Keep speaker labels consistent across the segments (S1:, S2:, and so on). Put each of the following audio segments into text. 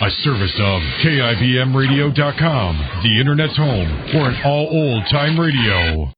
S1: A service of KIBMradio.com, the Internet's home for an all old-time radio.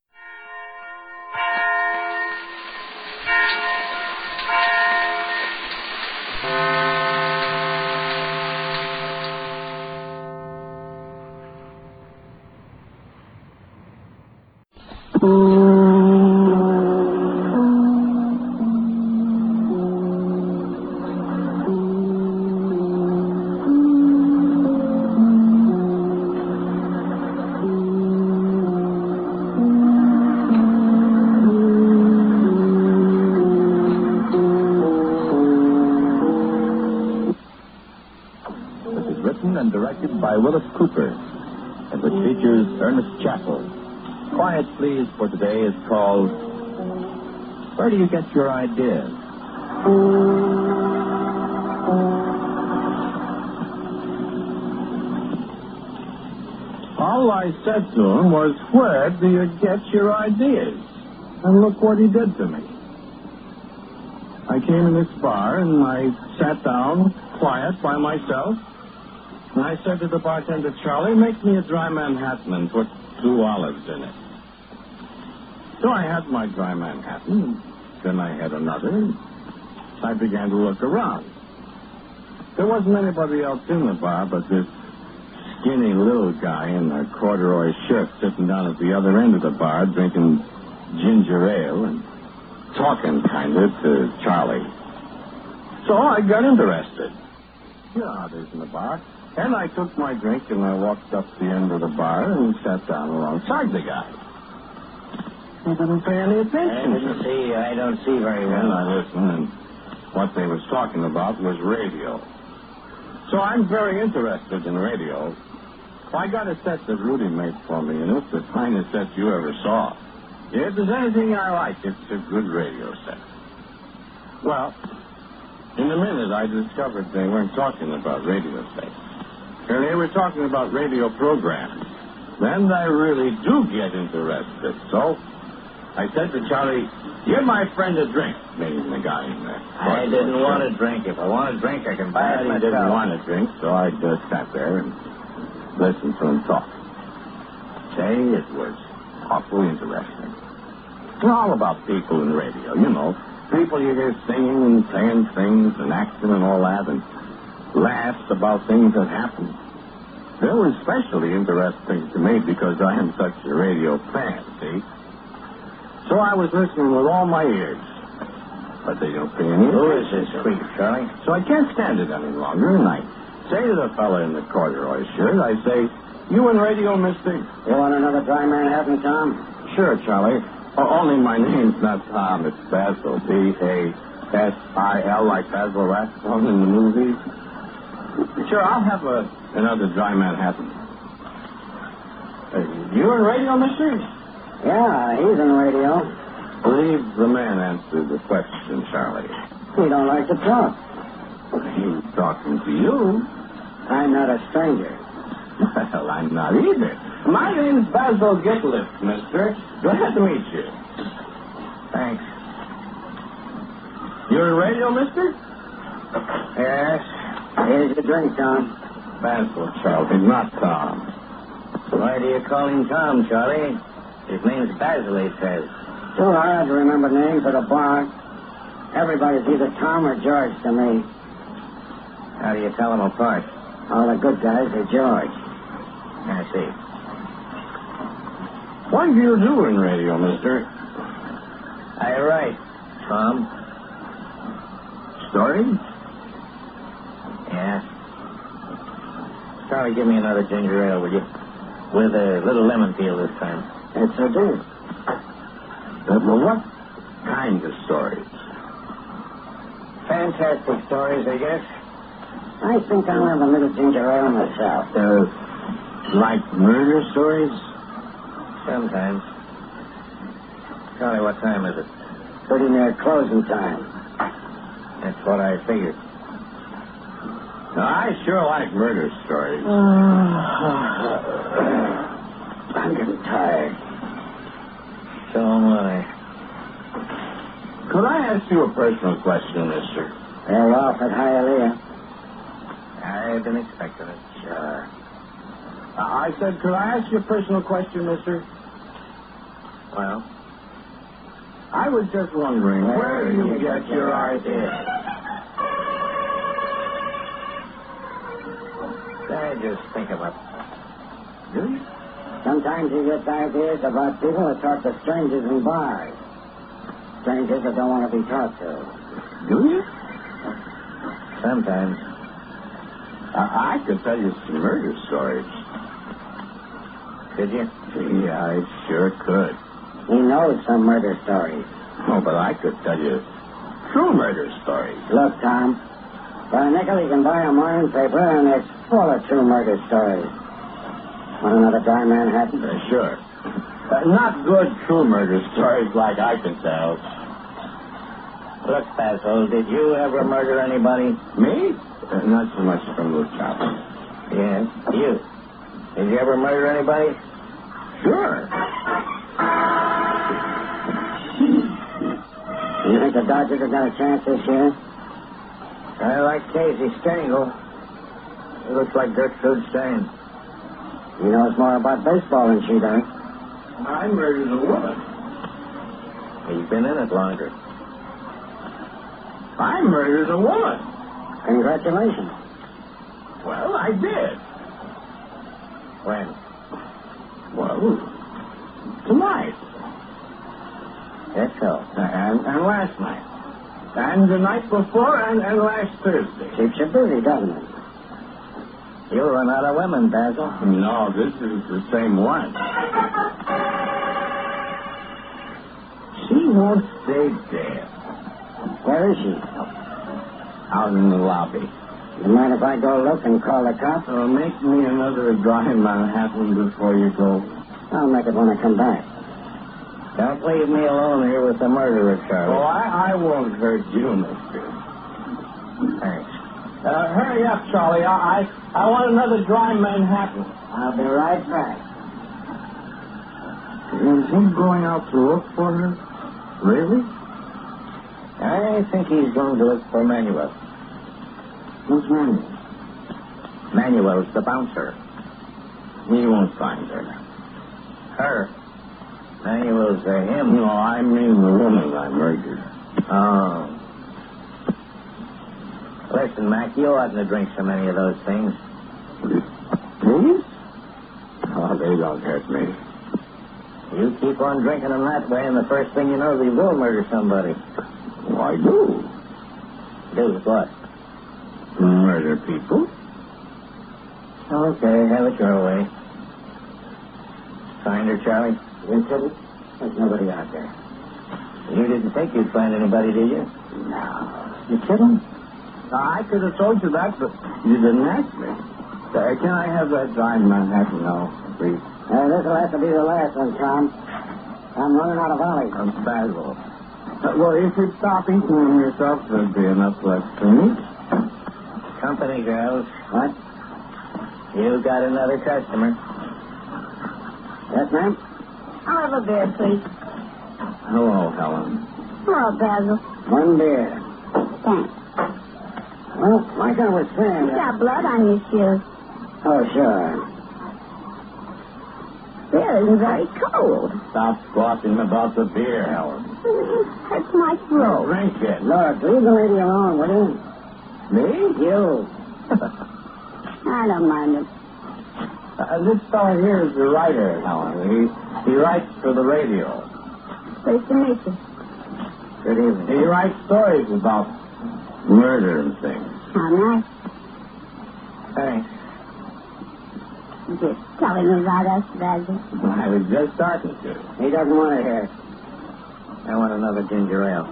S2: And which features Ernest Chappell. Quiet Please for today is called Where Do You Get Your Ideas? All I said to him was, where do you get your ideas? And look what he did to me. I came in this bar and I sat down quiet by myself. And I said to the bartender, Charlie, make me a dry Manhattan and put 2 olives in it. So I had my dry Manhattan. Then I had another. I began to look around. There wasn't anybody else in the bar but this skinny little guy in a corduroy shirt sitting down at the other end of the bar drinking ginger ale and talking kind of to Charlie. So I got interested. You know how it is in the bar. And I took my drink and I walked up the end of the bar and sat down alongside the guy. He didn't pay any attention.
S3: I don't see very well.
S2: And I listened, and what they was talking about was radio. So I'm very interested in radio. I got a set that Rudy made for me, and it's the finest set you ever saw. If there's anything I like, it's a good radio set. Well, in a minute I discovered they weren't talking about radio sets. And they were talking about radio programs. Then I really do get interested. So I said to Charlie, give my friend a drink, meaning the guy in there.
S3: I didn't want a drink. If I want a drink, I can buy it myself.
S2: He didn't want a drink, so I just sat there and listened to him talk. Say, it was awfully interesting. It's all about people in radio, you know. People you hear singing and saying things and acting and all that, and laughs about things that happen. They were especially interesting to me because I am such a radio fan, see? So I was listening with all my ears. But they don't pay any attention.
S3: Who is this creep, Charlie?
S2: So I can't stand it any longer, and I say to the fella in the corduroy shirt, I say, you in radio, mister?
S3: You want another dry Manhattan, Tom?
S2: Sure, Charlie. Only my name's not Tom, it's Basil. B-A-S-I-L, like Basil Rathbone in the movies. Sure, I'll have another dry Manhattan. You in radio, mister?
S3: Yeah, he's in radio.
S2: Leave the man answer the question, Charlie.
S3: He don't like to talk.
S2: He's talking to you.
S3: I'm not a stranger.
S2: Well, I'm not either. My name's Basil Gitlip, mister. Glad to meet you.
S3: Thanks.
S2: You're in radio, mister?
S3: Yes. Here's your drink, Tom.
S2: Basil, Charlie, not Tom.
S3: Why do you call him Tom, Charlie? His name's Basil, he says. Too hard to remember names at a bar. Everybody's either Tom or George to me. How do you tell them apart? All the good guys are George. I see.
S2: What do you do in radio, mister?
S3: I write, Tom.
S2: Stories?
S3: Yeah. Charlie, give me another ginger ale, will you? With a little lemon peel this time.
S2: Yes, I do. Well, what kinds of stories?
S3: Fantastic stories, I guess. I think I'll have a little ginger ale myself.
S2: Like murder stories?
S3: Sometimes. Charlie, what time is it?
S2: Pretty near closing time.
S3: That's what I figured.
S2: I sure like murder stories. I'm getting tired.
S3: So am I.
S2: Could I ask you a personal question, mister?
S3: They're off at Hialeah.
S2: I
S3: I've been expecting it.
S2: Sure. I said, could I ask you a personal question, mister?
S3: Well?
S2: I was just wondering, where do you get your ideas?
S3: I just think about it.
S2: Do you?
S3: Sometimes he gets ideas about people that talk to strangers in bars. Strangers that don't want to be talked to.
S2: Do you?
S3: Sometimes.
S2: I could tell you some murder stories.
S3: Could you?
S2: Yeah, I sure could.
S3: He knows some murder stories.
S2: Oh, but I could tell you true murder stories.
S3: Look, Tom. For a nickel, you can buy a morning paper, and it's full of true murder stories. Want another dry Manhattan?
S2: Sure. Not good true murder stories like I can tell.
S3: Look, Basil, did you ever murder anybody?
S2: Me? Not so much from the top.
S3: Yes, you. Did you ever murder anybody?
S2: Sure.
S3: You think the Dodgers have got a chance this year? I like Casey Stengel. He looks like Gertrude Stein. He knows more about baseball than she does.
S2: I murdered a woman.
S3: He's been in it longer.
S2: I murdered a woman.
S3: Congratulations.
S2: Well, I did.
S3: When?
S2: Well, tonight.
S3: Yes, so.
S2: And last night. And the night before and last Thursday.
S3: Keeps you busy, doesn't it? You'll run out of women, Basil.
S2: No, this is the same one. She won't stay there.
S3: Where is she?
S2: Out in the lobby.
S3: You mind if I go look and call the cops?
S2: Make me another dry Manhattan before you go.
S3: I'll make it when I come back. Don't leave me alone here with the murderer, Charlie.
S2: Oh, I won't hurt you, mister.
S3: Thanks.
S2: Hurry up, Charlie. I want another dry Manhattan.
S3: I'll be right back.
S2: Is he going out to look for her? Really?
S3: I think he's going to look for Manuel.
S2: Who's Manuel?
S3: Manuel's the bouncer.
S2: He won't find her.
S3: Her? Manuel's him.
S2: No, I mean the woman I murdered.
S3: Oh. Listen, Mac, you oughtn't to drink so many of those things.
S2: Please? Oh, they don't hurt me.
S3: You keep on drinking them that way, and the first thing you know, you will murder somebody.
S2: Oh, I do.
S3: Do what?
S2: Murder people.
S3: Okay, have it your way. Find her, Charlie? You kidding? There's nobody out there. You didn't think you'd find anybody, did you?
S2: No. You kidding? I could have told you that, but you didn't ask me. Can I have that dry Manhattan now, please?
S3: This will have to be the last one, Tom. I'm running out of olives.
S2: Basil. Well, if you'd stop eating them yourself, there'd be enough left for me.
S3: Company, girls.
S2: What?
S3: You got another customer. Yes, ma'am?
S4: I'll have a beer, please.
S2: Hello, Helen.
S4: Hello, Basil.
S3: One beer.
S4: Thanks.
S3: Well, like I was saying...
S4: You got blood on your shoes.
S3: Oh, sure.
S4: Beer isn't very cold.
S2: Stop squawking about the beer, Helen.
S4: Hurts my throat.
S2: Drink it.
S3: Look, leave the lady alone, will you?
S2: Me?
S3: You.
S4: I don't mind him.
S2: This fellow here is the writer, Helen. He writes for the radio.
S4: Pleased to meet you.
S3: Good evening.
S2: He writes stories about murder and things.
S4: How nice.
S3: Thanks.
S4: Just tell him about us, Basil.
S2: I was just starting to.
S3: He doesn't want to hear. I want another ginger ale.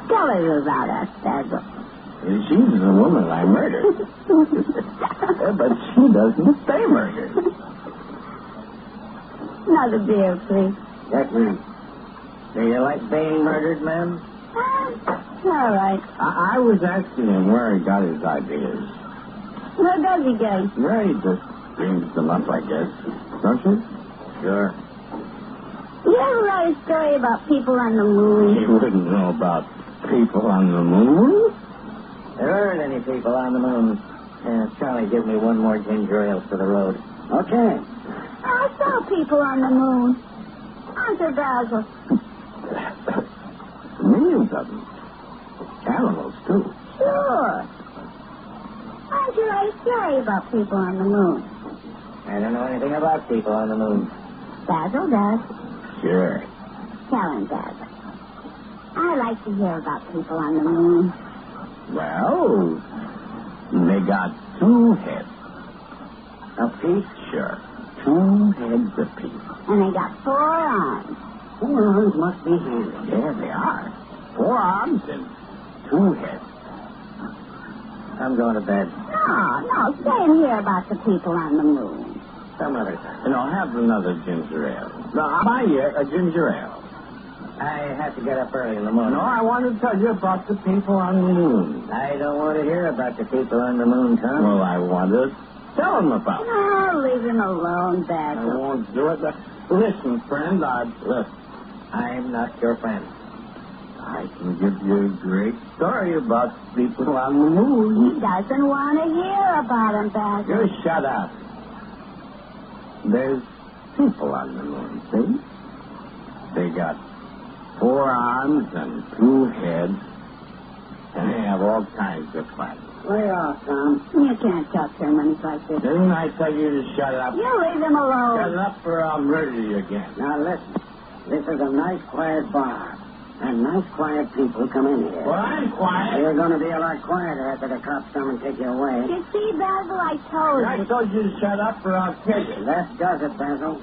S4: Tell him about us, Basil.
S2: She's the woman I murdered. But she doesn't stay murdered.
S4: Another beer, please.
S3: Yes, ma'am. Do you like being murdered, ma'am?
S4: All right.
S2: I was asking him where he got his ideas.
S4: Where does he go?
S2: Well, he just dreams them up, I guess. Don't you?
S3: Sure.
S4: You ever write a story about people on the moon?
S2: He wouldn't know about people on the moon.
S3: There aren't any people on the moon. Charlie only give me one more ginger ale for the road. Okay.
S4: I saw people on the moon. Aren't there, Basil?
S2: Millions of them. Animals, too.
S4: Sure. Aren't you right story about people on the moon?
S3: I don't know anything about people on the moon.
S4: Basil does.
S2: Sure.
S4: Tell him, Basil. I like to hear about people on the moon.
S2: Well, they got 2 heads.
S3: Apiece?
S2: Sure. 2 heads apiece.
S4: And they got 4 arms.
S3: 4 arms must be handy.
S2: Yeah, they are. 4 arms and 2 heads.
S3: I'm going to bed.
S4: No, stay and hear about the people on the moon.
S3: Some other time.
S2: And I'll have another ginger ale. No, I'll buy you a ginger ale.
S3: I have to get up early in the morning.
S2: No, I want to tell you about the people on the moon.
S3: I don't want to hear about the people on the moon, Tom.
S2: Well, I want to tell them about it.
S4: Oh, leave him alone,
S2: I
S4: Basil.
S2: won't do it. Listen, friend, listen.
S3: I'm not your friend.
S2: I can give you a great story about people on the moon.
S4: He doesn't want to hear about him, Basil.
S2: You shut up. There's people on the moon, see? They got 4 arms and 2 heads, and they have all kinds of fun.
S3: Lay off, Tom.
S4: You can't talk to him when he's like this.
S2: Didn't I tell you to shut up?
S4: You leave him alone.
S2: Shut up or I'll murder you again.
S3: Now, listen. This is a nice, quiet bar. And nice, quiet people come in here.
S2: Well, I'm quiet.
S3: You're going to be a lot quieter after the cops come and take you away.
S4: You see, Basil, I told
S2: I
S4: you.
S2: told you to shut up or I'll kill you.
S3: That does it, Basil.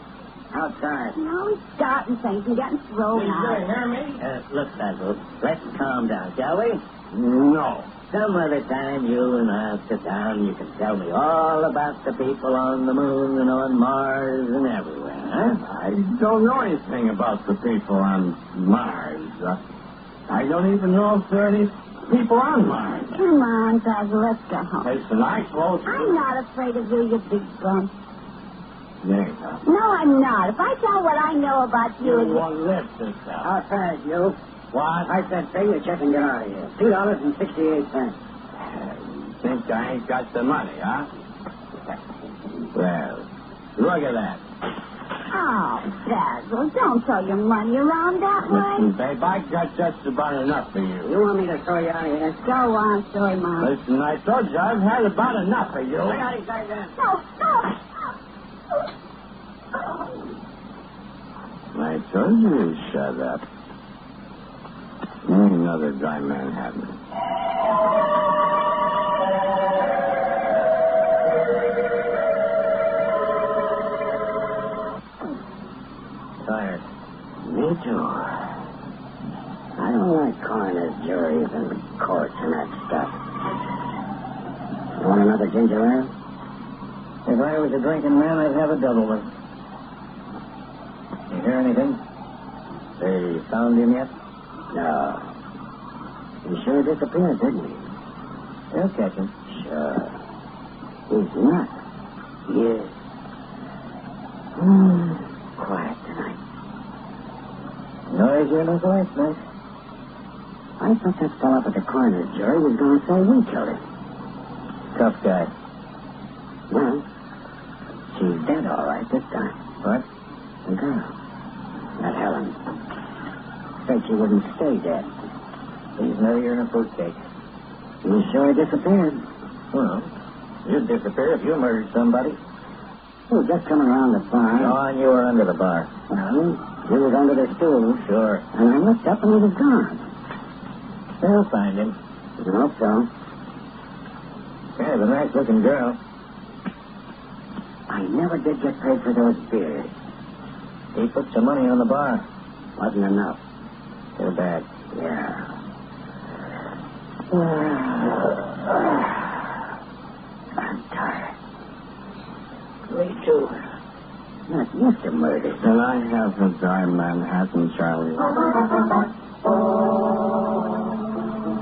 S3: Outside.
S4: No, he's starting things and getting thrown
S2: Did you
S4: out.
S2: hear me?
S3: Look, Basil, let's calm down, shall we?
S2: No.
S3: Some other time you and I'll sit down and you can tell me all about the people on the moon and on Mars and everywhere, huh?
S2: I don't know anything about the people on Mars. I don't even know if there are any people on Mars.
S4: Come on, Basil, let's go home.
S2: Listen, I close.
S4: I'm not afraid of you, you big bum.
S2: There you go.
S4: No, I'm not. If I tell what I know about you...
S2: You won't live this out.
S3: Outside, you.
S2: What?
S3: I said pay your check and get out of here. $2.68.
S2: You think I ain't got the money, huh? Well, look at that.
S4: Oh, Basil, don't throw your money around that way.
S2: Listen, babe, I got just about enough for you.
S3: You want me to throw you out of here?
S4: Go on, sorry, Mom.
S2: Listen, I told you I've had about enough of you.
S3: Lay out his guys then.
S4: No.
S2: I told you to shut up. You ain't another dry Manhattan.
S3: Tired.
S2: Me too.
S3: I don't like coroner's juries and courts and that stuff. You want another ginger ale? If I was a drinking man, I'd have a double one. You hear anything? They found him yet? No. He sure disappeared, didn't he? They'll catch him. Sure. He's not. Yes. Quiet tonight. Noisier than last night. I thought that fellow up at the coroner's jury was going to say we killed him. Tough guy. Well, she's dead all right this time. What? The girl. That Helen. Said she wouldn't stay dead. He's nuttier than a fruitcake. He sure disappeared. Well, you'd disappear if you murdered somebody. He was just coming around the bar. No, and you were under the bar. Well, he was under the stool. Sure. And I looked up and he was gone. They'll find him. I hope so. Kind of a nice-looking girl. I never did get paid for those beers. He put some money on the bar. Wasn't enough. Too bad. Yeah. I'm tired. Me too. Not used to murder.
S2: Can I have a dry Manhattan, Charlie?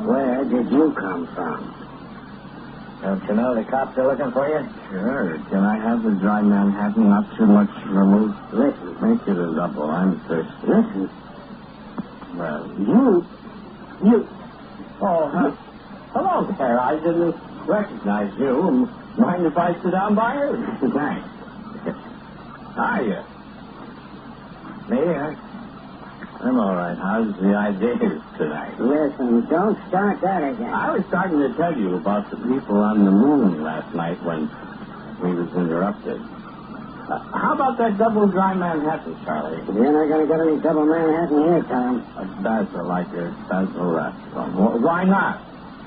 S3: Where did you come from? Don't you know the cops are looking for you?
S2: Sure. Can I have the dry Manhattan, not too much vermouth?
S3: Listen.
S2: Make it a double. I'm thirsty.
S3: Listen.
S2: Well,
S3: You.
S2: Oh, hello there. I didn't recognize you. My mind if I sit down by her? Thanks. Are you? Me? I'm all right. How's the ideas tonight?
S3: Listen, don't start that again.
S2: I was starting to tell you about the people on the moon last night when we was interrupted. How about that double dry Manhattan, Charlie?
S3: You're not going to get any double Manhattan here, Tom.
S2: Basil, like your Basil Rascal. Why not?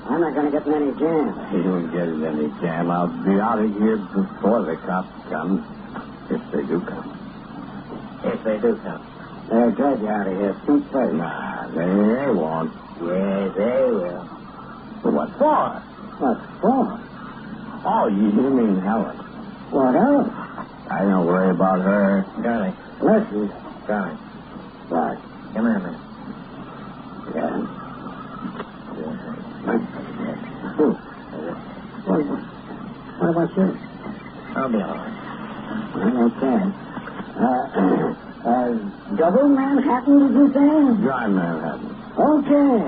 S3: I'm not going to get in any jam.
S2: You don't get in any jam. I'll be out of here before the cops come. If they do come.
S3: If they do come. They'll drag you out of here feet first.
S2: Nah, they won't.
S3: Yes, they will.
S2: What for?
S3: What for?
S2: Oh, you mean Helen.
S3: What else?
S2: I don't worry about her.
S3: Charlie. Listen.
S2: Charlie.
S3: What?
S2: Come here a minute.
S3: Yeah. What about you?
S2: I'll be all right.
S3: Okay. Double Manhattan, did you say?
S2: Dry Manhattan.
S3: Okay.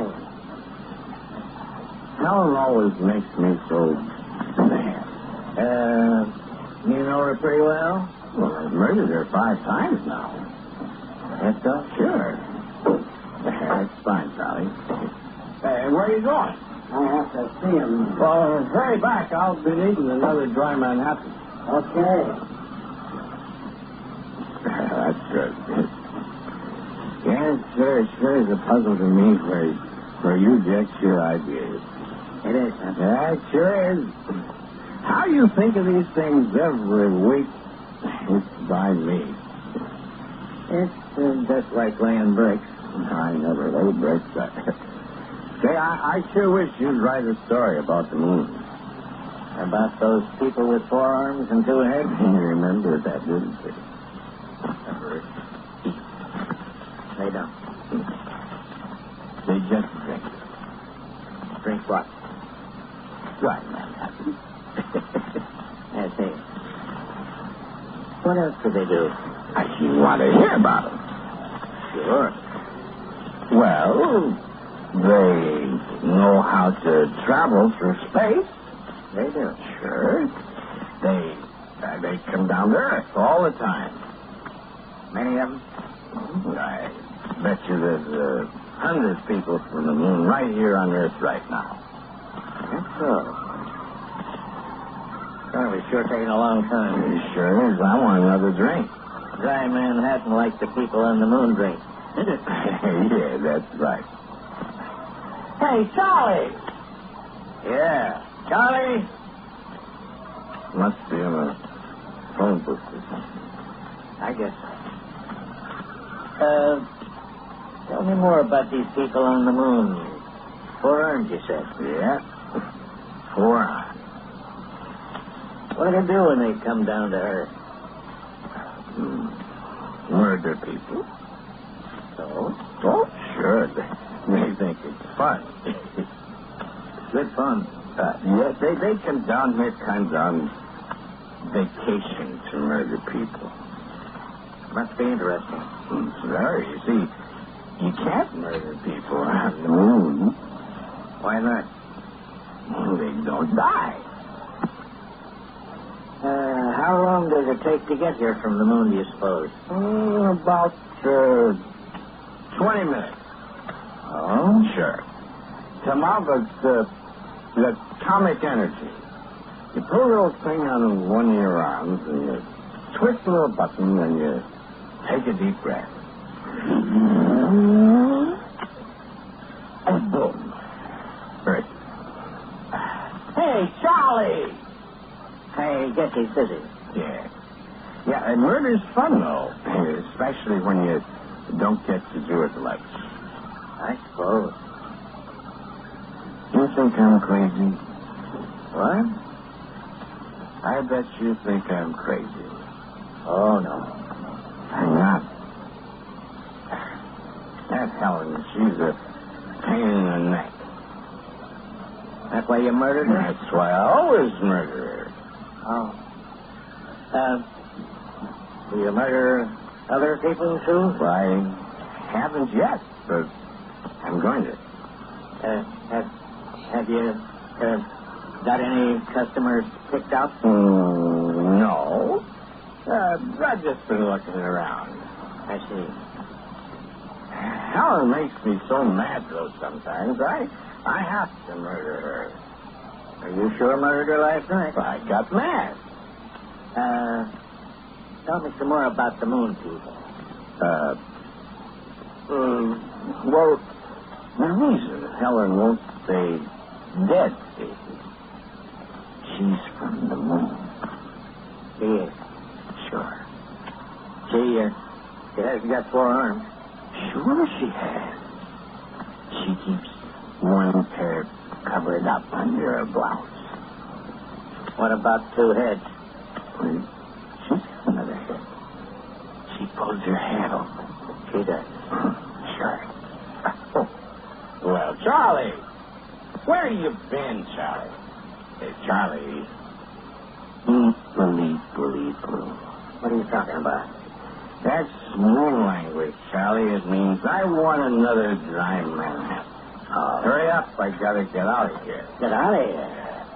S2: Helen always makes me so mad.
S3: You know her pretty well?
S2: Well, I've murdered her 5 times now.
S3: That's so?
S2: Sure. That's fine, Charlie. Where are you going?
S3: I have to see him.
S2: Well, hurry back. I'll be needing another dry Manhattan.
S3: Okay.
S2: That's good. Yes, sure is a puzzle to me where you get your ideas.
S3: It is, huh?
S2: Yeah, it sure is. How you think of these things every week, it's by me.
S3: It's just like laying bricks.
S2: I never lay bricks. Say, I sure wish you'd write a story about the moon.
S3: About those people with 4 arms and 2 heads?
S2: You remember that, didn't you?
S3: They don't.
S2: They just drink.
S3: Drink what?
S2: Dry Manhattan.
S3: I see. What else do they do?
S2: You want to hear about them?
S3: Sure.
S2: Well, they know how to travel through space.
S3: They do.
S2: Sure. They come down to Earth all the time.
S3: Many of them?
S2: I bet you there's 100 people from the moon right here on Earth right now.
S3: That's so. Probably sure taking a long time.
S2: It sure is. I want another drink.
S3: Dry Manhattan like the people on the moon drink.
S2: Yeah, that's right.
S3: Hey, Charlie! Yeah. Charlie?
S2: Must be in a phone booth or something.
S3: I guess so. Tell me more about these people on the moon. 4 arms, you said.
S2: Yeah. 4 arms.
S3: What do they do when they come down to Earth?
S2: Murder people.
S3: So?
S2: Oh, sure. They think it's fun.
S3: Good fun.
S2: Yeah, they come down here kind of on vacation to murder people.
S3: Must be interesting.
S2: It's very. You see, you can't murder people on the moon.
S3: Why not?
S2: Well, they don't die.
S3: How long does it take to get here from the moon, do you suppose?
S2: About 20 minutes.
S3: Oh?
S2: Sure. Tomorrow, the atomic energy. You put a little thing on one of your arms, and you twist a little button, and you take a deep breath. And boom. Right. Hey, Charlie!
S3: Hey, get these scissors.
S2: Yeah. Yeah, and murder's fun, though. Especially when you don't get to do it much.
S3: I suppose.
S2: You think I'm crazy?
S3: What?
S2: I bet you think I'm crazy.
S3: Oh, no.
S2: I'm not. That Helen, she's a pain in the neck.
S3: That's why you murdered her?
S2: That's why I always murder her.
S3: Oh. Do you murder other people, too?
S2: I haven't yet, but I'm going to.
S3: Have you, Got any customers picked up?
S2: No. I've just been looking around.
S3: I see.
S2: Helen makes me so mad, though, sometimes. I have to murder her.
S3: Are you sure murdered her last night?
S2: I got mad.
S3: Tell me some more about the moon people.
S2: Well, the reason Helen won't say dead, Stacy, she's from the moon.
S3: She is.
S2: Sure.
S3: She hasn't got 4 arms.
S2: Sure she has. She keeps one pair covered up under her blouse.
S3: What about 2 heads?
S2: Well, she's got another head. She pulls her head open.
S3: She does.
S2: Sure. Well, Charlie, where you been, Charlie? Hey, Charlie. Bleep.
S3: What are you talking about?
S2: That's moon language, Charlie. It means I want another dry Manhattan.
S3: Oh.
S2: Hurry up. I gotta get out of here.
S3: Get out of here.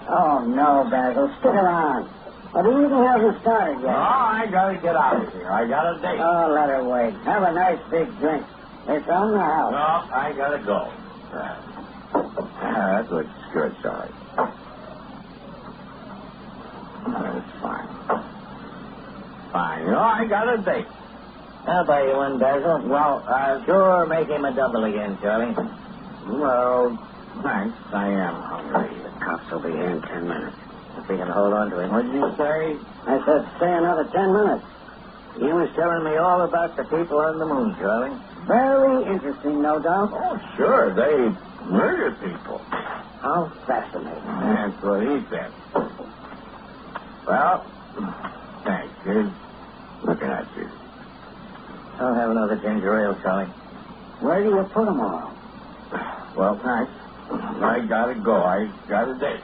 S3: Oh, no, Basil. Stick around. Well, the evening hasn't started yet.
S2: Oh, I gotta get out of here. I got a date.
S3: Oh, let her wait. Have a nice big drink. It's on the house.
S2: No, I gotta go. That looks good, Charlie. That's fine. Fine. I got a date.
S3: I'll buy you one, Basil. Well, sure make him a double again, Charlie.
S2: Well, thanks. I am hungry.
S3: The cops will be here in 10 minutes. If we can hold on to him.
S2: What did you say?
S3: I said stay another 10 minutes. He was telling me all about the people on the moon, Charlie. Very interesting, no doubt.
S2: Oh, sure. They murder people.
S3: How fascinating.
S2: That's what he said. Well, thanks, kid. Looking at you.
S3: I'll have another ginger ale, Charlie. Where do you put them all?
S2: Well, thanks. I gotta go. I got a date.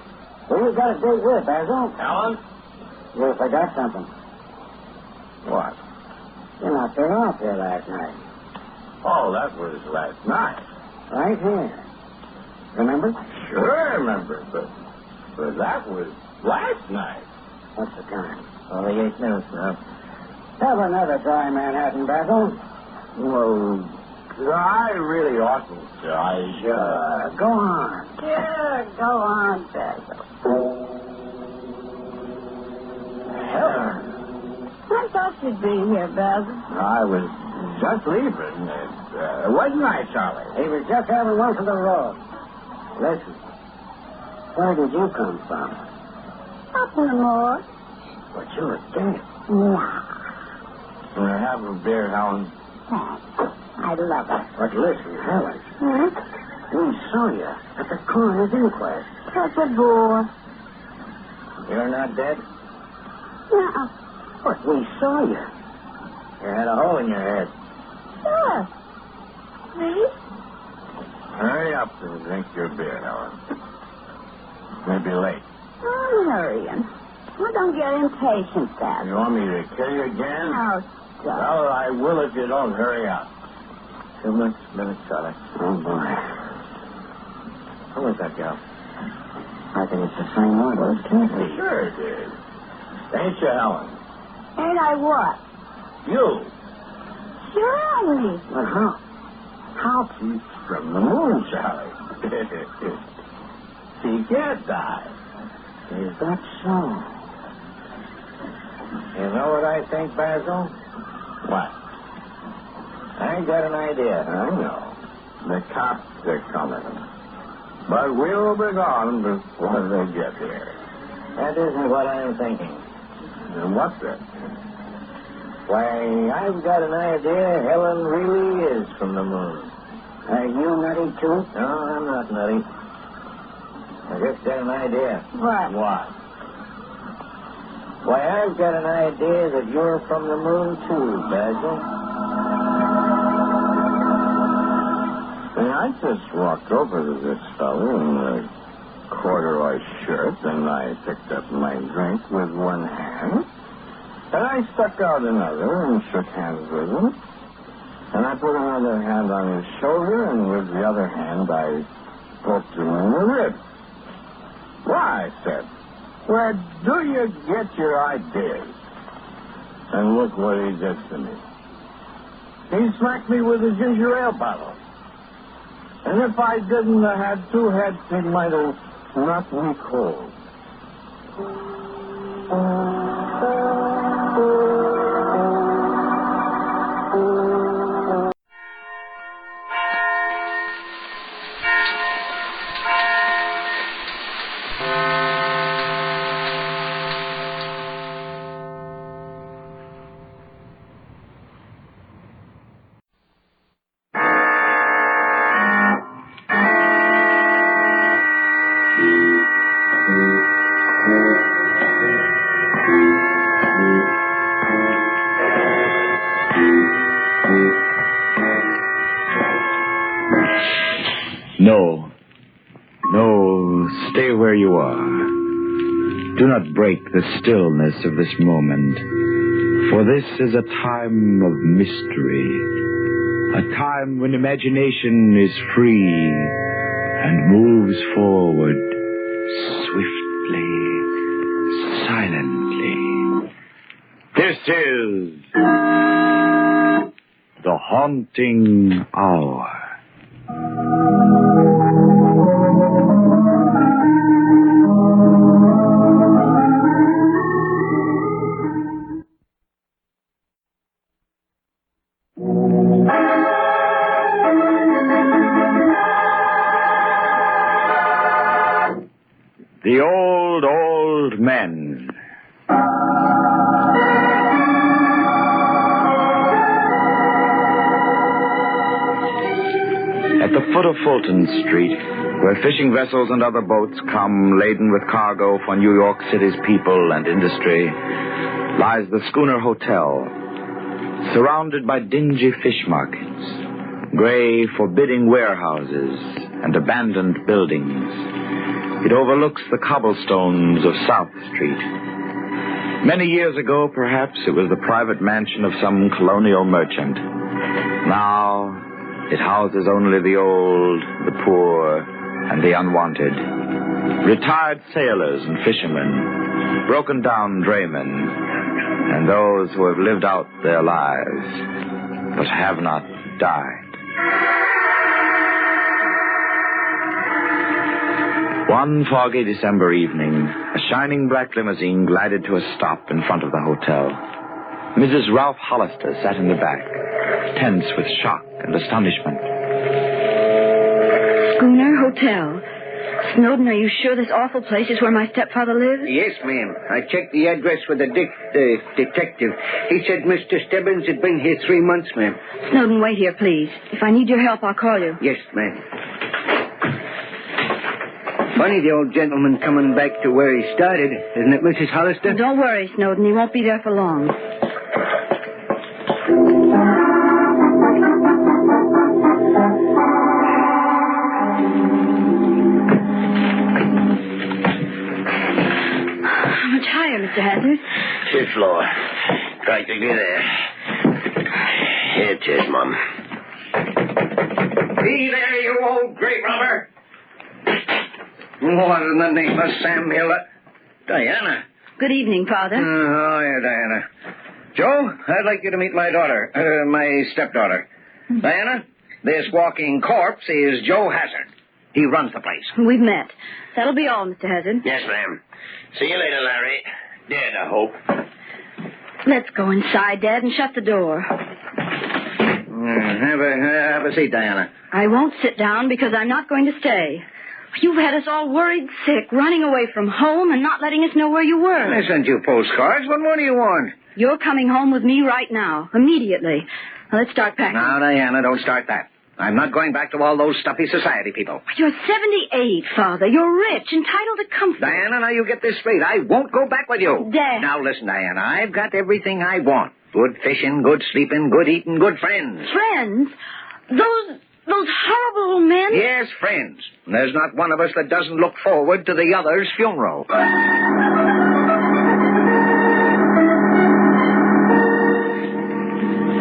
S3: Who you got a date with, Basil?
S2: Helen?
S3: You forgot something.
S2: What?
S3: You knocked her off here last night.
S2: Oh, that was last night.
S3: Right here. Remember?
S2: Sure I remember, but that was last night.
S3: What's the time? Only 8 minutes now. Have another dry Manhattan, Basil.
S2: Well, I really oughtn't to.
S3: Sure. Go on. Sure, go on, Basil.
S2: Helen.
S4: I thought you'd be here, Basil.
S2: I was just leaving. Wasn't I, Charlie?
S3: He was just having one for the road. Listen, where did you come from?
S4: Up in the moor.
S3: But you were dead.
S4: Nah.
S2: Can I have a beer, Helen?
S4: Thanks. I love it.
S3: But listen, Helen, we saw you at the coroner's inquest.
S4: Such a bore.
S3: You're not dead?
S4: Nuh-uh.
S3: But we saw you. You had a hole in your head.
S4: Sure. See?
S2: Hurry up and drink your beer, Helen. Maybe late.
S4: I'm hurrying. Well, don't get impatient,
S2: You
S4: Basil.
S2: want me to kill you again?
S4: Oh, stop.
S2: Well, I will if you don't hurry up.
S3: 2 minutes, Charlie.
S2: Oh, boy.
S3: Who was that gal? I think it's the same one. Well, it can't be.
S2: Sure it is. Ain't you, Helen?
S4: Ain't I what?
S2: You.
S4: Sure I am.
S3: But how?
S2: How? She's from the moon, Charlie. She can't die.
S3: Is that so? You know what I think, Basil?
S2: What?
S3: I got an idea.
S2: I know. The cops are coming. But we'll be gone before they get here.
S3: That isn't what I'm thinking.
S2: And what's it?
S3: Why, I've got an idea Helen really is from the moon. Are you nutty, too? No, I'm not nutty. I just got an idea.
S4: What?
S2: What?
S3: Why, I've got an idea that you're from the moon, too, Basil.
S2: I just walked over to this fellow in a corduroy shirt, and I picked up my drink with one hand, and I stuck out another and shook hands with him, and I put another hand on his shoulder, and with the other hand I poked him in the ribs. Why, I said, where do you get your ideas? And look what he did to me. He smacked me with a ginger ale bottle. And if I didn't have had two heads, he might have knocked me cold.
S5: No, stay where you are. Do not break the stillness of this moment, for this is a time of mystery, a time when imagination is free and moves forward swiftly, silently. This is the haunting hour. The old men. At the foot of Fulton Street, where fishing vessels and other boats come laden with cargo for New York City's people and industry, lies the Schooner Hotel, surrounded by dingy fish markets, gray, forbidding warehouses, and abandoned buildings. It overlooks the cobblestones of South Street. Many years ago, perhaps, it was the private mansion of some colonial merchant. Now, it houses only the old, the poor, and the unwanted. Retired sailors and fishermen, broken-down draymen, and those who have lived out their lives, but have not died. One foggy December evening, a shining black limousine glided to a stop in front of the hotel. Mrs. Ralph Hollister sat in the back, tense with shock and astonishment.
S6: Schooner Hotel. Snowden, are you sure this awful place is where my stepfather lives?
S7: Yes, ma'am. I checked the address with the detective. He said Mr. Stebbins had been here 3 months, ma'am.
S6: Snowden, wait here, please. If I need your help, I'll call you.
S7: Yes, ma'am. Funny the old gentleman coming back to where he started, isn't it, Mrs. Hollister?
S6: Don't worry, Snowden. He won't be there for long. How much higher, Mr. Hazard?
S8: 5th floor. Practically there. Here it is, Mum.
S7: Be there, you old grave robber! What in the name of Sam Hill? Diana.
S6: Good evening, Father.
S7: Oh, yeah, Diana. Joe, I'd like you to meet my daughter, my stepdaughter. Diana, this walking corpse is Joe Hazard. He runs the place.
S6: We've met. That'll be all, Mr. Hazard.
S8: Yes, ma'am. See you later, Larry. Dead, I hope.
S6: Let's go inside, Dad, and shut the door.
S7: Have a seat, Diana.
S6: I won't sit down because I'm not going to stay. You've had us all worried sick, running away from home and not letting us know where you were.
S7: I sent you postcards. What more do you want?
S6: You're coming home with me right now, immediately. Now, let's start packing.
S7: Now, Diana, don't start that. I'm not going back to all those stuffy society people.
S6: You're 78, Father. You're rich, entitled to comfort.
S7: Diana, now you get this straight. I won't go back with you.
S6: Dad.
S7: Now, listen, Diana. I've got everything I want. Good fishing, good sleeping, good eating, good friends.
S6: Friends? Those horrible old men?
S7: Yes, friends. There's not one of us that doesn't look forward to the other's funeral.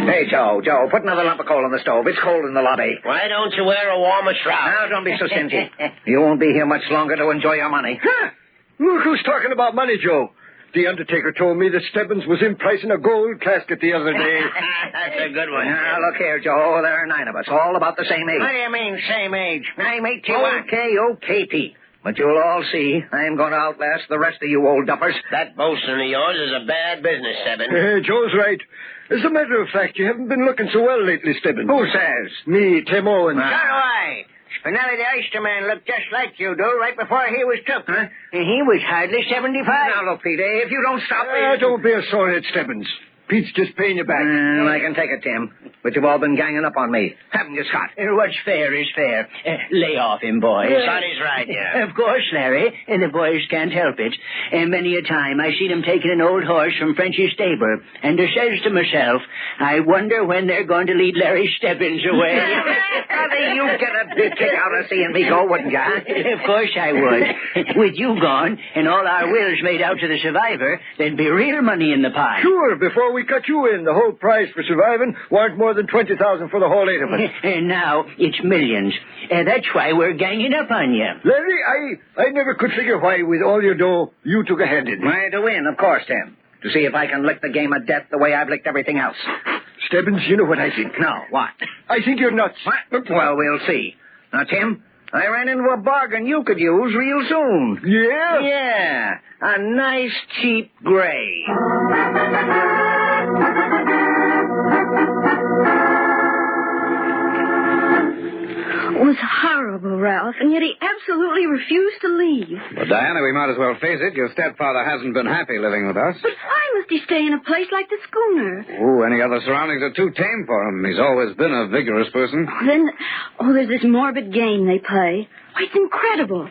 S7: Hey, Joe, put another lump of coal on the stove. It's cold in the lobby.
S8: Why don't you wear a warmer shroud?
S7: Now, don't be so stingy. You won't be here much longer to enjoy your money. Huh?
S9: Look who's talking about money, Joe. The undertaker told me that Stebbins was in price in a gold casket the other day.
S7: That's a good one. Now, look here, Joe. There are 9 of us, all about the same age.
S3: What do you mean, same age? I'm 81.
S7: Okay, Pete. But you'll all see, I'm going to outlast the rest of you old duffers.
S8: That boasting of yours is a bad business, Stebbins.
S9: Joe's right. As a matter of fact, you haven't been looking so well lately, Stebbins.
S7: Who says?
S9: Me, Tim Owens.
S3: So do I. Spinelli the Oysterman looked just like you do right before he was took.
S7: Huh?
S3: And he was hardly 75.
S7: Now, look, Pete, if you don't stop...
S9: Don't be a sorehead, Stebbins. Pete's just paying you back.
S7: I can take it, Tim. But you've all been ganging up on me. Haven't you, Scott?
S3: What's fair is fair. Lay off him, boys.
S8: Sonny's right, yeah.
S3: Of course, Larry. And the boys can't help it. And many a time I seen him taking an old horse from Frenchy's stable. And I says to myself, I wonder when they're going to lead Larry Stebbins away.
S7: You'd get a big kick out of seeing me go, wouldn't you?
S3: Of course I would. With you gone and all our wills made out to the survivor, there'd be real money in the pot.
S9: Sure, before we cut you in, the whole price for surviving warn't more than $20,000 for the whole 8 of us.
S3: And now it's millions. That's why we're ganging up on you.
S9: Larry, I never could figure why, with all your dough, you took a hand in.
S7: To win, of course, Tim. To see if I can lick the game of death the way I've licked everything else.
S9: Stebbins, you know what I think.
S7: No, what?
S9: I think you're nuts.
S7: What? Well, we'll see. Now, Tim, I ran into a bargain you could use real soon.
S9: Yeah?
S7: Yeah, a nice, cheap gray.
S6: It was horrible, Ralph, and yet he absolutely refused to leave.
S5: Well, Diana, we might as well face it. Your stepfather hasn't been happy living with us.
S6: But why must he stay in a place like the schooner?
S5: Oh, any other surroundings are too tame for him. He's always been a vigorous person.
S6: Then, there's this morbid game they play. Why, it's incredible.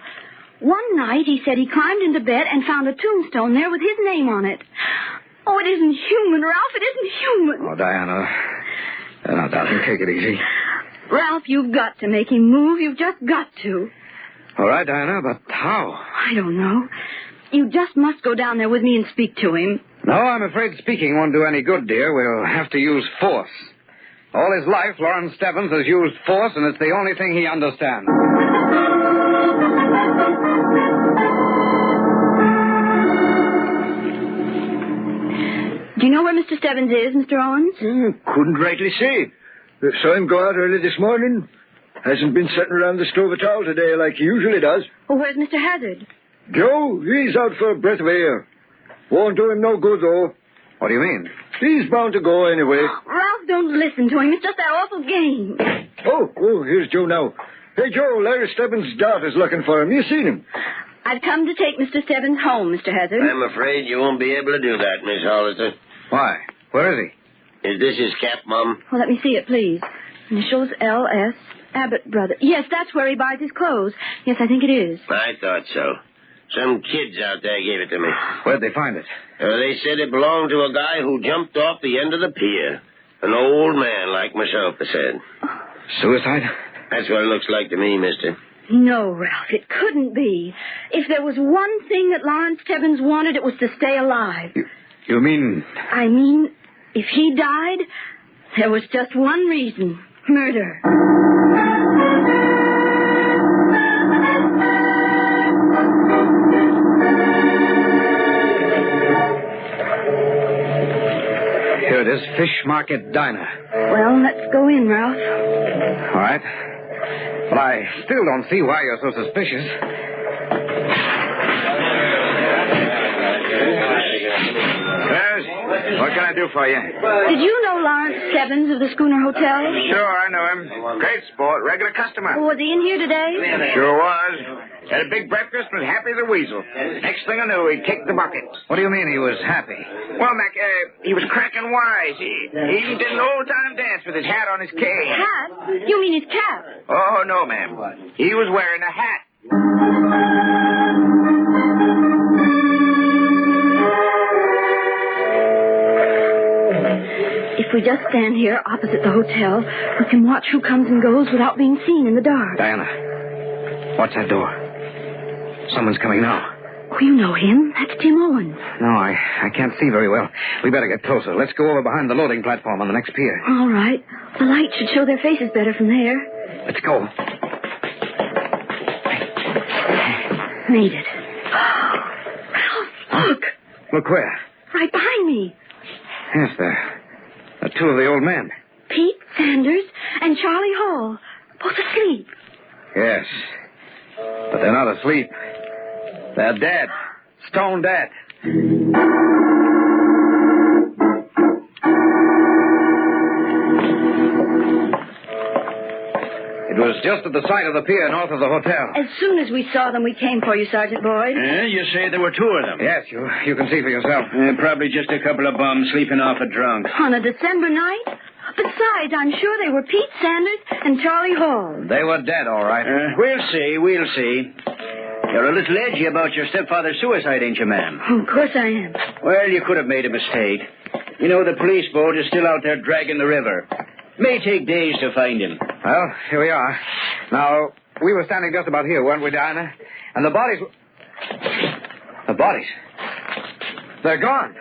S6: One night he said he climbed into bed and found a tombstone there with his name on it. Oh, it isn't human, Ralph. It isn't human.
S5: Oh, Diana. Now, darling, take it easy.
S6: Ralph, you've got to make him move. You've just got to.
S5: All right, Diana, but how?
S6: I don't know. You just must go down there with me and speak to him.
S5: No, I'm afraid speaking won't do any good, dear. We'll have to use force. All his life, Lawrence Stebbins has used force, and it's the only thing he understands.
S6: Do you know where Mr. Stebbins is, Mr. Owens?
S9: Couldn't rightly say. Saw him go out early this morning. Hasn't been sitting around the stove at all today like he usually does.
S6: Well, where's Mr. Hazard?
S9: Joe, he's out for a breath of air. Won't do him no good, though.
S5: What do you mean?
S9: He's bound to go anyway.
S6: Ralph, don't listen to him. It's just that awful game.
S9: Oh, here's Joe now. Hey, Joe, Larry Stebbins' daughter's looking for him. You seen him?
S6: I've come to take Mr. Stebbins home, Mr. Hazard.
S8: I'm afraid you won't be able to do that, Miss Hollister.
S5: Why? Where is he?
S8: Is this his cap, Mum?
S6: Well, let me see it, please. Initials L.S. Abbott Brothers. Yes, that's where he buys his clothes. Yes, I think it is.
S8: I thought so. Some kids out there gave it to me.
S5: Where'd they find it?
S8: They said it belonged to a guy who jumped off the end of the pier. An old man like myself, they said.
S5: Suicide?
S8: That's what it looks like to me, mister.
S6: No, Ralph, it couldn't be. If there was one thing that Lawrence Stebbins wanted, it was to stay alive.
S5: You mean...
S6: I mean, if he died, there was just one reason. Murder.
S5: Here it is, Fish Market Diner.
S6: Well, let's go in, Ralph.
S5: All right. But I still don't see why you're so suspicious. What can I do for you?
S6: Did you know Lawrence Stebbins of the Schooner Hotel?
S5: Sure, I know him. Great sport, regular customer.
S6: Was he in here today?
S5: Sure was. Had a big breakfast and was happy as a weasel. Next thing I knew, he kicked the bucket. What do you mean he was happy? Well, Mac, he was cracking wise. He did an old-time dance with his hat on his cane.
S6: Hat? You mean his cap?
S5: Oh, no, ma'am. He was wearing a hat.
S6: If we just stand here opposite the hotel, we can watch who comes and goes without being seen in the dark.
S5: Diana, watch that door. Someone's coming now.
S6: Oh, you know him. That's Tim Owens.
S5: No, I can't see very well. We better get closer. Let's go over behind the loading platform on the next pier.
S6: All right. The light should show their faces better from there.
S5: Let's go.
S6: Made it. Look.
S5: Look where?
S6: Right behind me.
S5: Yes, they're two of the old men.
S6: Pete Sanders and Charlie Hall. Both asleep.
S5: Yes. But they're not asleep. They're dead. Stone dead. It was just at the side of the pier north of the hotel.
S6: As soon as we saw them, we came for you, Sergeant Boyd.
S7: You say there were two of them?
S5: Yes, you can see for yourself.
S7: Probably just a couple of bums sleeping off a drunk.
S6: On a December night? Besides, I'm sure they were Pete Sanders and Charlie Hall.
S5: They were dead, all right.
S7: We'll see. You're a little edgy about your stepfather's suicide, ain't you, ma'am?
S6: Oh, of course I am.
S7: Well, you could have made a mistake. You know, the police boat is still out there dragging the river. May take days to find him.
S5: Well, here we are. Now, we were standing just about here, weren't we, Diana? And the bodies... The bodies? They're gone.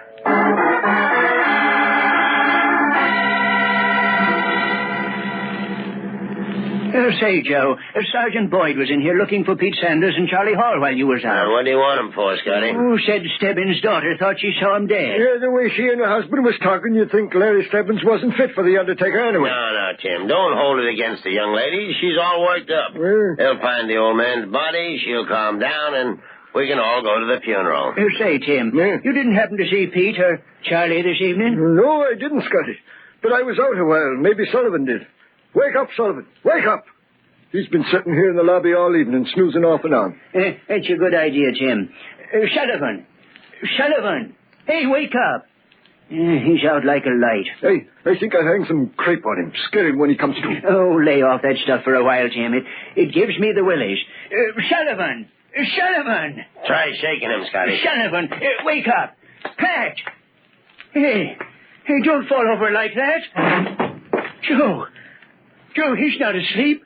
S7: Say, Joe, Sergeant Boyd was in here looking for Pete Sanders and Charlie Hall while you was out.
S8: What do you want him for, Scotty?
S7: Oh, said Stebbins' daughter thought she saw him dead.
S9: Yeah, the way she and her husband was talking, you'd think Larry Stebbins wasn't fit for the undertaker anyway.
S8: No, Tim. Don't hold it against the young lady. She's all worked up. They'll find the old man's body, she'll calm down, and we can all go to the funeral.
S7: Say, Tim, you didn't happen to see Pete or Charlie this evening?
S9: No, I didn't, Scotty. But I was out a while. Maybe Sullivan did. Wake up, Sullivan. Wake up. He's been sitting here in the lobby all evening, snoozing off and on.
S7: That's a good idea, Tim. Sullivan. Hey, wake up. He's out like a light.
S9: Hey, I think I'll hang some crepe on him. Scare him when he comes to.
S7: Oh, lay off that stuff for a while, Tim. It gives me the willies. Sullivan.
S8: Try shaking him, Scotty.
S7: Sullivan, wake up. Pat. Hey, don't fall over like that. Joe, he's not asleep.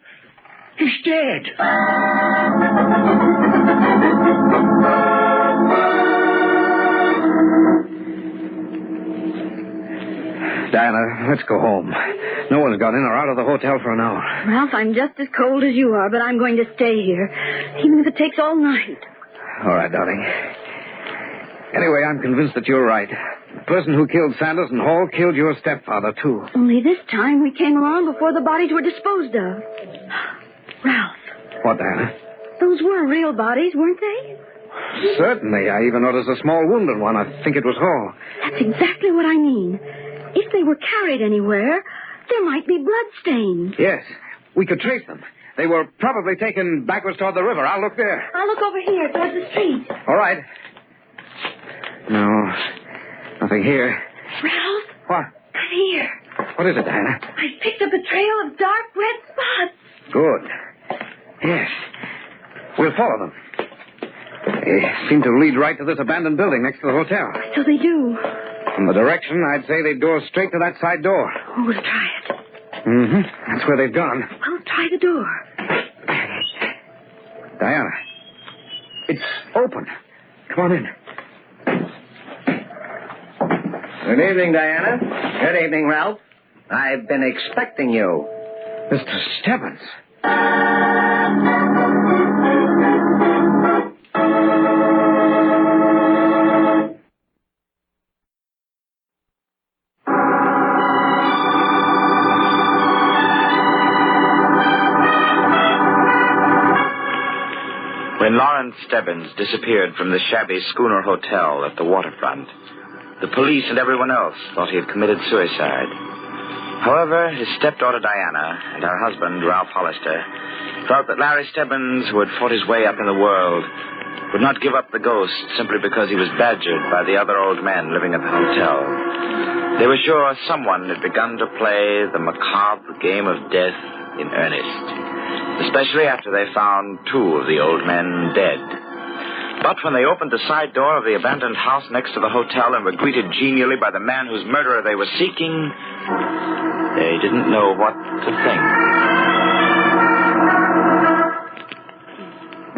S7: He's dead.
S5: Diana, let's go home. No one's gone in or out of the hotel for an hour.
S6: Ralph, I'm just as cold as you are, but I'm going to stay here, even if it takes all night.
S5: All right, darling. Anyway, I'm convinced that you're right. The person who killed Sanders and Hall killed your stepfather, too.
S6: Only this time we came along before the bodies were disposed of. Ralph.
S5: What, Diana?
S6: Those were real bodies, weren't they?
S5: Certainly. I even noticed a small wounded one. I think it was Hall.
S6: That's exactly what I mean. If they were carried anywhere, there might be bloodstains.
S5: Yes. We could trace them. They were probably taken backwards toward the river. I'll look there.
S6: I'll look over here, towards the street.
S5: All right. No. Nothing here.
S6: Ralph?
S5: What?
S6: Come here.
S5: What is it, Diana?
S6: I picked up a trail of dark red spots.
S5: Good. Yes. We'll follow them. They seem to lead right to this abandoned building next to the hotel.
S6: So they do.
S5: From the direction, I'd say they'd go straight to that side door.
S6: Oh, we'll try it.
S5: Mm-hmm. That's where they've gone.
S6: Well, try the door.
S5: Diana, it's open. Come on in.
S7: Good evening, Diana. Good evening, Ralph. I've been expecting you.
S5: Mr. Stebbins. When Lawrence Stebbins disappeared from the shabby schooner hotel at the waterfront, the police and everyone else thought he had committed suicide. However, his stepdaughter Diana and her husband, Ralph Hollister, felt that Larry Stebbins, who had fought his way up in the world, would not give up the ghost simply because he was badgered by the other old men living at the hotel. They were sure someone had begun to play the macabre game of death in earnest, especially after they found two of the old men dead. But when they opened the side door of the abandoned house next to the hotel and were greeted genially by the man whose murderer they were seeking, they didn't know what to think.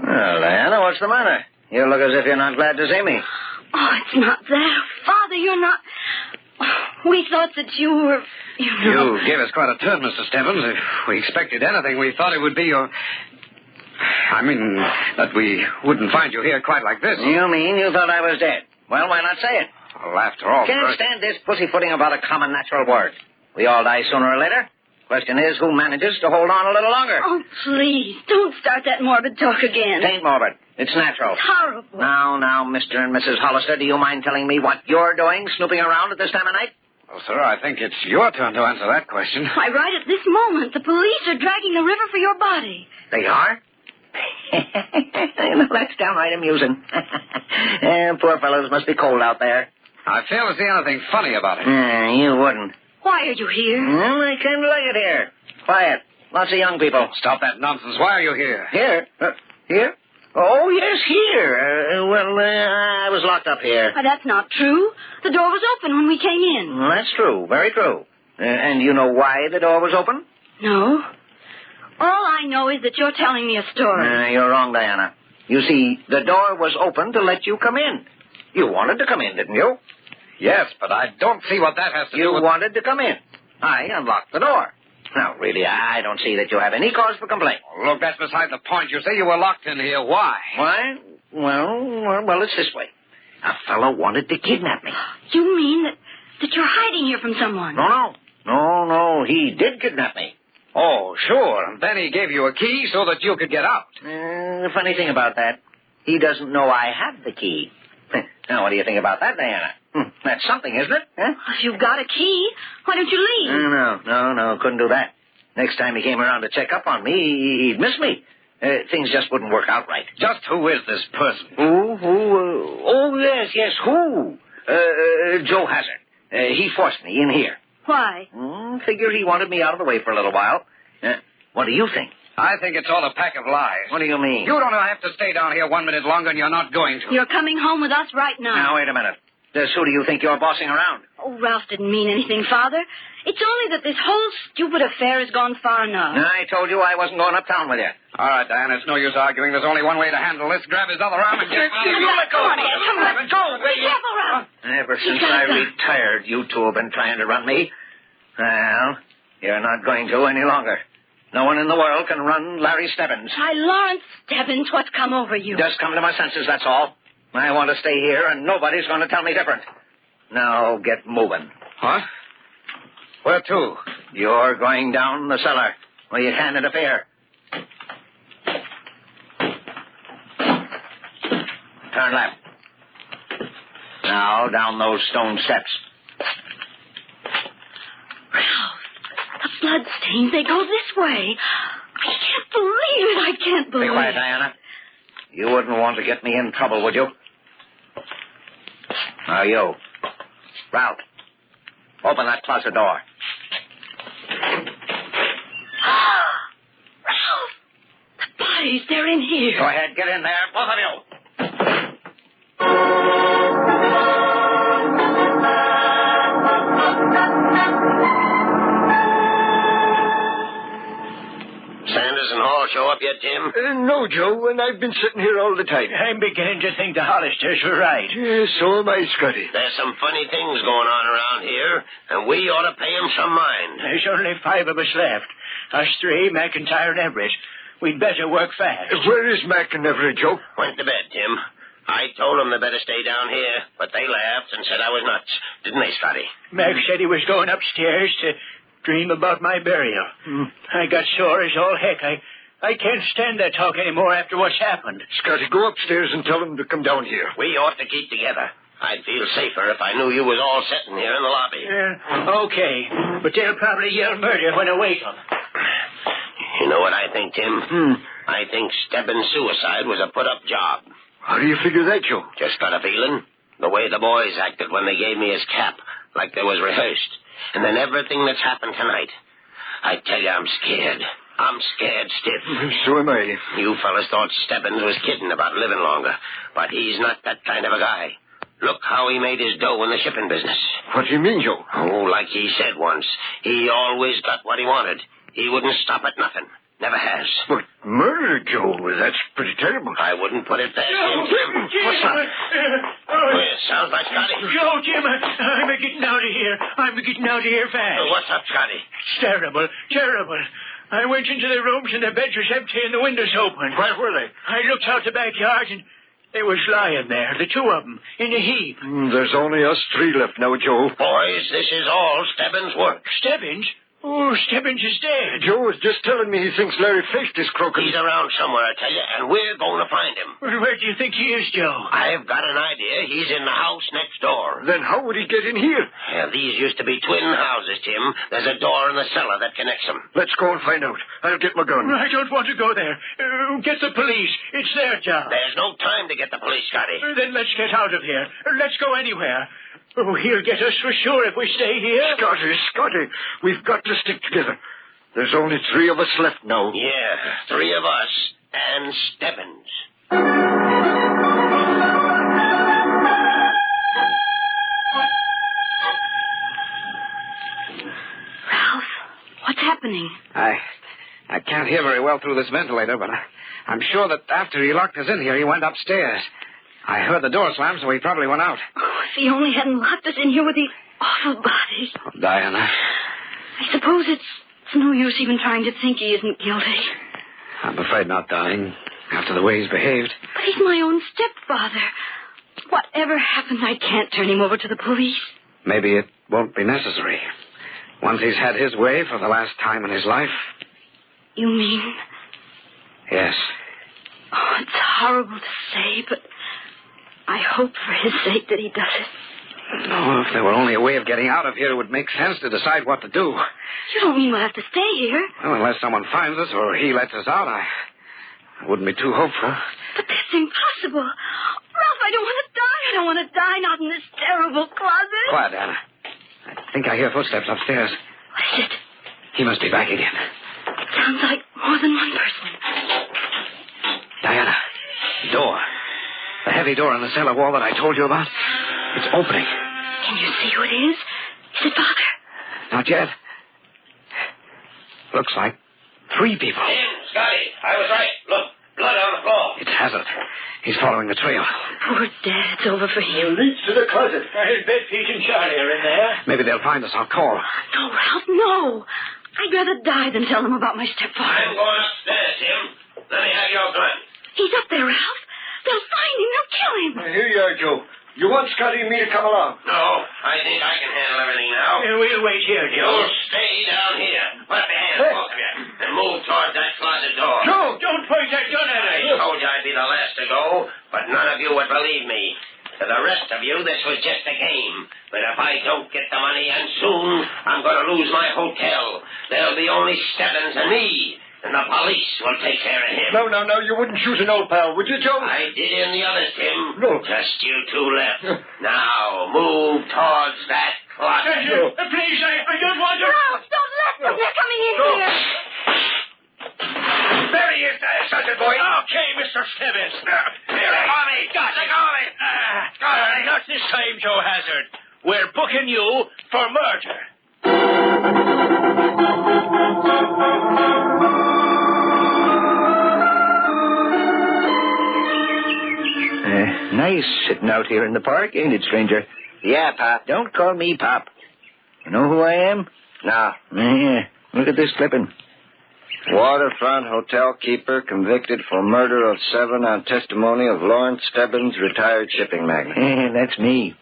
S7: Well, Diana, what's the matter? You look as if you're not glad to see me.
S6: Oh, it's not that. Father, you're not... We thought that you were...
S5: You gave us quite a turn, Mr. Stebbins. If we expected anything, we thought it would be your... I mean, that we wouldn't find you here quite like this.
S7: You mean you thought I was dead?
S10: Well, why not say it?
S5: Well, after all...
S10: Can't stand this pussyfooting about a common natural word. We all die sooner or later. Question is, who manages to hold on a little longer?
S6: Oh, please, don't start that morbid talk again.
S10: It ain't morbid. It's natural.
S6: It's horrible.
S10: Now, Mr. and Mrs. Hollister, do you mind telling me what you're doing, snooping around at this time of night?
S5: Well, sir, I think it's your turn to answer that question.
S6: Why, right at this moment, the police are dragging the river for your body.
S10: They are? That's downright amusing. Poor fellows must be cold out there.
S5: I fail to see anything funny about it.
S10: You wouldn't.
S6: Why are you here?
S10: I kind of like it here. Quiet. Lots of young people.
S5: Stop that nonsense. Why are you here?
S10: Here? Here? Oh, yes, here. I was locked up here.
S6: Why, that's not true. The door was open when we came in.
S10: Well, that's true. Very true. And you know why the door was open?
S6: No. All I know is that you're telling me a story.
S10: You're wrong, Diana. You see, the door was open to let you come in. You wanted to come in, didn't you?
S5: Yes, but I don't see what that has to do with...
S10: You wanted to come in. I unlocked the door. Now, really, I don't see that you have any cause for complaint.
S5: Oh, look, that's beside the point. You say you were locked in here. Why?
S10: Why? Well, it's this way. A fellow wanted to kidnap me.
S6: You mean that you're hiding here from someone?
S10: No. He did kidnap me.
S5: Oh, sure. And then he gave you a key so that you could get out.
S10: The funny thing about that, he doesn't know I have the key. Now, what do you think about that, Diana? That's something, isn't it? Huh?
S6: If you've got a key, why don't you leave?
S10: No, couldn't do that. Next time he came around to check up on me, he'd miss me. Things just wouldn't work out right.
S5: Just who is this person?
S10: Who? Yes, who? Joe Hazard. He forced me in here.
S6: Why?
S10: Figure he wanted me out of the way for a little while. What do you think?
S5: I think it's all a pack of lies.
S10: What do you mean?
S5: You don't have to stay down here 1 minute longer, and you're not going to.
S6: You're coming home with us right now.
S10: Now, wait a minute. Just who do you think you're bossing around?
S6: Oh, Ralph didn't mean anything, Father. It's only that this whole stupid affair has gone far enough.
S10: I told you I wasn't going uptown with you.
S5: All right, Diana, it's no use arguing. There's only one way to handle this. Grab his other arm and get...
S10: Let go.
S6: Come on, let go. Be careful, Ralph.
S10: Ever since I retired, you two have been trying to run me. Well, you're not going to any longer. No one in the world can run Larry Stebbins.
S6: Why, Lawrence Stebbins, what's come over you?
S10: Just come to my senses, that's all. I want to stay here, and nobody's going to tell me different. Now, get moving.
S5: Huh? Where to?
S10: You're going down the cellar, where you can't interfere. Turn left. Now, down those stone steps.
S6: Bloodstains, they go this way. I can't believe it. I can't believe it.
S10: Be quiet, Diana. You wouldn't want to get me in trouble, would you? Now, you. Ralph, open that closet door.
S6: Ralph! The bodies, they're in here.
S10: Go ahead, get in there, both of you.
S8: Sanders and Hall show up yet, Tim?
S9: No, Joe, and I've been sitting here all the time.
S7: I'm beginning to think the Hollisters were right.
S9: So am I, Scotty.
S8: There's some funny things going on around here, and we ought to pay them some mind.
S7: There's only 5 of us left. Us 3, McIntyre and Everett. We'd better work fast.
S9: Where is Mac and Everett, Joe?
S8: Went to bed, Tim. I told them they better stay down here, but they laughed and said I was nuts. Didn't they, Scotty?
S7: Mac said he was going upstairs to dream about my burial. I got sore as all heck. I can't stand that talk anymore after what's happened.
S9: Scotty, go upstairs and tell them to come down here.
S8: We ought to keep together. I'd feel safer if I knew you was all sitting here in the lobby.
S7: Okay, but they'll probably yell murder when I wake them.
S8: You know what I think, Tim? I think Stebbins' suicide was a put-up job.
S9: How do you figure that, Joe?
S8: Just got a feeling. The way the boys acted when they gave me his cap, like they was rehearsed. And then everything that's happened tonight. I tell you, I'm scared. I'm scared stiff.
S9: So am I.
S8: You fellas thought Stebbins was kidding about living longer, but he's not that kind of a guy. Look how he made his dough in the shipping business.
S9: What do you mean, Joe?
S8: Oh, like he said once, he always got what he wanted. He wouldn't stop at nothing. Never has.
S9: But murder, Joe, that's pretty terrible.
S8: I wouldn't put it past him.
S7: Jim.
S8: What's that? Sounds like Scotty.
S7: Joe, Jim, I'm getting out of here. I'm getting out of here fast.
S8: What's up, Scotty?
S7: It's terrible. I went into the rooms and the beds was empty and the windows open.
S9: Where were they?
S7: I looked out the backyard and They was lying there, the two of them, in a heap.
S9: There's only us three left now, Joe.
S8: Boys, this is all Stebbins' work.
S7: Stebbins? Oh, Stebbins is dead.
S9: Joe was just telling me he thinks Larry faced this crook.
S8: He's around somewhere, I tell you, and we're going to find him.
S7: Where do you think he is, Joe?
S8: I've got an idea. He's in the house next door.
S9: Then how would he get in here?
S8: Yeah, these used to be twin houses, Tim. There's a door in the cellar that connects them.
S9: Let's go and find out. I'll get my gun.
S7: I don't want to go there. Get the police. It's their job.
S8: There's no time to get the police, Scotty.
S7: Then let's get out of here. Let's go anywhere. Oh, he'll get us for sure if we stay here.
S9: Scotty, we've got to stick together. There's only three of us left now.
S8: Yeah, three of us and Stebbins.
S6: Ralph, what's happening?
S11: I can't hear very well through this ventilator, but I'm sure that after he locked us in here, he went upstairs. I heard the door slam, so he probably went out.
S6: Oh, if he only hadn't locked us in here with the awful bodies.
S11: Oh, Diana.
S6: I suppose it's no use even trying to think he isn't guilty.
S11: I'm afraid not, darling, after the way he's behaved.
S6: But he's my own stepfather. Whatever happens, I can't turn him over to the police.
S11: Maybe it won't be necessary. Once he's had his way for the last time in his life.
S6: You mean?
S11: Yes.
S6: Oh, it's horrible to say, but I hope for his sake that he does it.
S11: No, if there were only a way of getting out of here, it would make sense to decide what to do.
S6: You don't mean we'll have to stay here?
S11: Well, unless someone finds us or he lets us out, I wouldn't be too hopeful.
S6: But that's impossible. Ralph, I don't want to die. I don't want to die, not in this terrible closet.
S11: Quiet, Anna. I think I hear footsteps upstairs.
S6: What is it?
S11: He must be back again.
S6: It sounds like more than one person.
S11: Diana, door. The heavy door in the cellar wall that I told you about. It's opening.
S6: Can you see who it is? Is it Father?
S11: Not yet. Looks like three people.
S8: Tim, Scotty, I was right. Look, blood on the floor.
S11: It's Hazard. He's following the trail.
S6: Poor Dad, it's over for him.
S9: Leads to the closet.
S7: I'll bet Pete and Charlie are in there.
S11: Maybe they'll find us. I'll call.
S6: No, Ralph, no. I'd rather die than tell them about my stepfather.
S8: I'm going upstairs, Tim. Let me have your gun.
S6: He's up there, Ralph. They'll find him. They'll kill him.
S9: Here you are, Joe. You want Scotty and me to come along?
S8: No, I think I can handle everything now.
S7: We'll wait here, Joe.
S8: You'll stay down here. Put up your hands, both of you, and move towards that closet door.
S7: Joe, don't point that gun at us.
S8: I told you I'd be the last to go, but none of you would believe me. To the rest of you, this was just a game. But if I don't get the money, and soon, I'm going to lose my hotel. There'll be only Stebbins and me. And the police will take care of him.
S9: No, you wouldn't shoot an old pal, would you, Joe?
S8: I did in the others, Tim.
S9: No.
S8: Just you two left. Now, move towards that closet.
S7: Please, I don't want to...
S6: Ralph, don't let them. They're coming in here.
S8: There he is, Sergeant Boyd.
S7: Okay, Mr. Stebbins. Not this time, Joe Hazard. We're booking you for murder.
S10: Nice sitting out here in the park, ain't it, stranger?
S8: Yeah, Pop.
S10: Don't call me Pop. You know who I am?
S8: No.
S10: Yeah. Look at this clipping.
S5: Waterfront hotel keeper convicted for murder of 7 on testimony of Lawrence Stebbins, retired shipping magnate.
S10: Yeah, that's me.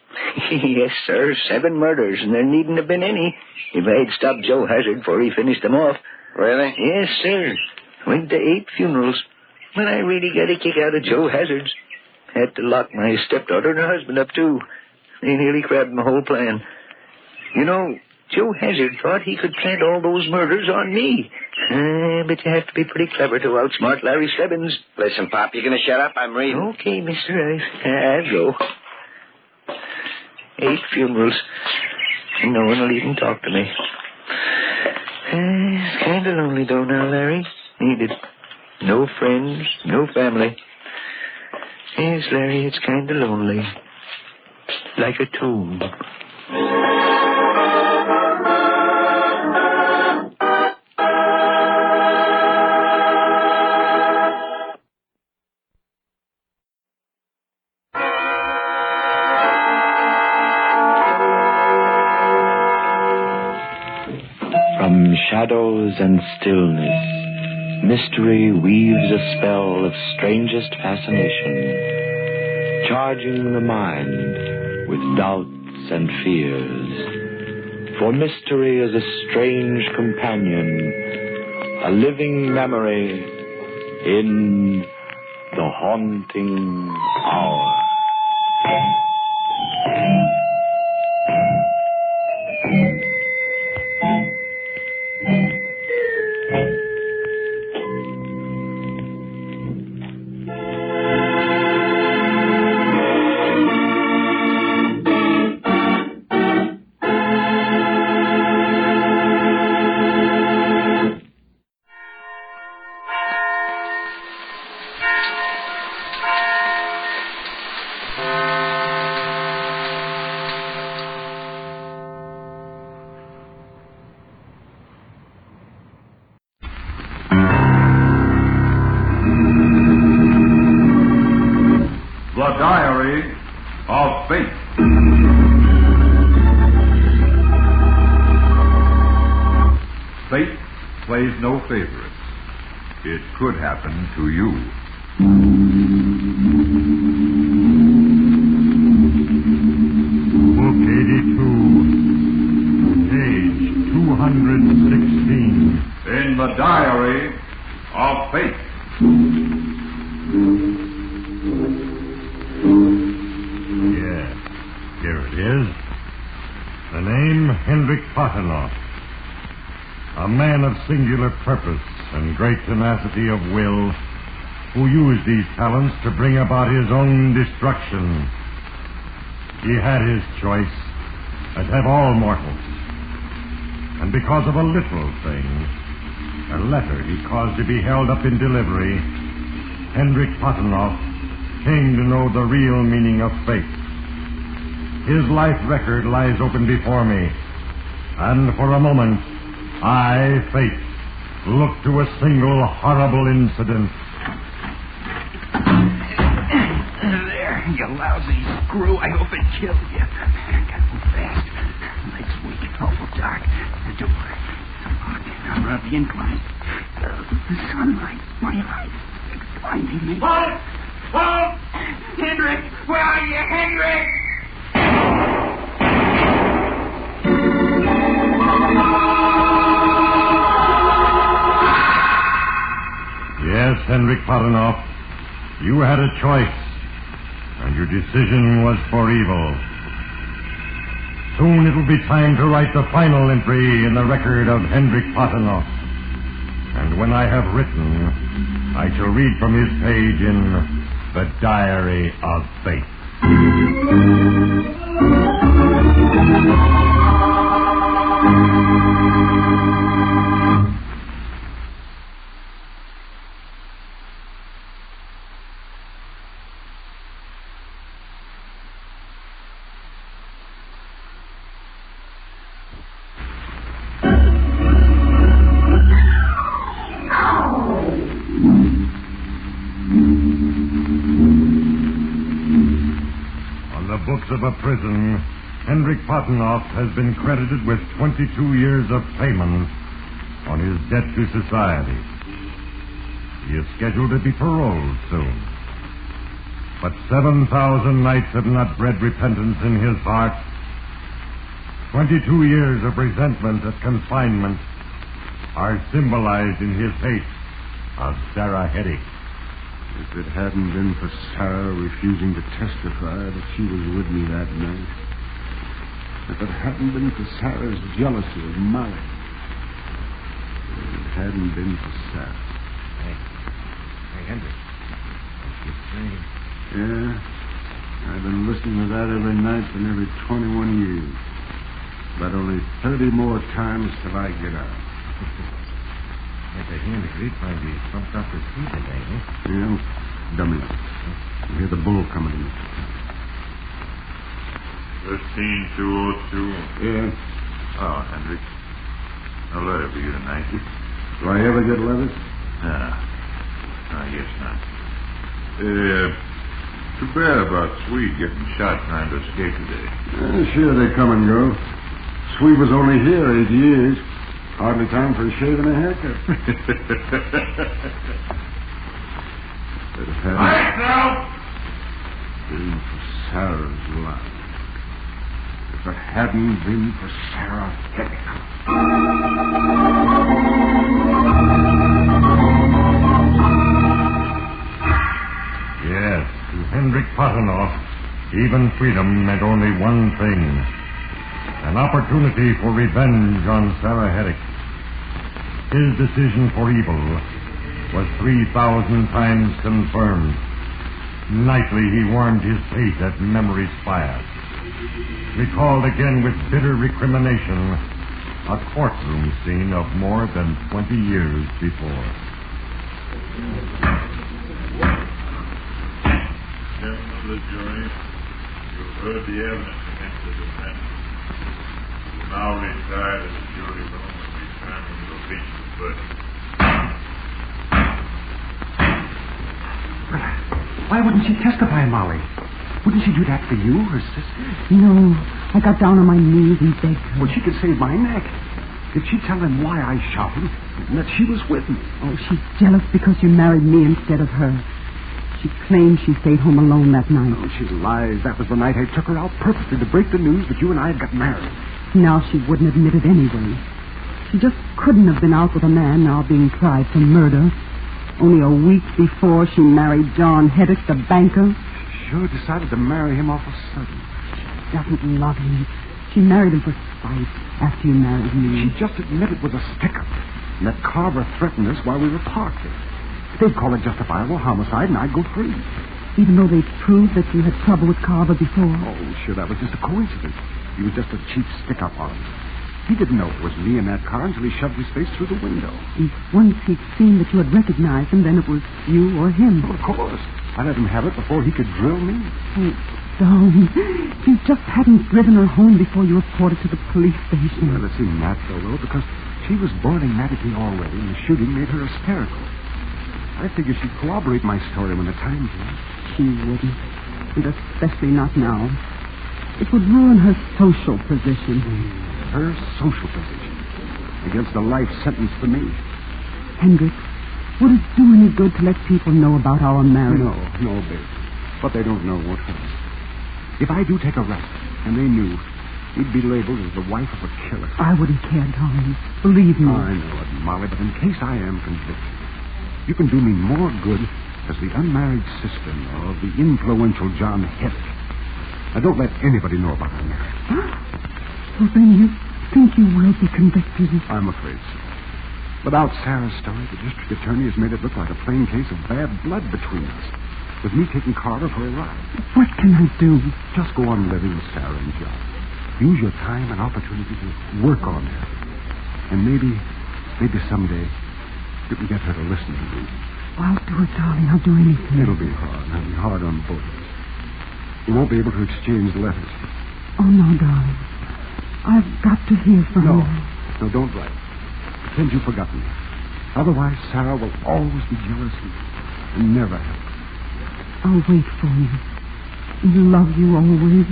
S10: Yes, sir. 7 murders, and there needn't have been any if I'd stopped Joe Hazard before he finished them off.
S5: Really?
S10: Yes, sir. Went to 8 funerals. But I really got a kick out of Joe Hazard's. Had to lock my stepdaughter and her husband up, too. They nearly crabbed my whole plan. You know, Joe Hazard thought he could plant all those murders on me. But you have to be pretty clever to outsmart Larry Stebbins.
S5: Listen, Pop, you going to shut up? I'm reading.
S10: Okay, mister, I'll go. 8 funerals. And no one will even talk to me. It's kind of lonely, though, now, Larry. Needed. No friends, no family. Yes, Larry, it's kind of lonely. Like a tomb.
S5: From shadows and stillness, mystery weaves a spell of strangest fascination. charging the mind with doubts and fears. For mystery is a strange companion, a living memory in the haunting hour.
S12: The Diary of Fate. Fate plays no favorites. It could happen to you.
S1: Book 82, page 216.
S12: In the Diary of Fate.
S1: Yes, here it is. The name Henrick Potenoff. A man of singular purpose and great tenacity of will, who used these talents to bring about his own destruction. He had his choice, as have all mortals. And because of a little thing, a letter he caused to be held up in delivery, Henrick Potenoff came to know the real meaning of fate. His life record lies open before me, and for a moment, I, fate, look to a single horrible incident.
S13: There, you lousy screw. I hope it killed you. Got me fast. Legs weak, awful dark. The door, locked. I'm up the incline. The sunlight, my light, it's blinding me.
S12: Halt! Halt!
S13: Henrick! Where are you, Henrick?
S1: Yes, Henrick Potenoff, you had a choice, and your decision was for evil. Soon it will be time to write the final entry in the record of Henrick Potenoff. And when I have written, I shall read from his page in The Diary of Fate. Of a prison, Henrick Potenoff has been credited with 22 years of payment on his debt to society. He is scheduled to be paroled soon. But 7,000 nights have not bred repentance in his heart. 22 years of resentment at confinement are symbolized in his hate of Sarah Heddy.
S9: If it hadn't been for Sarah refusing to testify that she was with me that night, if it hadn't been for Sarah's jealousy of Molly, if it hadn't been for Sarah.
S10: Hey, Henry.
S9: Yeah, I've been listening to that every night for nearly 21 years. But only 30 more times till I get out.
S10: Yes, I hear the grapevine be pumped up with tea today, eh?
S9: Yeah, dummy. I hear the bull coming in.
S12: 15202.
S9: Yeah.
S12: Oh, Henrick. No letter for you tonight.
S9: Do I ever get letters?
S12: No. I guess not. Too bad about Swede getting shot trying to escape today.
S9: Sure, they come and go. Swede was only here 8 years. Hardly time for a shave and a haircut.
S12: Quiet now!
S9: been for Sarah's life, if it hadn't been for Sarah Henrick.
S1: Yes, to Henrick Potenoff, even freedom meant only one thing: an opportunity for revenge on Sarah Henrick. His decision for evil was 3,000 times confirmed. Nightly he warmed his fate at memory's fire. Recalled again with bitter recrimination a courtroom scene of more than 20 years before.
S12: Gentlemen of the jury, you've heard the evidence against the defendant. You now retire to the jury room and determine the reach of the verdict.
S9: Why wouldn't she testify, Molly? Wouldn't she do that for you, her sister?
S14: No, I got down on my knees and begged her.
S9: Well, she could save my neck. Did she tell him why I shot him and that she was with me?
S14: Oh, she's jealous because you married me instead of her. She claims she stayed home alone that night.
S9: Oh, she lies. That was the night I took her out purposely to break the news that you and I had got married.
S14: Now she wouldn't admit it anyway. She just couldn't have been out with a man now being tried for murder. Only a week before she married John Henrick, the banker.
S9: She sure decided to marry him off a sudden.
S14: She doesn't love him. She married him for spite after you married me.
S9: She just admitted with a stick-up. And that Carver threatened us while we were parked there. They'd call it justifiable homicide, and I'd go free.
S14: Even though they proved that you had trouble with Carver before?
S9: Oh, sure, that was just a coincidence. He was just a cheap stick-up on him. He didn't know it was me in that car until he shoved his face through the window.
S14: If once he'd seen that you had recognized him, then it was you or him.
S9: Well, of course. I let him have it before he could drill me.
S14: Oh, darling, you just hadn't driven her home before you reported to the police station.
S9: Well, it seemed natural, though, because she was boiling medically already, and the shooting made her hysterical. I figured she'd corroborate my story when the time came.
S14: She wouldn't, and especially not now. It would ruin her social position.
S9: Her social position against a life sentence for me.
S14: Henrick, would it do any good to let people know about our marriage?
S9: No, babe. What they don't know won't hurt. If I do take a rap, and they knew, you'd be labeled as the wife of a killer.
S14: I wouldn't care, darling. Believe me.
S9: I know it, Molly, but in case I am convicted, you can do me more good as the unmarried sister-in-law of the influential John Henrick. Now, don't let anybody know about our marriage.
S14: Huh? Well, then you think you will be convicted?
S9: I'm afraid so. Without Sarah's story, the district attorney has made it look like a plain case of bad blood between us, with me taking Carter for a ride.
S14: What can I do?
S9: Just go on living with Sarah and John. Use your time and opportunity to work on her. And maybe someday you can get her to listen to you.
S14: I'll do it, darling. I'll do anything.
S9: It'll be hard. It'll be hard on both of us. We won't be able to exchange letters.
S14: Oh, no, darling. I've got to hear from you.
S9: No, don't write. Pretend you've forgotten me. Otherwise, Sarah will always be jealous and never help.
S14: I'll wait for you. And love you always.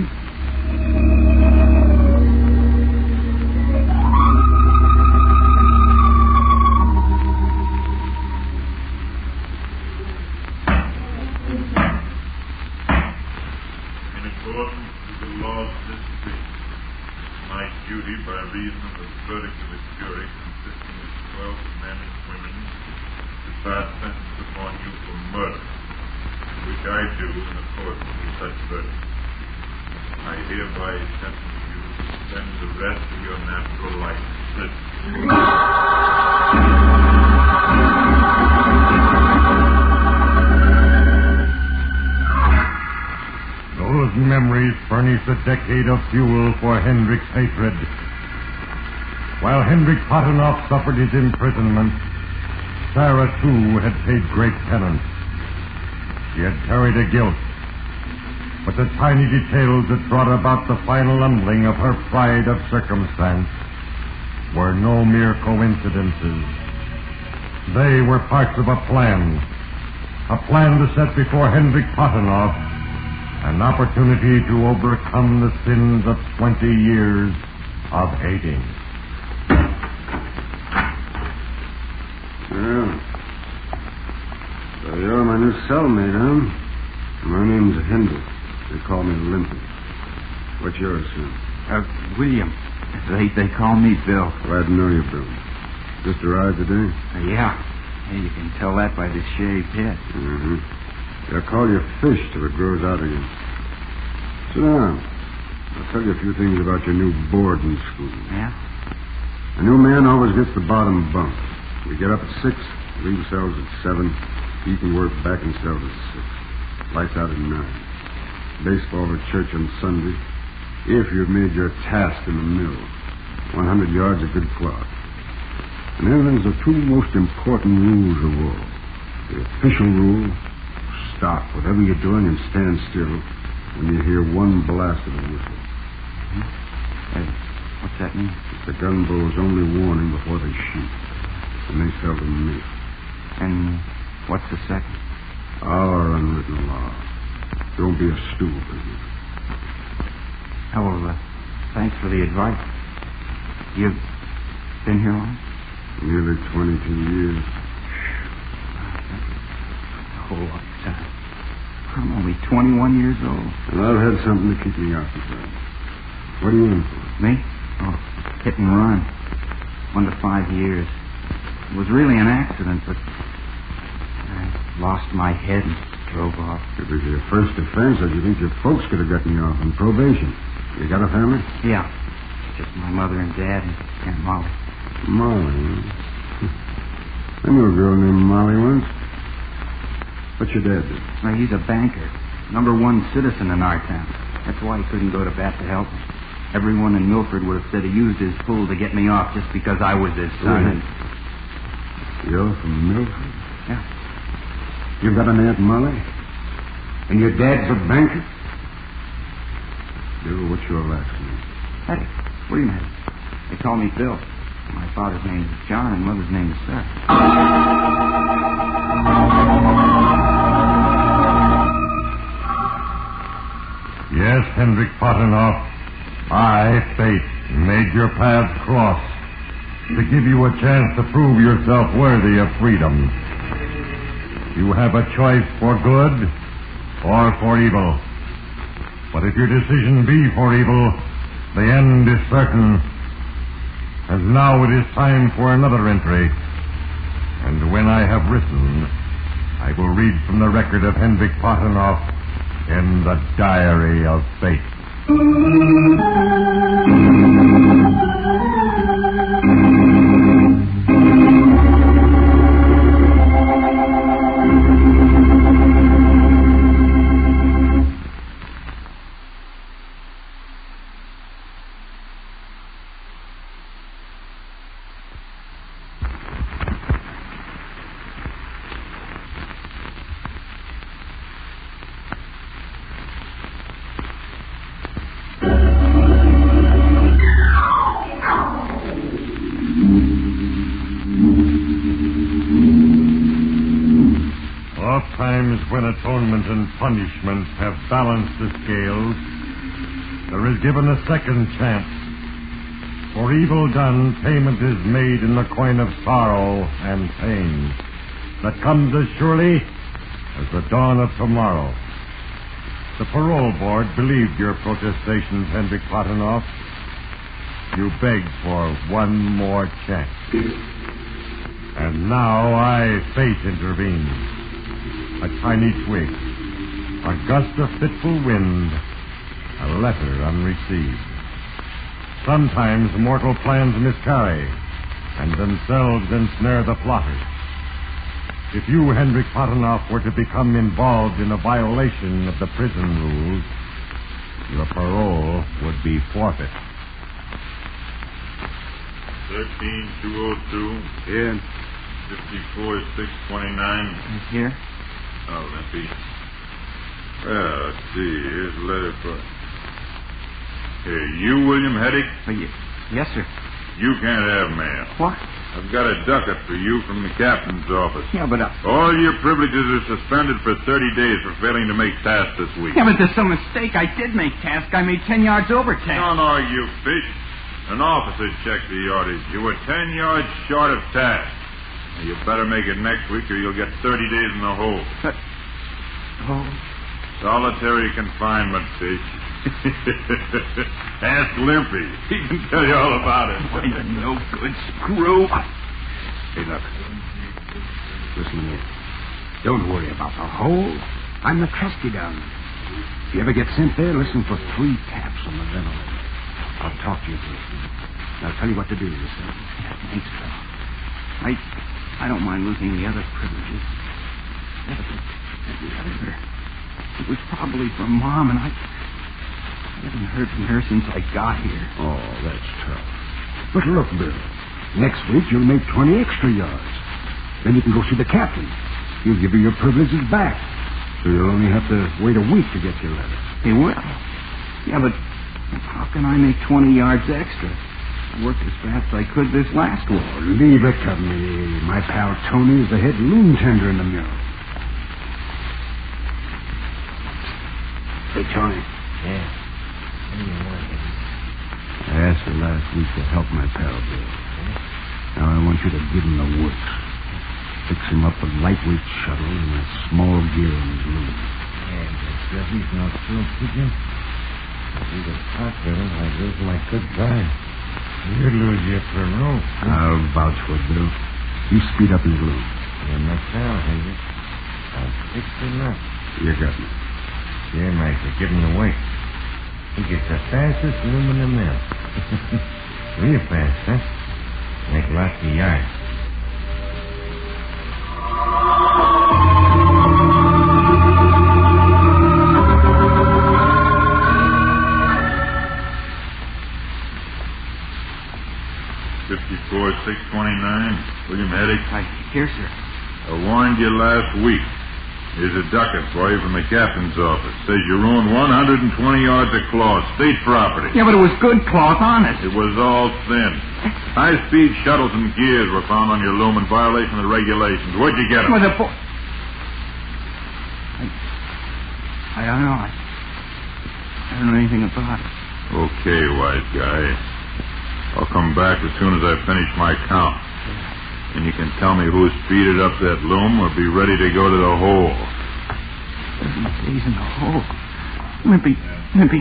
S12: In accordance with the laws of this state, my duty by reason of the verdict of the jury consisting of 12 men and women to pass sentence upon you for murder, which I do in accordance with such verdict. I hereby sentence you to spend the rest of your natural life in prison.
S1: Those memories furnished a decade of fuel for Henrick's hatred. While Henrick Potenoff suffered his imprisonment, Sarah, too, had paid great penance. She had carried a guilt, but the tiny details that brought about the final humbling of her pride of circumstance were no mere coincidences. They were parts of a plan to set before Henrick Potenoff an opportunity to overcome the sins of 20 years of hating.
S9: Well, so you're my new cellmate, huh? My name's Henrick. They call me Limpy. What's yours, son?
S13: William. They call me Bill.
S9: Glad to know you, Bill. Just arrived today?
S13: Yeah. Hey, you can tell that by this shaved head.
S9: Mm-hmm. They'll call you Fish till it grows out again. Sit down. I'll tell you a few things about your new boarding school.
S13: Yeah?
S9: A new man always gets the bottom bunk. We get up at 6, leave cells at 7, eat and work back in cells at 6. Lights out at 9. Baseball or church on Sunday. If you've made your task in the mill. 100 yards of good clock. And then there's the two most important rules of all. The official rule, stop whatever you're doing and stand still when you hear one blast of a whistle.
S13: Hey, what's that mean?
S9: It's the gunboat's only warning before they shoot. And they seldom miss.
S13: And what's the second?
S9: Our unwritten law. Don't be a stool business.
S13: Oh, well, thanks for the advice. You've been here long?
S9: Nearly 22 years.
S13: A whole lot of time. I'm only 21 years old.
S9: And I've had something to keep me occupied. What are you in for?
S13: Me? Oh, hit and run. 1 to 5 years. It was really an accident, but I lost my head and drove off.
S9: If it was your first offense, I you think your folks could have gotten you off on probation. You got a family?
S13: Yeah. Just my mother and dad and Aunt Molly.
S9: Molly? I knew a girl named Molly once. What's your dad do?
S13: Well, he's a banker. #1 citizen in our town. That's why he couldn't go to bat to help me. Everyone in Milford would have said he used his pull to get me off just because I was his son.
S9: You're from Milford?
S13: Yeah.
S9: You've got an Aunt Molly? And your dad's a banker? Bill, what's your last name?
S13: Hey, William Henry. They call me Bill. My father's name is John and mother's name is Sarah.
S1: Yes, Henrick Potenoff. I, Fate, made your paths cross to give you a chance to prove yourself worthy of freedom. You have a choice for good or for evil. But if your decision be for evil, the end is certain. And now it is time for another entry. And when I have written, I will read from the record of Henrick Potenoff in the Diary of Fate. When atonement and punishment have balanced the scales, there is given a second chance. For evil done, payment is made in the coin of sorrow and pain that comes as surely as the dawn of tomorrow. The parole board believed your protestations, Henrick Potenoff. You begged for one more chance. And now I, Fate, intervenes. A tiny twig, a gust of fitful wind, a letter unreceived. Sometimes mortal plans miscarry, and themselves ensnare the plotters. If you, Henrick Potenoff, were to become involved in a violation of the prison rules, your parole would be forfeit.
S12: 13202.
S9: Here.
S12: 54629.
S13: Here?
S12: Oh, Limpy. Well, let's see. Here's a letter for... Hey, you, William Henrick?
S13: Yes, sir.
S12: You can't have mail.
S13: What?
S12: I've got a ducat for you from the captain's office.
S13: Yeah, but...
S12: All your privileges are suspended for 30 days for failing to make task this week.
S13: Yeah, but there's some mistake. I did make task. I made 10 yards over task.
S12: No, you fish. An officer checked the yardage. You were 10 yards short of task. You better make it next week or you'll get 30 days in the hole.
S13: But... Oh,
S12: Solitary confinement, Fish. Ask Limpy. He can tell you all about it.
S13: Why, you no good screw.
S15: Hey, look. Listen to me. Don't worry about the hole. I'm the trusty down there. If you ever get sent there, listen for 3 taps on the ventilator. I'll talk to you first. I'll tell you what to do, you say.
S13: Thanks, Phil. I don't mind losing the other privileges. Yeah, but the other... It was probably from Mom, and I haven't heard from her since I got here.
S15: Oh, that's tough. But look, Bill, next week you'll make 20 extra yards. Then you can go see the captain. He'll give you your privileges back. So you'll only have to wait a week to get your letter.
S13: He will? Yeah, but how can I make 20 yards extra? I worked as fast as I could this last one.
S15: Oh, leave it to me. My pal Tony is the head loom tender in the mill. Hey, Tony.
S3: Yeah. What do you want?
S15: I asked you last week to help my pal Bill. Now I want you to give him the works. Fix him up a lightweight shuttle and a small gear in his loom.
S3: Yeah, but he's no slow pigeon. If he was popular, I'd lose my good drive. You'd lose your parole.
S15: I'll vouch for it, Bill. You speed up his loom.
S3: You're my pal, Henry. I'll fix him up.
S15: You got me.
S3: Yeah, Michael, give him the weight. He gets the fastest loom in the mill. Real fast, huh? Make lots of yards.
S12: $54,629. William Henrick.
S13: Here, sir.
S12: I warned you last week. Here's a ducat for you from the captain's office. Says you ruined 120 yards of cloth, state property.
S13: Yeah, but it was good cloth, honest.
S12: It was all thin. High-speed shuttles and gears were found on your loom in violation of the regulations. Where'd you get them?
S13: Well, I don't know. I don't know anything about it.
S12: Okay, wise guy. I'll come back as soon as I finish my count. And you can tell me who speeded up that loom or be ready to go to the hole.
S13: 30 days in the hole. Limpy,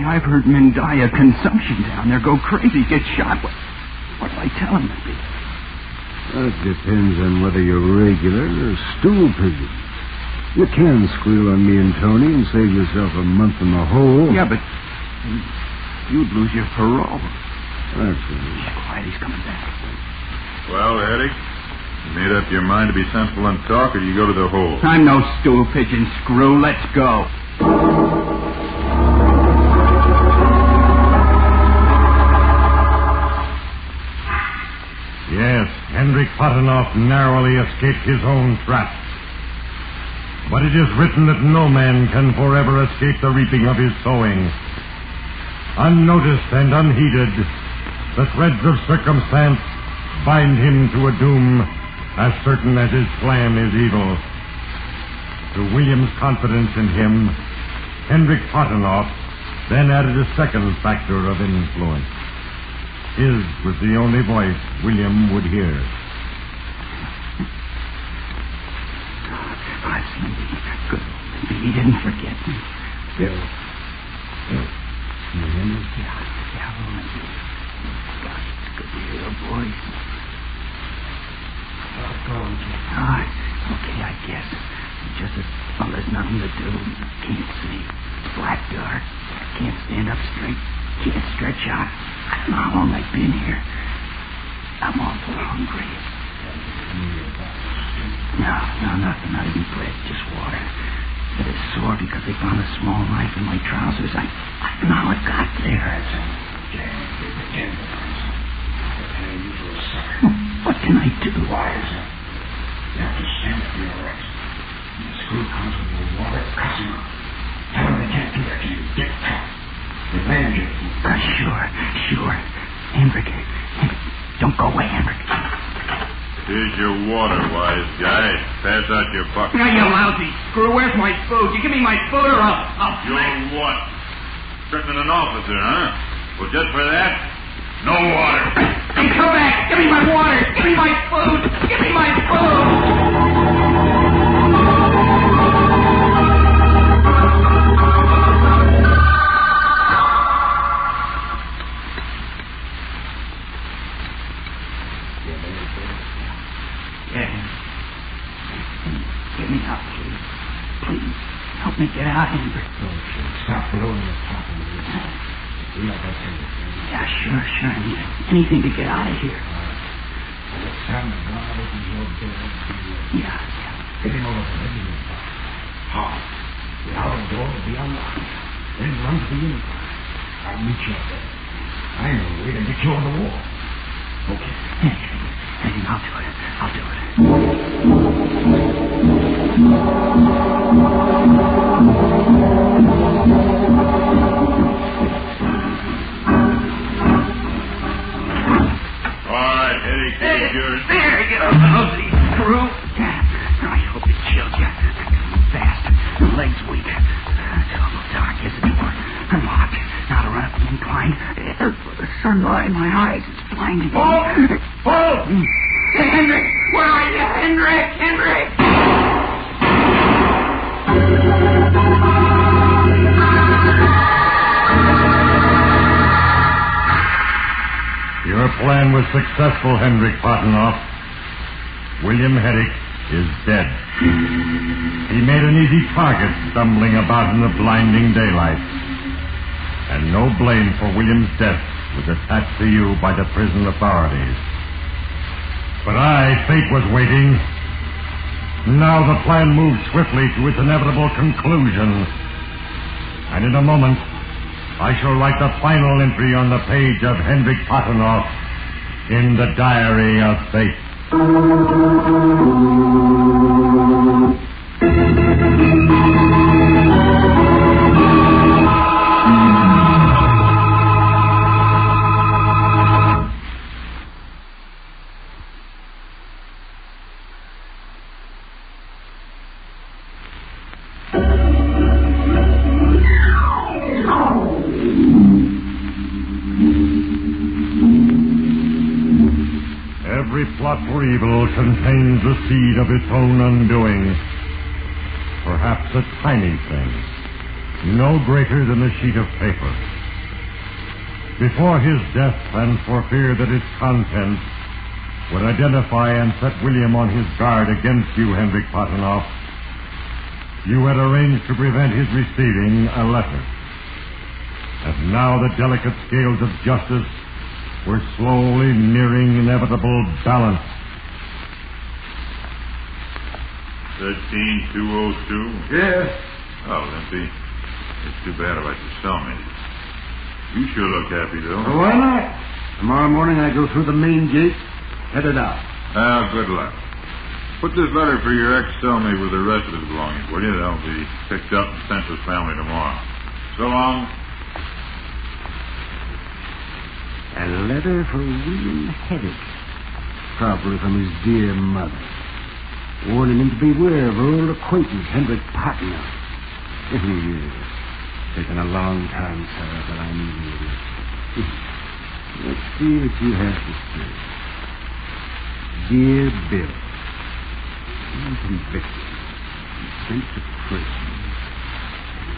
S13: I've heard men die of consumption down there, go crazy, get shot. What do I tell him, Limpy?
S15: That depends on whether you're regular or stool pigeon. You can squeal on me and Tony and save yourself a month in the hole.
S13: Yeah, but you'd lose your parole.
S15: That's right.
S13: Quiet, he's coming back.
S12: Well, Eddie, you made up your mind to be sensible and talk, or do you go to the hole?
S13: I'm no stool pigeon, screw. Let's go.
S1: Yes, Henrick Potenoff narrowly escaped his own trap. But it is written that no man can forever escape the reaping of his sowing. Unnoticed and unheeded, the threads of circumstance bind him to a doom as certain as his plan is evil. To William's confidence in him, Henrick Potenoff then added a second factor of influence. His was the only voice William would hear.
S13: Good. He didn't forget me.
S15: Bill.
S13: You hear me? Yeah, Lindy. God, it's good to hear your voice. Okay, I guess. Just as well, there's nothing to do. Can't see. Black dark. Can't stand up straight. Can't stretch out. I don't know how long I've been here. I'm awful hungry. No, nothing. Not even bread, just water. It is sore because they found a small knife in my trousers. I don't know how it got there. What can I do? Wise. You have to stand for your rights. When the screw comes with your water, cuss him out. Tell him they can't do that to you, dick cop. Revenge it. Sure. Henrick, don't go away, Henrick.
S12: Here's your water, wise guy. Pass out your bucket.
S13: Now, you lousy screw. Where's my food? You give me my food or I'll
S12: You're what? Threatening an officer, huh? Well, just for that, no water.
S13: Hey, come back. Give me my water. Give me my food. Give me my food. Yeah. Get me out, please. Please. Help me get out, Henry.
S15: Oh, sure. Stop blowing the top of me. Yeah, that's it.
S13: Yeah, sure. Anything to get out of here.
S15: Next time the guard opens your door,
S13: Yeah.
S15: hit him over the head with your bar. Hard. The outer door will be unlocked. Then run to the uniform. I'll meet you up there. I know a way to get you on the wall. Okay.
S13: Anything, I'll do it.
S12: All right, Eddie, take yours.
S13: There, get up, nosy screw. I hope it killed you. Fast. The leg's weak. It's almost dark. Get the door unlocked. Now to run up the incline. The sunlight in my eyes is blinding me.
S12: Paul!
S13: Hey, Henrik! Where are you? Henrik!
S1: Your plan was successful, Henrick Potenoff. William Herrick is dead. He made an easy target stumbling about in the blinding daylight. And no blame for William's death was attached to you by the prison authorities. But fate was waiting. Now the plan moved swiftly to its inevitable conclusion. And in a moment, I shall write the final entry on the page of Henrick Potenoff in the diary of fate. Every plot for evil contains the seed of its own undoing. Perhaps a tiny thing, no greater than a sheet of paper. Before his death, and for fear that its contents would identify and set William on his guard against you, Henrick Potenoff, you had arranged to prevent his receiving a letter. And now the delicate scales of justice were slowly nearing inevitable balance.
S12: 13202?
S15: Yes.
S12: Oh, Limpy. It's too bad about your cellmate. You sure look happy, though.
S15: Well, why not? Tomorrow morning I go through the main gate, headed out.
S12: Ah, good luck. Put this letter for your ex-cellmate with the rest of his belongings, will you? They'll be picked up and sent to his family tomorrow. So long.
S15: A letter for William Herrick, probably from his dear mother, warning him to beware of her old acquaintance, Henrick Potenoff. Yes. Taken a long time, sir, but I need you. Let's see what you have to say. Dear Bill, I'm convicted and sent to prison.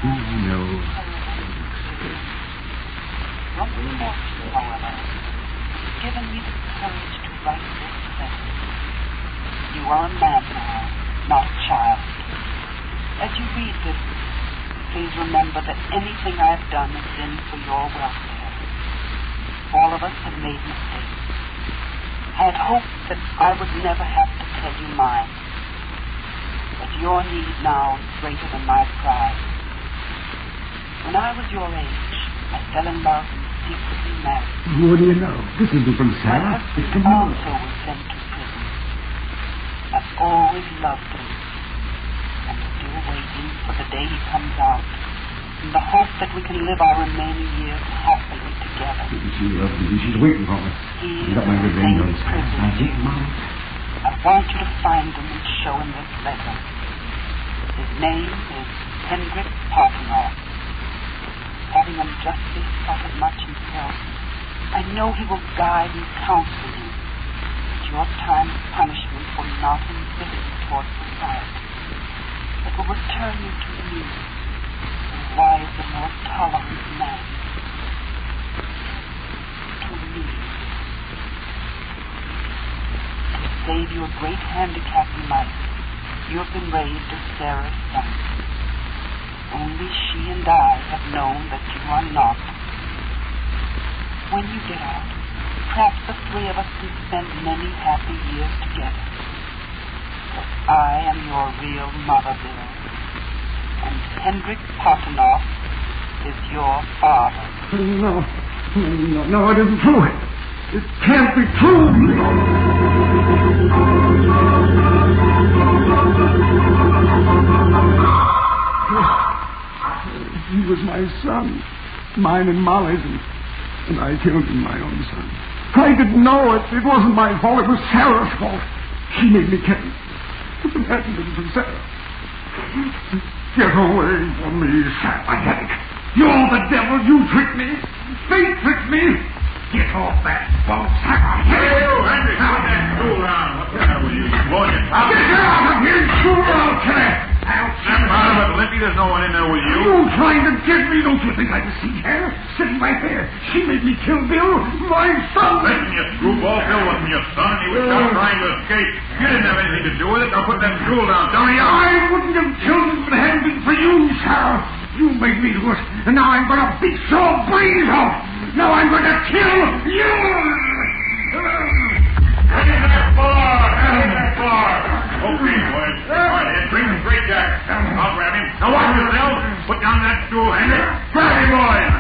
S15: I know.
S16: Unfortunately, however, given me the courage to write this letter. You are a man now, not a child. As you read this, please remember that anything I have done has been for your welfare. All of us have made mistakes. I had hoped that I would never have to tell you mine. But your need now is greater than my pride. When I was your age, I fell in love and secretly married.
S15: What do you know? This isn't from Sarah. It's from you.
S16: Also was sent to prison. I've always loved him, and still waiting for the day he comes out, in the hope that we can live our remaining years happily together.
S15: She loves me. She's waiting for me. I got my revenge on this place.
S16: I want you to find him and show him this letter. His name is Henrick Potenoff. Having unjustly suffered much himself, I know he will guide and counsel you. But your time of punishment will not embitter towards society. It will return you to me, a wiser, more tolerant man. To me. save you a great handicap in life, you have been raised as Sarah's son. Only she and I have known that you are not. When you get out, perhaps the three of us can spend many happy years together. But I am your real mother, Bill. And Henrick Potenoff is your father.
S15: No, it isn't true. It can't be true. He was my son, mine and Molly's, and I killed him, my own son. I didn't know it. It wasn't my fault. It was Sarah's fault. She made me kill him. If it hadn't been for Sarah. Get away from me, Sarah. You're the devil. You tricked me. Fate tricked me. Get off that boat, Sarah.
S12: Hey, you, Henry, put that stool down. What's the matter with you? Blowing your top?
S15: Get out of here, you old cat.
S12: Snap out of it, Lippy. There's no one in there with you.
S15: You trying to get me? Don't you think I deceive her? Sitting right there. She made me kill Bill, my son.
S12: Listen, you screwball. Bill wasn't your son. He was out trying to escape. You didn't have anything to do with it. Now put that stool down. Don't you?
S15: I wouldn't have killed him if it hadn't been for you, Sarah. You made me do it. And now I'm going to beat your brains off. Now I'm going to kill you.
S12: Get in that bar. Get in that bar. Okay, boys. All right, bring the straight jacket. I'll grab him. Now watch yourself. Put down that stool, Henry. Grab him, boys.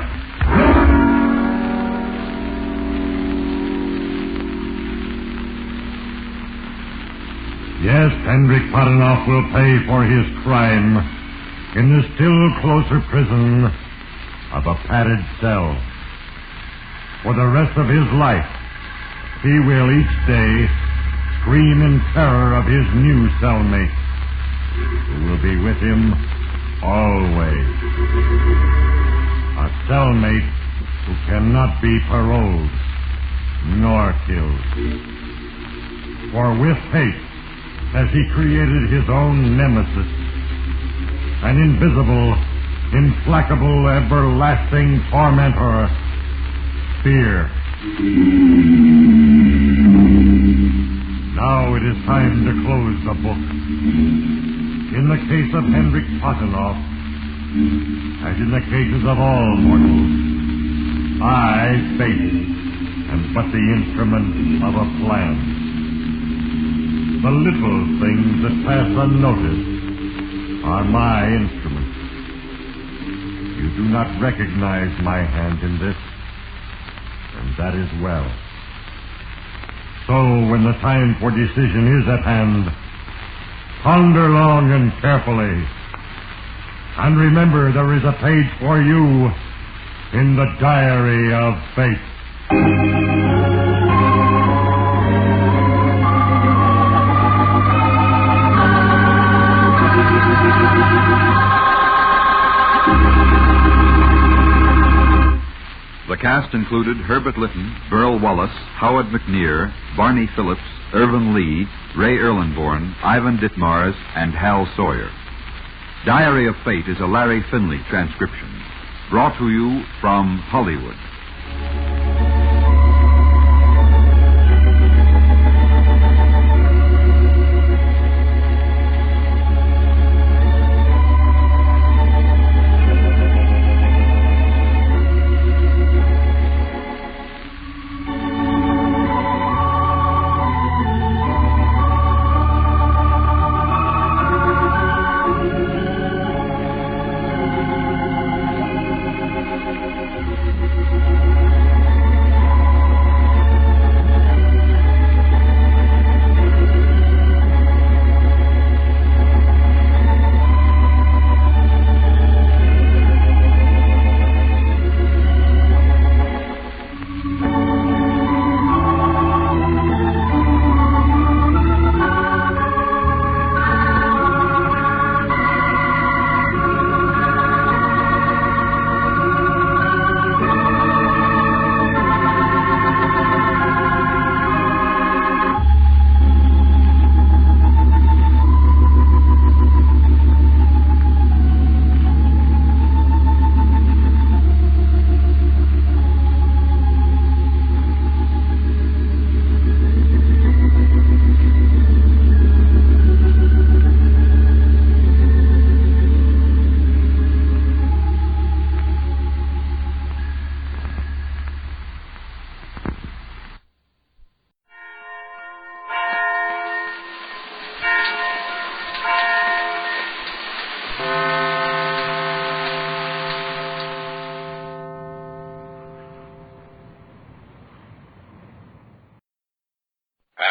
S1: Yes, Henrick Potenoff will pay for his crime in the still closer prison of a padded cell. For the rest of his life, he will each day scream in terror of his new cellmate, who will be with him always. A cellmate who cannot be paroled nor killed. For with hate has he created his own nemesis, an invisible, implacable, everlasting tormentor, fear. Now it is time to close the book. In the case of Henrick Potenoff, as in the cases of all mortals, I, fate, am but the instrument of a plan. The little things that pass unnoticed are my instruments. You do not recognize my hand in this, and that is well. So, when the time for decision is at hand, ponder long and carefully. And remember, there is a page for you in the diary of fate.
S17: The cast included Herbert Lytton, Burl Wallace, Howard McNear, Barney Phillips, Irvin Lee, Ray Erlenborn, Ivan Ditmars, and Hal Sawyer. Diary of Fate is a Larry Finley transcription, brought to you from Hollywood.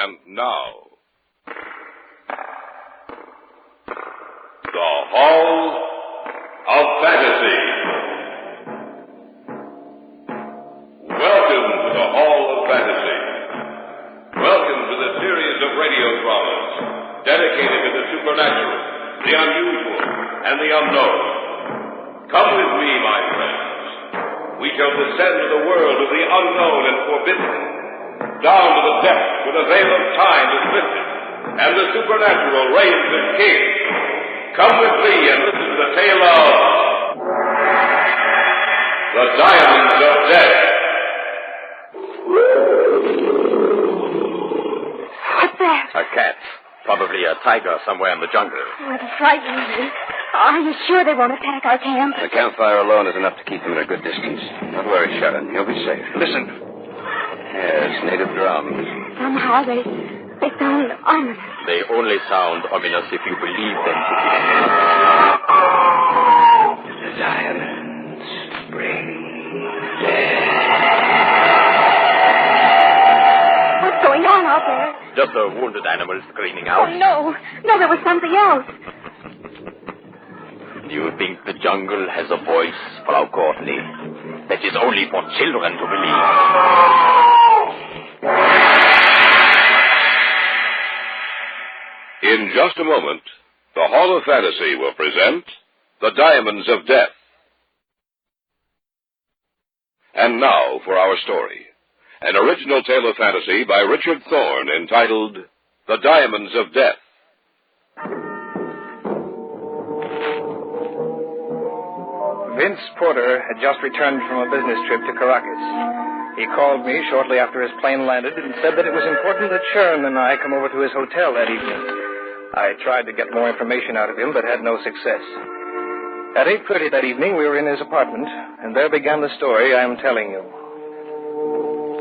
S18: And now, the Hall of Fantasy. Welcome to the Hall of Fantasy. Welcome to the series of radio dramas dedicated to the supernatural, the unusual, and the unknown. Come with me, my friends. We shall descend to the world of the unknown and forbidden, down to the depths where the veil of time is lifted, and the supernatural reigns as king. Come with me and listen to the tale of the Diamonds of Death.
S6: What's that?
S19: A cat. Probably a tiger somewhere in the jungle.
S6: Oh, it frightens me. Are you sure they won't attack our camp?
S19: The campfire alone is enough to keep them at a good distance. Don't worry, Sharon. You'll be safe.
S11: Listen.
S19: Yes, native drums.
S6: Somehow they sound ominous.
S19: They only sound ominous if you believe them to be.
S10: The diamonds bring death.
S6: What's going on out there?
S19: Just a wounded animal screaming out.
S6: Oh, no. No, there was something else.
S19: Do you think the jungle has a voice, Frau Courtney? That is only for children to believe.
S18: In just a moment, the Hall of Fantasy will present The Diamonds of Death. And now for our story. An original tale of fantasy by Richard Thorne entitled The Diamonds of Death.
S11: Vince Porter had just returned from a business trip to Caracas. He called me shortly after his plane landed and said that it was important that Sharon and I come over to his hotel that evening. I tried to get more information out of him, but had no success. At 8:30 that evening, we were in his apartment, and there began the story I am telling you.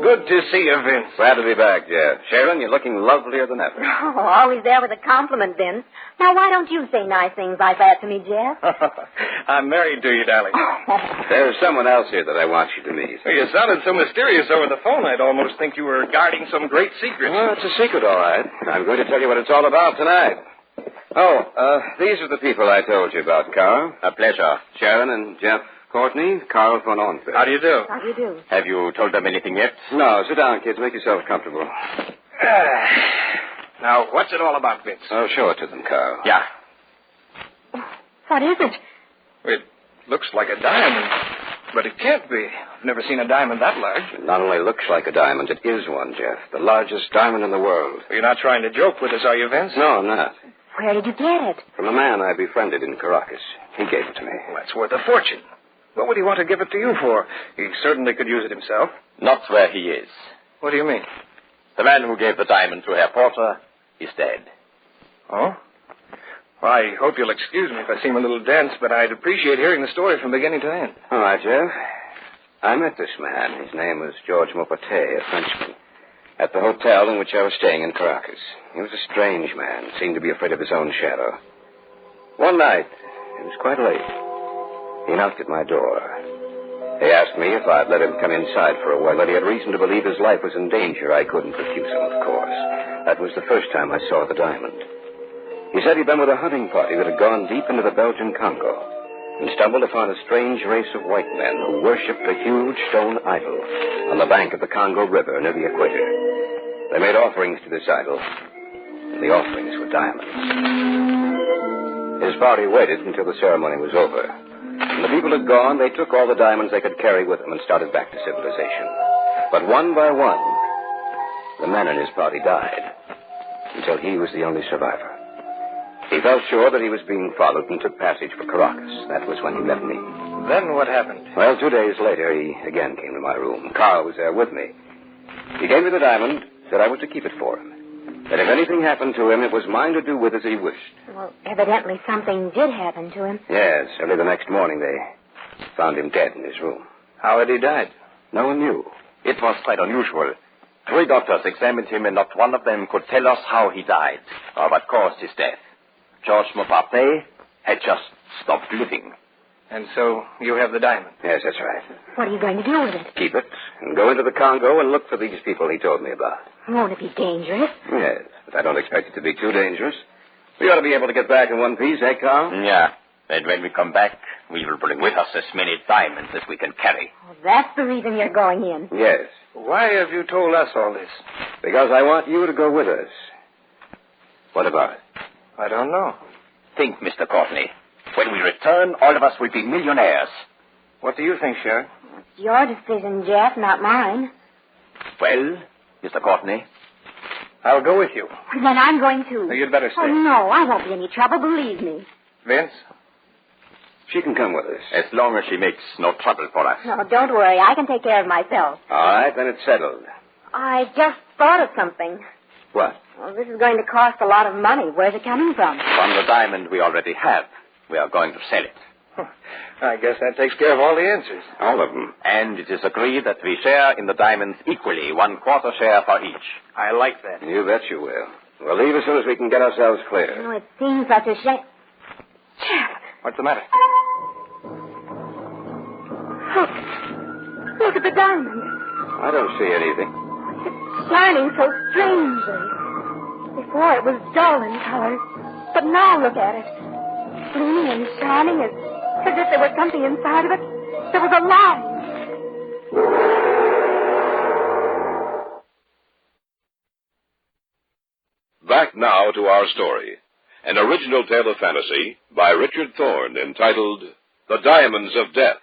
S11: Good to see you, Vince.
S19: Glad to be back, Jeff. Sharon, you're looking lovelier than ever.
S20: Oh, always there with a compliment, Vince. Now, why don't you say nice things like that to me, Jeff?
S11: I'm married to you, darling.
S19: There's someone else here that I want you to meet.
S11: You sounded so mysterious over the phone, I'd almost think you were guarding some great secret.
S19: Well, it's a secret, all right. I'm going to tell you what it's all about tonight. These are the people I told you about, Carl. A pleasure. Sharon and Jeff Courtney, Carl von Ornfeld.
S11: How do you do?
S20: How do you do?
S19: Have you told them anything yet? No. Sit down, kids. Make yourself comfortable.
S11: Now, what's it all about, Vince?
S19: I'll show it to them, Carl.
S11: Yeah.
S20: What is it?
S11: It looks like a diamond, but it can't be. I've never seen a diamond that large.
S19: It not only looks like a diamond, it is one, Jeff. The largest diamond in the world.
S11: You're not trying to joke with us, are you, Vince?
S19: No, I'm not.
S20: Where did you get it?
S19: From a man I befriended in Caracas. He gave it to me.
S11: Well, that's worth a fortune. What would he want to give it to you for? He certainly could use it himself.
S19: Not where he is.
S11: What do you mean?
S19: The man who gave the diamond to Herr Porter is dead.
S11: Oh? Well, I hope you'll excuse me if I seem a little dense, but I'd appreciate hearing the story from beginning to end.
S19: All right, Jeff. I met this man. His name was George Maupetit, a Frenchman, at the hotel in which I was staying in Caracas. He was a strange man, seemed to be afraid of his own shadow. One night, it was quite late, he knocked at my door. He asked me if I'd let him come inside for a while, that he had reason to believe his life was in danger. I couldn't refuse him, of course. That was the first time I saw the diamond. He said he'd been with a hunting party that had gone deep into the Belgian Congo and stumbled upon a strange race of white men who worshipped a huge stone idol on the bank of the Congo River near the equator. They made offerings to this idol, and the offerings were diamonds. His party waited until the ceremony was over. When the people had gone, they took all the diamonds they could carry with them and started back to civilization. But one by one, the men in his party died, until he was the only survivor. He felt sure that he was being followed and took passage for Caracas. That was when he left me.
S11: Then what happened?
S19: Well, 2 days later, he again came to my room. Carl was there with me. He gave me the diamond, said I was to keep it for him. That if anything happened to him, it was mine to do with as he wished.
S20: Well, evidently something did happen to him.
S19: Yes, early the next morning, they found him dead in his room.
S11: How had he died?
S19: No one knew.
S21: It was quite unusual. 3 doctors examined him, and not one of them could tell us how he died or what caused his death. George Maupetit had just stopped living.
S11: And so you have the diamond?
S19: Yes, that's right.
S20: What are you going to do with it?
S19: Keep it and go into the Congo and look for these people he told me about.
S20: Won't it be dangerous?
S19: Yes, but I don't expect it to be too dangerous. We ought to be able to get back in one piece, eh, Carl?
S21: Yeah. And when we come back, we will bring with us as many diamonds as we can carry.
S20: Oh, that's the reason you're going in.
S19: Yes.
S11: Why have you told us all this?
S19: Because I want you to go with us. What about it?
S11: I don't know.
S21: Think, Mr. Courtney. When we return, all of us will be millionaires.
S11: What do you think, Sheriff?
S20: It's your decision, Jeff, not mine.
S21: Well, Mr. Courtney?
S11: I'll go with you.
S20: Then I'm going too.
S11: No, you'd better stay.
S20: Oh, no, I won't be any trouble, believe me.
S11: Vince?
S19: She can come with us.
S21: As long as she makes no trouble for us.
S20: No, don't worry. I can take care of myself.
S19: All right, then it's settled.
S20: I just thought of something.
S19: What?
S20: Well, this is going to cost a lot of money. Where's it coming from?
S21: From the diamond we already have. We are going to sell it.
S11: I guess that takes care of all the answers.
S21: All of them. And it is agreed that we share in the diamonds equally, 1/4 share for each.
S11: I like that.
S19: You bet you will. We'll leave as soon as we can get ourselves clear.
S20: Oh, it seems such a shame. Jeff.
S11: What's the matter?
S20: Look at the diamond.
S19: I don't see anything.
S20: It's shining so strangely. Before it was dull in color, but now look at it. Gleaming and shining as if there was something inside of it. There was alive.
S18: Back now to our story. An original tale of fantasy by Richard Thorne entitled The Diamonds of Death.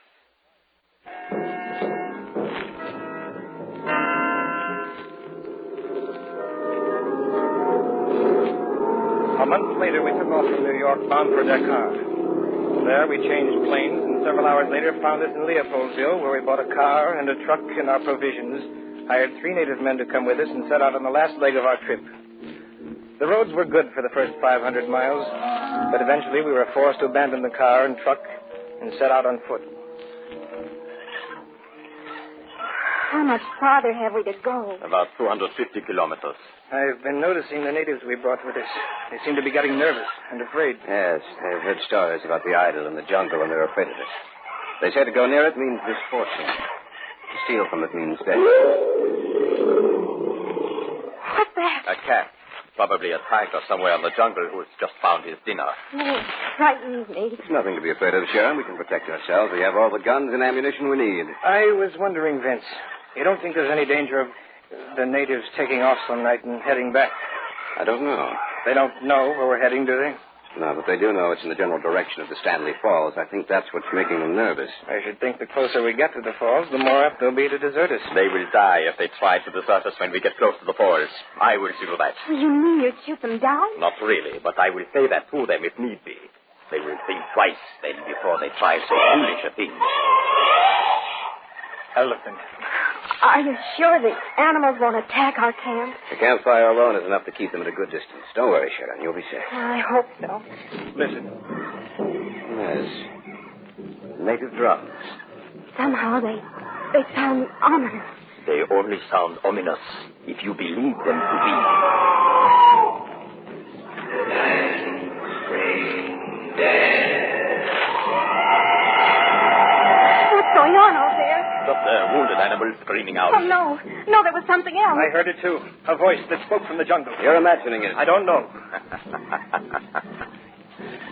S11: A month later, we took off from New York, bound for Dakar. There, we changed planes, and several hours later found us in Leopoldville, where we bought a car and a truck and our provisions, hired 3 native men to come with us, and set out on the last leg of our trip. The roads were good for the first 500 miles, but eventually we were forced to abandon the car and truck and set out on foot.
S20: How much farther have we to go?
S21: About 250 kilometers.
S11: I've been noticing the natives we brought with us. They seem to be getting nervous and afraid.
S19: Yes, I've heard stories about the idol in the jungle, and they're afraid of it. They say to go near it means misfortune. To steal from it means death.
S20: What's that?
S21: A cat. Probably a tiger somewhere in the jungle who's just found his dinner.
S20: Oh, it frightens me.
S19: There's nothing to be afraid of, Sharon. We can protect ourselves. We have all the guns and ammunition we need.
S11: I was wondering, Vince, you don't think there's any danger of the natives taking off some night and heading back?
S19: I don't know.
S11: They don't know where we're heading, do they?
S19: No, but they do know it's in the general direction of the Stanley Falls. I think that's what's making them nervous.
S11: I should think the closer we get to the falls, the more apt they'll be to desert us.
S21: They will die if they try to desert us when we get close to the falls. I will see to that.
S20: You mean you'd shoot them down?
S21: Not really, but I will say that to them if need be. They will think twice then before they try so foolish a thing.
S11: Elephant.
S20: Are you sure the animals won't attack our camp?
S19: The campfire alone is enough to keep them at a good distance. Don't worry, Sharon. You'll be safe.
S20: I hope so.
S11: Listen.
S19: Yes. Native drums.
S20: Somehow they sound ominous.
S21: They only sound ominous if you believe them to be.
S20: What's going on out there?
S21: Just a wounded animal screaming out.
S20: Oh, no. No, there was something else.
S11: I heard it, too. A voice that spoke from the jungle.
S19: You're imagining it.
S11: I don't know.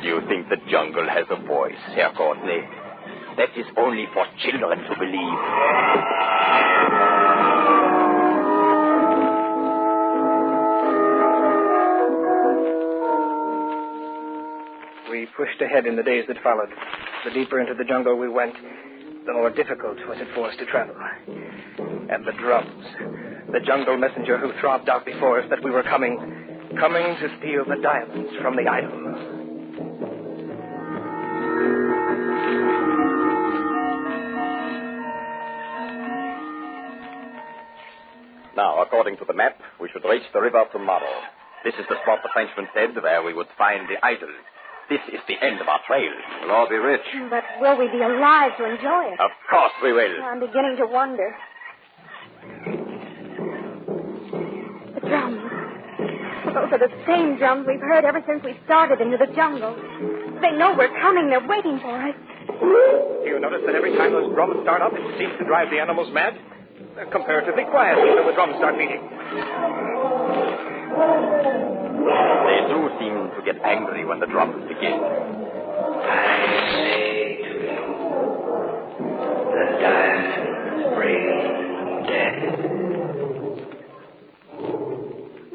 S21: You think the jungle has a voice, Herr Courtney? That is only for children to believe.
S11: We pushed ahead in the days that followed. The deeper into the jungle we went, the more difficult was it for us to travel. And the drums, the jungle messenger who throbbed out before us that we were coming to steal the diamonds from the idol.
S21: Now, according to the map, we should reach the river tomorrow. This is the spot the Frenchman said where we would find the idol. This is the end of our trail.
S19: We'll all be rich.
S20: But will we be alive to enjoy it?
S21: Of course we will.
S20: I'm beginning to wonder. The drums. Those are the same drums we've heard ever since we started into the jungle. They know we're coming. They're waiting for us.
S11: Do you notice that every time those drums start up, it seems to drive the animals mad? They're comparatively quiet until the drums start beating.
S21: They do seem to get angry when the drums begin.
S8: I say to you, the diamonds bring death.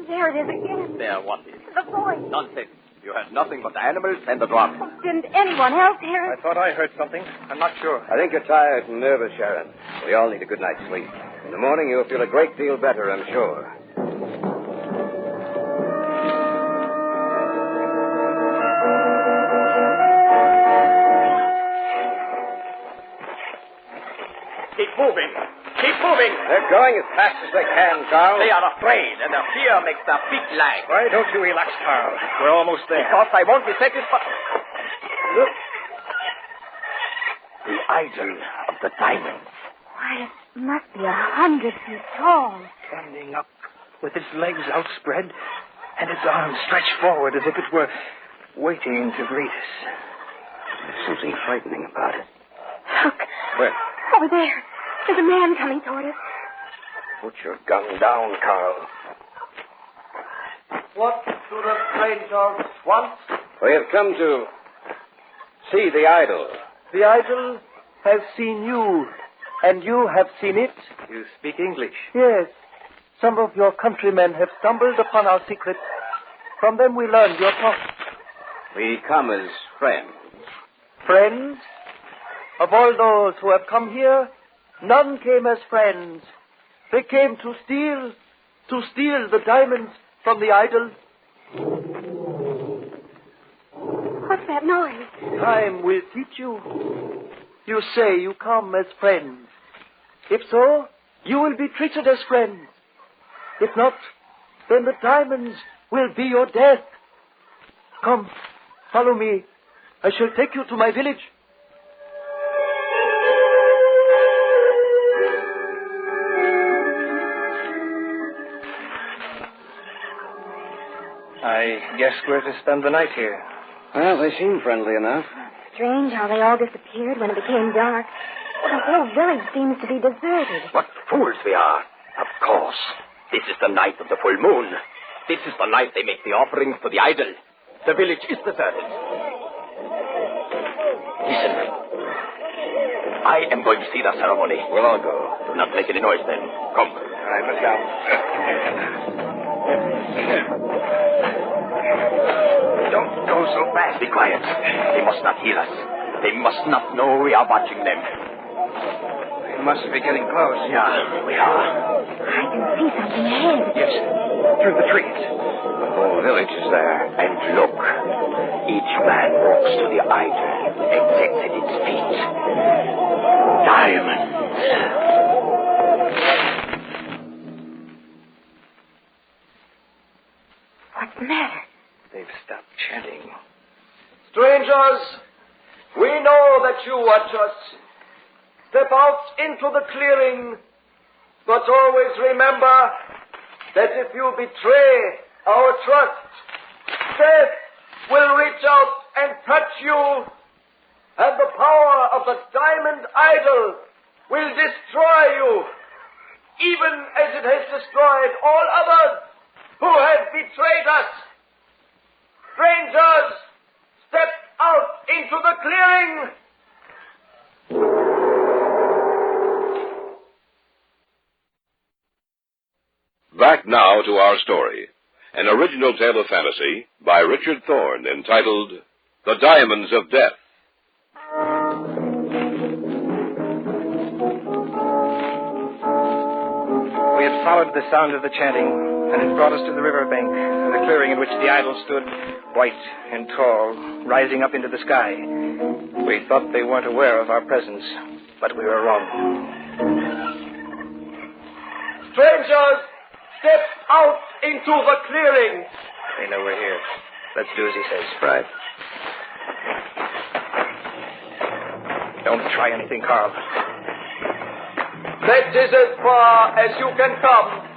S20: There it is again.
S21: There, what is?
S20: The voice.
S21: Nonsense. You heard nothing but the animals and the drums.
S20: Oh, didn't anyone else hear it?
S11: I thought I heard something. I'm not sure.
S19: I think you're tired and nervous, Sharon. We all need a good night's sleep. In the morning, you'll feel a great deal better, I'm sure.
S21: Keep moving. Keep moving.
S19: They're going as fast as they can, Carl.
S21: They are afraid, and their fear makes their feet lag.
S11: Why don't you relax, Carl? We're almost there.
S21: Because I won't be satisfied. Look. The idol of the diamonds.
S20: Why, it must be 100 feet tall.
S11: Standing up with its legs outspread and its arms stretched forward as if it were waiting to greet us.
S19: There's something frightening about it.
S20: Look.
S19: Where?
S20: Over there. There's a man coming toward us.
S19: Put your gun down, Carl.
S4: What do the strangers want?
S19: We have come to see the idol.
S4: The idol has seen you, and you have seen it.
S11: You speak English?
S4: Yes. Some of your countrymen have stumbled upon our secret. From them we learned your talk.
S19: We come as friends.
S4: Friends? Of all those who have come here, none came as friends. They came to steal the diamonds from the idol.
S20: What's that noise?
S4: Time will teach you. You say you come as friends. If so, you will be treated as friends. If not, then the diamonds will be your death. Come, follow me. I shall take you to my village.
S11: I guess we're to spend the night here.
S19: Well, they seem friendly enough.
S20: Strange how they all disappeared when it became dark. The whole village seems to be deserted.
S21: What fools we are. Of course. This is the night of the full moon. This is the night they make the offerings to the idol. The village is deserted. Listen. I am going to see the ceremony.
S19: We'll all go.
S21: Do not make any noise then. Come.
S19: All right, let's go.
S21: Don't go so fast. Be quiet. They must not hear us. They must not know we are watching them.
S19: We must be getting close.
S21: Yeah, we are.
S20: I can see something ahead.
S11: Yes, through the trees.
S19: The whole village is there.
S21: And look, each man walks to the idol and sets at its feet diamonds.
S20: What's the matter?
S11: They've stopped chanting.
S4: Strangers, we know that you watch us. Step out into the clearing, but always remember that if you betray our trust, death will reach out and touch you, and the power of the diamond idol will destroy you, even as it has destroyed all others who have betrayed us. Strangers, step out into the clearing.
S18: Back now to our story, an original tale of fantasy by Richard Thorne entitled The Diamonds of Death.
S11: We had followed the sound of the chanting, and it brought us to the riverbank, the clearing in which the idol stood, white and tall, rising up into the sky. We thought they weren't aware of our presence, but we were wrong.
S4: Strangers, step out into the clearing.
S11: They know we're here. Let's do as he says.
S19: Right.
S11: Don't try anything, Carl.
S4: That is as far as you can come.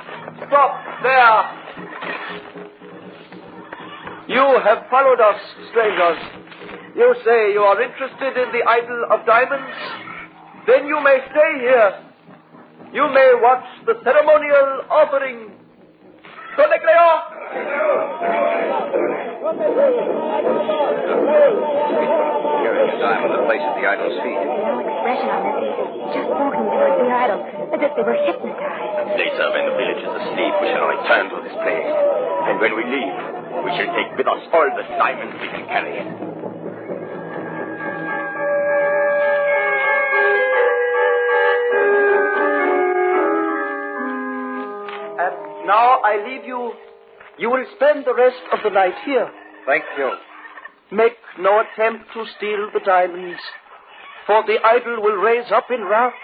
S4: Stop there. You have followed us, strangers. You say you are interested in the idol of diamonds? Then you may stay here. You may watch the ceremonial offering. Here is
S19: the diamond that places the idol's feet.
S20: No expression on their faces, just walking towards the idol, as if they were hypnotized.
S21: Later, when the village is asleep, we shall return to this place. And when we leave, we shall take with us all the diamonds we can carry.
S4: And now I leave you. You will spend the rest of the night here.
S11: Thank you.
S4: Make no attempt to steal the diamonds, for the idol will raise up in wrath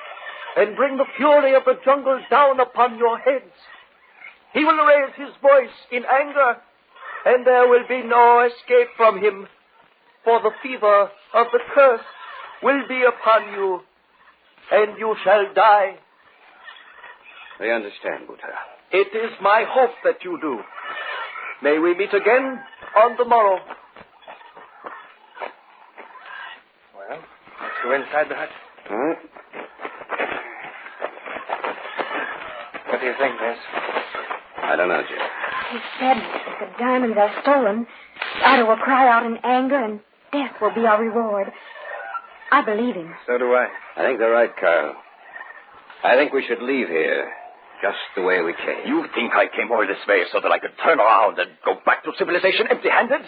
S4: and bring the fury of the jungle down upon your heads. He will raise his voice in anger, and there will be no escape from him, for the fever of the curse will be upon you, and you shall die.
S19: I understand, Buddha.
S4: It is my hope that you do. May we meet again on the morrow.
S11: Well, let's go inside the hut. What do you think, Miss?
S19: I don't know, Jim.
S20: He said if the diamonds are stolen, the idol will cry out in anger and death will be our reward. I believe him.
S11: So do I.
S19: I think they're right, Carl. I think we should leave here just the way we came.
S21: You think I came all this way so that I could turn around and go back to civilization empty-handed?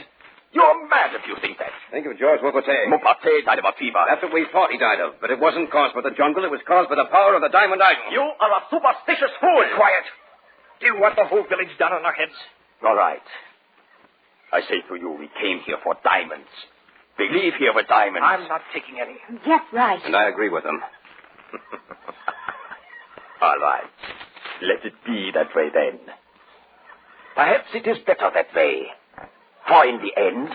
S21: You're mad if you think that.
S19: Think of George Mopate.
S21: Mopate died of a fever.
S19: That's what we thought he died of. But it wasn't caused by the jungle. It was caused by the power of the diamond idol.
S21: You are a superstitious fool.
S11: Quiet. Do you want the whole village down on our heads?
S21: All right. I say to you, we came here for diamonds. We leave here with diamonds.
S11: I'm not taking any.
S20: Yes, right.
S19: And I agree with him.
S21: All right. Let it be that way then. Perhaps it is better that way. For in the end,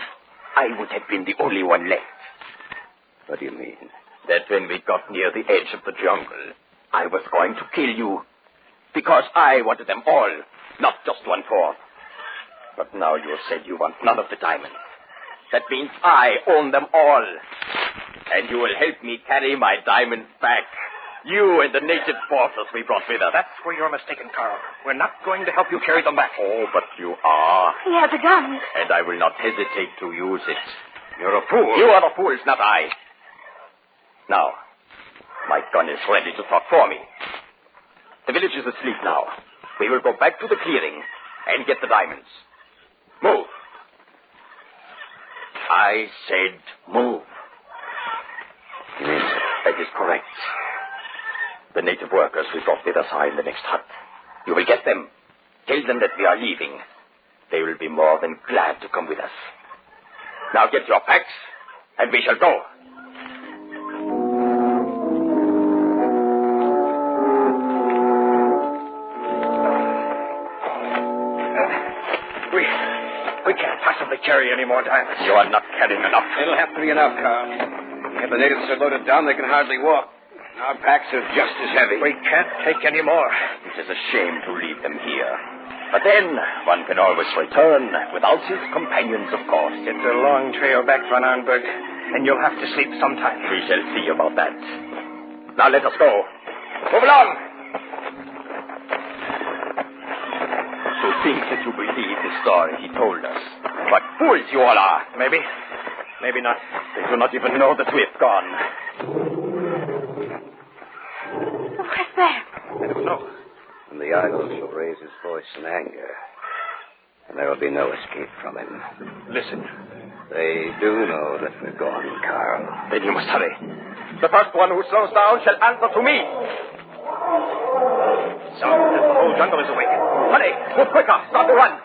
S21: I would have been the only one left.
S19: What do you mean?
S21: That when we got near the edge of the jungle, I was going to kill you. Because I wanted them all, not just 1/4. But now you said you want none of the diamonds. That means I own them all. And you will help me carry my diamonds back. You and the native forces we brought with us.
S11: That's where you're mistaken, Carl. We're not going to help you carry them back.
S21: Oh, but you are.
S20: He has a gun.
S21: And I will not hesitate to use it. You're a fool. You are the fools, not I. Now, my gun is ready to talk for me. The village is asleep now. We will go back to the clearing and get the diamonds. Move. I said move.
S19: Yes.
S21: That is correct. The native workers we brought with us are in the next hut. You will get them. Tell them that we are leaving. They will be more than glad to come with us. Now get your packs, and we shall go.
S11: We can't possibly carry any more diamonds.
S21: You are not carrying enough.
S19: It'll have to be enough, Carl. If the natives are loaded down, they can hardly walk. Our packs are just as heavy.
S11: We can't take any more.
S21: It is a shame to leave them here. But then, one can always return without his companions, of course.
S11: It's a long trail back from Arnberg, and you'll have to sleep sometime.
S21: We shall see about that. Now let us go. Move along! To think that you believe the story he told us. What fools you all are.
S11: Maybe. Maybe not.
S21: They do not even know that we've gone.
S20: What's that?
S11: I don't know.
S19: And the idol shall raise his voice in anger. And there will be no escape from him.
S11: Listen.
S19: They do know that we're gone, Carl.
S21: Then you must hurry. The first one who slows down shall answer to me.
S11: Sounds as the whole jungle is awake.
S21: Hurry! Move quicker! Start the run!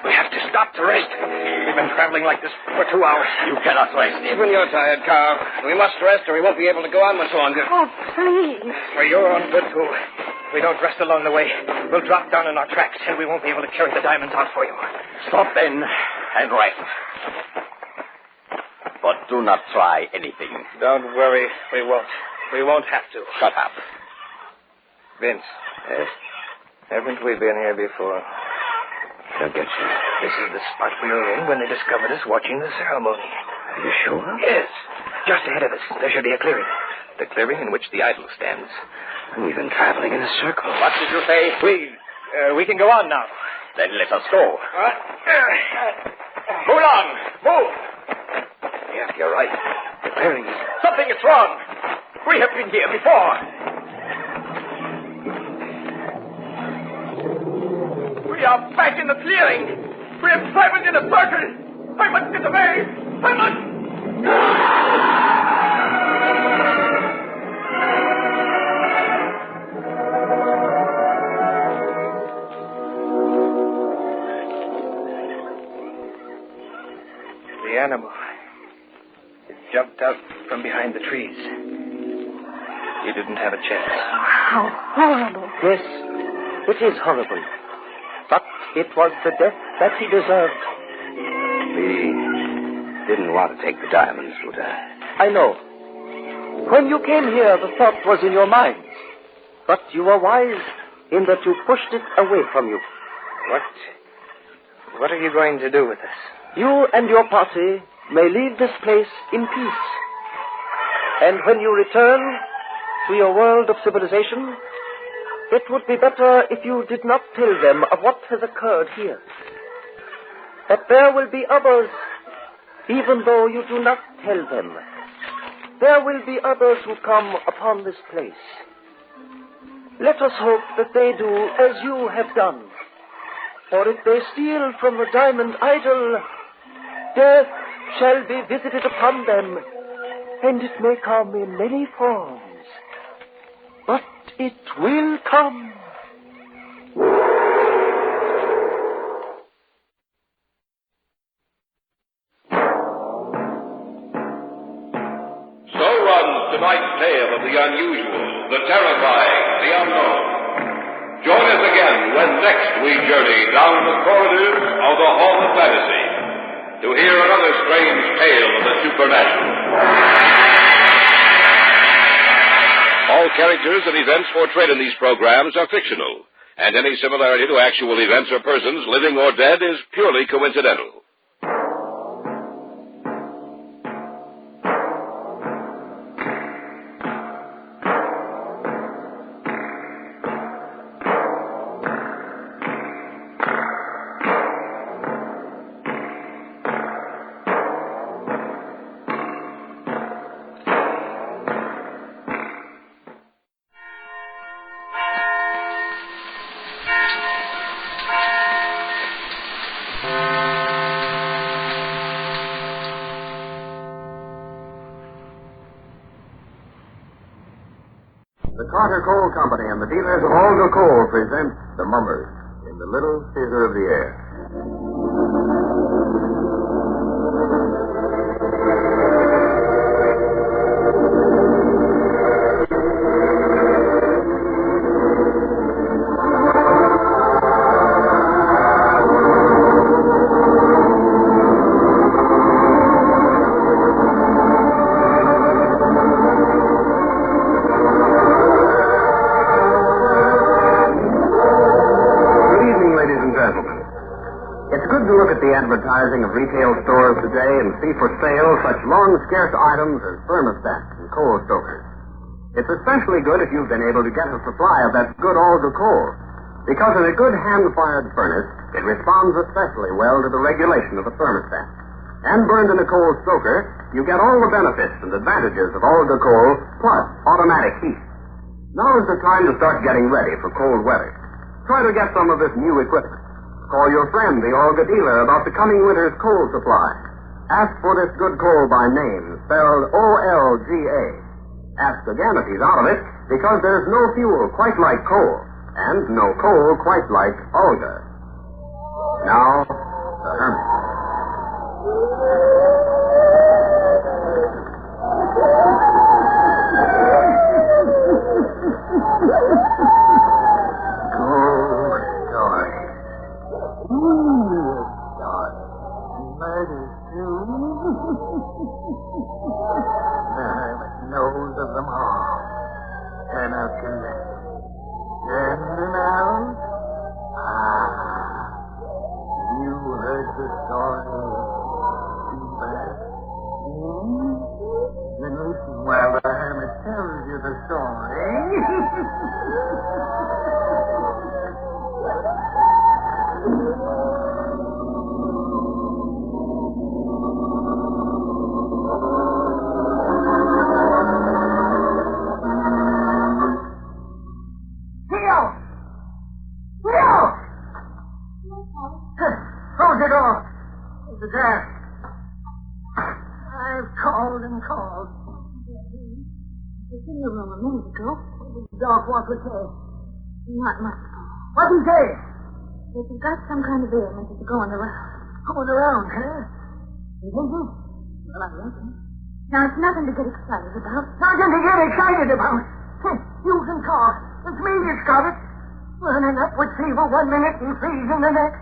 S11: We have to stop to rest. We've been traveling like this for 2 hours.
S21: You cannot rest.
S19: Even you're tired, Carl. We must rest or we won't be able to go on much longer.
S20: Oh, please.
S11: For your own good, too. If we don't rest along the way, we'll drop down in our tracks and we won't be able to carry the diamonds out for you.
S21: Stop then and rest. but do not try anything.
S11: Don't worry. We won't. We won't have to.
S21: Shut up.
S11: Vince.
S19: Yes?
S11: Haven't we been here before?
S19: Don't get you.
S7: This is the spot we were in when they discovered us watching the ceremony.
S19: Are you sure?
S7: Yes. Just ahead of us, there should be a clearing. The clearing in which the idol stands.
S19: We've been traveling in a circle.
S21: What did you say?
S11: We can go on now.
S21: Then let us go. Move along. Move.
S19: Yeah, you're right. The clearing is...
S21: Something is wrong. We have been here before. We are back in the clearing. We have traveled in a circle. I must get away. I must...
S11: The animal. It jumped out from behind the trees. You didn't have a chance.
S20: How horrible.
S2: Yes, it is horrible. But it was the death that he deserved.
S19: We didn't want to take the diamonds, Lieutenant.
S2: I know. When you came here, the thought was in your mind. But you were wise in that you pushed it away from you.
S11: What are you going to do with us?
S2: You and your party may leave this place in peace. And when you return to your world of civilization, it would be better if you did not tell them of what has occurred here. That there will be others, even though you do not tell them. There will be others who come upon this place. Let us hope that they do as you have done. For if they steal from the diamond idol, death shall be visited upon them, and it may come in many forms. But it will come.
S18: So runs tonight's tale of the unusual, the terrifying, the unknown. Join us again when next we journey down the corridors of the Hall of Fantasy to hear another strange tale of the supernatural. All characters and events portrayed in these programs are fictional, and any similarity to actual events or persons, living or dead, is purely coincidental.
S22: The Carter Coal Company and the dealers of Aldo Coal present The Mummers in the Little Theater of the Air. Advertising of retail stores today and see for sale such long scarce items as thermostats and coal stokers. It's especially good if you've been able to get a supply of that good Aldo coal, because in a good hand-fired furnace, it responds especially well to the regulation of the thermostat. And burned in a coal stoker, you get all the benefits and advantages of Aldo coal plus automatic heat. Now is the time to start getting ready for cold weather. Try to get some of this new equipment. Call your friend, the Olga dealer, about the coming winter's coal supply. Ask for this good coal by name, spelled O-L-G-A. Ask again if he's out of it, because there's no fuel quite like coal, and no coal quite like Olga. Now, the Hermit.
S5: the story too fast? Then listen while the hermit tells you the story. Close the door. Close the draft. I've called and called.
S6: It's in your room a minute ago.
S5: Doc, what was say?
S6: Not much.
S5: What'd he say?
S6: If you've got some kind of ailment that's going around.
S5: Going around, huh? You think so?
S6: Well, I reckon. Now, it's nothing to get excited about.
S5: Nothing to get excited about. You can talk. It's me that's got it. Running up with fever 1 minute and freezing the next.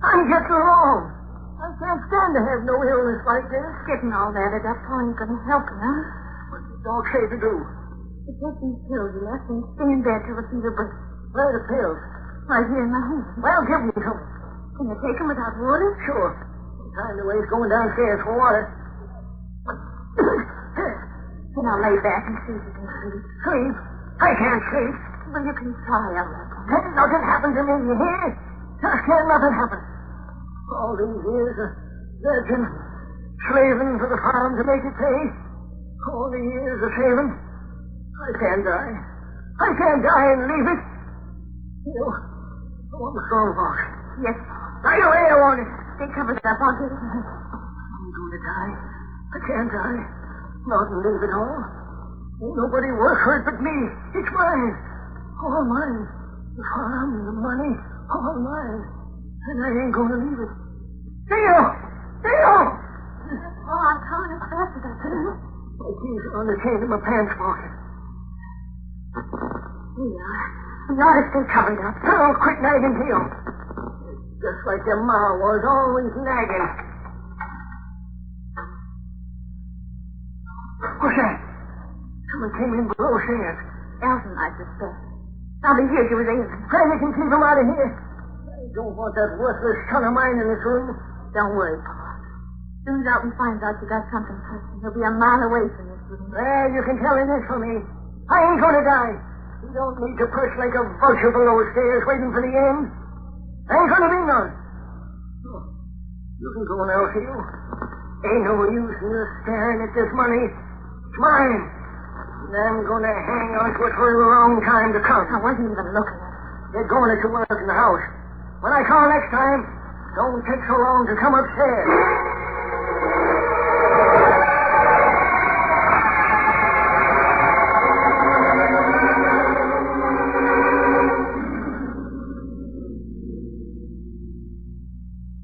S5: I'm getting along. I can't stand to have no illness like this.
S6: Getting all that at that point ain't going to help you, huh?
S5: What's the dog say to do?
S6: To take these pills you left and stay in bed till the fever breaks.
S5: Where are the pills?
S6: Right here in my hand.
S5: Well, give me some.
S6: Can you take them without water?
S5: Sure. Time to waste going downstairs for water.
S6: Then I'll lay back and see if you can sleep.
S5: Sleep? I can't sleep.
S6: Well, you can try, I reckon.
S5: Nothing happened to me, you hear? Can't nothing happen. All these years of working, slaving for the farm to make it pay. All the years of saving. I can't die. I can't die and leave it. You know, I want the strong box.
S6: Yes.
S5: Right away, I want it.
S6: Stay covered up, won't you?
S5: I'm going to die. I can't die. Not and leave it all. Ain't nobody worse hurt but me. It's mine. All mine. The farm, the money, all mine. And I ain't going to leave it. Theo! Theo!
S6: Oh, I'm coming as fast as I can.
S5: My keys are on the chain in my pants pocket.
S6: Here you are. You ought to stay covered up.
S5: Oh, quit nagging, Theo. It's just like your ma was, always nagging. What's that? Someone came in below stairs.
S6: Elton, I suspect. I'll be here till his ailing.
S5: Pray you can keep him out of here. I don't want that worthless son of mine in this room.
S6: Don't worry, Paul. As soon as Elton finds out you got something pressing, he'll be a mile away from this room.
S5: Well, you can tell him this for me. I ain't going to die. You don't need to push like a vulture below stairs waiting for the end. Ain't going to be none. Oh, you can go now, Theo. Ain't no use in you staring at this money. It's mine. And I'm going to hang on to it for a long time to come.
S6: I wasn't even looking at it.
S5: Get going at your work in the house. When I call next time, don't take so long to come upstairs.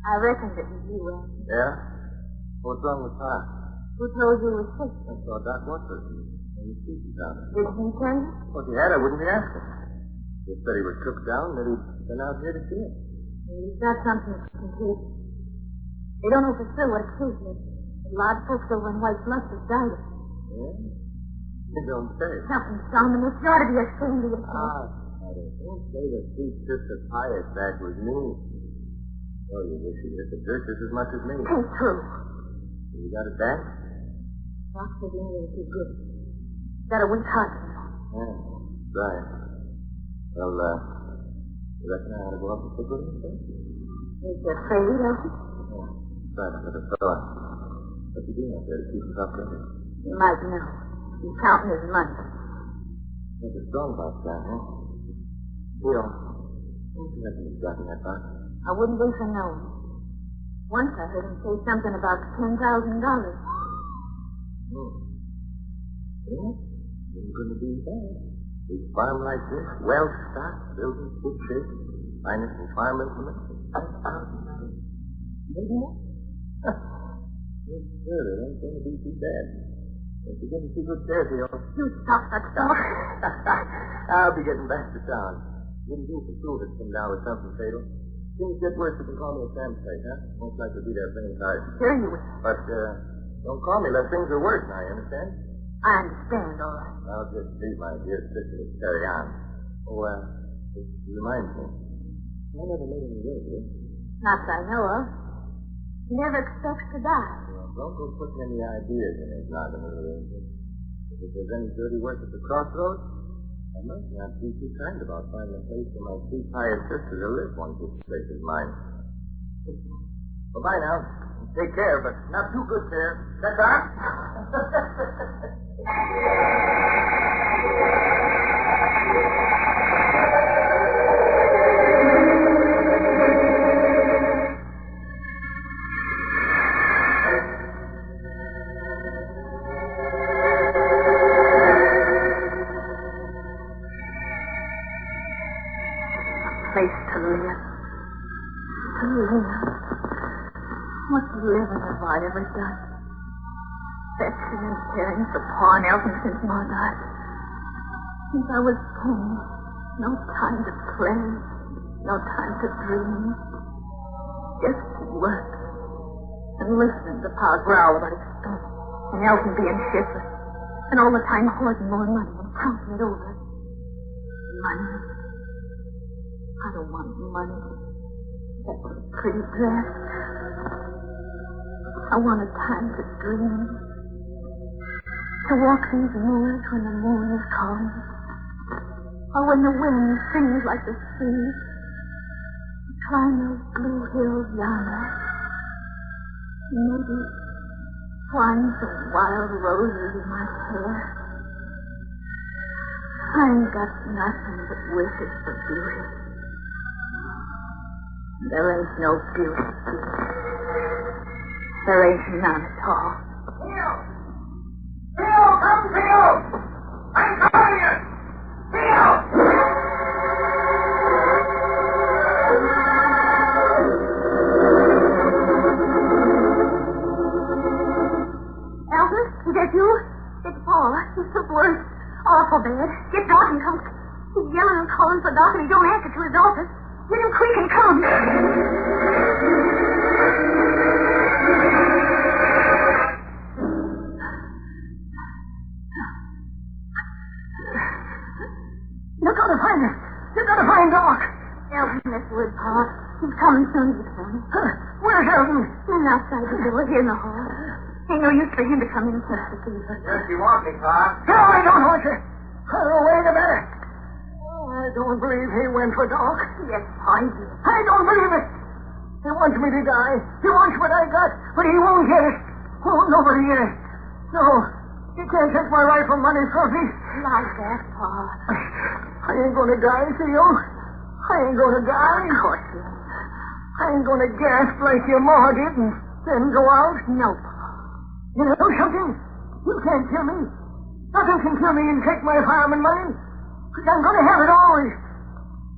S6: I reckoned it was you, Elton.
S14: Yeah? What's wrong with Pa?
S6: Who told you he was sick?
S14: I saw Doc Watson in the street down there.
S6: Did he tell you?
S14: Well, if he had, I wouldn't be asking. He said he was took down, that he'd been out here to see him.
S6: Well, he's got something to complete. They don't know for sure what it is yet. A lot of folks over in White Bluff have died of it.
S14: Yeah? You don't say.
S6: Something's ominous. You ought to be ashamed of yourself.
S14: I don't say that sweet sister Pius back was me. Oh, you wish you hit the dirt just as much as me.
S6: Ain't true.
S14: You got it back?
S6: Doc said you ain't too good. Got a weak heart.
S14: Yeah, right. Well, you reckon I ought to go up and sit with him, sir?
S6: Is you afraid of him?
S14: Yeah, right, I never thought. What's he doing out there to keep us up there?
S6: You might know. He's counting his money.
S14: There's a strong box down here. Theo, don't you reckon he's got in that box?
S6: I wouldn't be for knowing. Once I heard him say something about $10,000.
S14: Yeah? Ain't gonna be bad. Big farm like this, well stocked, built in good shape, finest in farm implements. Maybe more. Yes, sir, it ain't gonna be too bad. If you're getting too good there, Theo.
S6: You stop that stuff.
S14: I'll be getting back to town. Wouldn't do for school to come down with something fatal. Things get worse, you can call me at Sam's place, huh? Most likely be there playing cards.
S6: Sure you will.
S14: But, don't call me unless things are worse now, you understand?
S6: I understand, all right.
S14: I'll just leave my dear sister to carry on. Oh, it reminds me. I never made any will, did you?
S6: Not that I know of.
S20: never expects to die.
S14: Well, don't go putting any ideas in his noggin, little angel. If there's any dirty work at the crossroads, I might not be too kind about finding a place for my two tired sisters to live once this place is mine. Well, bye now. Take care, but not too good care. That's all.
S20: Place to live. To live. What living have I ever done? Fetching and caring for Pa and Elton since Ma died. Since I was 10. No time to play. No time to dream. Just work. And listen to Pa growl about his stuff. And Elton being shiftless. And all the time hoarding more money and counting it over. Money. I don't want money. That pretty dress. I want a time to dream. To walk these moors when the moon is calling. Or when the wind sings like the sea. To climb those blue hills yonder. Maybe twine some wild roses in my hair. I ain't got nothing but wishes for beauty. There ain't no beauty here. There ain't none at all.
S5: Theo! Theo, come, Theo! I'm calling you! Theo!
S20: Elvis, is that you? It's Paul. He's so worse. Awful bad. Get Doc and come. He's yelling and calling for Doc and he don't answer to his office. Get him quick and come.
S5: You're gonna find him. You're gonna find Doc.
S20: Elton, this wood, Pa. He's coming soon this morning.
S5: Where's Elton?
S20: He's outside the door, here in the hall. Ain't no use for him to come in and touch the fever.
S14: Yes, you want me, Pa?
S5: No, I don't want you. Oh, wait a minute. I don't believe he went for Doc.
S20: Yes, Pa, he did.
S5: I don't believe it. He wants me to die. He wants what I got, but he won't get it. Oh, nobody get it. No, he can't take my rifle money from me.
S20: Like that, Pa.
S5: I ain't gonna die, Theo. I ain't gonna die.
S20: Of course you ain't.
S5: I ain't gonna gasp like your ma did and then go out.
S20: No, Pa.
S5: You know something? You can't kill me. Nothing can kill me and take my farm and money. Because I'm going to have it always.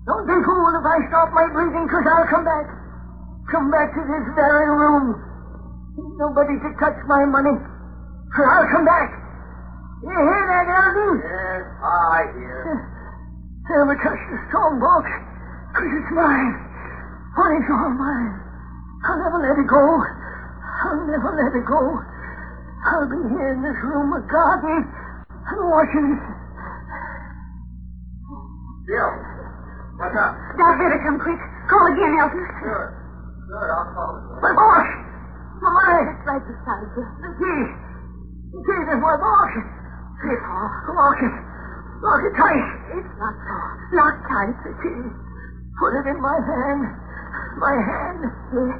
S5: Don't be fooled if I stop my bleeding, because I'll come back. Come back to this very room. Ain't nobody to touch my money. For I'll come back. You hear that, Elton?
S14: Yes, I hear.
S5: Never touch the strong box, because it's mine. For it's all mine. I'll never let it go. I'll never let it go. I'll be here in this room with garden and watching it.
S14: Bill, what's up?
S20: Doc better come quick. Call again, Elton.
S14: Sure, I'll call it.
S5: My boss! My money!
S20: It's right beside you.
S5: The key! The key is my boss!
S20: Here, Pa.
S5: Lock it. Lock it tight.
S20: It's not, Pa. Lock tight.
S5: The key. Put it in my hand. My hand.
S20: Here.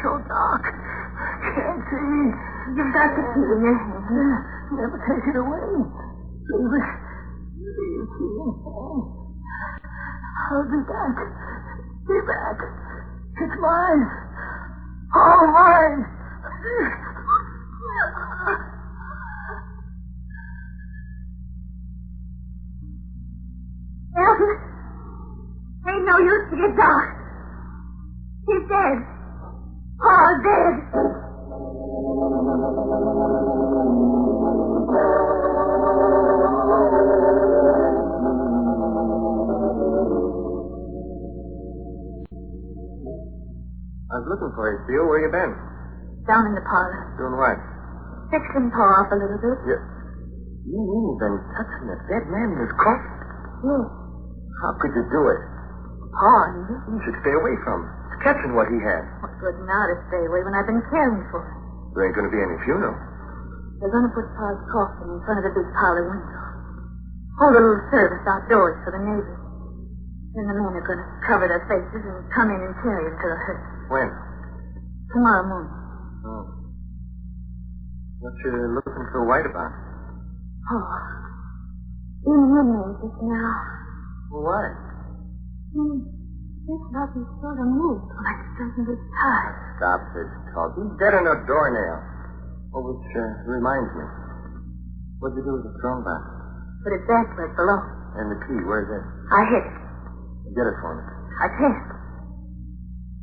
S5: So dark. Can't see.
S20: You've got the key in your hand.
S5: Never take it away. Leave it. Leave the key in hand. I'll be back. Be back. It's mine. All mine.
S20: Elton, ain't no use to get Doc. He's dead. Pa's dead.
S14: I was looking for you, Theo. Where you been?
S20: Down in the parlor.
S14: Doing what?
S20: Fixing Pa off a little bit.
S14: You mean you've been touching a dead man in his coffin?
S20: Yes.
S14: How could you do it?
S20: Pa,
S14: You should stay away from him.
S3: catching what he had.
S20: What good now to stay away when I've been caring for him?
S3: There ain't going to be any funeral.
S20: They're going to put Pa's coffin in front of the big parlor window. Hold a little service outdoors for the neighbors. Then the men are going to cover their faces and come in and carry him to the hearse.
S3: When?
S20: Tomorrow morning.
S3: Oh. What you looking so white about?
S20: Oh. Even him knows this now.
S3: Well, why?
S20: This nothing sort of moved when I straightened his tie.
S3: Stop this talk. He's dead on a doornail. Oh, which reminds me. What'd you do with the strong box?
S20: But it's that right below.
S3: And the key, where's it?
S20: I hid it.
S3: Get it for me.
S20: I can't.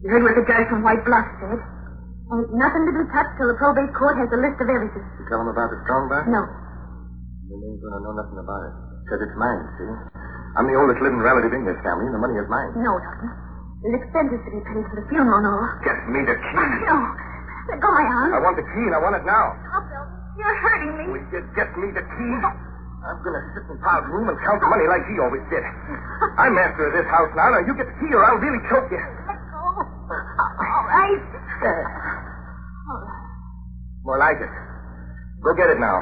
S20: You heard what the judge from White Bluff said. And it's nothing to be touched till the probate court has a list of everything.
S3: You tell him about the strong box?
S20: No.
S3: Then they ain't gonna know nothing about it. Because it's mine, see? I'm the oldest living relative in this family, and the money is mine.
S20: No, Elton. There's expenses to be paid for the funeral and all.
S3: Get me the key.
S20: No. Let go my arm.
S3: I want the key, and I want it now.
S20: Stop, Elton. You're hurting me.
S3: Will you get me the key? I'm going to sit in Pa's room and count the money like he always did. I'm master of this house now. Now, you get the key or I'll really choke you.
S20: Let go. All right.
S3: There.
S20: All right.
S3: More like it. Go get it now.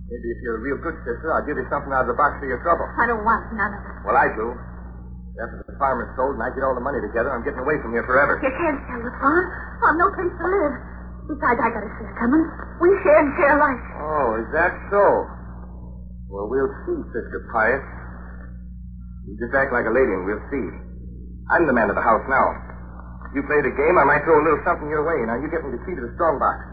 S3: Maybe if you're a real good sister, I'll give you something out of the box for your trouble.
S20: I don't want none of it.
S3: Well, I do. After the farmer's sold and I get all the money together, I'm getting away from here forever.
S20: You can't sell the farm. I've no place to live. Besides, I got a share coming. We share and share life.
S3: Oh, is that so? Well, we'll see, Sister Pius. You just act like a lady and we'll see. I'm the man of the house now. If you play the game, I might throw a little something your way. Now, you get me the key to the strong box.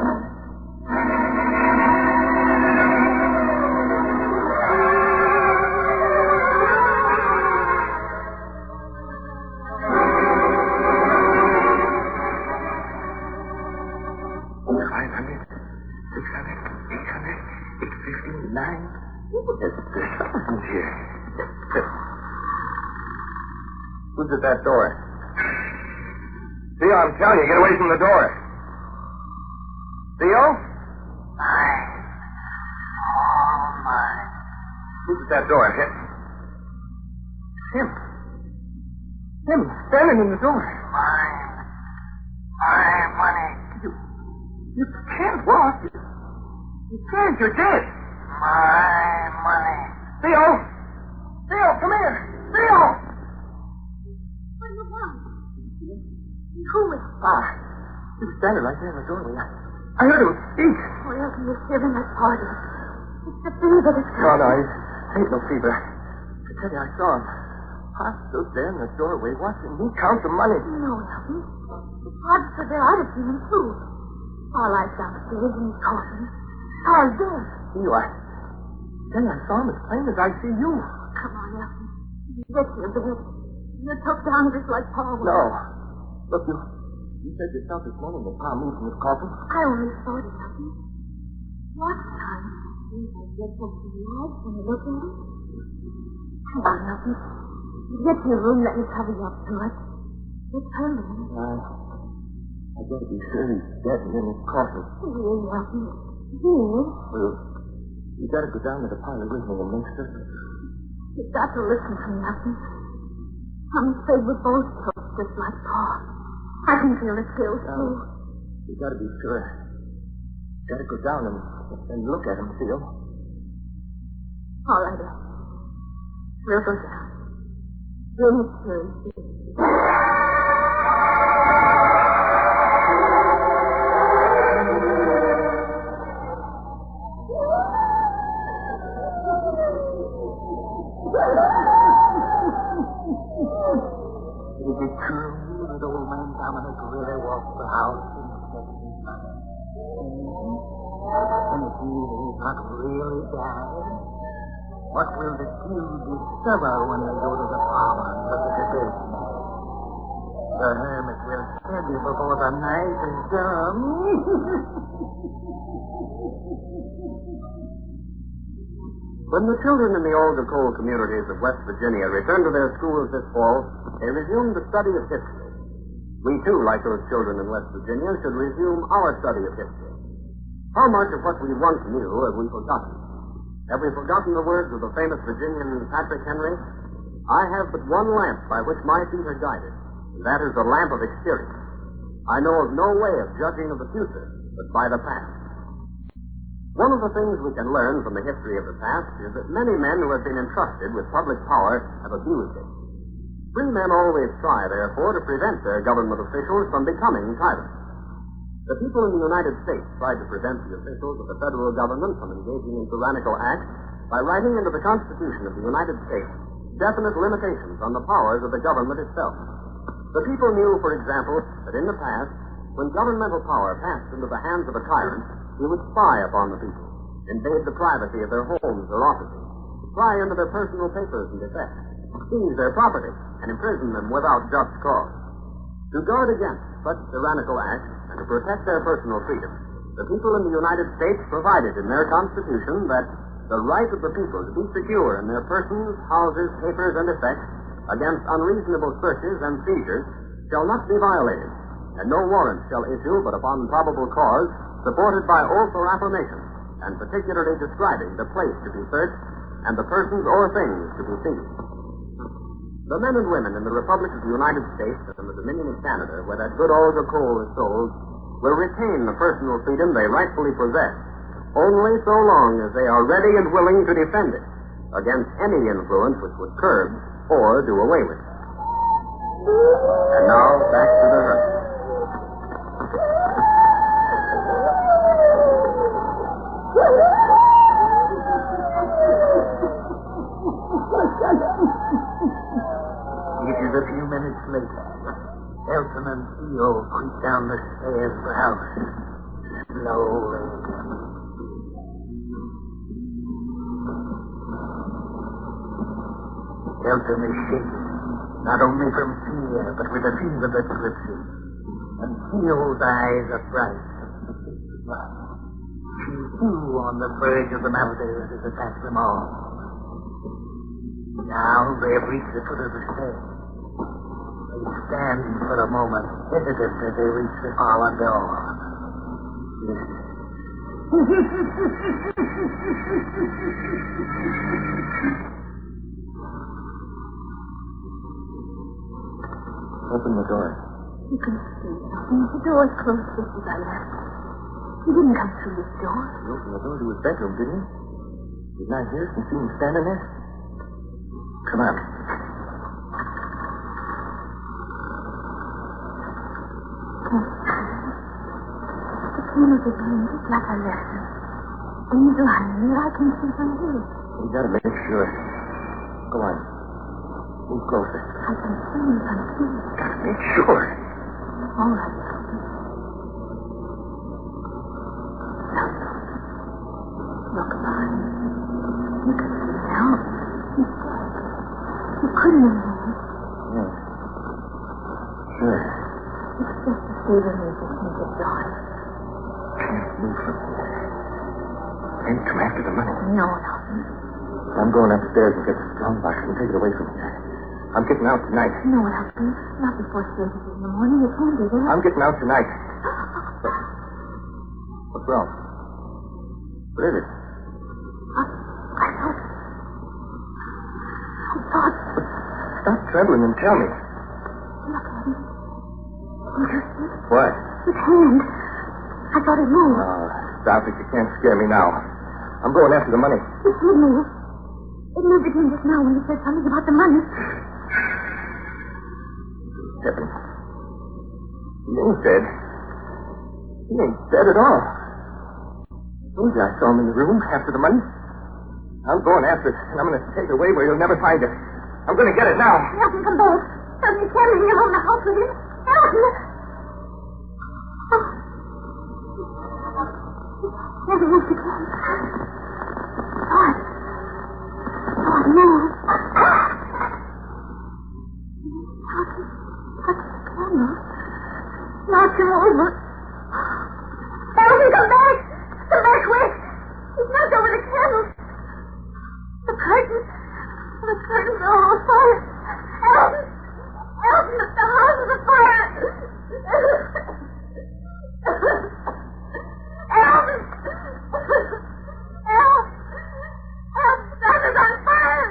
S3: Who's at that door? Theo, I'm telling you, get away from the door. Theo?
S5: Mine. All mine.
S3: Who's at that door? Him. Him, standing in the door.
S5: Mine. My money.
S3: You can't walk. You can't. You're dead.
S5: My money.
S3: Theo! Theo, come here! Theo!
S20: What do you want? Who is it?
S3: He was standing right there in the doorway. I heard him speak.
S20: Well, you're giving that party. It's the fever that's coming.
S3: No, ain't no fever. I tell you, I saw him. Pa stood there in the doorway watching me count the money.
S20: No, Elton. If Pod stood there, I'd have seen him too. Our life's downstairs in his coffin. Pa's dead.
S3: You are. Then I saw him as plain as I see you.
S20: Come on, Elton. Get your bed. You're took down just like Pa was.
S3: No. Look, you said yourself this morning that Pa moved from his coffin.
S20: I only thought it, Elton. What time do you get up to the light when you look at it? Come on, Elton. Get to your room, let me cover you up tonight. It's hurting.
S3: I gotta be sure he's dead and in his coffin.
S20: Here, Elton. Here.
S3: Well, you gotta go down to the parlor with me and make certain.
S20: You've got to listen to me, Elton. I'm afraid we're both toast just like Pa. I can feel his chills, too.
S3: You gotta be sure. You gotta go down and look at him, Theo.
S20: All right, Elton. We'll go down. We'll make sure he's dead.
S5: Is it true that old man Dominic really walked the house in 1965? And if he not really died, what will the few discover when they go to the parlor and look at the business? The hermit will tell you before the night is done.
S22: When the children in the older coal communities of West Virginia returned to their schools this fall, they resumed the study of history. We, too, like those children in West Virginia, should resume our study of history. How much of what we once knew have we forgotten? Have we forgotten the words of the famous Virginian Patrick Henry? I have but one lamp by which my feet are guided. and that is the lamp of experience. I know of no way of judging of the future but by the past. One of the things we can learn from the history of the past is that many men who have been entrusted with public power have abused it. Free men always try, therefore, to prevent their government officials from becoming tyrants. The people in the United States tried to prevent the officials of the federal government from engaging in tyrannical acts by writing into the Constitution of the United States definite limitations on the powers of the government itself. The people knew, for example, that in the past, when governmental power passed into the hands of a tyrant, he would spy upon the people, invade the privacy of their homes or offices, pry into their personal papers and effects, seize their property, and imprison them without just cause. To guard against such tyrannical acts and to protect their personal freedom, the people in the United States provided in their Constitution that the right of the people to be secure in their persons, houses, papers, and effects against unreasonable searches and seizures shall not be violated, and no warrant shall issue but upon probable cause, supported by oath or affirmation, and particularly describing the place to be searched and the persons or things to be seized. The men and women in the Republic of the United States and the Dominion of Canada, where that good old coal is sold, will retain the personal freedom they rightfully possess, only so long as they are ready and willing to defend it against any influence which would curb or do away with it. And now, back to the Hermits.
S5: It is a few minutes later. Elton and Theo creep down the stairs of the house. Slowly. Elton is shaking, not only from fear, but with a fever that grips him. And Theo's eyes are bright. She, too, on the verge of the mountains, has attacked them all. Now they have reached the foot of the stairs. They stand for a moment, hesitant as they reach the parlor door.
S22: Open the door.
S20: You can see nothing. The door's closed just as I left. He didn't come through this door.
S22: He opened the door to his bedroom, didn't he? Didn't I hear and see him standing there? Come on.
S20: The candles are burning just like I left them. Angel, honey, I can see from here.
S22: We gotta make sure. Go on. Move closer.
S20: I can see him from here.
S22: Gotta make sure.
S20: All right. Look behind you. You can see now. He's dead. He couldn't have moved.
S22: Yeah. Sure.
S20: It's just the feeling that just makes it dark.
S22: Can't move from here. Can't come after the money.
S20: No, Elton.
S22: I'm going upstairs and get the strong box and take it away from here. I'm getting out tonight.
S20: No, Elton. Not before 6 in the morning. You can't do that.
S22: I'm getting out tonight. What's wrong? What is it?
S20: I thought...
S22: Stop trembling and tell me.
S20: Look at him. Did you see?
S22: What?
S20: His hand. I thought it moved.
S22: Oh, stop it. You can't scare me now. I'm going after the money.
S20: It did move. It moved again just now when you said something about the money.
S22: Heaven. He ain't dead. He ain't dead at all. I told you I saw him in the room after the money. I'm going after it, and I'm going to take it away where you'll never find it. I'm going to get it now.
S20: Elton, come back. Elton, you can't leave me alone in the house with him. Elton! Never moved again. Oh, no. Touch the candle. Knock him over. Elton, come back. Come back quick. He's knocked over the candles. The curtains are all afire. Elton, the house is afire. Elton, the house is on fire.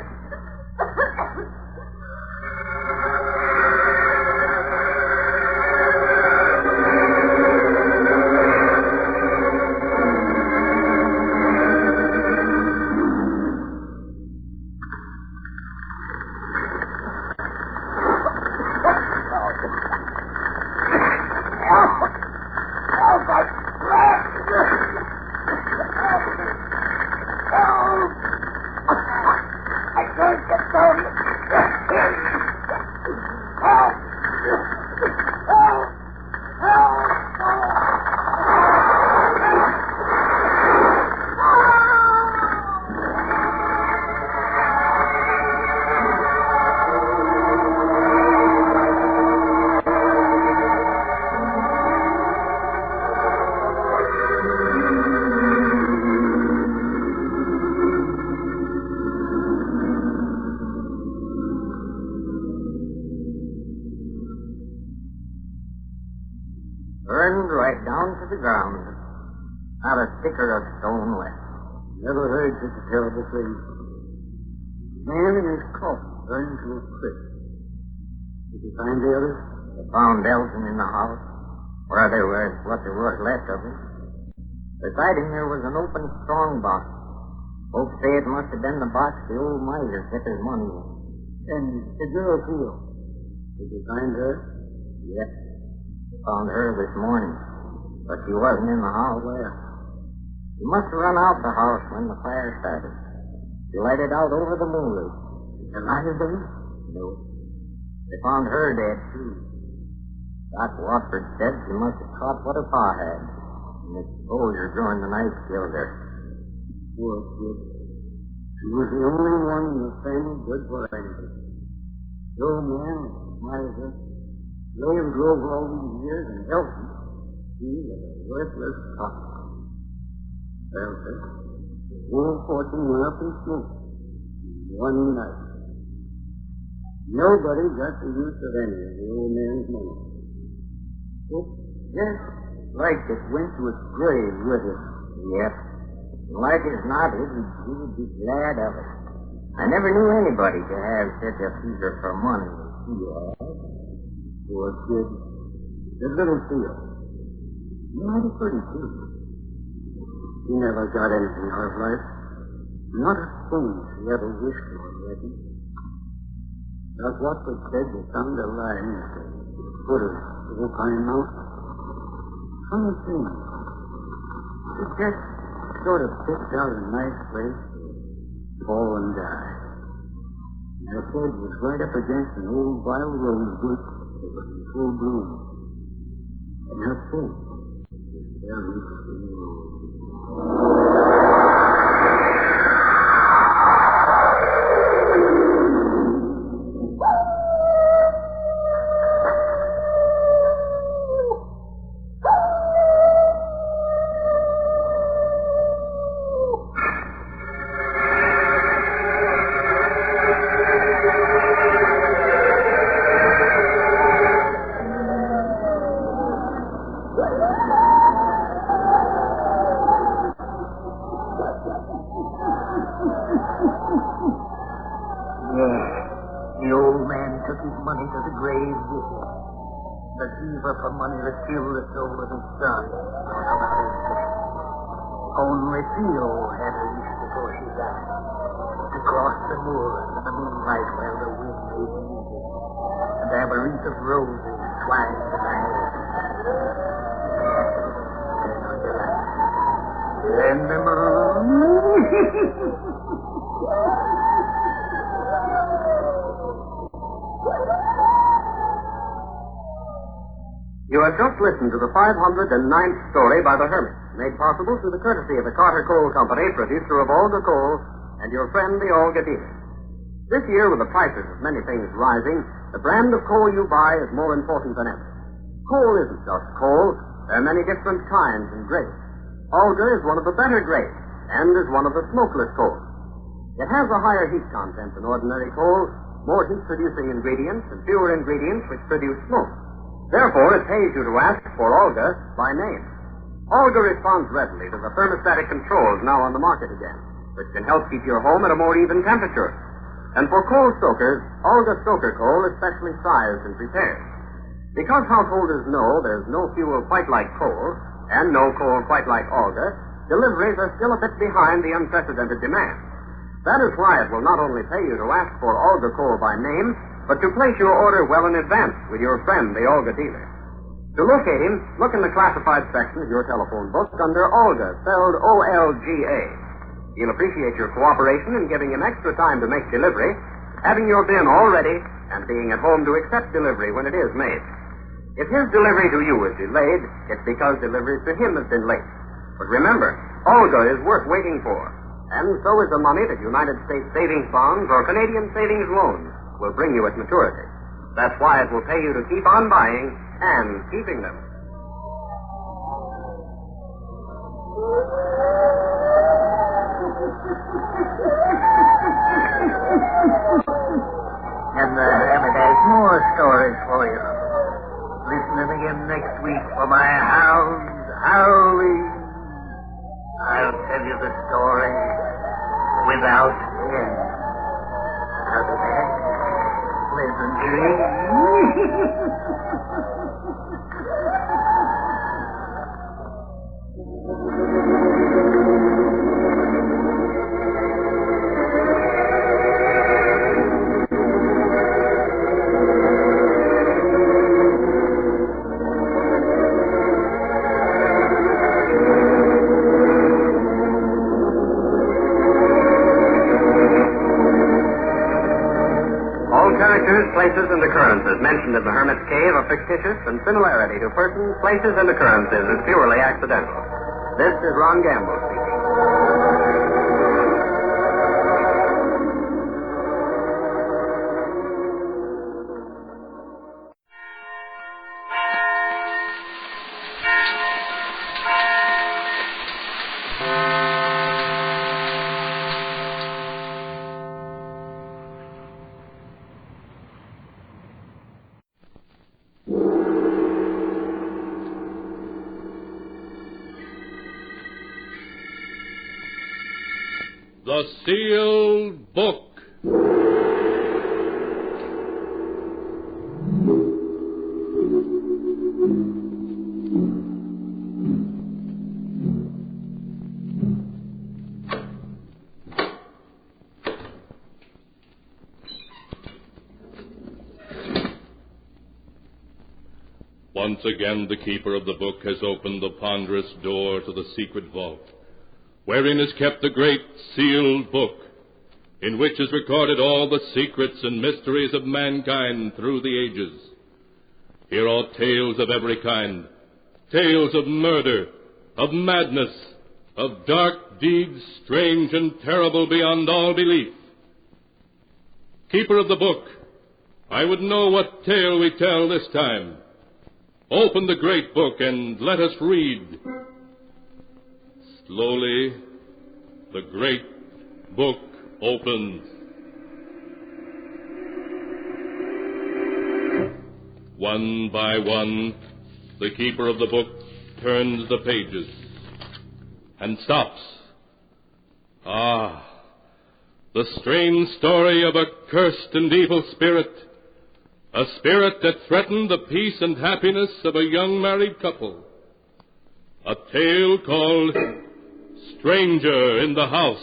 S5: burned right down to the ground. Not a sticker of stone left.
S14: Never heard such a terrible thing. Man in his coffin burned to a crisp. Did you find the others?
S5: They found Elton in the house, where there was what there was left of him. Beside him there was an open strong box. Folks say it must have been the box the old miser kept his money in.
S14: And the girl, too. Did you find her?
S5: Yes. Found her this morning, but she wasn't in the house.
S14: Where?
S5: She must have run out the house when the fire started. She lighted out over the moonlight.
S14: Alive, then?
S5: No. They found her dead, too. Doc Watford said she must have caught what her pa had. And the exposure during the night killed her.
S14: Poor kid. She was the only one in the family good for anything. No man, miser, slave drove all these years and helped him. He was a worthless cop. Well, sir, the whole fortune went up in smoke in one night. Nobody got the use of any of the old man's money.
S5: It just like it went to its grave with it. Yep. Like as not, he would be glad of it. I never knew anybody to have such a fever for money as he had.
S14: Poor kid. The little field. Mighty pretty, too. He never got anything out of life. Not a thing he ever wished for, I reckon. Doc Watford said they found a line at the foot of the Pine Mountain. Funny thing. It just sort of picked out a nice place to fall and die. And her head was right up against an old wild rose bush that was in full bloom. And her face was very slow.
S5: For money to kill the soul of his son. Only Theo had a wish before she died. To cross the moors in the moonlight while the wind made music, and have a wreath of roses twined in her hair. And the moon.
S22: You have just listened to the 509th story by the Hermits, made possible through the courtesy of the Carter Coal Company, producer of Olga Coal, and your friend, the Olga dealer. This year, with the prices of many things rising, the brand of coal you buy is more important than ever. Coal isn't just coal. There are many different kinds and grades. Olga is one of the better grades, and is one of the smokeless coals. It has a higher heat content than ordinary coal, more heat-producing ingredients, and fewer ingredients which produce smoke. Therefore, it pays you to ask for Olga by name. Olga responds readily to the thermostatic controls now on the market again, which can help keep your home at a more even temperature. And for coal stokers, Olga Stoker Coal is specially sized and prepared. Because householders know there's no fuel quite like coal, and no coal quite like Olga, deliveries are still a bit behind the unprecedented demand. That is why it will not only pay you to ask for Olga Coal by name, but to place your order well in advance with your friend, the Olga dealer. To locate him, look in the classified section of your telephone book under Olga, spelled O-L-G-A. He'll appreciate your cooperation in giving him extra time to make delivery, having your bin all ready, and being at home to accept delivery when it is made. If his delivery to you is delayed, it's because delivery to him has been late. But remember, Olga is worth waiting for. And so is the money that United States savings bonds or Canadian savings loans will bring you at maturity. That's why it will pay you to keep on buying and keeping them.
S5: And the Hermit has more stories for you. Listen in again next week for my
S22: round, Halloween. I'll tell you the story without end. After that, pleasant dreams. Places and occurrences mentioned in the Hermits Cave are fictitious, and similarity to persons, places, and occurrences is purely accidental. This is Ron Gamble speaking.
S9: The Sealed Book. Once again, the keeper of the book has opened the ponderous door to the secret vault, wherein is kept the great sealed book, in which is recorded all the secrets and mysteries of mankind through the ages. Here are tales of every kind, tales of murder, of madness, of dark deeds strange and terrible beyond all belief. Keeper of the book, I would know what tale we tell this time. Open the great book and let us read. Slowly, the great book opens. One by one, the keeper of the book turns the pages and stops. Ah, the strange story of a cursed and evil spirit, a spirit that threatened the peace and happiness of a young married couple. A tale called Stranger in the House.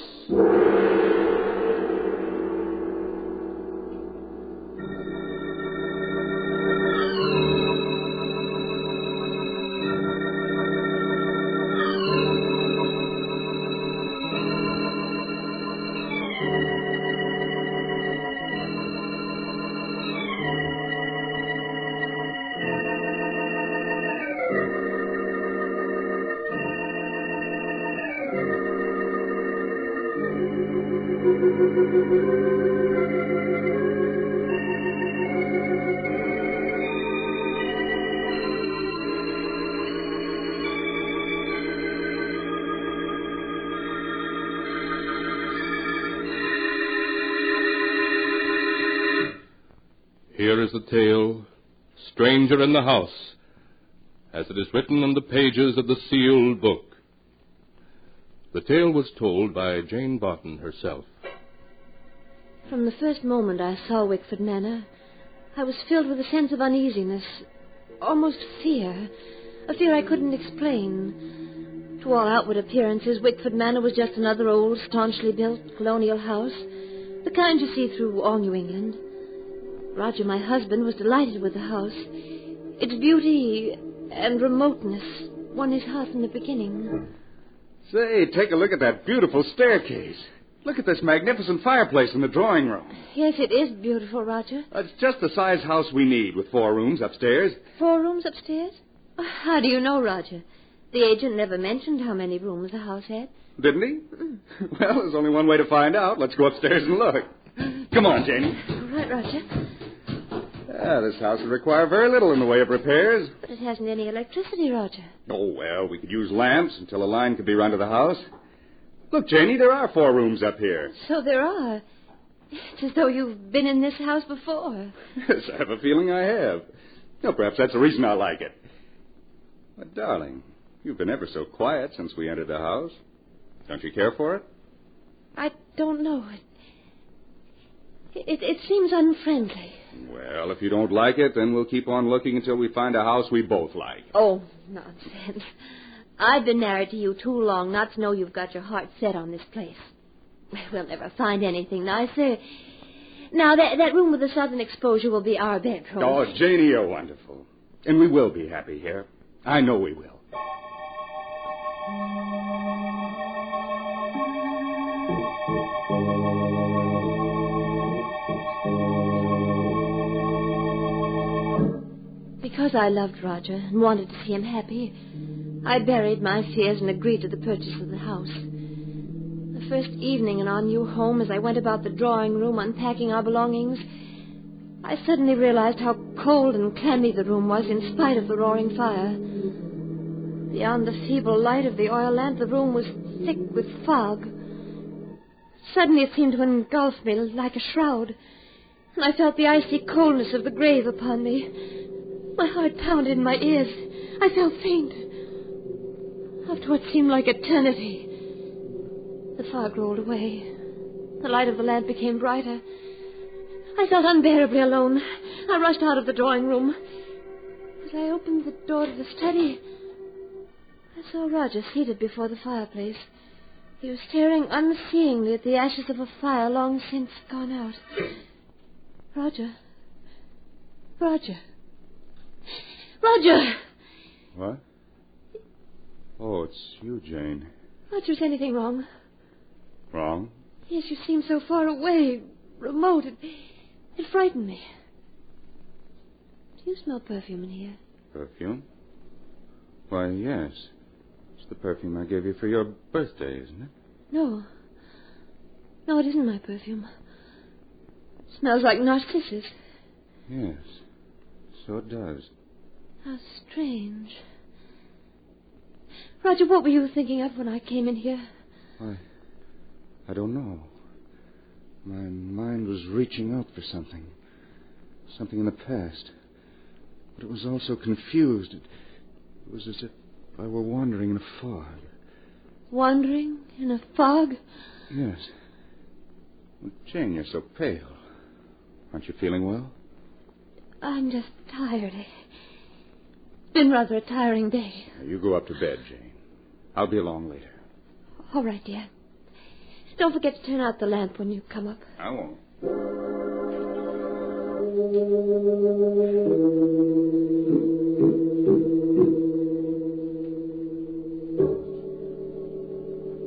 S9: Here is the tale, Stranger in the House, as it is written on the pages of the sealed book. The tale was told by Jane Barton herself.
S13: From the first moment I saw Wickford Manor, I was filled with a sense of uneasiness, almost fear, a fear I couldn't explain. To all outward appearances, Wickford Manor was just another old, staunchly built colonial house, the kind you see through all New England. Roger, my husband, was delighted with the house. Its beauty and remoteness won his heart from the beginning.
S23: Say, take a look at that beautiful staircase. Look at this magnificent fireplace in the drawing room.
S13: Yes, it is beautiful, Roger.
S23: It's just the size house we need, with 4 rooms upstairs.
S13: 4 rooms upstairs? How do you know, Roger? The agent never mentioned how many rooms the house had.
S23: Didn't he? Well, there's only one way to find out. Let's go upstairs and look. Come on, Janie.
S13: All right, Roger.
S23: This house would require very little in the way of repairs.
S13: But it hasn't any electricity, Roger.
S23: Oh, well, we could use lamps until a line could be run to the house. Look, Janie, there are 4 rooms up here.
S13: So there are. It's as though you've been in this house before.
S23: Yes, I have a feeling I have. Well, perhaps that's the reason I like it. But, darling, you've been ever so quiet since we entered the house. Don't you care for it?
S13: I don't know. It seems unfriendly.
S23: Well, if you don't like it, then we'll keep on looking until we find a house we both like.
S13: Oh, nonsense. I've been married to you too long not to know you've got your heart set on this place. We'll never find anything nicer. Now, that room with the southern exposure will be our bedroom.
S23: Oh, Janie, you're wonderful. And we will be happy here. I know we will.
S13: Because I loved Roger and wanted to see him happy, I buried my fears and agreed to the purchase of the house. The first evening in our new home, as I went about the drawing room unpacking our belongings, I suddenly realized how cold and clammy the room was in spite of the roaring fire. Beyond the feeble light of the oil lamp, the room was thick with fog. Suddenly it seemed to engulf me like a shroud, and I felt the icy coldness of the grave upon me. My heart pounded in my ears. I felt faint. After what seemed like eternity, the fog rolled away. The light of the lamp became brighter. I felt unbearably alone. I rushed out of the drawing room. As I opened the door to the study, I saw Roger seated before the fireplace. He was staring unseeingly at the ashes of a fire long since gone out. Roger. Roger. Roger!
S23: What? Oh, it's you, Jane.
S13: Roger, is anything wrong?
S23: Wrong?
S13: Yes, you seem so far away, remote. It frightened me. Do you smell perfume in here?
S23: Perfume? Why, yes. It's the perfume I gave you for your birthday, isn't it?
S13: No. No, it isn't my perfume. It smells like narcissus.
S23: Yes, so it does.
S13: How strange. Roger, what were you thinking of when I came in here?
S23: I don't know. My mind was reaching out for something. Something in the past. But it was also confused. It was as if I were wandering in a fog.
S13: Wandering in a fog?
S23: Yes. Well, Jane, you're so pale. Aren't you feeling well?
S13: I'm just tired. It's been rather a tiring day.
S23: Now, you go up to bed, Jane. I'll be along later.
S13: All right, dear. Don't forget to turn out the lamp when you come up.
S23: I won't.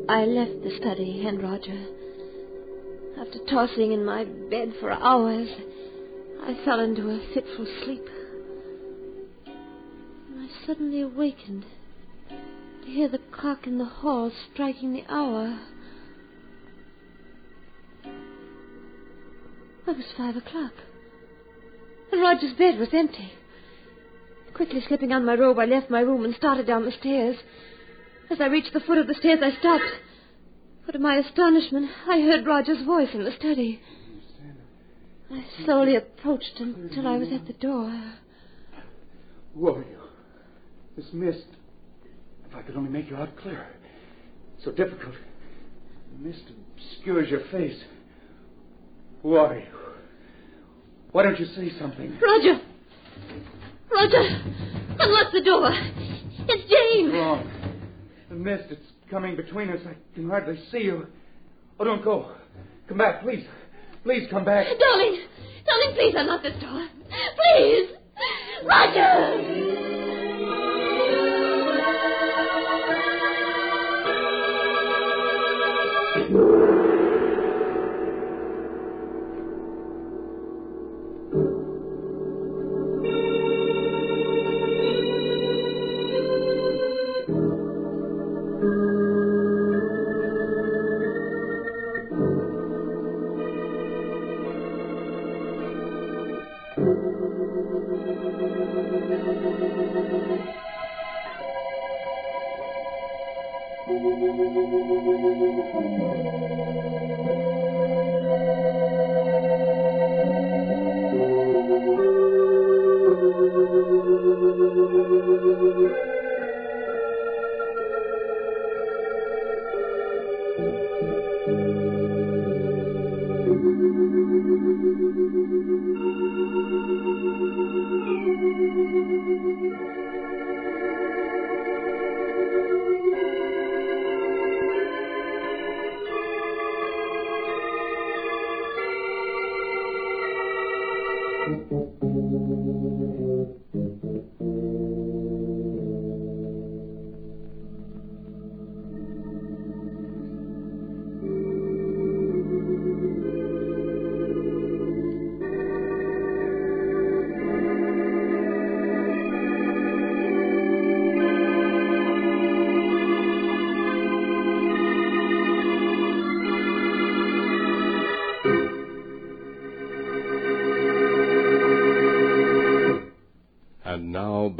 S13: I left the study and Roger. After tossing in my bed for hours, I fell into a fitful sleep. And I suddenly awakened to hear the clock in the hall striking the hour. It was 5 o'clock. And Roger's bed was empty. Quickly slipping on my robe, I left my room and started down the stairs. As I reached the foot of the stairs, I stopped. For to my astonishment, I heard Roger's voice in the study. I slowly approached until I was at the door.
S23: Who are you? This mist. If I could only make you out clearer. So difficult. The mist obscures your face. Who are you? Why don't you say something?
S13: Roger! Roger! Unlock the door! It's Jane!
S23: Wrong. The mist, it's coming between us. I can hardly see you. Oh, don't go. Come back, please. Please come back.
S13: Darling! Darling, please unlock this door. Please! Roger!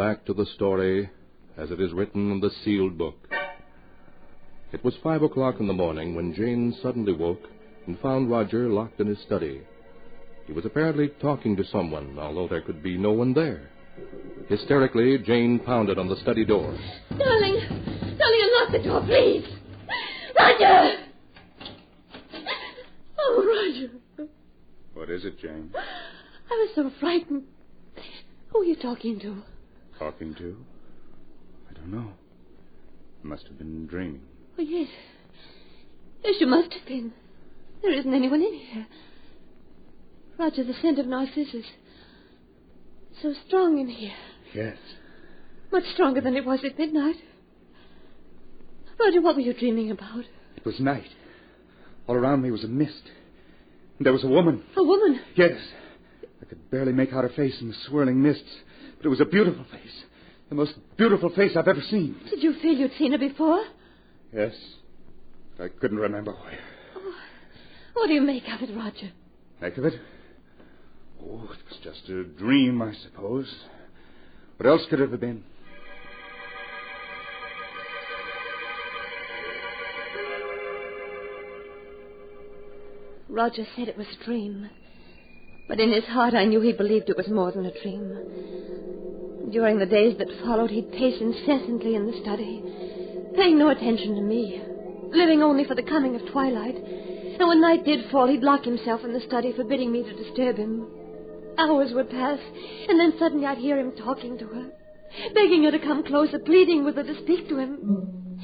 S9: back to the story as it is written in the sealed book. It was 5 o'clock in the morning when Jane suddenly woke and found Roger locked in his study. He was apparently talking to someone, although there could be no one there. Hysterically, Jane pounded on the study door.
S13: Darling, unlock the door, please. Roger! Oh, Roger.
S23: What is it, Jane?
S13: I was so frightened. Who are you talking to?
S23: Talking to? I don't know. I must have been dreaming.
S13: Oh, yes. Yes, you must have been. There isn't anyone in here. Roger, the scent of narcissus. So strong in here.
S23: Yes.
S13: Much stronger than it was at midnight. Roger, what were you dreaming about?
S23: It was night. All around me was a mist. And there was a woman.
S13: A woman?
S23: Yes. I could barely make out her face in the swirling mists, but it was a beautiful face. The most beautiful face I've ever seen.
S13: Did you feel you'd seen her before?
S23: Yes. I couldn't remember where.
S13: Oh, what do you make of it, Roger?
S23: Make of it? Oh, it was just a dream, I suppose. What else could it have been?
S13: Roger said it was a dream. But in his heart, I knew he believed it was more than a dream. During the days that followed, he'd pace incessantly in the study, paying no attention to me, living only for the coming of twilight. And when night did fall, he'd lock himself in the study, forbidding me to disturb him. Hours would pass, and then suddenly I'd hear him talking to her, begging her to come closer, pleading with her to speak to him.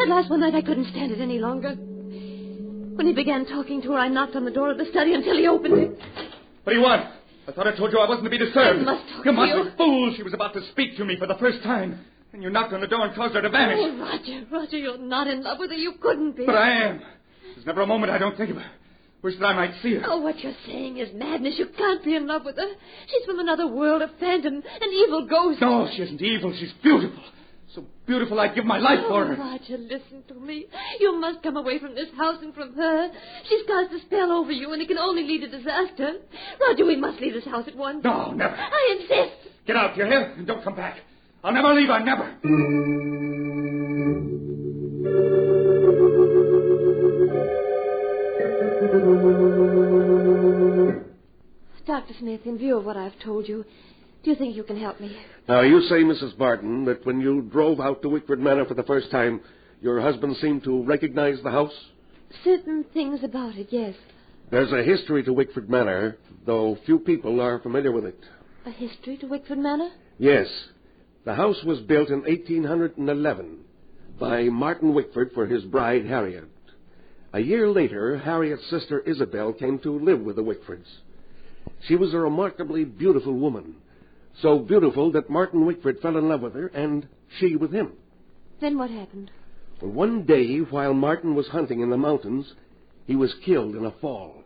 S13: At last one night, I couldn't stand it any longer. When he began talking to her, I knocked on the door of the study until he opened it.
S23: What do you want? I thought I told you I wasn't to be disturbed.
S13: I must talk
S23: you
S13: to
S23: must
S13: you.
S23: be fool. She was about to speak to me for the first time. And you knocked on the door and caused her to vanish.
S13: Oh, Roger, you're not in love with her. You couldn't be.
S23: But I am. There's never a moment I don't think of her. Wish that I might see her.
S13: Oh, what you're saying is madness. You can't be in love with her. She's from another world, a phantom, an evil ghost.
S23: No, she isn't evil. She's beautiful. So beautiful I'd give my life for her.
S13: Roger, listen to me. You must come away from this house and from her. She's cast a spell over you, and it can only lead to disaster. Roger, we must leave this house at once.
S23: No, never.
S13: I insist.
S23: Get out, you hear? And don't come back. I'll never leave her, never.
S13: Dr. Smith, in view of what I've told you, do you think you can help me?
S12: Now, you say, Mrs. Barton, that when you drove out to Wickford Manor for the first time, your husband seemed to recognize the house?
S13: Certain things about it, yes.
S12: There's a history to Wickford Manor, though few people are familiar with it.
S13: A history to Wickford Manor?
S12: Yes. The house was built in 1811 by Martin Wickford for his bride, Harriet. A year later, Harriet's sister Isabel came to live with the Wickfords. She was a remarkably beautiful woman, so beautiful that Martin Wickford fell in love with her, and she with him.
S13: Then what happened?
S12: Well, one day, while Martin was hunting in the mountains, he was killed in a fall.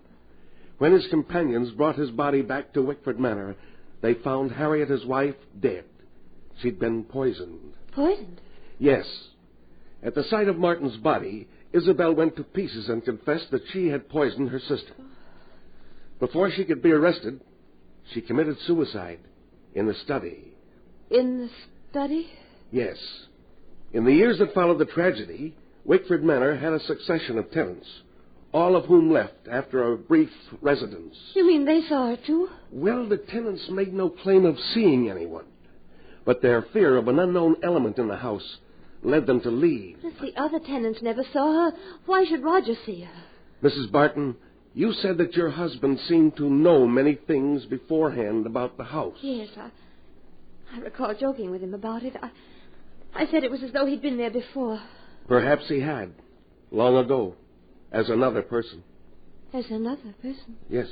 S12: When his companions brought his body back to Wickford Manor, they found Harriet, his wife, dead. She'd been poisoned.
S13: Poisoned?
S12: Yes. At the sight of Martin's body, Isabel went to pieces and confessed that she had poisoned her sister. Before she could be arrested, she committed suicide in the study.
S13: In the study?
S12: Yes. In the years that followed the tragedy, Wickford Manor had a succession of tenants, all of whom left after a brief residence.
S13: You mean they saw her, too?
S12: Well, the tenants made no claim of seeing anyone, but their fear of an unknown element in the house led them to leave.
S13: If the other tenants never saw her, why should Roger see her?
S12: Mrs. Barton, you said that your husband seemed to know many things beforehand about the house.
S13: Yes, I recall joking with him about it. I said it was as though he'd been there before.
S12: Perhaps he had, long ago, as another person.
S13: As another person?
S12: Yes.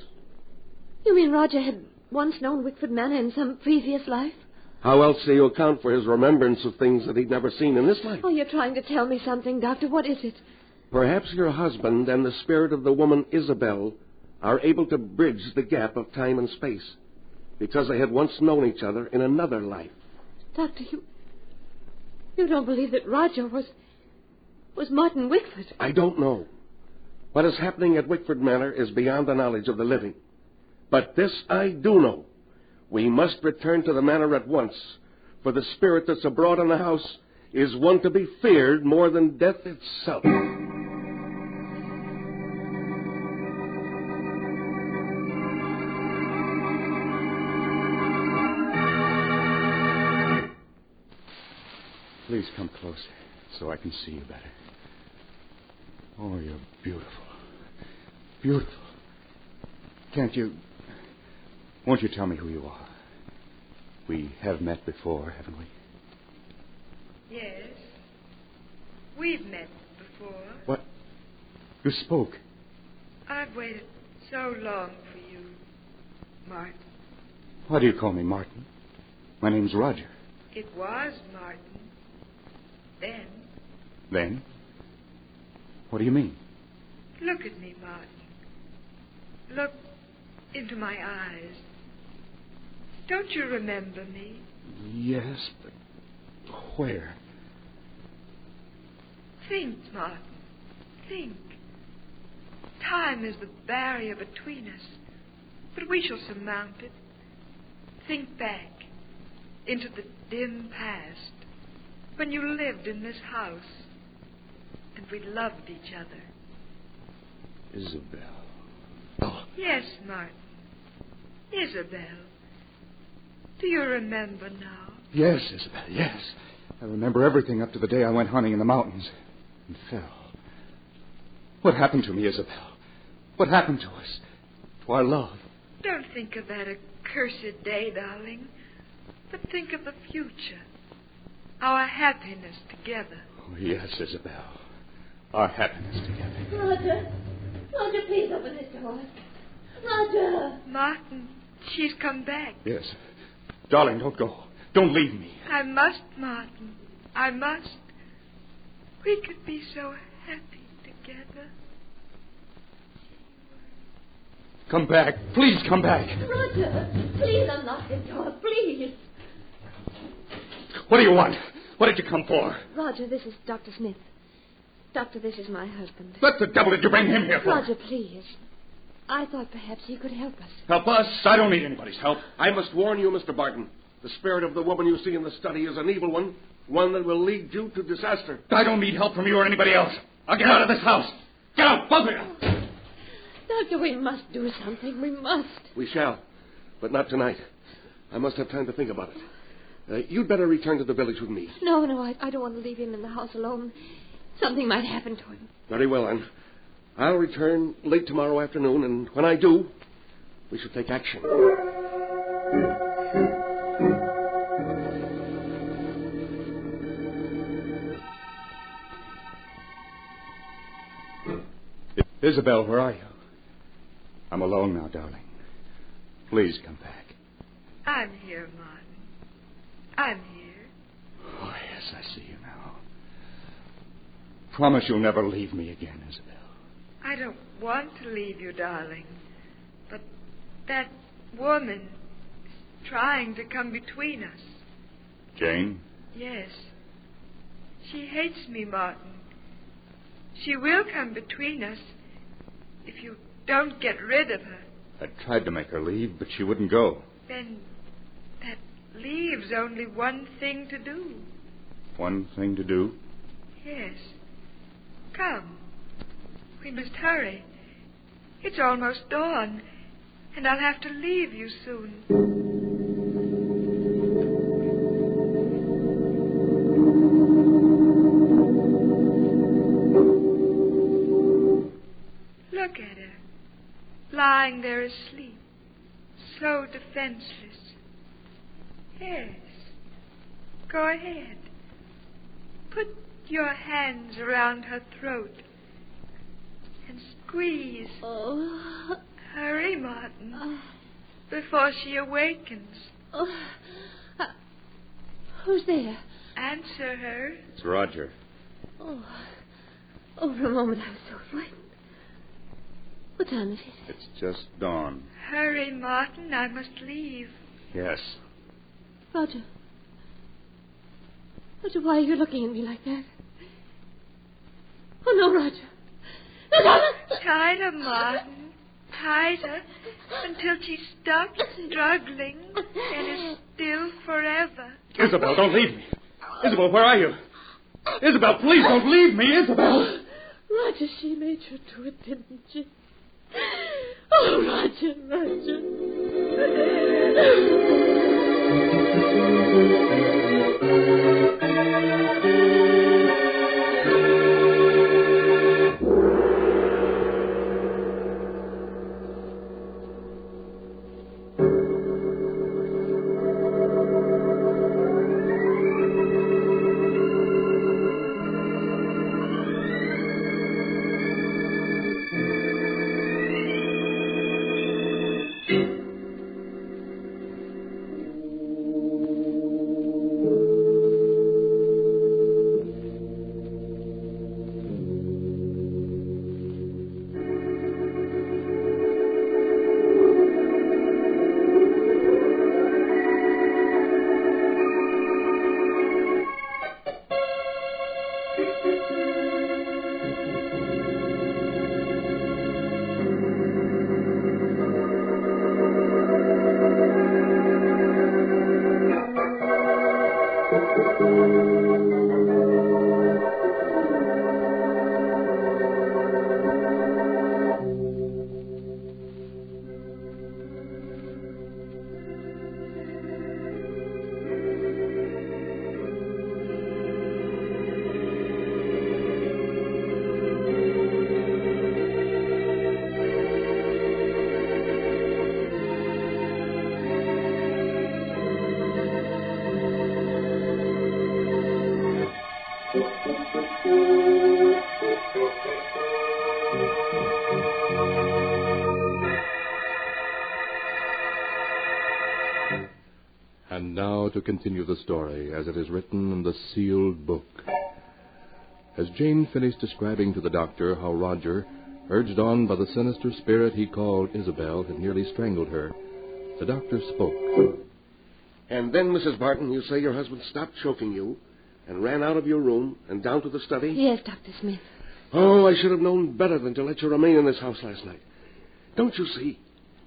S13: You mean Roger had once known Wickford Manor in some previous life?
S12: How else do you account for his remembrance of things that he'd never seen in this life?
S13: Oh, you're trying to tell me something, Doctor. What is it?
S12: Perhaps your husband and the spirit of the woman Isabel are able to bridge the gap of time and space because they had once known each other in another life.
S13: Doctor, you don't believe that Roger was Martin Wickford?
S12: I don't know. What is happening at Wickford Manor is beyond the knowledge of the living. But this I do know. We must return to the manor at once, for the spirit that's abroad in the house is one to be feared more than death itself.
S23: Please come closer so I can see you better. Oh, you're beautiful. Beautiful. Won't you tell me who you are? We have met before, haven't we?
S1: Yes. We've met before.
S23: What? You spoke.
S1: I've waited so long for you, Martin.
S23: Why do you call me Martin? My name's Roger.
S1: It was Martin. Then?
S23: Then? What do you mean?
S1: Look at me, Martin. Look into my eyes. Don't you remember me?
S23: Yes, but where?
S1: Think, Martin. Think. Time is the barrier between us, but we shall surmount it. Think back into the dim past when you lived in this house and we loved each other.
S23: Isabel.
S1: Oh. Yes, Martin. Isabel. Do you remember now?
S23: Yes, Isabel, yes. I remember everything up to the day I went hunting in the mountains and fell. What happened to me, Isabel? What happened to us? To our love?
S1: Don't think of that accursed day, darling, but think of the future. Our happiness together.
S23: Oh, yes, Isabel. Our happiness together.
S13: Roger. Roger, please open this door. Roger.
S1: Martin, she's come back.
S23: Yes. Darling, don't go. Don't leave me.
S1: I must, Martin. I must. We could be so happy together.
S23: Come back. Please come back.
S13: Roger, please unlock this door, please.
S23: What do you want? What did you come for?
S13: Roger, this is Dr. Smith. Doctor, this is my husband.
S23: What the devil did you bring him here for?
S13: Roger, please. I thought perhaps he could help us.
S23: Help us? I don't need anybody's help.
S12: I must warn you, Mr. Barton. The spirit of the woman you see in the study is an evil one that will lead you to disaster.
S23: I don't need help from you or anybody else. I'll get out of this house. Get out, both of you.
S13: Doctor, we must do something. We must.
S12: We shall, but not tonight. I must have time to think about it. You'd better return to the village with me.
S13: No, I don't want to leave him in the house alone. Something might happen to him.
S12: Very well, then. I'll return late tomorrow afternoon, and when I do, we shall take action.
S23: Isabel, where are you? I'm alone now, darling. Please come back.
S1: I'm here, Martin. I'm here.
S23: Oh, yes, I see you now. Promise you'll never leave me again, Isabel.
S1: I don't want to leave you, darling. But that woman is trying to come between us.
S23: Jane?
S1: Yes. She hates me, Martin. She will come between us if you don't get rid of her.
S23: I tried to make her leave, but she wouldn't go.
S1: Then that leaves only one thing to do.
S23: One thing to do?
S1: Yes. Come. We must hurry. It's almost dawn, and I'll have to leave you soon. Look at her, lying there asleep, so defenseless. Yes. Go ahead. Put your hands around her throat and squeeze.
S13: Oh.
S1: Hurry, Martin, before she awakens.
S13: Who's there?
S1: Answer her.
S23: It's Roger.
S13: Oh, for a moment I was so frightened. What time is it?
S23: It's just dawn.
S1: Hurry, Martin, I must leave.
S23: Yes.
S13: Roger, why are you looking at me like that? Oh, no, Roger. No, Roger!
S1: Tighter, Martin. Tighter until she stops struggling and is still forever.
S23: Isabel, don't leave me. Isabel, where are you? Isabel, please don't leave me, Isabel.
S15: Roger, she made you do it, didn't she? Oh, Roger, Roger.
S9: And now to continue the story as it is written in the sealed book. As Jane finished describing to the doctor how Roger, urged on by the sinister spirit he called Isabel, had nearly strangled her, the doctor spoke.
S12: And then, Mrs. Barton, you say your husband stopped choking you and ran out of your room and down to the study?
S13: Yes, Dr. Smith.
S12: Oh, I should have known better than to let you remain in this house last night. Don't you see?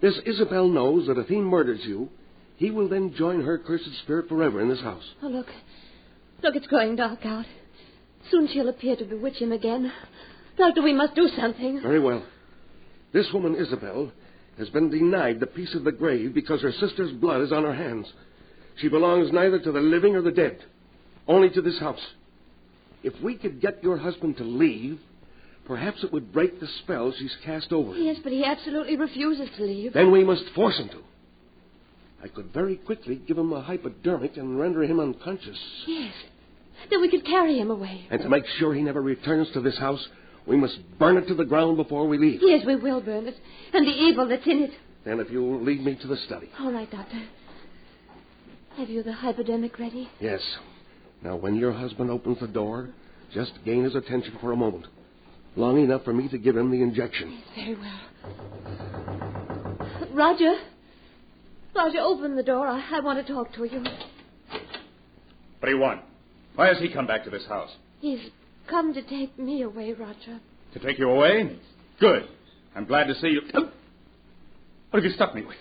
S12: This Isabel knows that if he murders you, he will then join her cursed spirit forever in this house.
S13: Oh, look. Look, it's growing dark out. Soon she'll appear to bewitch him again. Doctor, we must do something.
S12: Very well. This woman, Isabel, has been denied the peace of the grave because her sister's blood is on her hands. She belongs neither to the living or the dead, only to this house. If we could get your husband to leave, perhaps it would break the spell she's cast over him.
S13: Yes, but he absolutely refuses to leave.
S12: Then we must force him to. I could very quickly give him a hypodermic and render him unconscious.
S13: Yes. Then we could carry him away.
S12: And to make sure he never returns to this house, we must burn it to the ground before we leave.
S13: Yes, we will burn it. And the evil that's in it.
S12: Then if you'll lead me to the study.
S13: All right, Doctor. Have you the hypodermic ready?
S12: Yes. Now, when your husband opens the door, just gain his attention for a moment. Long enough for me to give him the injection.
S13: Yes, very well. Roger. Roger, open the door. I want to talk to you.
S23: What do you want? Why has he come back to this house?
S13: He's come to take me away, Roger.
S23: To take you away? Good. I'm glad to see you. What have you stuck me with?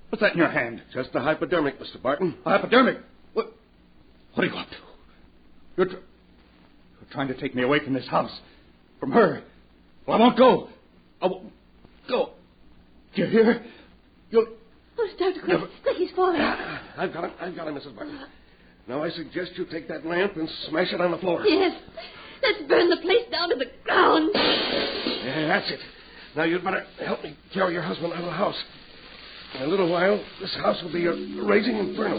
S23: What's that in your hand?
S12: Just a hypodermic, Mr. Barton.
S23: A hypodermic? What are you up to? You're trying to take me away from this house. From her. Well, I won't go. I won't go. Do you hear? You'll...
S13: Oh, Dr. Quick, he's falling.
S12: I've got him, Mrs. Barton. Now I suggest you take that lamp and smash it on the floor.
S13: Yes. Let's burn the place down to the ground.
S12: Yeah, that's it. Now you'd better help me carry your husband out of the house. In a little while, this house will be a raging inferno.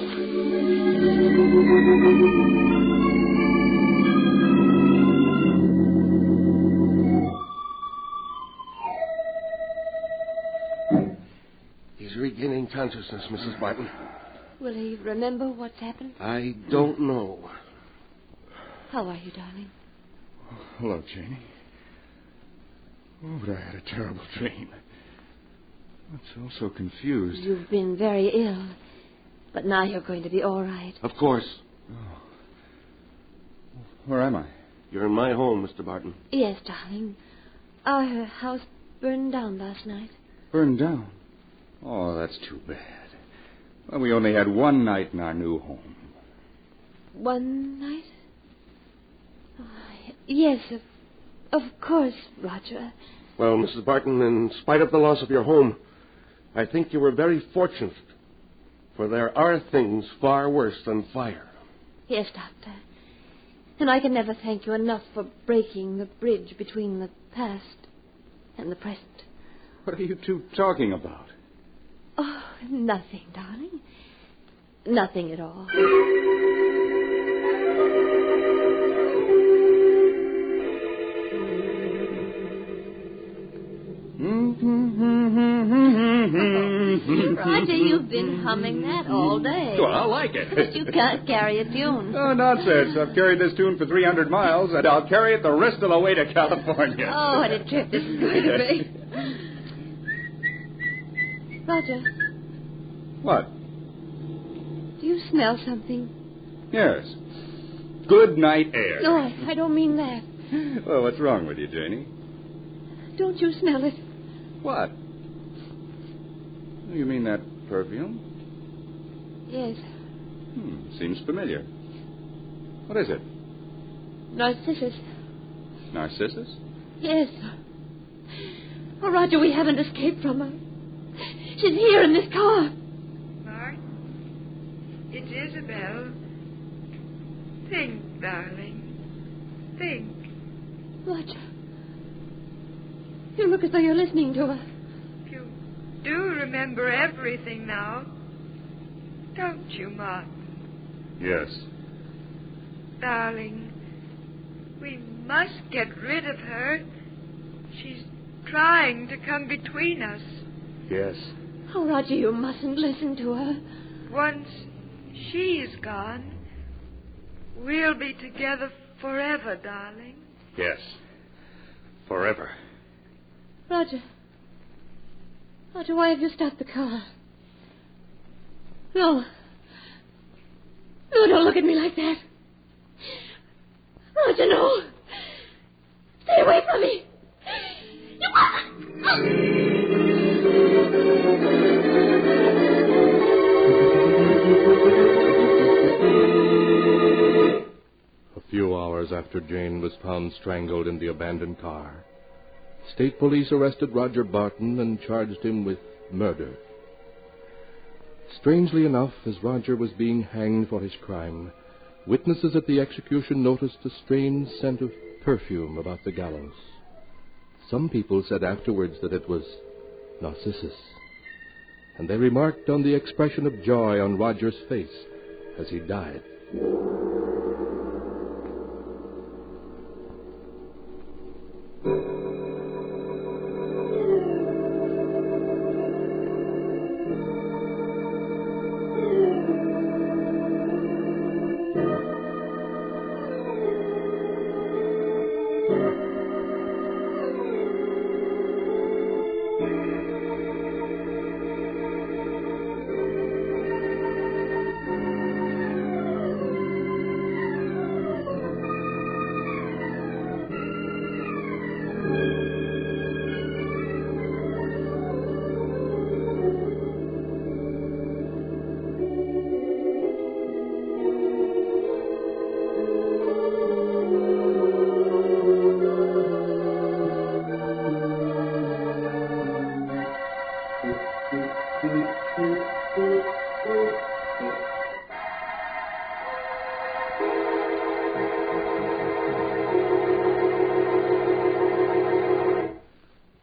S12: He's regaining consciousness, Mrs. Barton.
S13: Will he remember what's happened?
S12: I don't know.
S13: How are you, darling?
S23: Oh, hello, Janie. Oh, but I had a terrible dream. I'm so confused.
S13: You've been very ill. But now you're going to be all right.
S12: Of course.
S23: Oh. Where am I?
S12: You're in my home, Mr. Barton.
S13: Yes, darling. Our house burned down last night.
S23: Burned down? Oh, that's too bad. Well, we only had one night in our new home.
S13: one night? Oh, yes, of course, Roger.
S12: Well, Mrs. Barton, in spite of the loss of your home, I think you were very fortunate, for there are things far worse than fire.
S13: Yes, Doctor. And I can never thank you enough for breaking the bridge between the past and the present.
S23: What are you two talking about?
S13: Oh, nothing, darling. Nothing at all. Roger, you've been humming that all day.
S23: Well, I like it.
S13: You can't carry a tune.
S23: Oh, nonsense. I've carried this tune for 300 miles, and I'll carry it the rest of the way to California.
S13: Oh, what a trip this is going to be. Roger.
S23: What?
S13: Do you smell something?
S23: Yes. Good night air.
S13: No, I don't mean that.
S23: Well, what's wrong with you, Janie?
S13: Don't you smell it?
S23: What? You mean that perfume?
S13: Yes.
S23: Seems familiar. What is it?
S13: Narcissus.
S23: Narcissus?
S13: Yes. Oh, Roger, we haven't escaped from her. She's here in this car.
S1: Mark, it's Isabel. Think, darling. Think.
S13: Roger. You look as though you're listening to her.
S1: You do remember everything now. Don't you, Mark?
S23: Yes.
S1: Darling, we must get rid of her. She's trying to come between us.
S23: Yes.
S13: Oh, Roger, you mustn't listen to her.
S1: Once she's gone, we'll be together forever, darling.
S23: Yes. Forever.
S13: Roger. Roger, why have you stopped the car? No. No, don't look at me like that. Roger, no. Stay away from me. You
S9: A few hours after Jane was found strangled in the abandoned car, State police arrested Roger Barton and charged him with murder. Strangely enough, as Roger was being hanged for his crime, witnesses at the execution noticed a strange scent of perfume about the gallows. Some people said afterwards that it was Narcissus, and they remarked on the expression of joy on Roger's face as he died.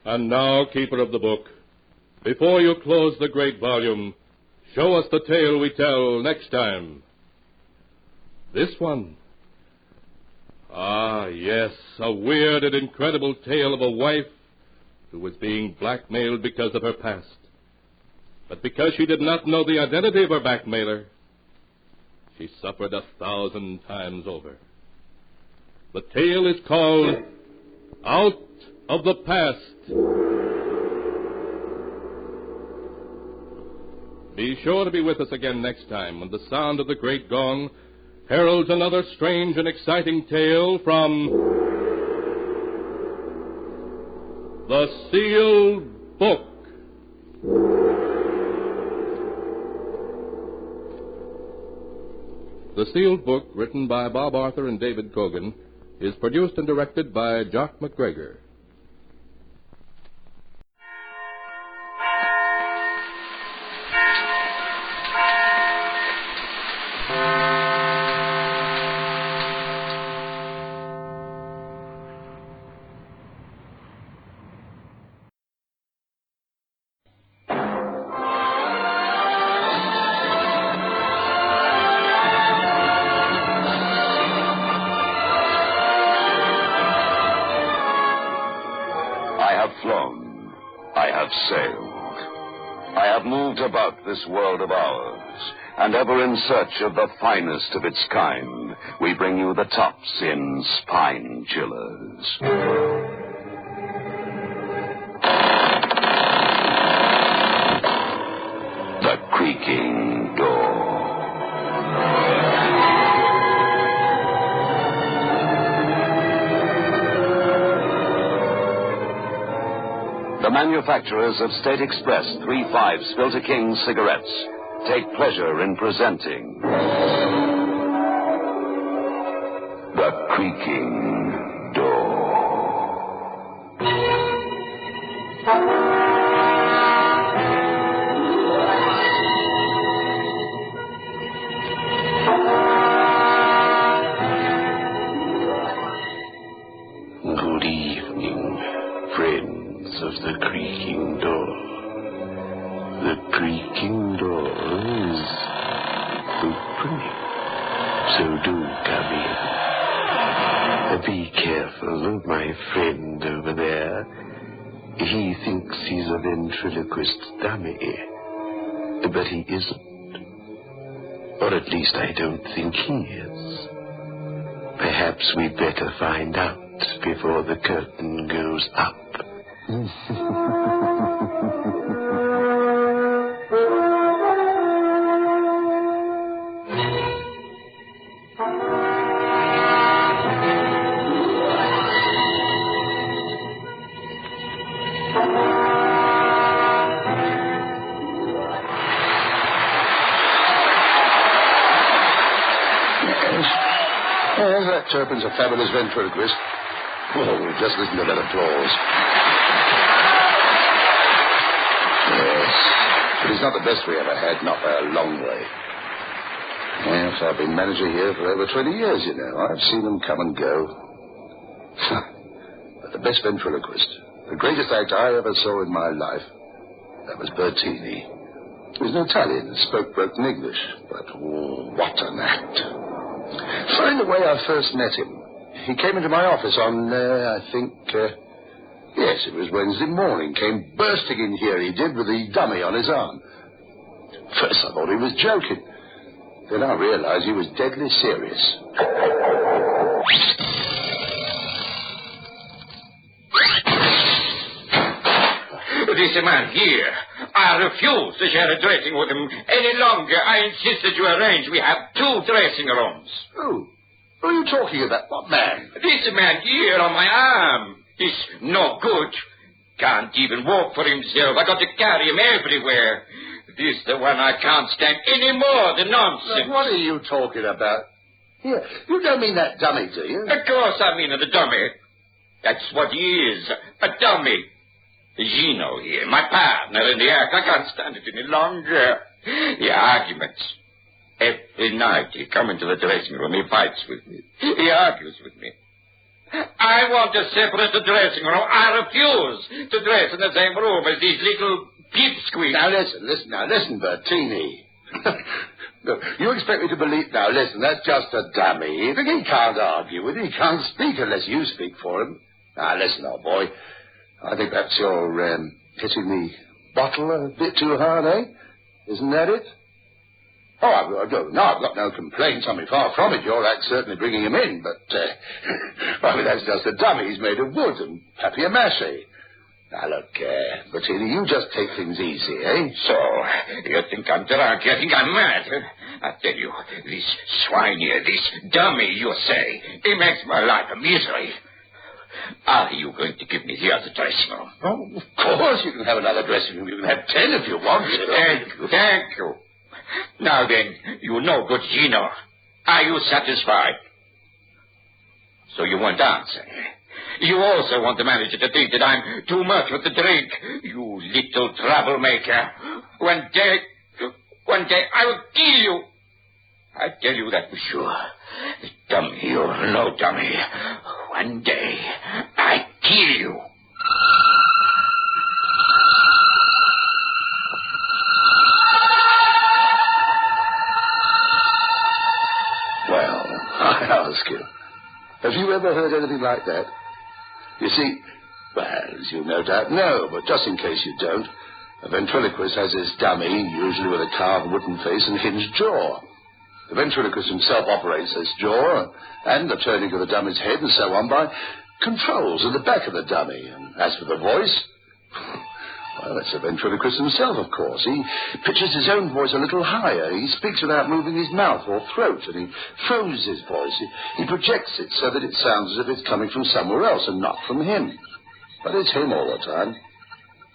S9: And now, keeper of the book, before you close the great volume, show us the tale we tell next time. This one. Ah, yes, a weird and incredible tale of a wife who was being blackmailed because of her past. But because she did not know the identity of her blackmailer, she suffered 1,000 times over. The tale is called Out of the Past. Be sure to be with us again next time when the sound of the great gong heralds another strange and exciting tale from The Sealed Book. The The sealed book, written by Bob Arthur and David Cogan, is produced and directed by Jock McGregor.
S10: I have moved about this world of ours, and ever in search of the finest of its kind, we bring you the tops in spine chillers. The Creaking Door. The manufacturers of State Express 3.5 Filter King cigarettes take pleasure in presenting The Creaking Door.
S16: Good evening, friends of the Creaking Door. The Creaking Door is open, so do come in. Be careful of my friend over there. He thinks he's a ventriloquist dummy, but he isn't. Or at least I don't think he is. Perhaps we'd better find out before the curtain goes up.
S10: That Turpin's a fabulous ventriloquist. Oh, just listen to that applause. Yes, but he's not the best we ever had, not by a long way. Yes, I've been manager here for over 20 years, you know. I've seen them come and go. But the best ventriloquist, the greatest act I ever saw in my life, that was Bertini. He was an Italian and spoke broken English, but what an act. Find the way I first met him. He came into my office on, yes, it was Wednesday morning. Came bursting in here, he did, with the dummy on his arm. First I thought he was joking. Then I realized he was deadly serious.
S17: This man here, I refuse to share a dressing with him any longer. I insist that you arrange. We have 2 dressing rooms.
S10: Who? Who are you talking about? What man?
S17: This man here on my arm. He's no good. Can't even walk for himself. I got to carry him everywhere. This the one I can't stand any more. The nonsense.
S10: Look, what are you talking about? Here, you don't mean that dummy, do you?
S17: Of course I mean the dummy. That's what he is. A dummy. Gino here, my partner in the act. I can't stand it any longer. The arguments. Every night he comes into the dressing room, he fights with me. He argues with me. I want to separate the dressing room. I refuse to dress in the same room as these little pipsqueaks.
S10: Now listen, Bertini. Look, you expect me to believe... Now listen, that's just a dummy. He can't argue with it. He can't speak unless you speak for him. Now listen, old boy. I think perhaps you're hitting the bottle a bit too hard, eh? Isn't that it? Oh, I've got no complaints. I mean, far from it. Your act's certainly bringing him in, but, that's just a dummy. He's made of wood and papier-mâché. Now, look, Bertini, you just take things easy, eh?
S17: So, you think I'm drunk? You think I'm mad? I tell you, this swine here, this dummy, you say, he makes my life a misery. Are you going to give me the other dressing room?
S10: Oh, of course you can have another dressing room. You can have 10 if you want to.
S17: Thank you. Now then, you know good Gino. Are you satisfied? So you won't answer. You also want the manager to think that I'm too much with the drink. You little troublemaker. One day I will kill you. I tell you that for sure. Dummy or no dummy. One day I kill you.
S10: Well, I ask you, have you ever heard anything like that? You see, well, as you no doubt know, but just in case you don't, a ventriloquist has his dummy, usually with a carved wooden face and hinged jaw. The ventriloquist himself operates this jaw and the turning of the dummy's head and so on by controls in the back of the dummy. And as for the voice, well, that's the ventriloquist himself, of course. He pitches his own voice a little higher. He speaks without moving his mouth or throat, and he throws his voice. He projects it so that it sounds as if it's coming from somewhere else and not from him. But it's him all the time.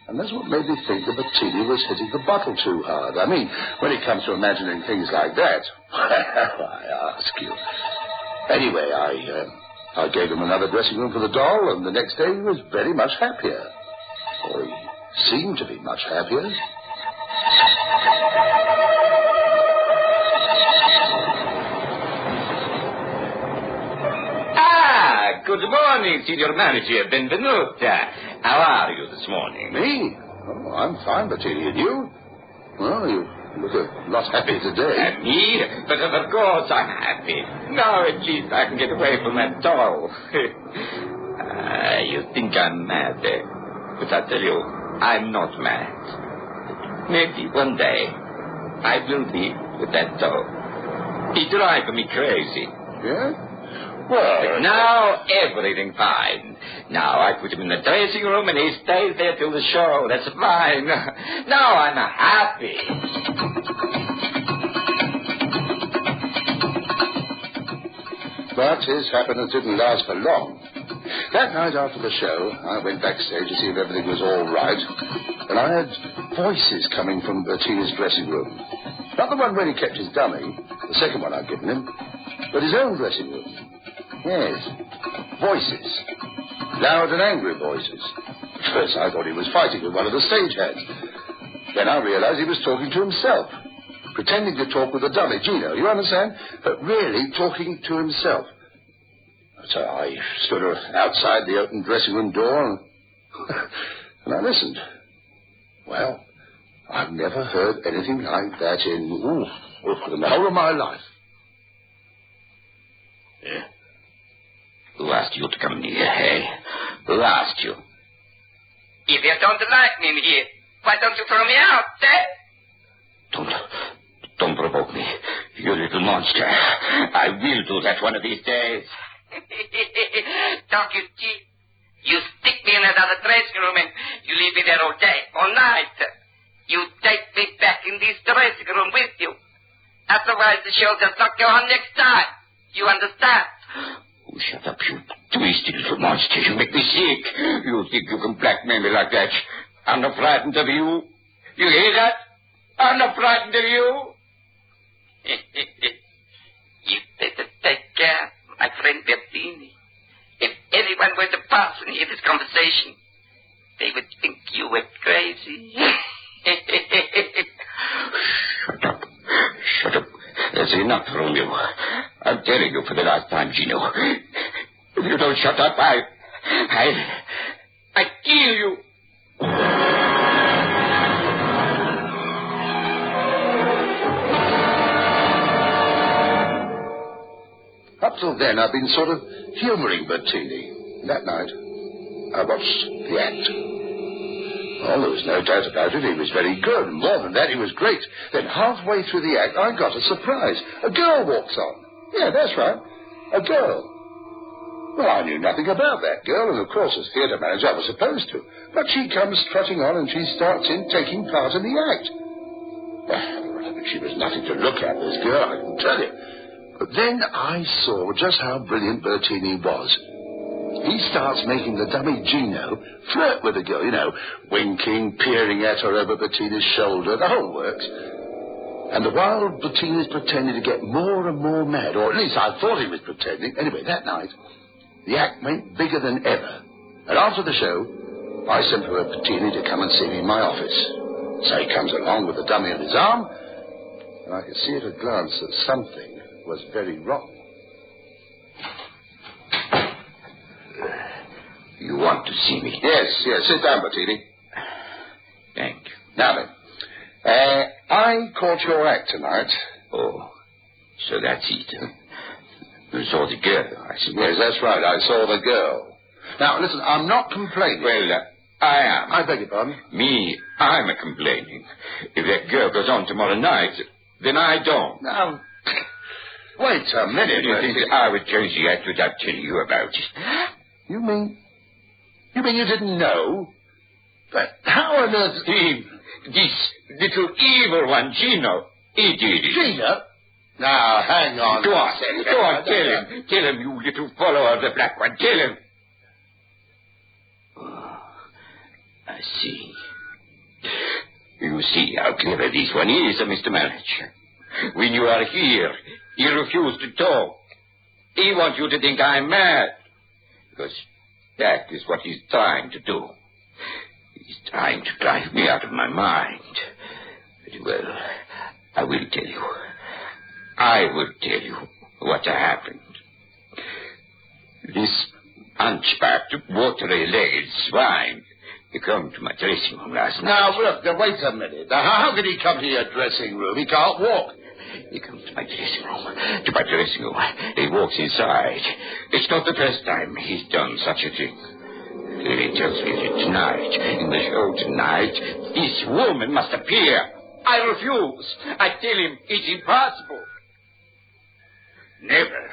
S10: And that's what made me think that Bettini was hitting the bottle too hard. I mean, when it comes to imagining things like that, I ask you. Anyway, I gave him another dressing room for the doll, and the next day he was very much happier. Or he seemed to be much happier.
S17: Good morning, Signor Manager. Benvenuta. How are you this morning?
S10: Me? Oh, I'm fine, Bettini. And you? Well, you look a lot happier today.
S17: Me? But of course I'm happy. Now at least I can get away from that doll. You think I'm mad, eh? But I tell you, I'm not mad. Maybe one day I will be with that doll. He drives me crazy.
S10: Yeah? Well,
S17: but now everything fine. Now I put him in the dressing room and he stays there till the show. That's fine. Now I'm happy.
S10: But his happiness didn't last for long. That night after the show, I went backstage to see if everything was all right, and I had voices coming from Bettini's dressing room. Not the one where he kept his dummy, the second one I'd given him, but his own dressing room. Yes, voices. Loud and angry voices. At first I thought he was fighting with one of the stagehands. Then I realized he was talking to himself. Pretending to talk with the dummy, Gino, you understand? But really talking to himself. So I stood outside the open dressing room door and I listened. Well, I've never heard anything like that in the whole of my life.
S17: Yeah. Who asked you to come near, hey? Who asked you? If you don't like me in here, why don't you throw me out, eh? Don't provoke me, you little monster. I will do that one of these days. Don't you see? You stick me in another dressing room and you leave me there all day, all night. You take me back in this dressing room with you. Otherwise the show does not go on next time. You understand? Oh, shut up, you twisted little monster. You make me sick. You think you can blackmail me like that? I'm not frightened of you. You hear that? I'm not frightened of you. You better take care, my friend Bettini. If anyone were to pass and hear this conversation, they would think you were crazy. Shut up. Shut up. That's enough from you. I'm telling you for the last time, Gino. If you don't shut up, I kill you.
S10: Up till then, I've been sort of humoring Bettini. That night, I watched the act. Well, there was no doubt about it. He was very good. More than that, he was great. Then halfway through the act, I got a surprise. A girl walks on. Yeah, that's right. A girl. Well, I knew nothing about that girl, and of course, as theatre manager, I was supposed to. But she comes trotting on, and she starts in taking part in the act. Well, she was nothing to look at, this girl, I can tell you. But then I saw just how brilliant Bettini was. He starts making the dummy Gino flirt with the girl, winking, peering at her over Bettini's shoulder, the whole works. And the while Bettini's pretending to get more and more mad, or at least I thought he was pretending. Anyway, that night, the act went bigger than ever. And after the show, I sent for Bettini to come and see me in my office. So he comes along with the dummy on his arm, and I could see at a glance that something was very wrong.
S17: You want to see me?
S10: Yes. Sit down, Bettini.
S17: Thank you.
S10: Now then, I caught your act tonight.
S17: Oh, so that's it. You saw the girl, I suppose.
S10: Yes, that's right. I saw the girl. Now, listen, I'm not complaining.
S17: Well, I am.
S10: I beg your pardon?
S17: Me, I'm complaining. If that girl goes on tomorrow night, then I don't.
S10: Now, wait a minute.
S17: Do you think I would change the act without telling you about it?
S10: You mean you didn't know? But how on earth...
S17: This little evil one, Gino, he did it.
S10: Gino? Now, hang on.
S17: Go on, tell him. Tell him, you little follower of the Black One. Tell him. Oh, I see. You see how clever this one is, Mr. Manager. When you are here, he refuses to talk. He wants you to think I'm mad. Because that is what he's trying to do. He's trying to drive me out of my mind. Well, I will tell you. I will tell you what happened. This hunchbacked, watery-legged swine, he came to my dressing room last night.
S10: Now, look, wait a minute. Now, how can he come to your dressing room? He can't walk.
S17: He comes to my dressing room. He walks inside. It's not the first time he's done such a thing. He tells me that tonight, in the show tonight, this woman must appear. I refuse. I tell him it's impossible. Never.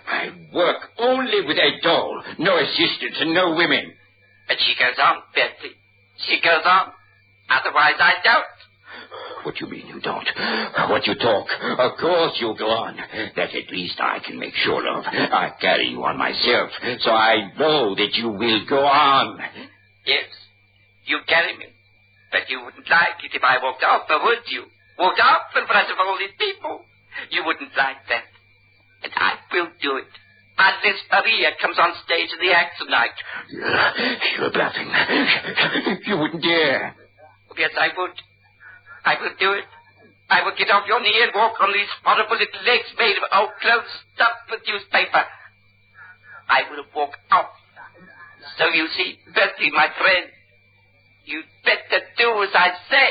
S17: I work only with a doll. No assistants and no women.
S4: But she goes on, Betsy. She goes on. Otherwise I don't.
S17: What you mean you don't? What you talk? Of course you go on. That at least I can make sure of. I carry you on myself, so I know that you will go on.
S4: Yes, you carry me. But you wouldn't like it if I walked off, would you? Walked off in front of all these people. You wouldn't like that. And I will do it. Unless Maria comes on stage in the act tonight.
S17: You're bluffing. You wouldn't dare.
S4: Yes, I would. I will do it. I will get off your knee and walk on these horrible little legs made of old clothes stuffed with newspaper. I will walk off. So you see, Bertie, my friend, you'd better do as I say.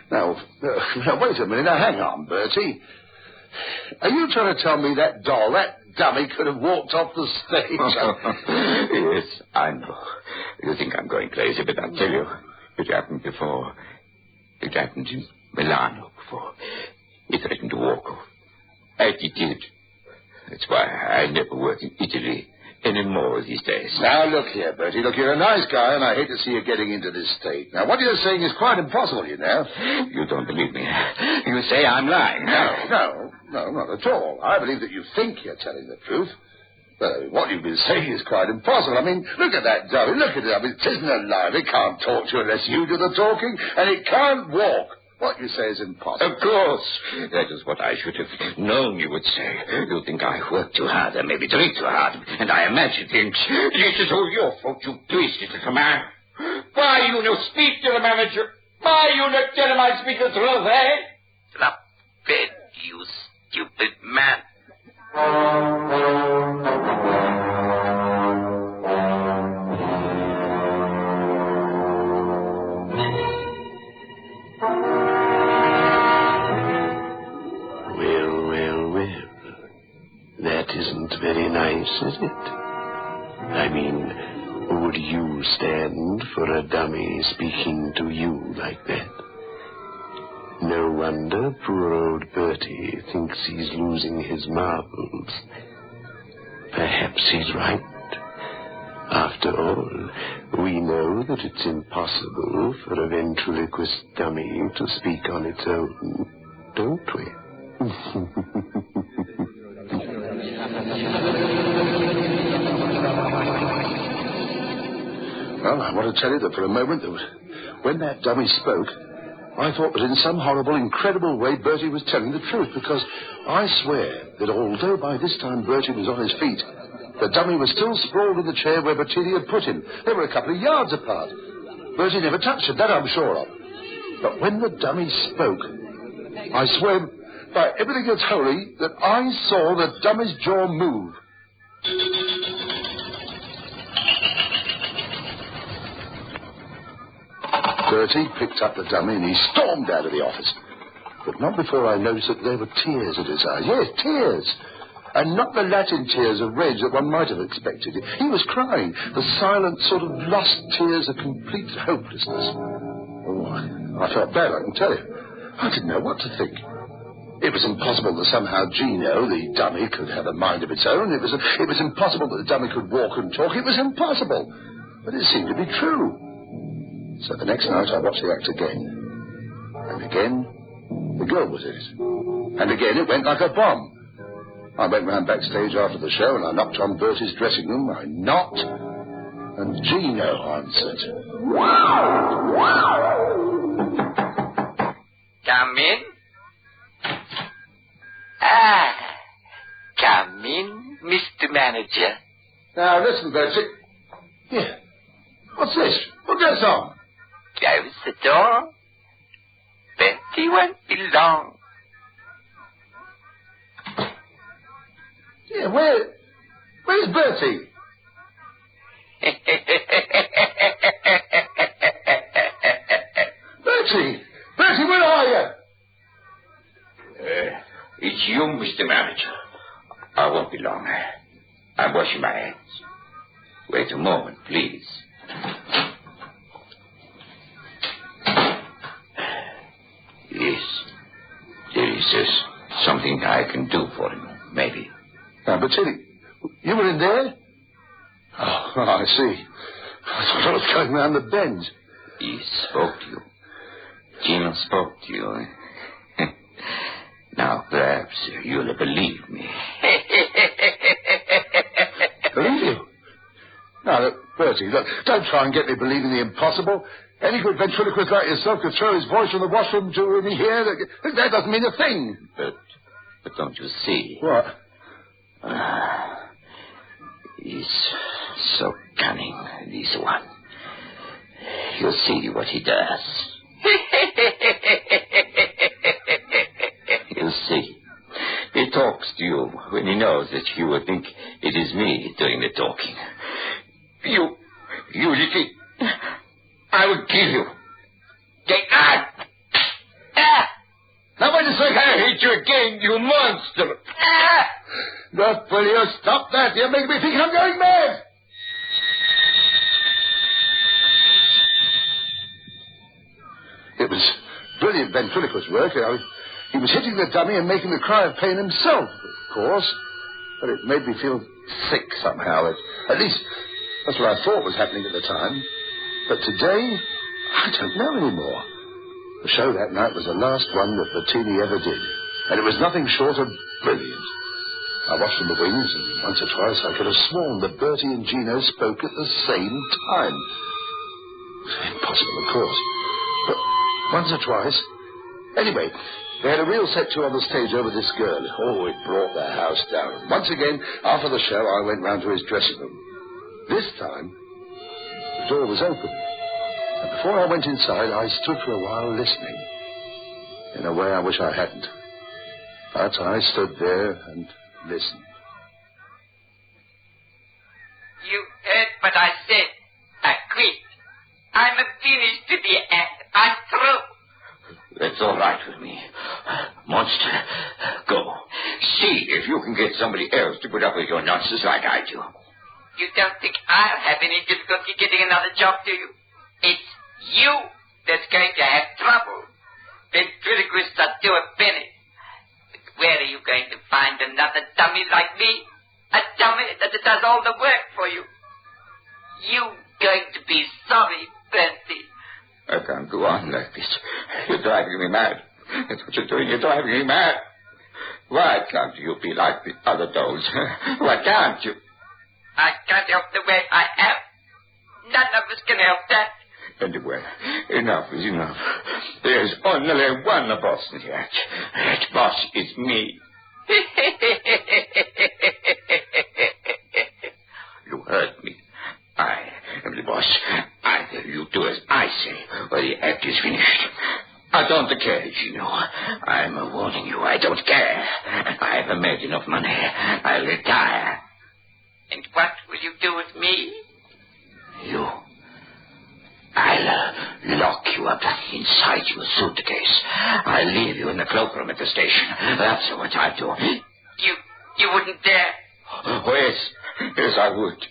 S10: Now, wait a minute. Now, hang on, Bertie. Are you trying to tell me that doll, that dummy, could have walked off the stage?
S17: Yes, I know. You think I'm going crazy, but I'll tell you, it happened before. It happened in Milano before. He threatened to walk off. And he did. That's why I never work in Italy anymore these days.
S10: Now, look here, Bertie. Look, you're a nice guy, and I hate to see you getting into this state. Now, what you're saying is quite impossible, you know.
S17: You don't believe me. You say I'm lying.
S10: No, not at all. I believe that you think you're telling the truth. But what you've been saying is quite impossible. I mean, look at that dummy. Look at it. I mean, it isn't alive. It can't talk to you unless you do the talking, and it can't walk. What you say is impossible.
S17: Of course. That is what I should have known you would say. You think I work too hard and maybe drink too hard, and I imagine things. This is all your fault, you twisted little man. Why you no speak to the manager? Why you not tell him I speak the truth, eh?
S4: Stop it, you stupid man.
S16: That isn't very nice, is it? I mean, would you stand for a dummy speaking to you like that? No wonder poor old Bertie thinks he's losing his marbles. Perhaps he's right. After all, we know that it's impossible for a ventriloquist dummy to speak on its own, don't we?
S10: Well, I want to tell you that for a moment, when that dummy spoke, I thought that in some horrible, incredible way Bertie was telling the truth, because I swear that although by this time Bertie was on his feet, the dummy was still sprawled in the chair where Bettini had put him. They were a couple of yards apart. Bertie never touched him, that I'm sure of. But when the dummy spoke, I swear by everything that's holy that I saw the dummy's jaw move. Bertie picked up the dummy and he stormed out of the office. But not before I noticed that there were tears in his eyes. Yes, tears. And not the Latin tears of rage that one might have expected. He was crying, the silent sort of lost tears of complete hopelessness. Oh, I felt bad, I can tell you. I didn't know what to think. It was impossible that somehow Gino, the dummy, could have a mind of its own. It was impossible that the dummy could walk and talk. It was impossible. But it seemed to be true. So the next night I watched the act again. And again, the girl was in it. And again it went like a bomb. I went round backstage after the show and I knocked on Bertie's dressing room. I knocked, and Gino answered.
S4: Come in. Come in, Mr. Manager.
S10: Now, listen, Bertie. Here. What's this? What goes on?
S4: Close the door. Betty won't be long.
S10: Yeah, where's Bertie? Bertie, where are you?
S17: It's you, Mr. Manager. I won't be long. I'm washing my hands. Wait a moment, please. Yes, there is something I can do for him, maybe.
S10: Now, Bettini, you were in there? Oh, I see. I thought I was going round the bend.
S17: He spoke to you. Gino spoke to you. Now, perhaps you'll believe me.
S10: Believe you? Now, look, Bertie, look, don't try and get me believing the impossible. Any good ventriloquist like yourself could throw his voice from the washroom to me here. That doesn't mean a thing.
S17: But don't you see?
S10: What?
S17: He's so cunning, this one. You'll see what he does. You'll see. He talks to you when he knows that you will think it is me doing the talking. You little... I will kill you. Get out! Now wait a second, I hit you again, you monster!
S10: Look, will you stop that? You're making me think I'm going mad! It was brilliant ventriloquist work. He was hitting the dummy and making the cry of pain himself, of course. But it made me feel sick somehow. At least, that's what I thought was happening at the time. But today, I don't know anymore. The show that night was the last one that Bettini ever did. And it was nothing short of brilliant. I watched from the wings, and once or twice I could have sworn that Bertie and Gino spoke at the same time. Impossible, of course. But once or twice. Anyway, they had a real set to on the stage over this girl. Oh, it brought the house down. Once again, after the show, I went round to his dressing room. This time, the door was open. And before I went inside, I stood for a while listening. In a way I wish I hadn't. But I stood there and listened.
S4: You heard what I said. I quit. I'm finished to the end. I'm through.
S17: That's all right with me. Monster, go. See if you can get somebody else to put up with your nonsense like I do.
S4: You don't think I'll have any difficulty getting another job, do you? It's you that's going to have trouble. Ventriloquists are to a penny. But where are you going to find another dummy like me? A dummy that does all the work for you. You're going to be sorry, Bertie.
S17: I can't go on like this. You're driving me mad. That's what you're doing. You're driving me mad. Why can't you be like the other dolls? Why can't you?
S4: I can't help the way I am. None of us can help that.
S17: Anyway, enough is enough. There's only one boss here. That boss is me. You heard me. I am the boss. Either you do as I say, or the act is finished. I don't care, Gino. I'm warning you, I don't care. I've made enough money. I'll retire.
S4: And what will you do with me?
S17: You. I'll lock you up inside your suitcase. I'll leave you in the cloakroom at the station. That's what I'll do.
S4: You wouldn't dare.
S17: Oh, yes, I would.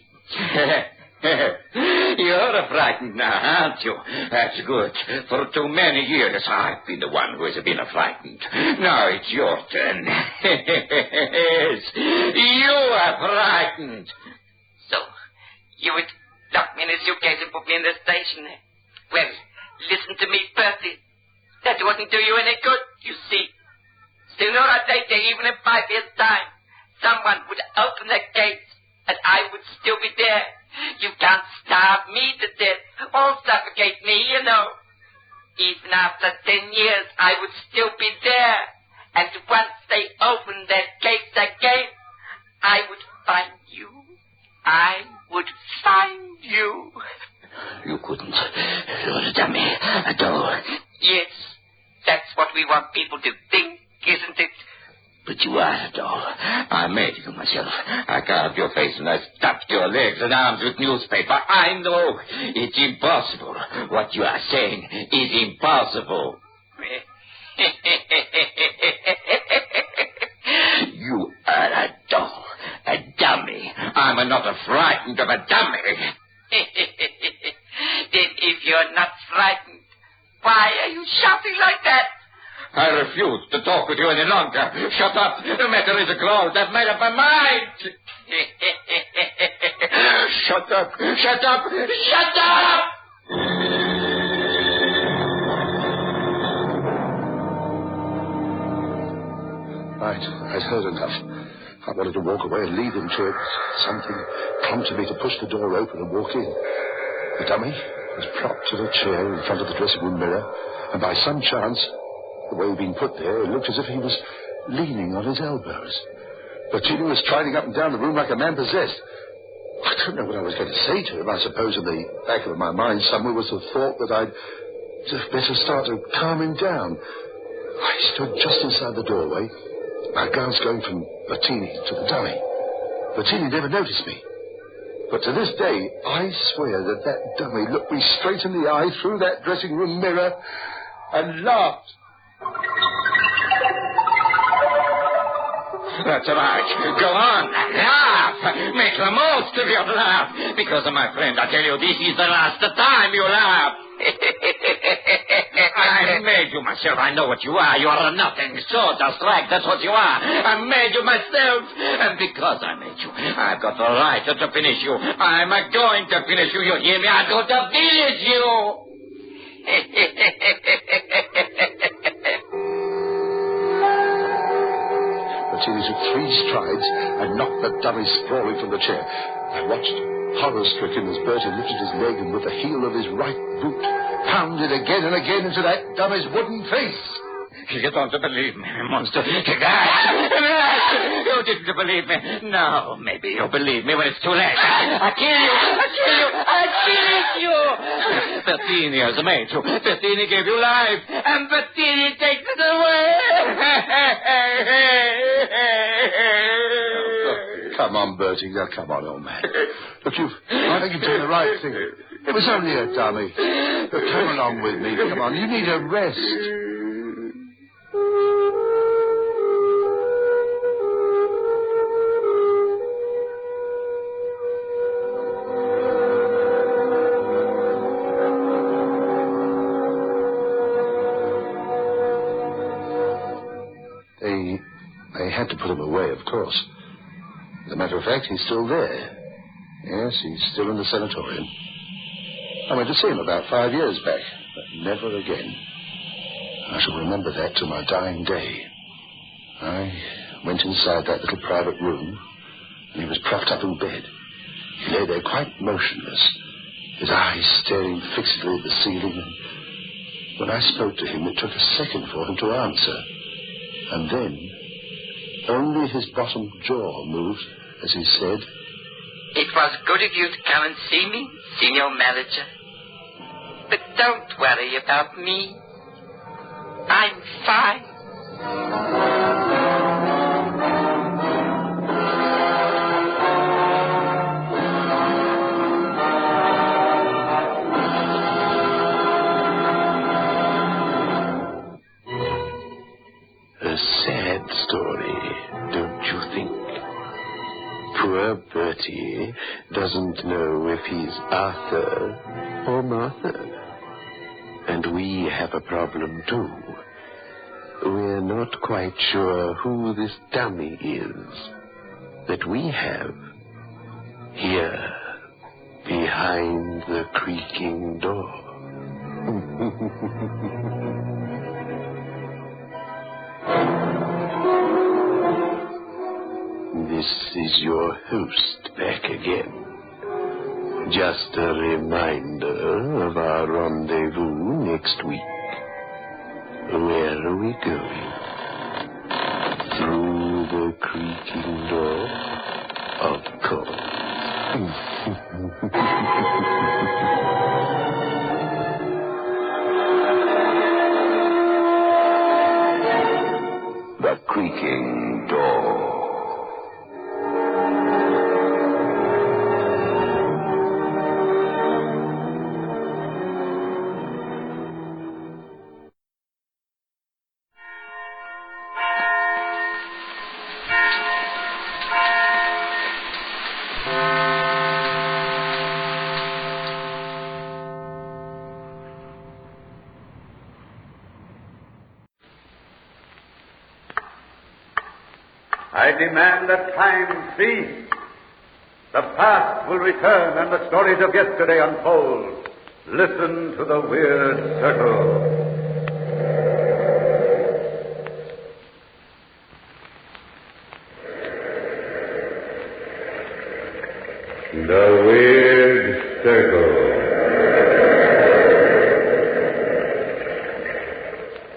S17: You're frightened now, aren't you? That's good. For too many years, I've been the one who has been frightened. Now it's your turn. Yes, you are frightened.
S4: So, you would lock me in a suitcase and put me in the station? Well, listen to me, Percy. That wouldn't do you any good, you see. Sooner or later, even in 5 years' time, someone would open the gates, and I would still be there. You can't starve me to death or suffocate me, you know. Even after 10 years, I would still be there. And once they opened their gates again, I would find you. I would find you.
S17: You couldn't. You're a dummy. A doll.
S4: Yes, that's what we want people to think, isn't it?
S17: But you are a doll. I made you myself. I carved your face and I stuffed your legs and arms with newspaper. I know it's impossible. What you are saying is impossible. You are a doll. A dummy. I'm not frightened of a dummy.
S4: Then if you're not frightened, why are you shouting like that?
S17: I refuse to talk with you any longer. Shut up. The matter is closed. I've made up my mind. Shut up. Shut up. Shut up!
S10: I'd heard enough. I wanted to walk away and lead him to it. Something prompted me to push the door open and walk in. The dummy was propped in a chair in front of the dressing room mirror, and by some chance, the way he'd been put there, it looked as if he was leaning on his elbows. Bertini was striding up and down the room like a man possessed. I don't know what I was going to say to him. I suppose in the back of my mind somewhere was the thought that I'd just better start to calm him down. I stood just inside the doorway, my glance going from Bertini to the dummy. Bertini never noticed me. But to this day, I swear that that dummy looked me straight in the eye through that dressing room mirror and laughed.
S17: That's right. Go on. Laugh. Make the most of your laugh. Because, my friend, I tell you, this is the last time you laugh. I made you myself. I know what you are. You are nothing. So just like that's what you are. I made you myself. And because I made you, I've got the right to finish you. I'm going to finish you. You hear me? I'm going to finish you.
S10: Bertini took 3 strides and knocked the dummy sprawling from the chair. I watched, horror-stricken, as Bertie lifted his leg and with the heel of his right boot pounded again and again into that dummy's wooden face.
S17: You don't believe me, monster. You didn't believe me. Now, maybe you'll believe me when it's too late. I kill you. I kill you. I kill you. Bertini has made you. Bertini gave you life. And Bertini takes it away.
S10: Come on, Bertie. Now, come on, old man. Look, I think you've done the right thing. It was only a dummy. But come along with me. Come on. You need a rest. They had to put him away, of course. As a matter of fact, he's still there. Yes, he's still in the sanatorium. I went to see him about 5 years back, but never again. I shall remember that to my dying day. I went inside that little private room, and he was propped up in bed. He lay there quite motionless,
S16: his eyes staring fixedly at the ceiling. And when I spoke to him, it took a second for him to answer. And then, only his bottom jaw moved as he said,
S4: "It was good of you to come and see me, Senior Manager. But don't worry about me. I'm fine."
S16: A sad story, don't you think? Poor Bertie doesn't know if he's Arthur or Martha. And we have a problem, too. We're not quite sure who this dummy is that we have here behind the creaking door. This is your host back again. Just a reminder of our rendezvous next week. Where are we going? Through the creaking door? Of course. The Creaking Door.
S7: I demand that time cease. The past will return and the stories of yesterday unfold. Listen to the weird circle. The weird circle.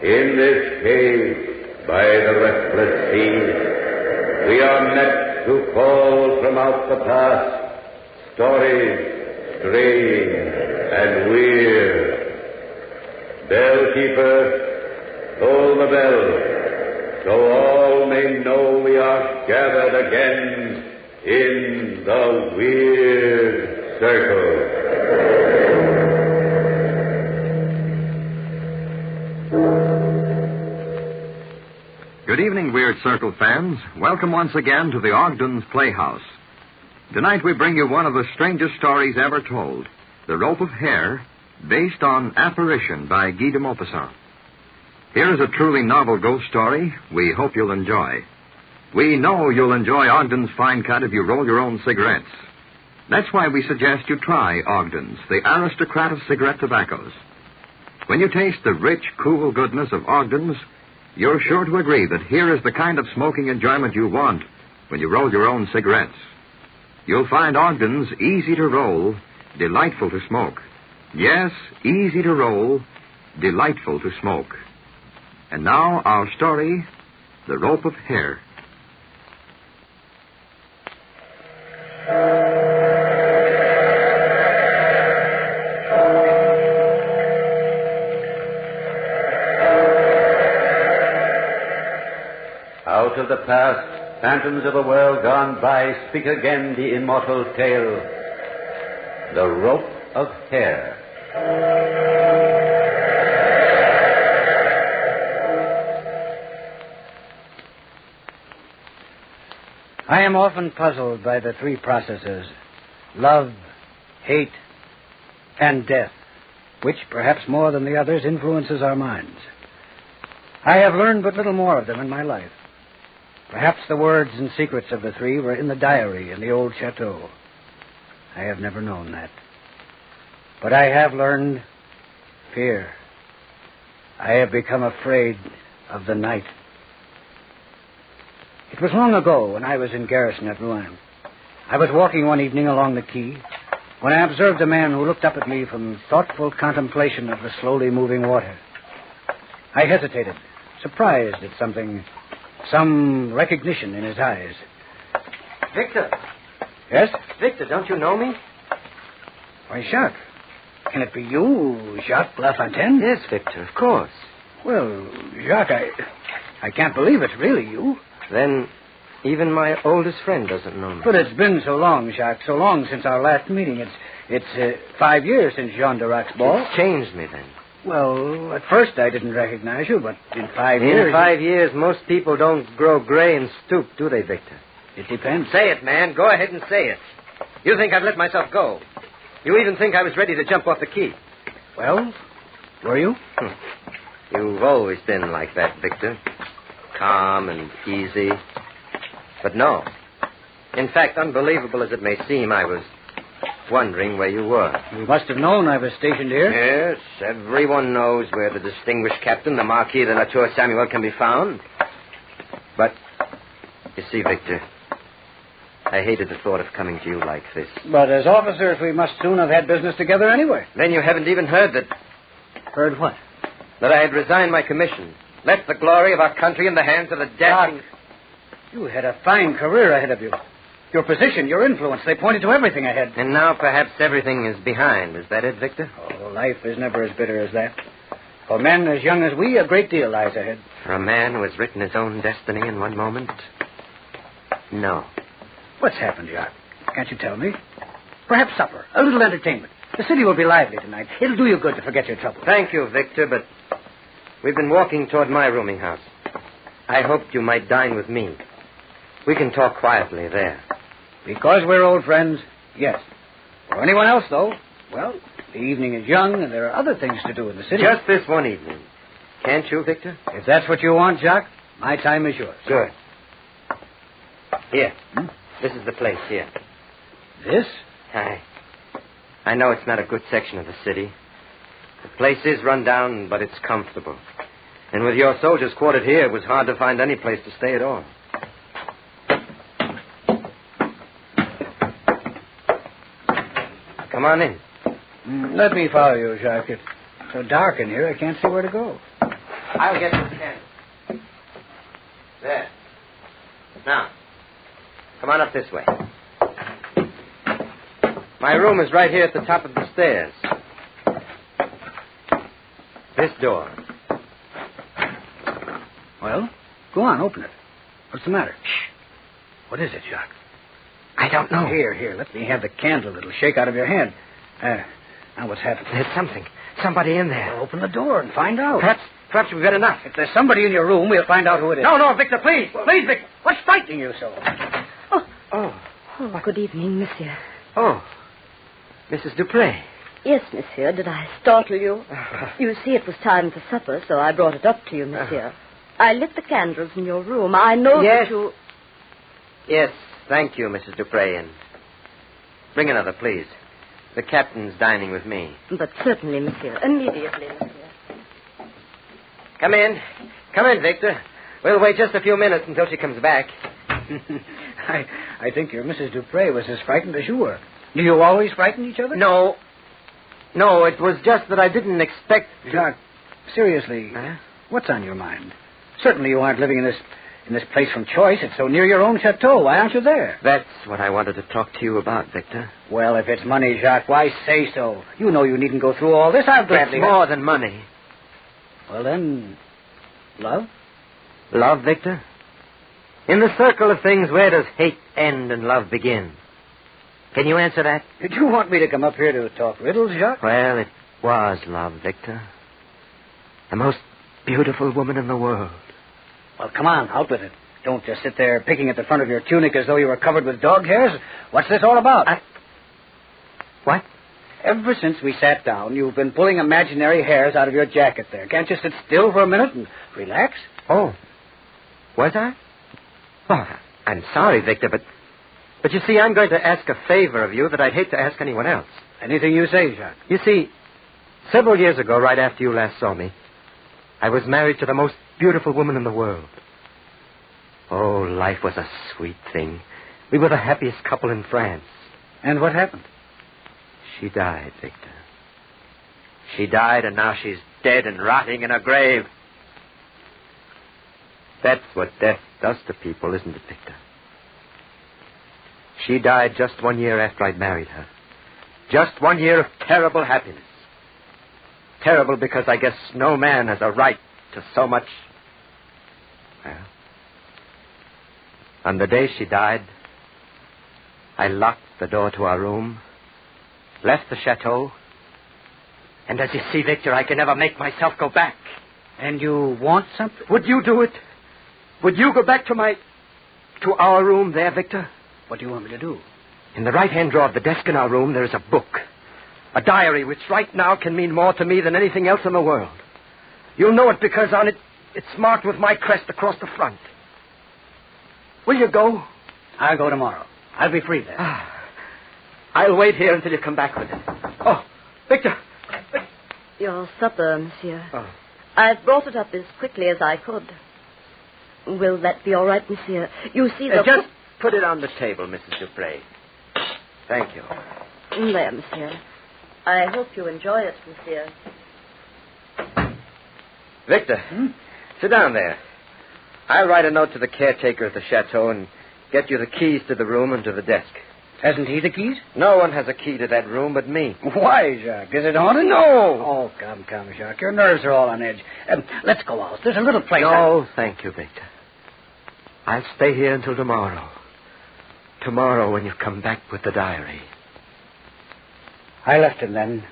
S7: In this cave by the restless sea, we are met to call from out the past stories strange and weird. Bellkeeper, toll the bell, so all may know we are gathered again in the weird circle.
S8: Good evening, Weird Circle fans. Welcome once again to the Ogden's Playhouse. Tonight we bring you one of the strangest stories ever told, The Rope of Hair, based on Apparition by Guy de Maupassant. Here is a truly novel ghost story we hope you'll enjoy. We know you'll enjoy Ogden's Fine Cut if you roll your own cigarettes. That's why we suggest you try Ogden's, the aristocrat of cigarette tobaccos. When you taste the rich, cool goodness of Ogden's, you're sure to agree that here is the kind of smoking enjoyment you want when you roll your own cigarettes. You'll find Ogden's easy to roll, delightful to smoke. Yes, easy to roll, delightful to smoke. And now our story, The Rope of Hair.
S7: Out of the past, phantoms of a world gone by, speak again the immortal tale. The Rope of Hair.
S21: I am often puzzled by the three processes, love, hate, and death, which, perhaps more than the others, influences our minds. I have learned but little more of them in my life. Perhaps the words and secrets of the three were in the diary in the old chateau. I have never known that. But I have learned fear. I have become afraid of the night. It was long ago when I was in garrison at Rouen. I was walking one evening along the quay when I observed a man who looked up at me from thoughtful contemplation of the slowly moving water. I hesitated, surprised at something, some recognition in his eyes.
S2: Victor.
S21: Yes?
S2: Victor, don't you know me?
S21: Why, Jacques. Can it be you, Jacques Lafontaine?
S2: Yes, Victor, of course.
S21: Well, Jacques, I can't believe it's really you.
S2: Then even my oldest friend doesn't know me.
S21: But it's been so long, Jacques, so long since our last meeting. It's 5 years since Jean d'Arac's ball.
S2: It's changed me then.
S21: Well, at first I didn't recognize you, but in 5 years...
S2: In 5 years, most people don't grow gray and stoop, do they, Victor?
S21: It depends.
S2: Say it, man. Go ahead and say it. You think I've let myself go. You even think I was ready to jump off the quay.
S21: Well, were you?
S2: You've always been like that, Victor. Calm and easy. But no. In fact, unbelievable as it may seem, I was wondering where you were.
S21: You must have known I was stationed here.
S2: Yes, everyone knows where the distinguished captain, the Marquis de la Tour Samuel, can be found. But, you see, Victor, I hated the thought of coming to you like this.
S21: But as officers, we must soon have had business together anyway.
S2: Then you haven't even heard that...
S21: Heard what?
S2: That I had resigned my commission. Left the glory of our country in the hands of the dashing...
S21: You had a fine career ahead of you. Your position, your influence, they pointed to everything ahead.
S2: And now perhaps everything is behind. Is that it, Victor?
S21: Oh, life is never as bitter as that. For men as young as we, a great deal lies ahead.
S2: For a man who has written his own destiny in one moment? No.
S21: What's happened, Jacques? Can't you tell me? Perhaps supper, a little entertainment. The city will be lively tonight. It'll do you good to forget your trouble.
S2: Thank you, Victor, but we've been walking toward my rooming house. I hoped you might dine with me. We can talk quietly there.
S21: Because we're old friends, yes. For anyone else, though, well, the evening is young and there are other things to do in the city.
S2: Just this one evening. Can't you, Victor?
S21: If that's what you want, Jacques, my time is yours.
S2: Good. Here. This is the place here.
S21: This?
S2: I know it's not a good section of the city. The place is run down, but it's comfortable. And with your soldiers quartered here, it was hard to find any place to stay at all. Come on in.
S21: Let me follow you, Jacques. It's so dark in here, I can't see where to go.
S2: I'll get this candle. There. Now, come on up this way. My room is right here at the top of the stairs. This door.
S21: Well, go on, open it. What's the matter? Shh. What is it, Jacques?
S2: I don't know.
S21: Here, let me have the candle. It'll shake out of your hand. Now what's happened?
S2: There's something. Somebody in there.
S21: Well, open the door and find out.
S2: Perhaps we've got enough.
S21: If there's somebody in your room, we'll find out who it is.
S2: No, Victor, please. Please, Victor.
S21: What's frightening you so?
S13: Oh, good evening, monsieur.
S2: Oh, Mrs. Dupre.
S13: Yes, monsieur. Did I startle you? You see, it was time for supper, so I brought it up to you, monsieur. I lit the candles in your room. I know that you...
S2: Yes, thank you, Mrs. Dupre, and bring another, please. The captain's dining with me.
S13: But certainly, monsieur. Immediately, monsieur.
S2: Come in. Come in, Victor. We'll wait just a few minutes until she comes back.
S21: I think your Mrs. Dupre was as frightened as you were. Do you always frighten each other?
S2: No, it was just that I didn't expect...
S21: Jacques, seriously, what's on your mind? Certainly you aren't living in this place from choice. It's so near your own chateau. Why aren't you there?
S2: That's what I wanted to talk to you about, Victor.
S21: Well, if it's money, Jacques, why say so? You know you needn't go through all this. I'll gladly...
S2: It's more than money.
S21: Well, then, love?
S2: Love, Victor? In the circle of things, where does hate end and love begin? Can you answer that?
S21: Did you want me to come up here to talk riddles, Jacques?
S2: Well, it was love, Victor. The most beautiful woman in the world.
S21: Well, come on, out with it. Don't just sit there picking at the front of your tunic as though you were covered with dog hairs. What's this all about?
S2: What?
S21: Ever since we sat down, you've been pulling imaginary hairs out of your jacket there. Can't you sit still for a minute and relax?
S2: Oh. Was I? Oh, I'm sorry, Victor, but you see, I'm going to ask a favor of you that I'd hate to ask anyone else.
S21: Anything you say, Jacques.
S2: You see, several years ago, right after you last saw me, I was married to the most beautiful woman in the world. Oh, life was a sweet thing. We were the happiest couple in France.
S21: And what happened?
S2: She died, Victor. She died, and now she's dead and rotting in her grave. That's what death does to people, isn't it, Victor? She died just 1 year after I'd married her. Just 1 year of terrible happiness. Terrible because I guess no man has a right to so much. Well, on the day she died, I locked the door to our room, left the chateau, and as you see, Victor, I can never make myself go back.
S21: And you want something?
S2: Would you do it? Would you go back to our room there, Victor?
S21: What do you want me to do?
S2: In the right-hand drawer of the desk in our room, there is a book. A diary which right now can mean more to me than anything else in the world. You'll know it because on it, it's marked with my crest across the front. Will you go?
S21: I'll go tomorrow. I'll be free then.
S2: I'll wait here until you come back with it. Oh, Victor.
S11: Your supper, monsieur.
S2: Oh.
S11: I've brought it up as quickly as I could. Will that be all right, monsieur? You see the...
S2: Just put it on the table, Mrs. Dupre. Thank you.
S11: There, monsieur. I hope you enjoy it, monsieur.
S2: Victor, sit down there. I'll write a note to the caretaker at the chateau and get you the keys to the room and to the desk.
S21: Hasn't he the keys?
S2: No one has a key to that room but me.
S21: Why, Jacques? Is it haunted?
S2: No.
S21: Oh, come, Jacques. Your nerves are all on edge. Let's go out. There's a little place...
S2: No, thank you, Victor. I'll stay here until tomorrow. Tomorrow when you come back with the diary.
S21: I left him then,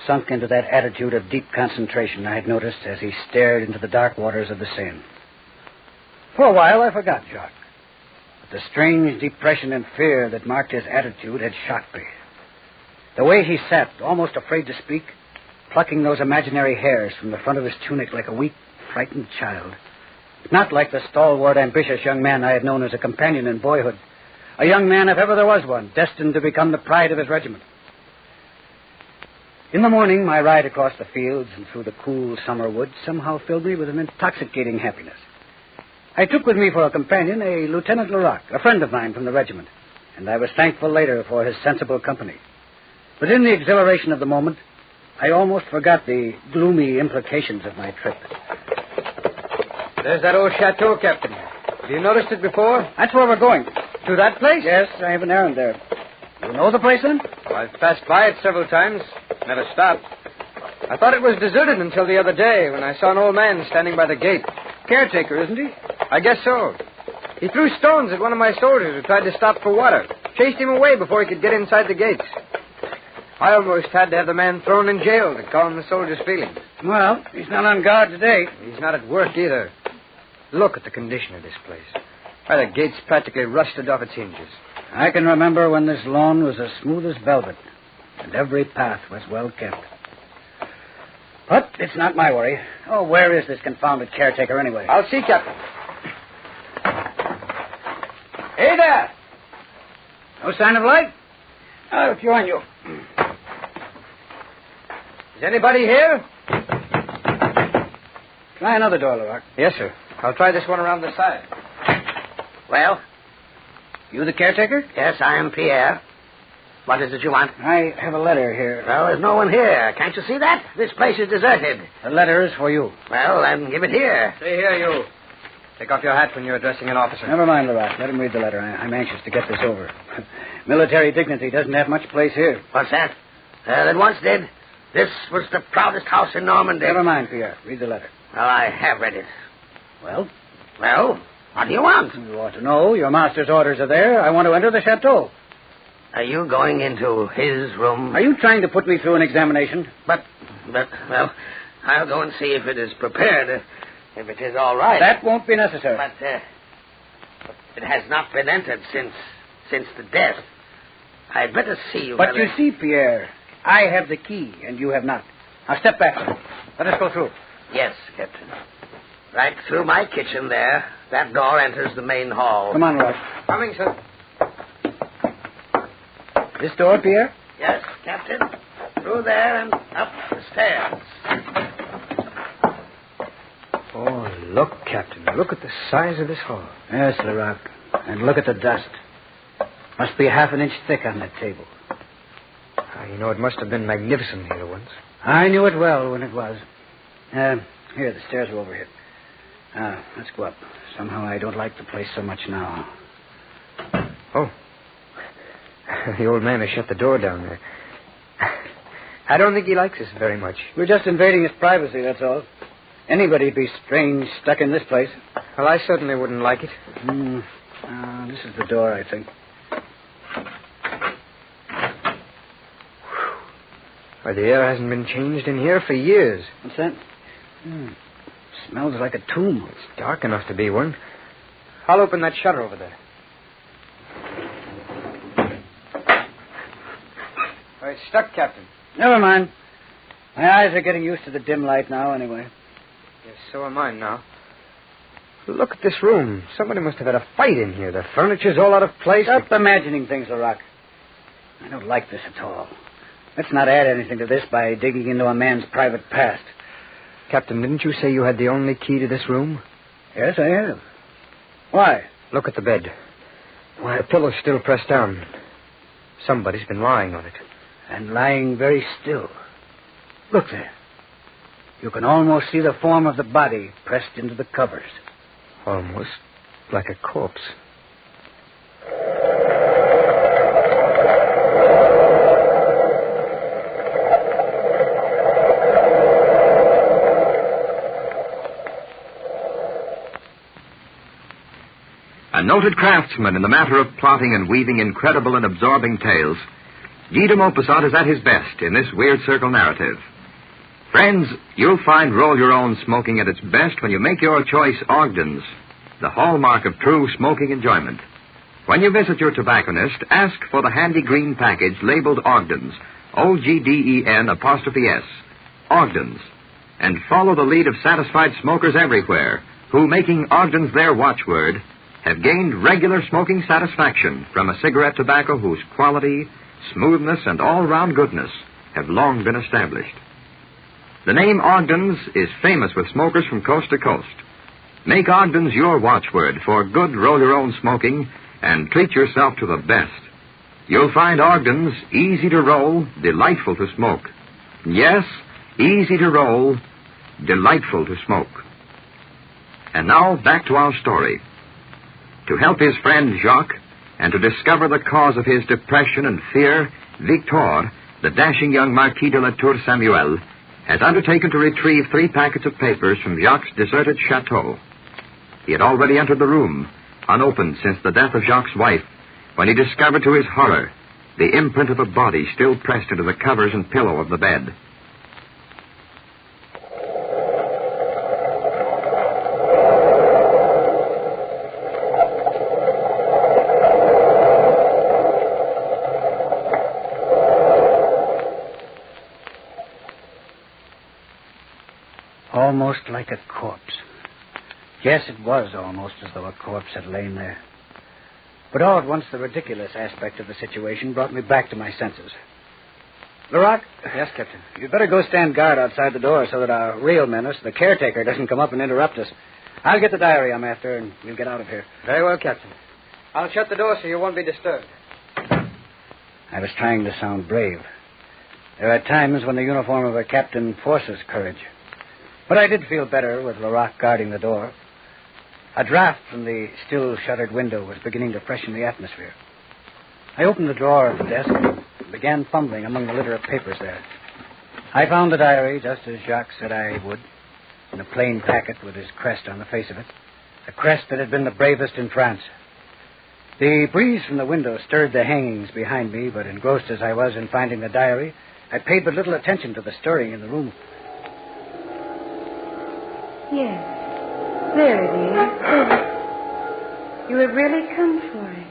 S21: sunk into that attitude of deep concentration I had noticed as he stared into the dark waters of the Seine. For a while, I forgot Jacques. But the strange depression and fear that marked his attitude had shocked me. The way he sat, almost afraid to speak, plucking those imaginary hairs from the front of his tunic like a weak, frightened child. Not like the stalwart, ambitious young man I had known as a companion in boyhood. A young man, if ever there was one, destined to become the pride of his regiment. In the morning, my ride across the fields and through the cool summer woods somehow filled me with an intoxicating happiness. I took with me for a companion a Lieutenant Leroc, a friend of mine from the regiment, and I was thankful later for his sensible company. But in the exhilaration of the moment, I almost forgot the gloomy implications of my trip.
S2: There's that old chateau, Captain. Have you noticed it before?
S21: That's where we're going.
S2: To that place?
S21: Yes, I have an errand there. You know the place, then?
S2: Well, I've passed by it several times. Never stopped. I thought it was deserted until the other day when I saw an old man standing by the gate. Caretaker, isn't he? I guess so. He threw stones at one of my soldiers who tried to stop for water. Chased him away before he could get inside the gates. I almost had to have the man thrown in jail to calm the soldier's feelings.
S21: Well, he's not on guard today.
S2: He's not at work either. Look at the condition of this place. Why, the gate's practically rusted off its hinges.
S21: I can remember when this lawn was as smooth as velvet, and every path was well kept. But it's not my worry. Oh, where is this confounded caretaker anyway?
S2: I'll see, Captain. Hey there!
S21: No sign of life? I'll join you.
S2: Is anybody here?
S21: Try another door, Leroc.
S2: Yes, sir. I'll try this one around the side.
S21: Well? You the caretaker?
S18: Yes, I am Pierre. What is it you want?
S21: I have a letter here.
S18: Well, there's no one here. Can't you see that? This place is deserted.
S21: The letter is for you.
S18: Well, then give it here.
S2: Stay here, you. Take off your hat when you're addressing an officer.
S21: Never mind, Leroc. Let him read the letter. I'm anxious to get this over. Military dignity doesn't have much place here.
S18: What's that? It once did. This was the proudest house in Normandy.
S21: Never mind, Pierre. Read the letter.
S18: Well, I have read it.
S21: Well?
S18: Well, what do you want?
S21: You ought to know. Your master's orders are there. I want to enter the chateau.
S18: Are you going into his room?
S21: Are you trying to put me through an examination?
S18: But, well, I'll go and see if it is prepared, if it is all right.
S21: That won't be necessary.
S18: But it has not been entered since the death. I'd better see you.
S21: But you see, Pierre, I have the key, and you have not. Now, step back. Let us go through.
S18: Yes, Captain. Right through my kitchen there. That door enters the main hall.
S21: Come on, Ross.
S2: Coming, sir.
S21: This door, Pierre?
S18: Yes, Captain. Through there and up the stairs.
S2: Oh, look, Captain. Look at the size of this hall.
S21: Yes, Leroc. And look at the dust. Must be half an inch thick on that table.
S3: You know, it must have been magnificent here once.
S21: I knew it well when it was. Here, the stairs are over here. Let's go up. Somehow I don't like the place so much now.
S3: Oh. The old man has shut the door down there. I don't think he likes us very much.
S21: We're just invading his privacy, that's all. Anybody'd be strange stuck in this place.
S3: Well, I certainly wouldn't like it.
S21: This is the door, I think.
S3: Why, the air hasn't been changed in here for years.
S21: What's that? Smells like a tomb.
S3: It's dark enough to be one. I'll open that shutter over there. Oh, it's stuck, Captain.
S21: Never mind. My eyes are getting used to the dim light now, anyway.
S3: Yes, so am I now. Look at this room. Somebody must have had a fight in here. The furniture's all out of place.
S21: Stop imagining things, LaRock. I don't like this at all. Let's not add anything to this by digging into a man's private past.
S3: Captain, didn't you say you had the only key to this room?
S21: Yes, I have. Why?
S3: Look at the bed. Why, the pillow's still pressed down. Somebody's been lying on it.
S21: And lying very still. Look there. You can almost see the form of the body pressed into the covers.
S3: Almost like a corpse.
S8: A noted craftsman in the matter of plotting and weaving incredible and absorbing tales, Guy de Maupassant is at his best in this Weird Circle narrative. Friends, you'll find roll-your-own smoking at its best when you make your choice Ogden's, the hallmark of true smoking enjoyment. When you visit your tobacconist, ask for the handy green package labeled Ogden's, O-G-D-E-N''S, Ogden's, and follow the lead of satisfied smokers everywhere who, making Ogden's their watchword, have gained regular smoking satisfaction from a cigarette tobacco whose quality, smoothness, and all-round goodness have long been established. The name Ogden's is famous with smokers from coast to coast. Make Ogden's your watchword for good roll-your-own smoking and treat yourself to the best. You'll find Ogden's easy to roll, delightful to smoke. Yes, easy to roll, delightful to smoke. And now, back to our story. To help his friend Jacques and to discover the cause of his depression and fear, Victor, the dashing young Marquis de la Tour Samuel, has undertaken to retrieve 3 packets of papers from Jacques' deserted chateau. He had already entered the room, unopened since the death of Jacques' wife, when he discovered to his horror the imprint of a body still pressed into the covers and pillow of the bed.
S21: Almost like a corpse. Yes, it was almost as though a corpse had lain there. But all at once the ridiculous aspect of the situation brought me back to my senses. LaRock?
S3: Yes, Captain?
S21: You'd better go stand guard outside the door so that our real menace, the caretaker, doesn't come up and interrupt us. I'll get the diary I'm after, and we'll get out of here.
S3: Very well, Captain. I'll shut the door so you won't be disturbed.
S21: I was trying to sound brave. There are times when the uniform of a captain forces courage. But I did feel better with LaRock guarding the door. A draft from the still-shuttered window was beginning to freshen the atmosphere. I opened the drawer of the desk and began fumbling among the litter of papers there. I found the diary, just as Jacques said I would, in a plain packet with his crest on the face of it, a crest that had been the bravest in France. The breeze from the window stirred the hangings behind me, but engrossed as I was in finding the diary, I paid but little attention to the stirring in the room.
S20: Yes, there it is. You have really come for it.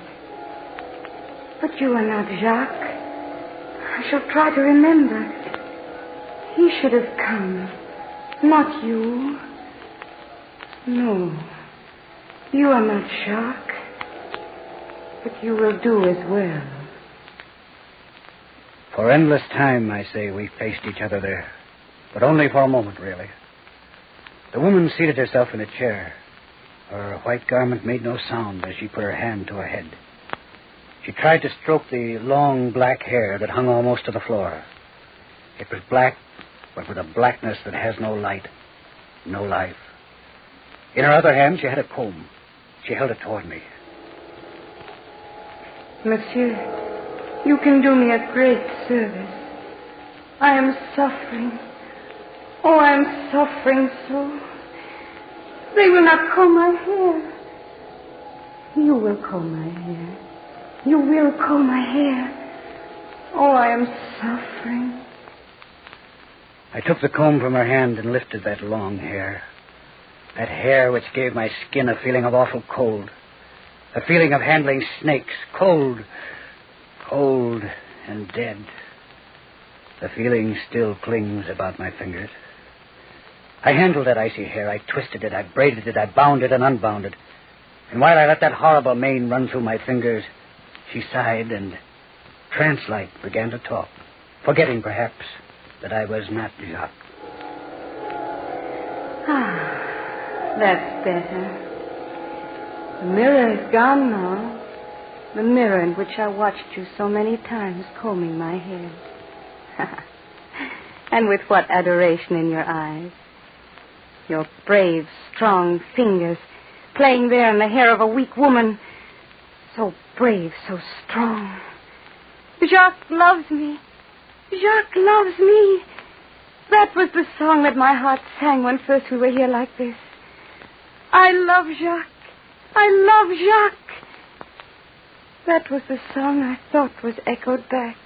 S20: But you are not Jacques. I shall try to remember. He should have come, not you. No, you are not Jacques. But you will do as well.
S21: For endless time, I say, we faced each other there. But only for a moment, really. The woman seated herself in a chair. Her white garment made no sound as she put her hand to her head. She tried to stroke the long black hair that hung almost to the floor. It was black, but with a blackness that has no light, no life. In her other hand, she had a comb. She held it toward me.
S20: Monsieur, you can do me a great service. I am suffering. Oh, I am suffering so. They will not comb my hair. You will comb my hair. You will comb my hair. Oh, I am suffering.
S21: I took the comb from her hand and lifted that long hair. That hair which gave my skin a feeling of awful cold. A feeling of handling snakes. Cold. Cold and dead. The feeling still clings about my fingers. I handled that icy hair. I twisted it. I braided it. I bound it and unbound it. And while I let that horrible mane run through my fingers, she sighed and, trance-like, began to talk, forgetting, perhaps, that I was not Jacques.
S20: Ah, that's better. The mirror is gone now. The mirror in which I watched you so many times combing my hair. And with what adoration in your eyes. Your brave, strong fingers playing there in the hair of a weak woman. So brave, so strong. Jacques loves me. Jacques loves me. That was the song that my heart sang when first we were here like this. I love Jacques. I love Jacques. That was the song I thought was echoed back.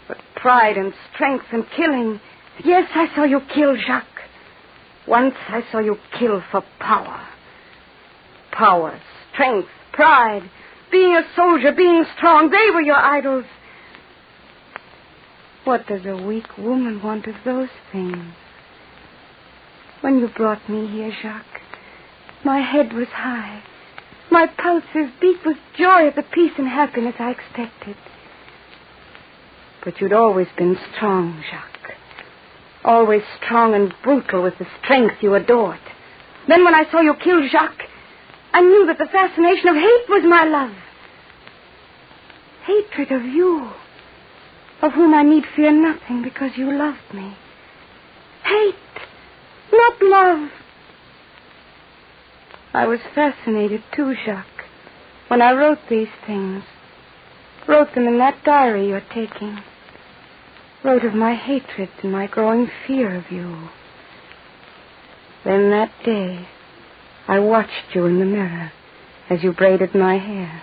S20: But pride and strength and killing. Yes, I saw you kill Jacques. Once I saw you kill for power. Power, strength, pride, being a soldier, being strong, they were your idols. What does a weak woman want of those things? When you brought me here, Jacques, my head was high. My pulses beat with joy at the peace and happiness I expected. But you'd always been strong, Jacques. Always strong and brutal with the strength you adored. Then when I saw you kill Jacques, I knew that the fascination of hate was my love. Hatred of you, of whom I need fear nothing because you loved me. Hate, not love. I was fascinated too, Jacques, when I wrote these things. Wrote them in that diary you're taking. Wrote of my hatred and my growing fear of you. Then that day, I watched you in the mirror as you braided my hair.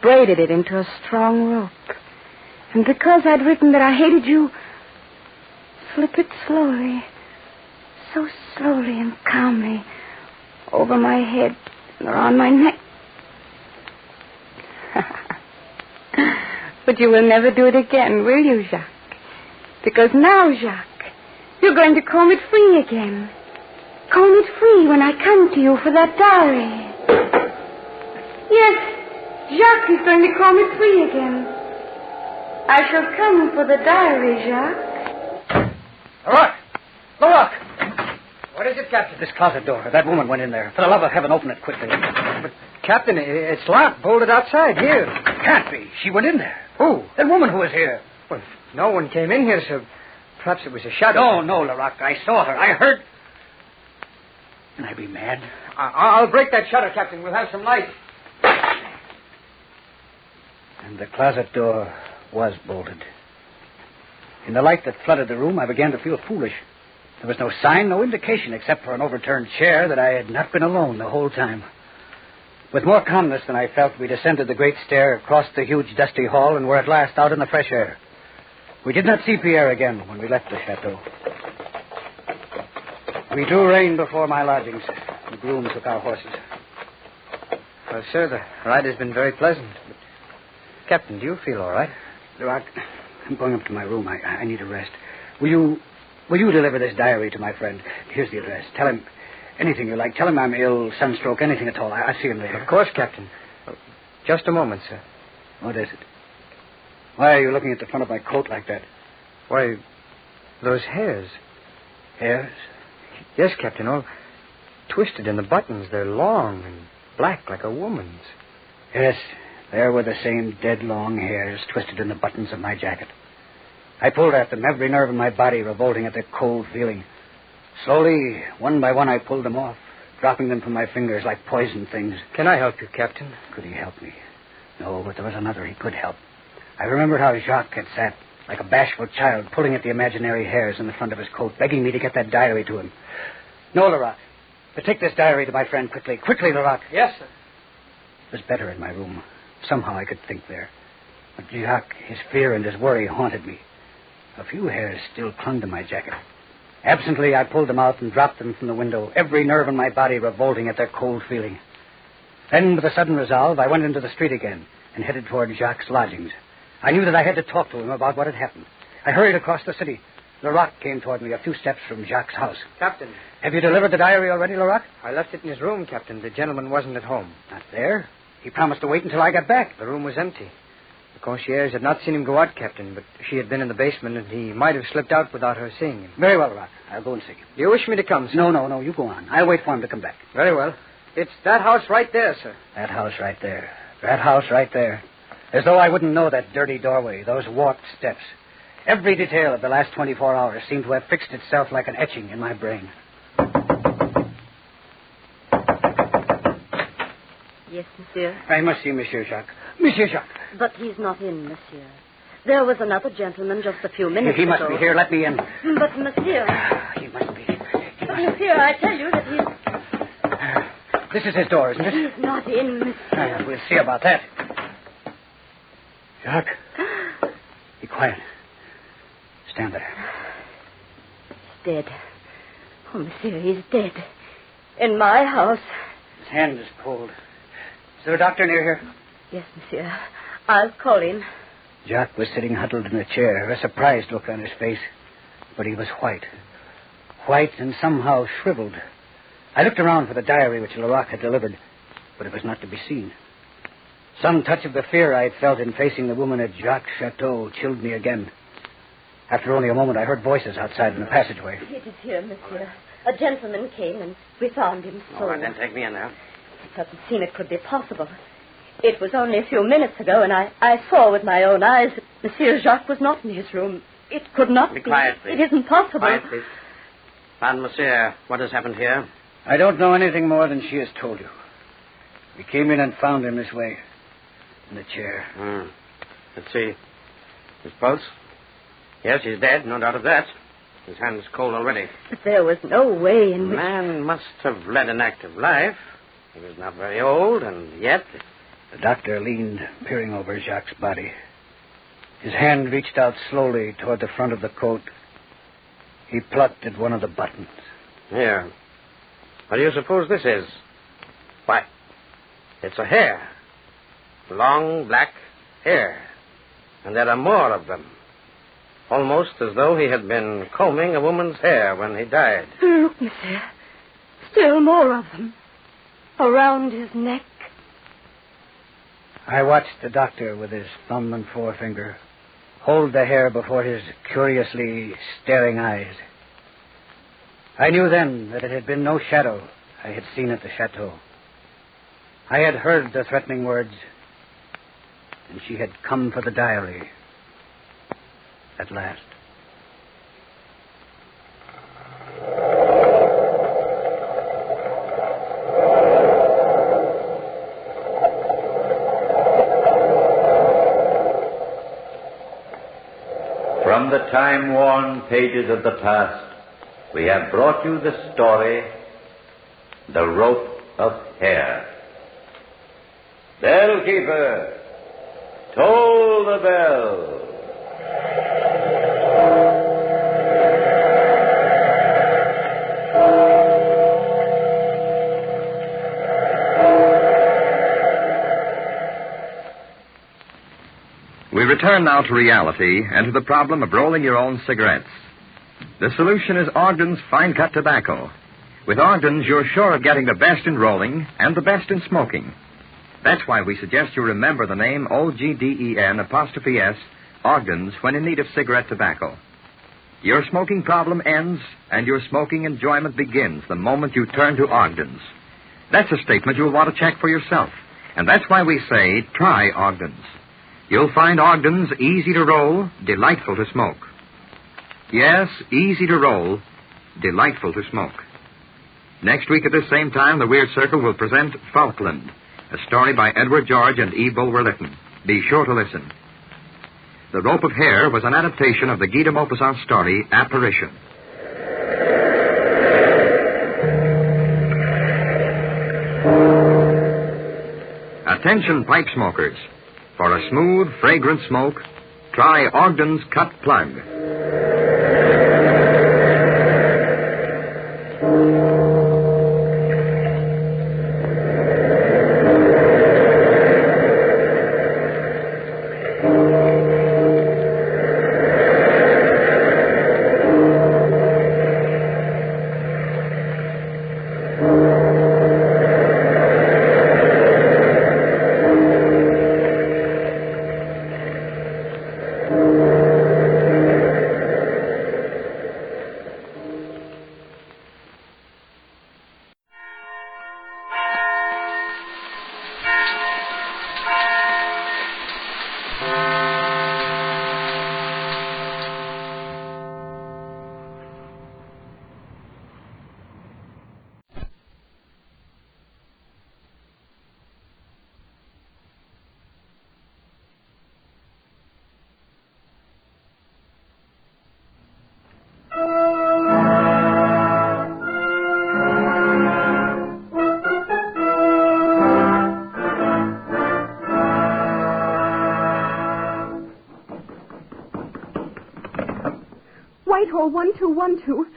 S20: Braided it into a strong rope. And because I'd written that I hated you, slip it slowly, so slowly and calmly, over my head and around my neck. But you will never do it again, will you, Jacques? Because now, Jacques, you're going to comb it free again. Comb it free when I come to you for that diary. Yes, Jacques is going to comb it free again. I shall come for the diary, Jacques.
S21: Look! What is it, Captain? This closet door. That woman went in there. For the love of heaven, open it quickly.
S3: But, Captain, it's locked, bolted outside here.
S21: Can't be. She went in there. Who? That woman who was here.
S3: Well, no one came in here, so perhaps it was a shadow.
S21: No, Larocque. I saw her. I heard. Can I be mad?
S3: I'll break that shutter, Captain. We'll have some light.
S21: And the closet door was bolted. In the light that flooded the room, I began to feel foolish. There was no sign, no indication, except for an overturned chair, that I had not been alone the whole time. With more calmness than I felt, we descended the great stair, crossed the huge, dusty hall, and were at last out in the fresh air. We did not see Pierre again when we left the chateau. We drew rein before my lodgings. The groom took our horses.
S3: Well, sir, the ride has been very pleasant. But, Captain, do you feel all right?
S21: Larocque, I'm going up to my room. I need a rest. Will you deliver this diary to my friend? Here's the address. Tell him anything you like. Tell him I'm ill, sunstroke, anything at all. I'll see him later.
S3: Of course, Captain. Just a moment, sir.
S21: What is it? Why are you looking at the front of my coat like that?
S3: Why, those hairs.
S21: Hairs?
S3: Yes, Captain, all twisted in the buttons. They're long and black like a woman's.
S21: Yes, There were the same dead long hairs twisted in the buttons of my jacket. I pulled at them, every nerve in my body revolting at the cold feeling. Slowly, one by one, I pulled them off, dropping them from my fingers like poison things.
S3: Can I help you, Captain?
S21: Could he help me? No, but there was another he could help. I remembered how Jacques had sat like a bashful child, pulling at the imaginary hairs in the front of his coat, begging me to get that diary to him. No, Lerock. But take this diary to my friend quickly. Quickly, Lerock.
S3: Yes, sir.
S21: It was better in my room. Somehow I could think there. But Jacques, his fear and his worry haunted me. A few hairs still clung to my jacket. Absently, I pulled them out and dropped them from the window, every nerve in my body revolting at their cold feeling. Then, with a sudden resolve, I went into the street again and headed toward Jacques' lodgings. I knew that I had to talk to him about what had happened. I hurried across the city. Lerock came toward me a few steps from Jacques' house.
S3: Captain.
S21: Have you delivered the diary already, Lerock?
S3: I left it in his room, Captain. The gentleman wasn't at home.
S21: Not there? He promised to wait until I got back.
S3: The room was empty. The concierge had not seen him go out, Captain, but she had been in the basement, and he might have slipped out without her seeing him.
S21: Very well, Lerock. I'll go and see him.
S3: Do you wish me to come, sir?
S21: No. You go on. I'll wait for him to come back.
S3: Very well. It's that house right there, sir.
S21: That house right there. That house right there. As though I wouldn't know that dirty doorway, those warped steps. Every detail of the last 24 hours seemed to have fixed itself like an etching in my brain.
S11: Yes, monsieur.
S21: I must see Monsieur Jacques. Monsieur Jacques.
S11: But he's not in, monsieur. There was another gentleman just a few minutes ago.
S21: He must be here. Let me in.
S11: But, monsieur...
S21: He must be.
S11: Monsieur, I tell you that he's...
S21: This is his door, isn't it?
S11: He's not in, monsieur.
S21: We'll see about that. Jacques. Be quiet. Stand there.
S11: He's dead. Oh, monsieur, he's dead. In my house.
S21: His hand is cold. Is there a doctor near here?
S11: Yes, monsieur. I'll call him.
S21: Jacques was sitting huddled in a chair, a surprised look on his face. But he was white. White and somehow shriveled. I looked around for the diary which Lerock had delivered, but it was not to be seen. Some touch of the fear I had felt in facing the woman at Jacques' chateau chilled me again. After only a moment, I heard voices outside in the passageway.
S11: It is here, monsieur. A gentleman came, and we found him so...
S21: All right, then take me in now.
S11: It doesn't seem it could be possible. It was only a few minutes ago, and I saw with my own eyes that Monsieur Jacques was not in his room. It could not be.
S2: Be quiet, please.
S11: It isn't possible.
S2: Quiet, please. Pardon, monsieur. What has happened here?
S21: I don't know anything more than she has told you. We came in and found him this way. In the chair.
S2: Let's see. His pulse? Yes, he's dead, no doubt of that. His hand is cold already.
S11: But there was no way in which...
S2: The man must have led an active life. He was not very old, and yet...
S21: The doctor leaned, peering over Jacques' body. His hand reached out slowly toward the front of the coat. He plucked at one of the buttons.
S2: Here. What do you suppose this is? Why, it's a hair. Long, black hair. And there are more of them. Almost as though he had been combing a woman's hair when he died.
S11: Look, monsieur. Still more of them. Around his neck.
S21: I watched the doctor with his thumb and forefinger hold the hair before his curiously staring eyes. I knew then that it had been no shadow I had seen at the chateau. I had heard the threatening words, and she had come for the diary at last.
S7: From the time-worn pages of the past, we have brought you the story, The Rope of Hair. Bellkeeper, toll the bell.
S8: We return now to reality and to the problem of rolling your own cigarettes. The solution is Ogden's fine-cut tobacco. With Ogden's, you're sure of getting the best in rolling and the best in smoking. That's why we suggest you remember the name OGDEN''S, Ogden's, when in need of cigarette tobacco. Your smoking problem ends, and your smoking enjoyment begins the moment you turn to Ogden's. That's a statement you'll want to check for yourself. And that's why we say try Ogden's. You'll find Ogden's easy to roll, delightful to smoke. Yes, easy to roll, delightful to smoke. Next week at this same time, the Weird Circle will present Falkland, a story by Edward George and E. Bulwer Lytton. Be sure to listen. The Rope of Hair was an adaptation of the Guy de Maupassant story, Apparition. Attention, pipe smokers. For a smooth, fragrant smoke, try Ogden's Cut Plug.
S20: Whitehall 1212.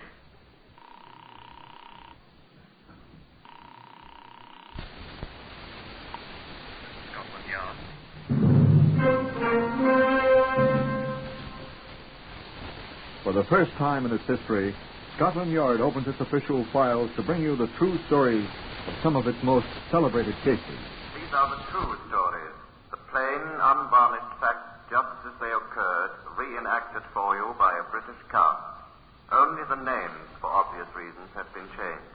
S6: For the first time in its history, Scotland Yard opens its official files to bring you the true stories of some of its most celebrated cases.
S22: These are the true stories, the plain, unvarnished facts just as they occurred, reenacted for you by a British cast. Only the names, for obvious reasons, have been changed.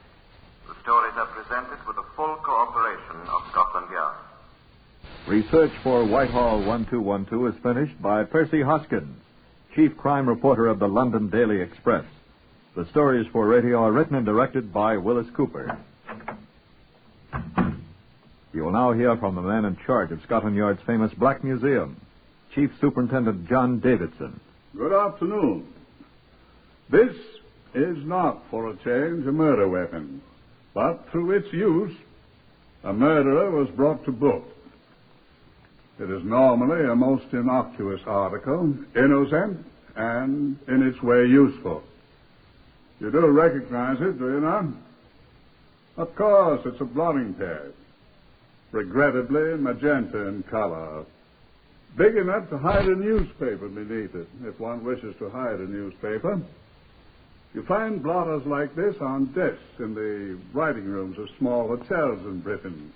S22: The stories are presented with the full cooperation of Scotland Yard.
S6: Research for Whitehall 1212 is finished by Percy Hoskins, chief crime reporter of the London Daily Express. The stories for radio are written and directed by Willis Cooper. You will now hear from the man in charge of Scotland Yard's famous Black Museum, Chief Superintendent John Davidson.
S14: Good afternoon. This is not, for a change, a murder weapon, but through its use, a murderer was brought to book. It is normally a most innocuous article, innocent, and in its way useful. You do recognize it, do you not? Of course, it's a blotting pad, regrettably magenta in color, big enough to hide a newspaper beneath it, if one wishes to hide a newspaper. You find blotters like this on desks in the writing rooms of small hotels in Britain.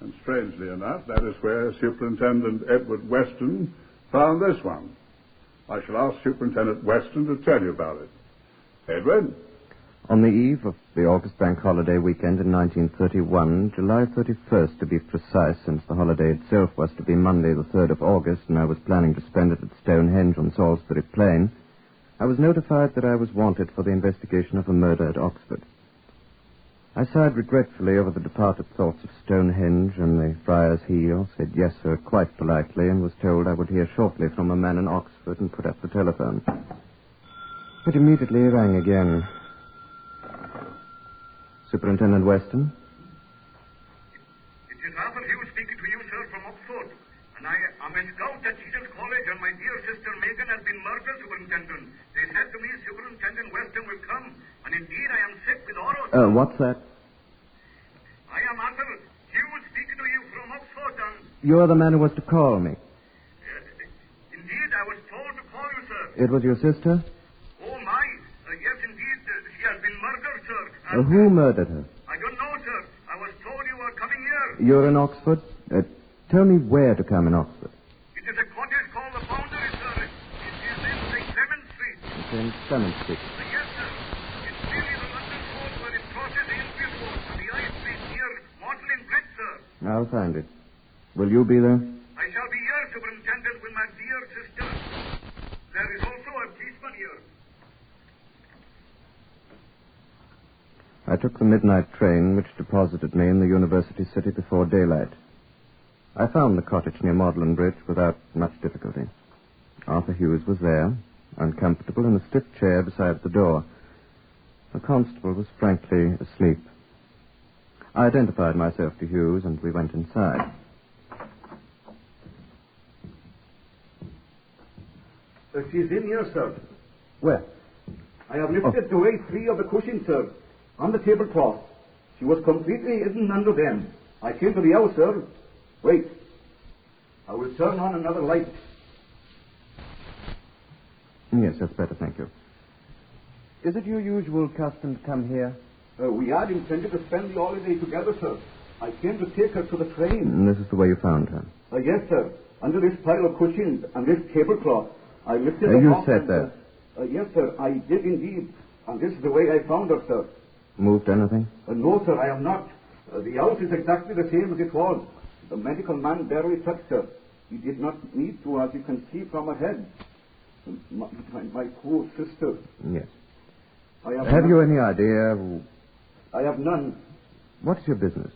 S14: And strangely enough, that is where Superintendent Edward Weston found this one. I shall ask Superintendent Weston to tell you about it. Edward?
S19: On the eve of the August Bank Holiday weekend in 1931, July 31st to be precise, since the holiday itself was to be Monday the 3rd of August, and I was planning to spend it at Stonehenge on Salisbury Plain, I was notified that I was wanted for the investigation of a murder at Oxford. I sighed regretfully over the departed thoughts of Stonehenge and the Friar's Heel, said yes, sir, quite politely, and was told I would hear shortly from a man in Oxford and put up the telephone. It immediately rang again. Superintendent Weston?
S24: It is Arthur Hughes speaking to you, sir, from Oxford. And I am a scout at Jesus College, and my dear sister Megan has been murdered, Superintendent. They said to me Superintendent Weston will come, and indeed I am sick with horror.
S19: What's that?
S24: I am Arthur Hughes speaking to you from Oxford, and...
S19: You're the man who was to call me.
S24: Indeed, I was told to call you, sir.
S19: It was your sister?
S24: Oh, my. Yes, indeed, she has been murdered, sir.
S19: Who murdered her?
S24: I don't know, sir. I was told you were coming here.
S19: You're in Oxford? Tell me where to come in Oxford.
S24: It is a cottage called the Boundary, sir. It is in St. Clement Street.
S19: It's in Clement Street.
S24: Yes, sir. It's nearly the London Road where it crosses the Enfield Road and the High Street near Magdalen Bridge, sir.
S19: I'll find it. Will you be there?
S24: I shall be here, Superintendent, with my dear sister. There is also a policeman here.
S19: I took the midnight train, which deposited me in the university city before daylight. I found the cottage near Magdalen Bridge without much difficulty. Arthur Hughes was there, uncomfortable in a stiff chair beside the door. The constable was frankly asleep. I identified myself to Hughes, and we went inside.
S1: She's in here, sir.
S19: Where?
S1: I have lifted away 3 of the cushions, sir, on the tablecloth. She was completely hidden under them. I came to the house, sir. Wait. I will turn on another light.
S19: Yes, that's better, thank you. Is it your usual custom to come here?
S1: We had intended to spend the holiday together, sir. I came to take her to the train.
S19: And this is the way you found her?
S1: Yes, sir. Under this pile of cushions and this tablecloth. I lifted her
S19: You
S1: off
S19: said
S1: and,
S19: that?
S1: Yes, sir. I did indeed. And this is the way I found her, sir.
S19: Moved anything?
S1: No, sir, I am not. The house is exactly the same as it was. The medical man barely touched her. He did not need to, as you can see from her head. My poor sister.
S19: Yes.
S1: Have
S19: you any idea?
S1: I have none.
S19: What's your business?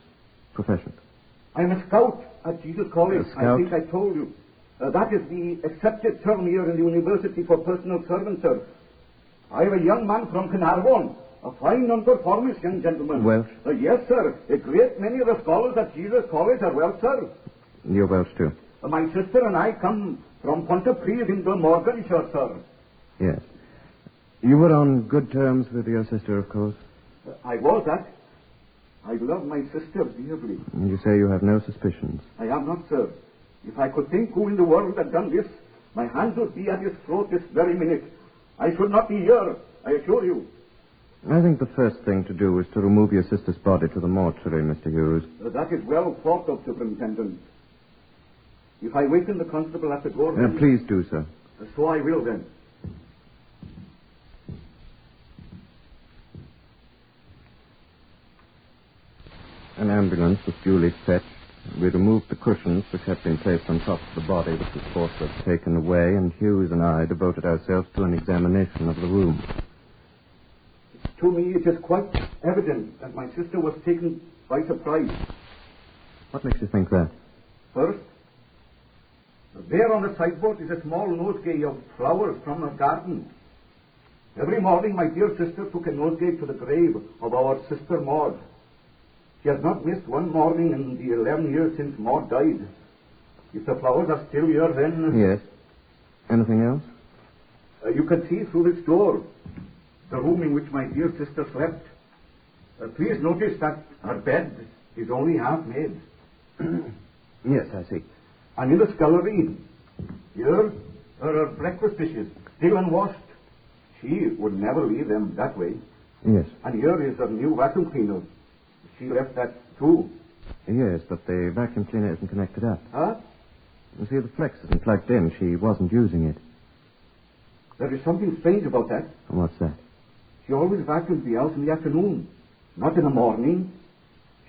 S19: Profession?
S1: I'm a scout at Jesus College.
S19: A scout?
S1: I think I told you. That is the accepted term here in the university for personal servants, sir. I have a young man from Carnarvon, a fine nonconformist young gentleman.
S19: Welsh?
S1: Yes, sir. A great many of the scholars at Jesus College are Welsh, sir.
S19: You're Welsh, too?
S1: My sister and I come from Pontypridd in Glamorganshire, sir.
S19: Yes. You were on good terms with your sister, of course?
S1: I was that. I love my sister dearly.
S19: And you say you have no suspicions?
S1: I am not, sir. If I could think who in the world had done this, my hands would be at his throat this very minute. I should not be here, I assure you.
S19: I think the first thing to do is to remove your sister's body to the mortuary, Mr. Hughes.
S1: That is well thought of, Superintendent. If I waken the constable at the door...
S19: Please do, sir.
S1: So I will, then.
S19: An ambulance was duly fetched. We removed the cushions which had been placed on top of the body, which was forthwith taken away, and Hughes and I devoted ourselves to an examination of the room.
S1: To me, it is quite evident that my sister was taken by surprise.
S19: What makes you think that?
S1: First, there on the sideboard is a small nosegay of flowers from her garden. Every morning, my dear sister took a nosegay to the grave of our sister Maud. She has not missed one morning in the 11 years since Maud died. If the flowers are still here, then...
S19: Yes. Anything else?
S1: You can see through this door, the room in which my dear sister slept. Please notice that her bed is only half made.
S19: Yes, I see.
S1: And in the scullery, here are her breakfast dishes, still unwashed. She would never leave them that way.
S19: Yes.
S1: And here is her new vacuum cleaner. She left that, too.
S19: Yes, but the vacuum cleaner isn't connected up.
S1: Huh?
S19: You see, the flex isn't plugged in. She wasn't using it.
S1: There is something strange about that.
S19: What's that?
S1: She always vacuumed the house in the afternoon, not in the morning.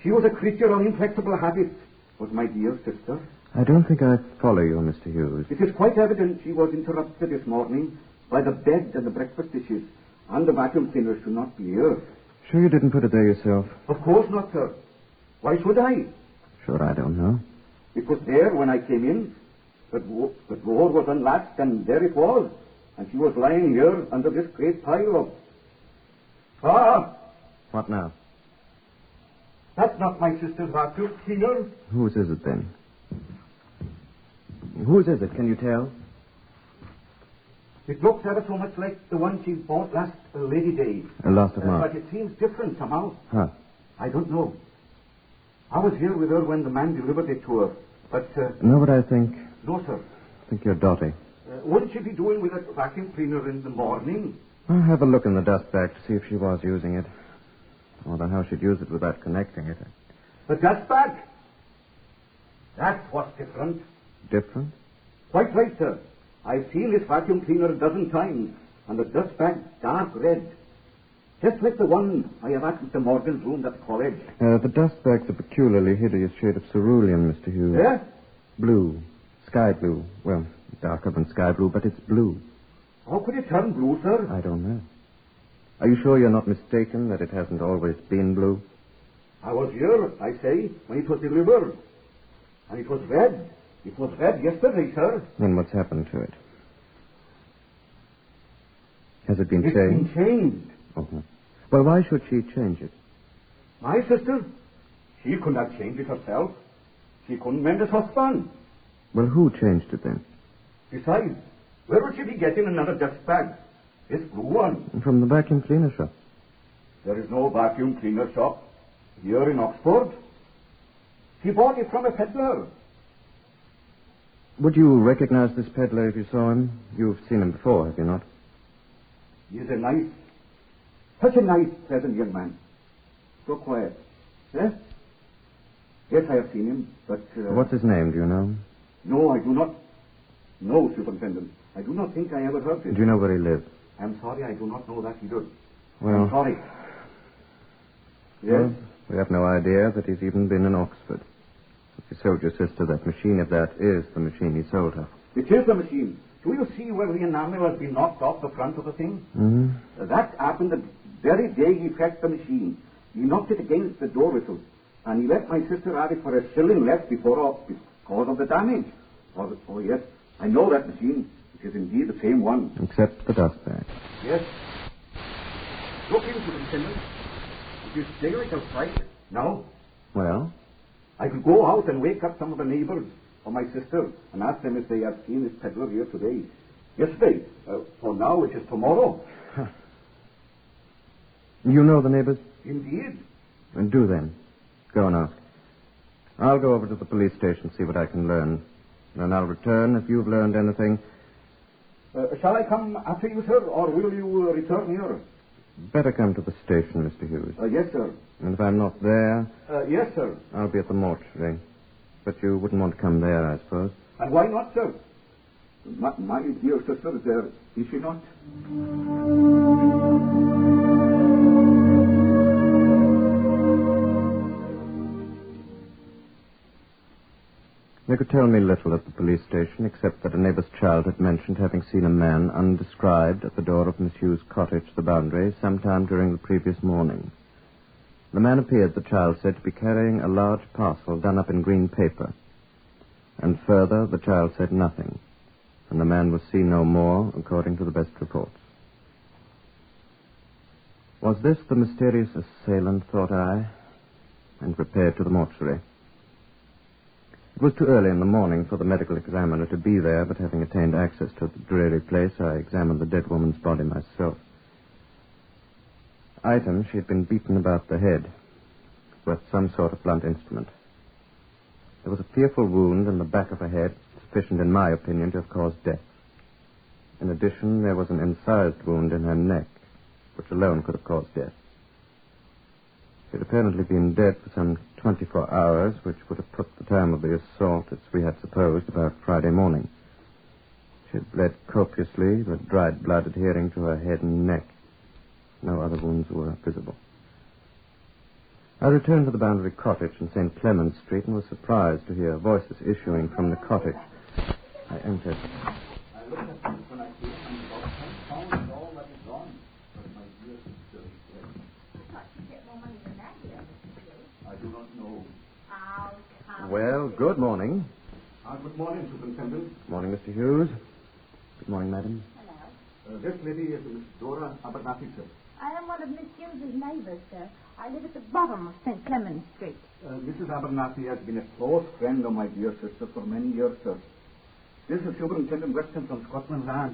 S1: She was a creature of inflexible habits, was my dear sister.
S19: I don't think I follow you, Mr. Hughes.
S1: It is quite evident she was interrupted this morning by the bed and the breakfast dishes, and the vacuum cleaner should not be here.
S19: Sure you didn't put it there yourself?
S1: Of course not, sir. Why should I?
S19: Sure, I don't know.
S1: It was there when I came in. The door was unlatched, and there it was. And she was lying here under this great pile of... Ah!
S19: What now?
S1: That's not my sister's vacuum cleaner.
S19: Whose is it, then? Whose is it, can you tell?
S1: It looks ever so much like the one she bought last Lady Day.
S19: Last of March.
S1: But it seems different somehow.
S19: Huh.
S1: I don't know. I was here with her when the man delivered it to her, but...
S19: Know what I think?
S1: No, sir.
S19: I think you're dotty.
S1: Wouldn't she be doing with a vacuum cleaner in the morning?
S19: I'll have a look in the dust bag to see if she was using it. I wonder how she'd use it without connecting it.
S1: The dust bag? That's what's different.
S19: Different?
S1: Quite right, sir. I've seen this vacuum cleaner a dozen times, and the dust bag's dark red. Just like the one I have at Mr. Morgan's room at college.
S19: The dust bag's a peculiarly hideous shade of cerulean, Mr. Hughes.
S1: Yeah?
S19: Blue. Sky blue. Well, darker than sky blue, but it's blue.
S1: How could it turn blue, sir?
S19: I don't know. Are you sure you're not mistaken that it hasn't always been blue?
S1: I was here, I say, when it was delivered. And it was red. It was red yesterday, sir.
S19: Then what's happened to it? Has it been
S1: It's
S19: changed?
S1: been changed.
S19: Uh-huh. Well, why should she change it?
S1: My sister? She could not change it herself. She couldn't mend a saucepan.
S19: Well, who changed it then?
S1: Besides, where would she be getting another dust bag? This blue one.
S19: From the vacuum cleaner shop.
S1: There is no vacuum cleaner shop here in Oxford. She bought it from a peddler.
S19: Would you recognize this peddler if you saw him? You've seen him before, have you not?
S1: He is such a nice, pleasant young man. So quiet. Yes? Yes, I have seen him, but...
S19: What's his name, do you know?
S1: No, I do not. No, Superintendent. I do not think I ever heard it.
S19: Do you know where he lives?
S1: I'm sorry, I do not know that either.
S19: Well...
S1: I'm sorry. Yes?
S19: Well, we have no idea that he's even been in Oxford. If you sold your sister that machine, if that is the machine he sold her.
S1: It is the machine. Do you see where the enamel has been knocked off the front of the thing?
S19: Mm-hmm.
S1: That happened the very day he fetched the machine. He knocked it against the door whistle, and he let my sister have it for a shilling less because of the damage. Oh, yes, I know that machine. It is indeed the same one.
S19: Except the dust bag.
S1: Yes. Look into the Superintendent. If you stay like a fright now,
S19: Well?
S1: I could go out and wake up some of the neighbors or my sister and ask them if they have seen this peddler here today. Yesterday. For now, it is tomorrow.
S19: Huh. You know the neighbors?
S1: Indeed.
S19: And do then. Go and ask. I'll go over to the police station, see what I can learn. Then I'll return if you've learned anything.
S1: Shall I come after you, sir, or will you return here?
S19: Better come to the station, Mr. Hughes.
S1: Yes, sir.
S19: And if I'm not there...
S1: yes, sir.
S19: I'll be at the mortuary. But you wouldn't want to come there, I suppose.
S1: And why not, sir? My dear sister is there, is she not?
S19: They could tell me little at the police station, except that a neighbor's child had mentioned having seen a man undescribed at the door of Miss Hughes' cottage, the Boundary, sometime during the previous morning. The man appeared, the child said, to be carrying a large parcel done up in green paper. And further, the child said nothing, and the man was seen no more, according to the best reports. Was this the mysterious assailant, thought I, and repaired to the mortuary. It was too early in the morning for the medical examiner to be there, but having attained access to the dreary place, I examined the dead woman's body myself. Item, she had been beaten about the head with some sort of blunt instrument. There was a fearful wound in the back of her head, sufficient, in my opinion, to have caused death. In addition, there was an incised wound in her neck, which alone could have caused death. She had apparently been dead for some 24 hours, which would have put the time of the assault, as we had supposed, about Friday morning. She had bled copiously, the dried blood adhering to her head and neck. No other wounds were visible. I returned to the Boundary Cottage in St. Clement's Street and was surprised to hear voices issuing from the cottage. I entered.
S1: I looked at them when I came and found all that is gone. But my dear sister is dead.
S11: I thought you'd get more money than that here, Mr. Hughes.
S1: I do not know.
S11: Oh, come.
S19: Well, good morning.
S1: Good morning, Superintendent.
S19: Morning, Mr. Hughes. Good morning, madam.
S11: Hello.
S1: This lady is Miss Dora Abernathy, sir.
S11: I am one of Miss Hughes's neighbors, sir. I live at the bottom of St. Clement's Street.
S1: Mrs. Abernathy has been a close friend of my dear sister for many years, sir. This is Superintendent Weston from Scotland Yard,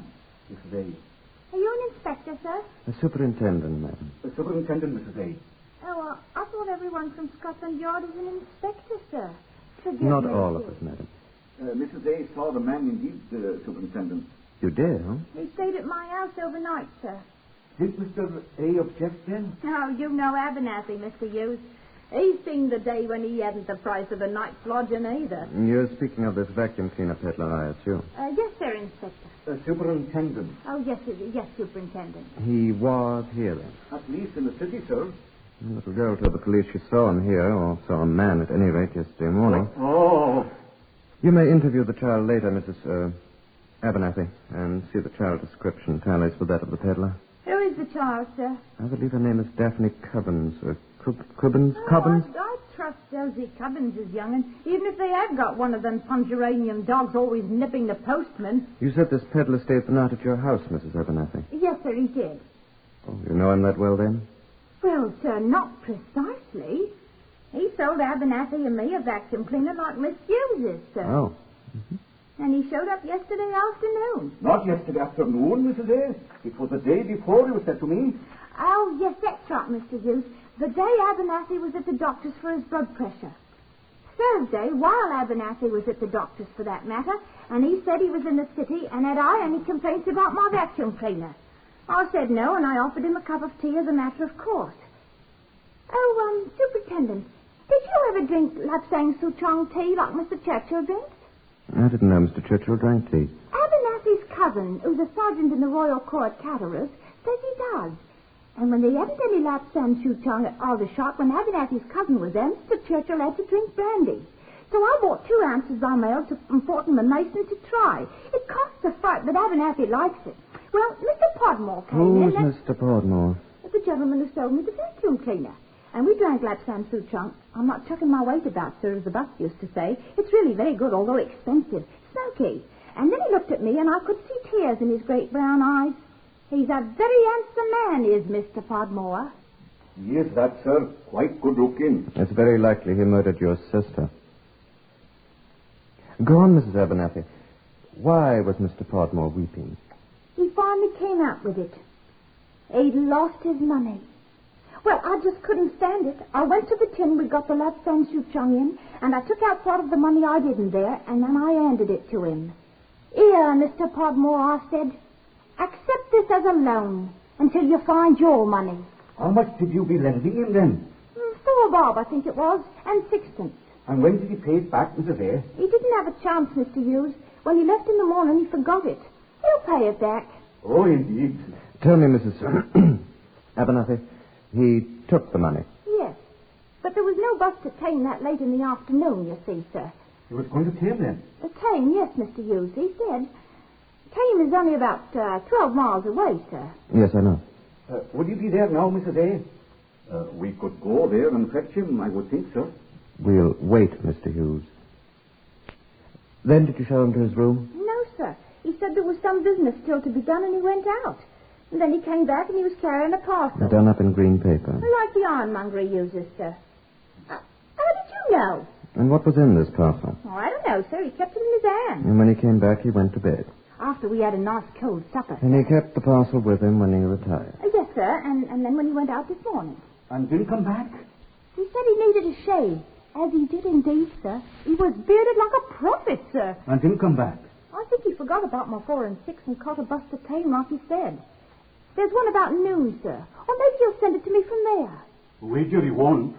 S1: Mrs. A.
S11: Are you an inspector, sir?
S19: The superintendent, madam.
S1: The superintendent, Mrs. A.
S11: Oh, I thought everyone from Scotland Yard was an inspector, sir. Forgive
S19: Not
S11: me,
S19: all of us, madam.
S1: Mrs. A saw the man indeed, Superintendent.
S19: You did, huh?
S11: He stayed at my house overnight, sir.
S1: Did Mr. A object then?
S11: Oh, you know Abernathy, Mr. Hughes. He's seen the day when he hadn't the price of a night's lodging either.
S19: You're speaking of this vacuum cleaner peddler, I assume.
S11: Yes, sir, Inspector.
S1: Superintendent.
S11: Oh, yes, Superintendent.
S19: He was here, then?
S1: At least in the city, sir.
S19: The little girl told the police she saw him here, or saw a man at any rate yesterday morning.
S1: Oh.
S19: You may interview the child later, Mrs. Abernathy, and see the child description tallies with that of the peddler.
S5: Who is the child, sir?
S19: I believe her name is Daphne Cubbins. Cubbins?
S5: I trust Josie Cubbins is young'un, even if they have got one of them Pongeranian dogs always nipping the postman.
S19: You said this peddler stayed the night at your house, Mrs. Abernathy.
S5: Yes, sir, he did.
S19: Oh, you know him that well, then?
S5: Well, sir, not precisely. He sold Abernathy and me a vacuum cleaner like Miss Hughes is, sir.
S19: Oh.
S5: And he showed up yesterday afternoon.
S1: Not yesterday afternoon, Mrs. A. It was the day before, you said to me.
S5: Oh, yes, that's right, Mr. Hughes. The day Abernathy was at the doctor's for his blood pressure. Thursday, while Abernathy was at the doctor's for that matter, and he said he was in the city, and had I any complaints about my vacuum cleaner. I said no, and I offered him a cup of tea as a matter of course. Oh, Superintendent, did you ever drink Lapsang Souchong tea like Mr. Churchill drinks?
S19: I didn't know Mr. Churchill drank tea.
S5: Abernathy's cousin, who's a sergeant in the Royal Corps at Catterers, says he does. And when they hadn't any Lapsang Souchong at Aldershot, when Abernathy's cousin was there, Mr. Churchill had to drink brandy. So I bought 2 ounces by mail from Fortnum and Mason to try. It costs a fright, but Abernathy likes it. Well, Mr. Podmore came in.
S19: Who's Mr. Podmore?
S5: The gentleman who sold me the vacuum cleaner. And we drank Lapsang Souchong. I'm not chucking my weight about, sir, as the bus used to say. It's really very good, although expensive. Smoky. And then he looked at me, and I could see tears in his great brown eyes. He's a very handsome man, is Mr. Podmore.
S1: Yes, that, sir. Quite good looking.
S19: It's very likely he murdered your sister. Go on, Mrs. Abernathy. Why was Mr. Podmore weeping?
S5: He finally came out with it. He'd lost his money. Well, I just couldn't stand it. I went to the tin we got the Lapsang Souchong in, and I took out part of the money I didn't there, and then I handed it to him. Here, Mr. Podmore, I said, accept this as a loan until you find your money.
S1: How much did you be lending him then?
S5: 4 bob, I think it was, and 6pence.
S1: And when did he pay it back, Mrs. A?
S5: He didn't have a chance, Mr. Hughes. When he left in the morning, he forgot it. He'll pay it back.
S1: Oh, indeed.
S19: Tell me, Mrs. Abernathy, he took the money.
S5: Yes, but there was no bus to Tame that late in the afternoon, you see, sir.
S1: He was going to Tame then?
S5: Tame, yes, Mr. Hughes, he said. Tame is only about 12 miles away, sir.
S19: Yes, I know.
S1: Would he be there now, Mrs. A? We could go there and fetch him, I would think, sir.
S19: We'll wait, Mr. Hughes. Then did you show him to his room?
S5: No, sir. He said there was some business still to be done, and he went out. And then he came back, and he was carrying a parcel.
S19: Done up in green paper.
S5: Like the ironmonger he uses, sir. How did you know?
S19: And what was in this parcel?
S5: Oh, I don't know, sir. He kept it in his hand.
S19: And when he came back, he went to bed.
S5: After we had a nice cold supper.
S19: And he kept the parcel with him when he retired?
S5: Yes, sir. And then when he went out this morning.
S1: And didn't come back?
S5: He said he needed a shave. As he did indeed, sir. He was bearded like a prophet, sir.
S1: And didn't come back?
S5: I think he forgot about my 4 and 6 and caught a bus to Tame like he said. There's one about noon, sir. Or maybe he'll send it to me from there.
S1: Wager he won't.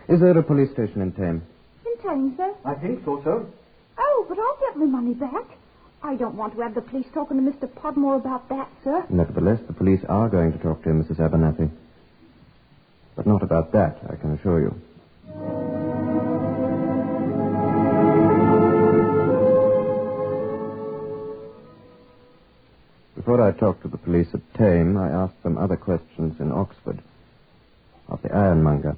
S19: Is there a police station in Tame?
S5: In Tame, sir?
S1: I think so, sir.
S5: Oh, but I'll get my money back. I don't want to have the police talking to Mr. Podmore about that, sir.
S19: Nevertheless, the police are going to talk to him, Mrs. Abernathy. But not about that, I can assure you. Before I talked to the police at Tame, I asked them other questions in Oxford. Of the ironmonger.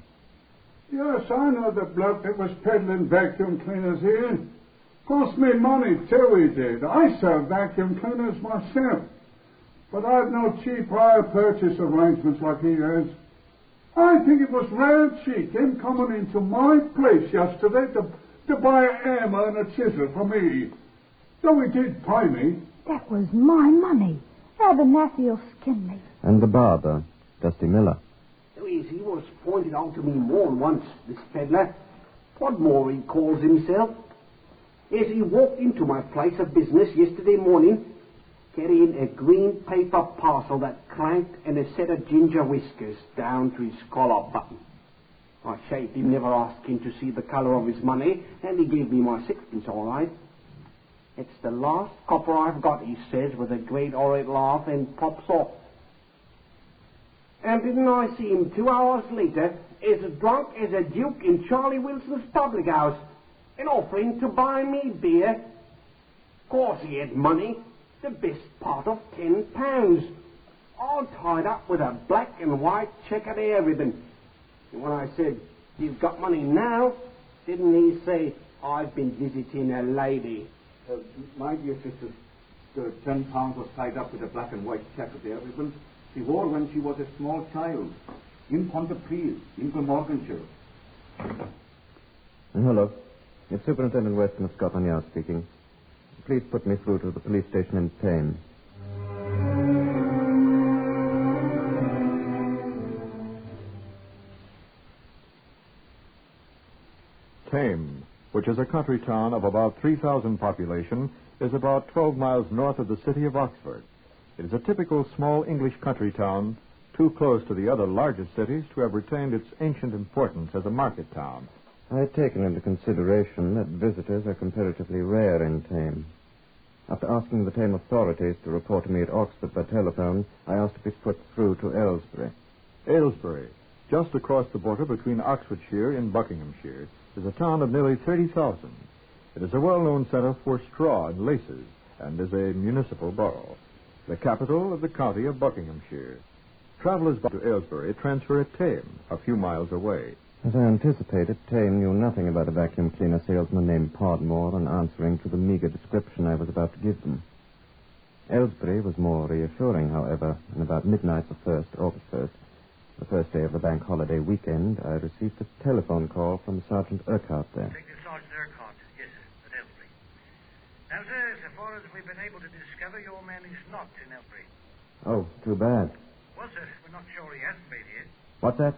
S14: Yes, I know the bloke that was peddling vacuum cleaners here. Cost me money, too, he did. I sell vacuum cleaners myself. But I've no cheap hire purchase arrangements like he has. I think it was rare cheek, him coming into my place yesterday to buy a hammer and a chisel for me. Though he did pay me.
S5: That was my money. Abernathy'll skin me.
S19: And the barber, Dusty Miller.
S12: He was pointed out to me more than once, this peddler. Podmore, he calls himself. As he walked into my place of business yesterday morning, carrying a green paper parcel that clanked and a set of ginger whiskers down to his collar button. I shaved him, never asked him to see the colour of his money, and he gave me my 6pence, all right. It's the last copper I've got, he says, with a great horrid laugh, and pops off. And didn't I see him 2 hours later, as drunk as a duke in Charlie Wilson's public house? and offering to buy me beer. Of course he had money, the best part of £10, all tied up with a black and white checkered hair ribbon. And when I said, "You've got money now," didn't he say, "I've been visiting a lady"?
S1: My dear sister, the £10 was tied up with a black and white checkered hair ribbon. She wore when she was a small child in Pontypridd, in Glamorganshire.
S19: Hello. It's Superintendent Weston of Scotland Yard speaking. Please put me through to the police station in Tame.
S6: Tame, which is a country town of about 3,000 population, is about 12 miles north of the city of Oxford. It is a typical small English country town, too close to the other largest cities to have retained its ancient importance as a market town.
S19: I had taken into consideration that visitors are comparatively rare in Tame. After asking the Tame authorities to report to me at Oxford by telephone, I asked to be put through to Aylesbury.
S6: Aylesbury, just across the border between Oxfordshire and Buckinghamshire, is a town of nearly 30,000. It is a well-known centre for straw and laces and is a municipal borough, the capital of the county of Buckinghamshire. Travellers to Aylesbury transfer at Tame, a few miles away.
S19: As I anticipated, Tame knew nothing about a vacuum cleaner salesman named Podmore on answering to the meager description I was about to give them. Aylesbury was more reassuring, however, and about midnight the August 1st, the first day of the bank holiday weekend, I received a telephone call from Sergeant Urquhart there.
S9: Sergeant Urquhart, yes, sir, at Aylesbury. Now, sir, so far as we've been able to discover, your man is not in Aylesbury.
S19: Oh, too bad.
S9: Well, sir, we're not sure he hasn't been here.
S19: What's that?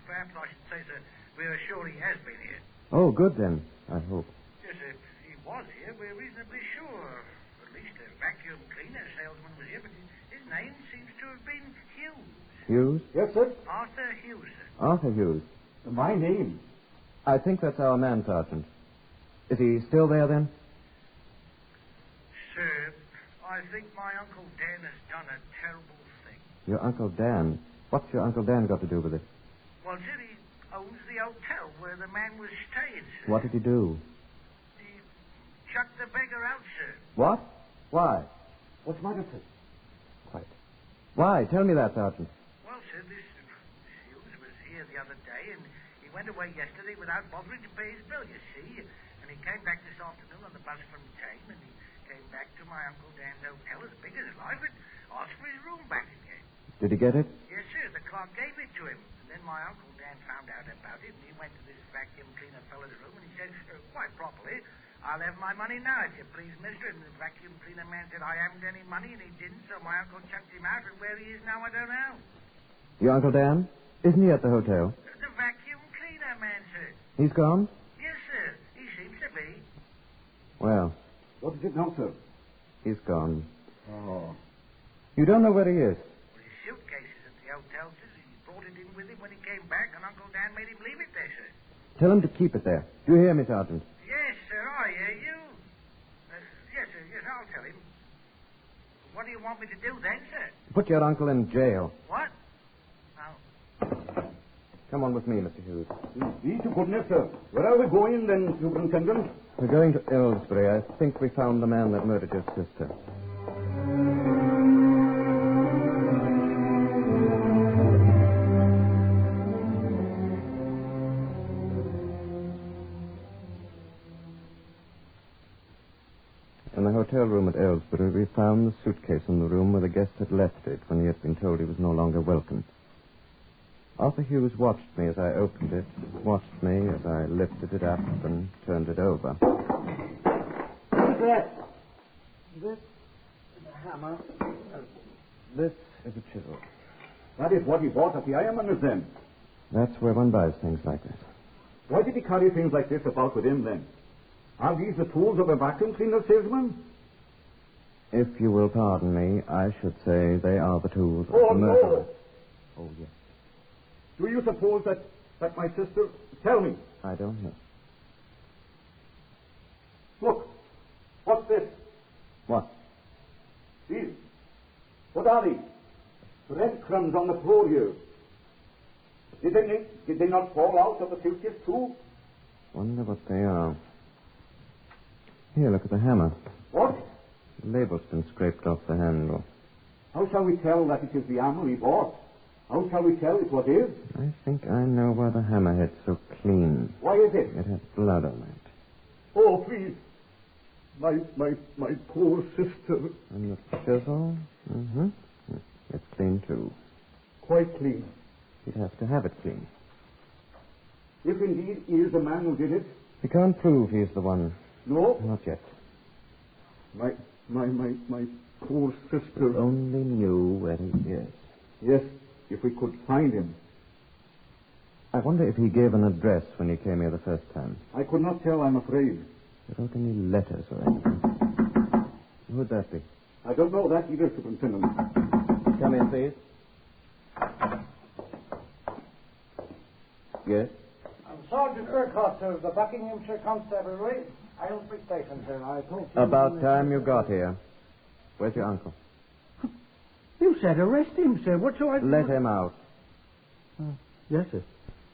S9: Perhaps I should say, sir, we're sure he has been here.
S19: Oh, good then, I hope.
S9: Yes, sir, if he was here, we're reasonably sure. At least a vacuum cleaner salesman was here, but his name seems to have been Hughes.
S19: Hughes?
S1: Yes, sir.
S9: Arthur Hughes, sir.
S19: Arthur Hughes.
S1: My name.
S19: I think that's our man, Sergeant. Is he still there, then?
S9: Sir, I think my Uncle Dan has done a terrible thing.
S19: Your Uncle Dan? What's your Uncle Dan got to do with it?
S9: Well, sir, he owns the hotel where the man was staying, sir.
S19: What did he do?
S9: He chucked the beggar out, sir.
S19: What? Why?
S1: What's the matter, sir?
S19: Quiet. Why? Tell me that, Sergeant.
S9: Well, sir, this Hughes was here the other day, and he went away yesterday without bothering to pay his bill, you see. And he came back this afternoon on the bus from Tame, and he came back to my Uncle Dan's hotel as big as life and asked for his room back again.
S19: Did he get it?
S9: Yes, sir. The clerk gave it to him. And then my Uncle Dan found out about it, and he went to this vacuum cleaner fellow's room, and he said, quite properly, "I'll have my money now, if you please, mister." And the vacuum cleaner man said, "I haven't any money," and he didn't, so my uncle chucked him out, and where he is now, I don't know.
S19: Your Uncle Dan? Isn't he at the hotel?
S9: The vacuum cleaner man, sir.
S19: He's gone?
S9: Yes, sir. He seems to be.
S19: Well.
S1: What is it now, sir?
S19: He's gone.
S1: Oh.
S19: You don't know where he is?
S9: Well, his suitcase is at the hotel, sir. He brought it in with him when he came back, and Uncle Dan made him leave it there, sir.
S19: Tell him to keep it there. Do you hear me, Sergeant?
S9: Yes, sir, I hear you. Yes, sir, yes, I'll tell him. What do you want me to do then, sir?
S19: Put your uncle in jail.
S9: What? Oh.
S19: Come on with me, Mr. Hughes.
S1: Be to goodness, sir. Where are we going then, Superintendent?
S19: We're going to Aylesbury. I think we found the man that murdered your sister. In the hotel room at Aylesbury, we found the suitcase in the room where the guest had left it when he had been told he was no longer welcome. Arthur Hughes watched me as I opened it, watched me as I lifted it up and turned it over.
S12: What's that? This is a hammer.
S19: This is a chisel.
S1: That is what he bought at the Ironmonger's then.
S19: That's where one buys things like this.
S1: Why did he carry things like this about with him then? Are these the tools of a vacuum cleaner salesman?
S19: If you will pardon me, I should say they are the tools of
S1: Oh,
S19: the murderer.
S1: no.
S19: Oh, yes.
S1: Do you suppose that my sister... Tell me.
S19: I don't know.
S1: Look. What's this?
S19: What?
S1: These. What are these? Breadcrumbs on the floor here. Did they not fall out of the suitcase too?
S19: Wonder what they are. Here, look at the hammer.
S1: What?
S19: The label's been scraped off the handle.
S1: How shall we tell that it is the hammer he bought? How shall we tell it what is?
S19: I think I know why the hammerhead's so clean.
S1: Why is it?
S19: It has blood on it.
S1: Oh, please. My poor sister.
S19: And the chisel? Mm-hmm. It's clean, too.
S1: Quite clean.
S19: You'd have to have it clean.
S1: If indeed he is the man who did it.
S19: We can't prove he's the one.
S1: No?
S19: Not yet.
S1: My poor sister.
S19: We only knew where he is.
S1: Yes, if we could find him.
S19: I wonder if he gave an address when he came here the first time.
S1: I could not tell, I'm afraid.
S19: Without any letters or anything. Who would that be?
S1: I don't know that either, Superintendent.
S19: Come in, please. Yes?
S9: I'm Sergeant Urquhart, sir, of the Buckinghamshire Constabulary, Aylesbury Station, sir. I thought you...
S19: About time you got here. Where's your uncle?
S9: You said arrest him, sir. What shall I do?
S19: Let him out.
S9: Yes, sir.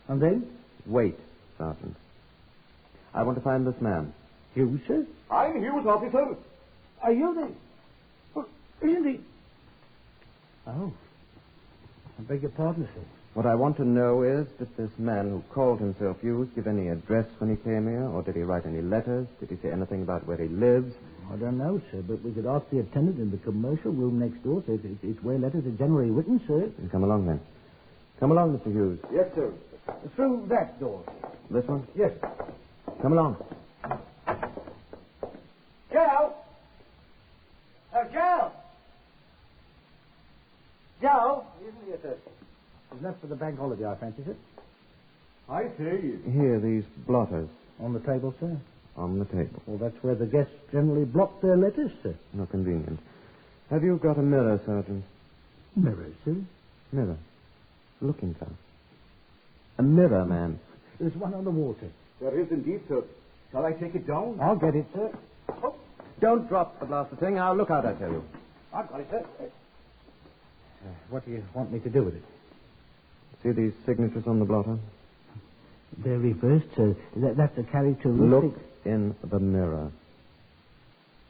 S9: And then?
S19: Wait, Sergeant. I want to find this man.
S9: You, sir?
S1: I'm Hughes, officer.
S9: Are you the... Well, isn't he... Oh. I beg your pardon, sir.
S19: What I want to know is, did this man who called himself Hughes give any address when he came here? Or did he write any letters? Did he say anything about where he lives?
S9: I don't know, sir, but we could ask the attendant in the commercial room next door, sir. It's where letters are generally written, sir.
S19: Then come along, then. Come along, Mr. Hughes.
S1: Yes, sir.
S9: Through that door.
S19: This one?
S9: Yes.
S19: Come along.
S9: Joe! Joe! Joe! He isn't here, sir. He's left for the bank holiday, I fancy, sir.
S1: I see.
S19: Here, these blotters.
S9: On the table, sir?
S19: On the table.
S9: Well, that's where the guests generally block their letters, sir.
S19: How convenient. Have you got a mirror, Sergeant?
S9: Mirror, sir?
S19: Mirror. Looking glass. A mirror, man.
S9: There's one on the wall, sir.
S1: There is indeed, sir. Shall I take it down?
S9: I'll get it, sir.
S19: Oh, don't drop the blasted thing. I'll look out, I tell you.
S9: I've got it, sir. What do you want me to do with it?
S19: See these signatures on the blotter?
S9: They're reversed, sir. That's a characteristic...
S19: Look in the mirror.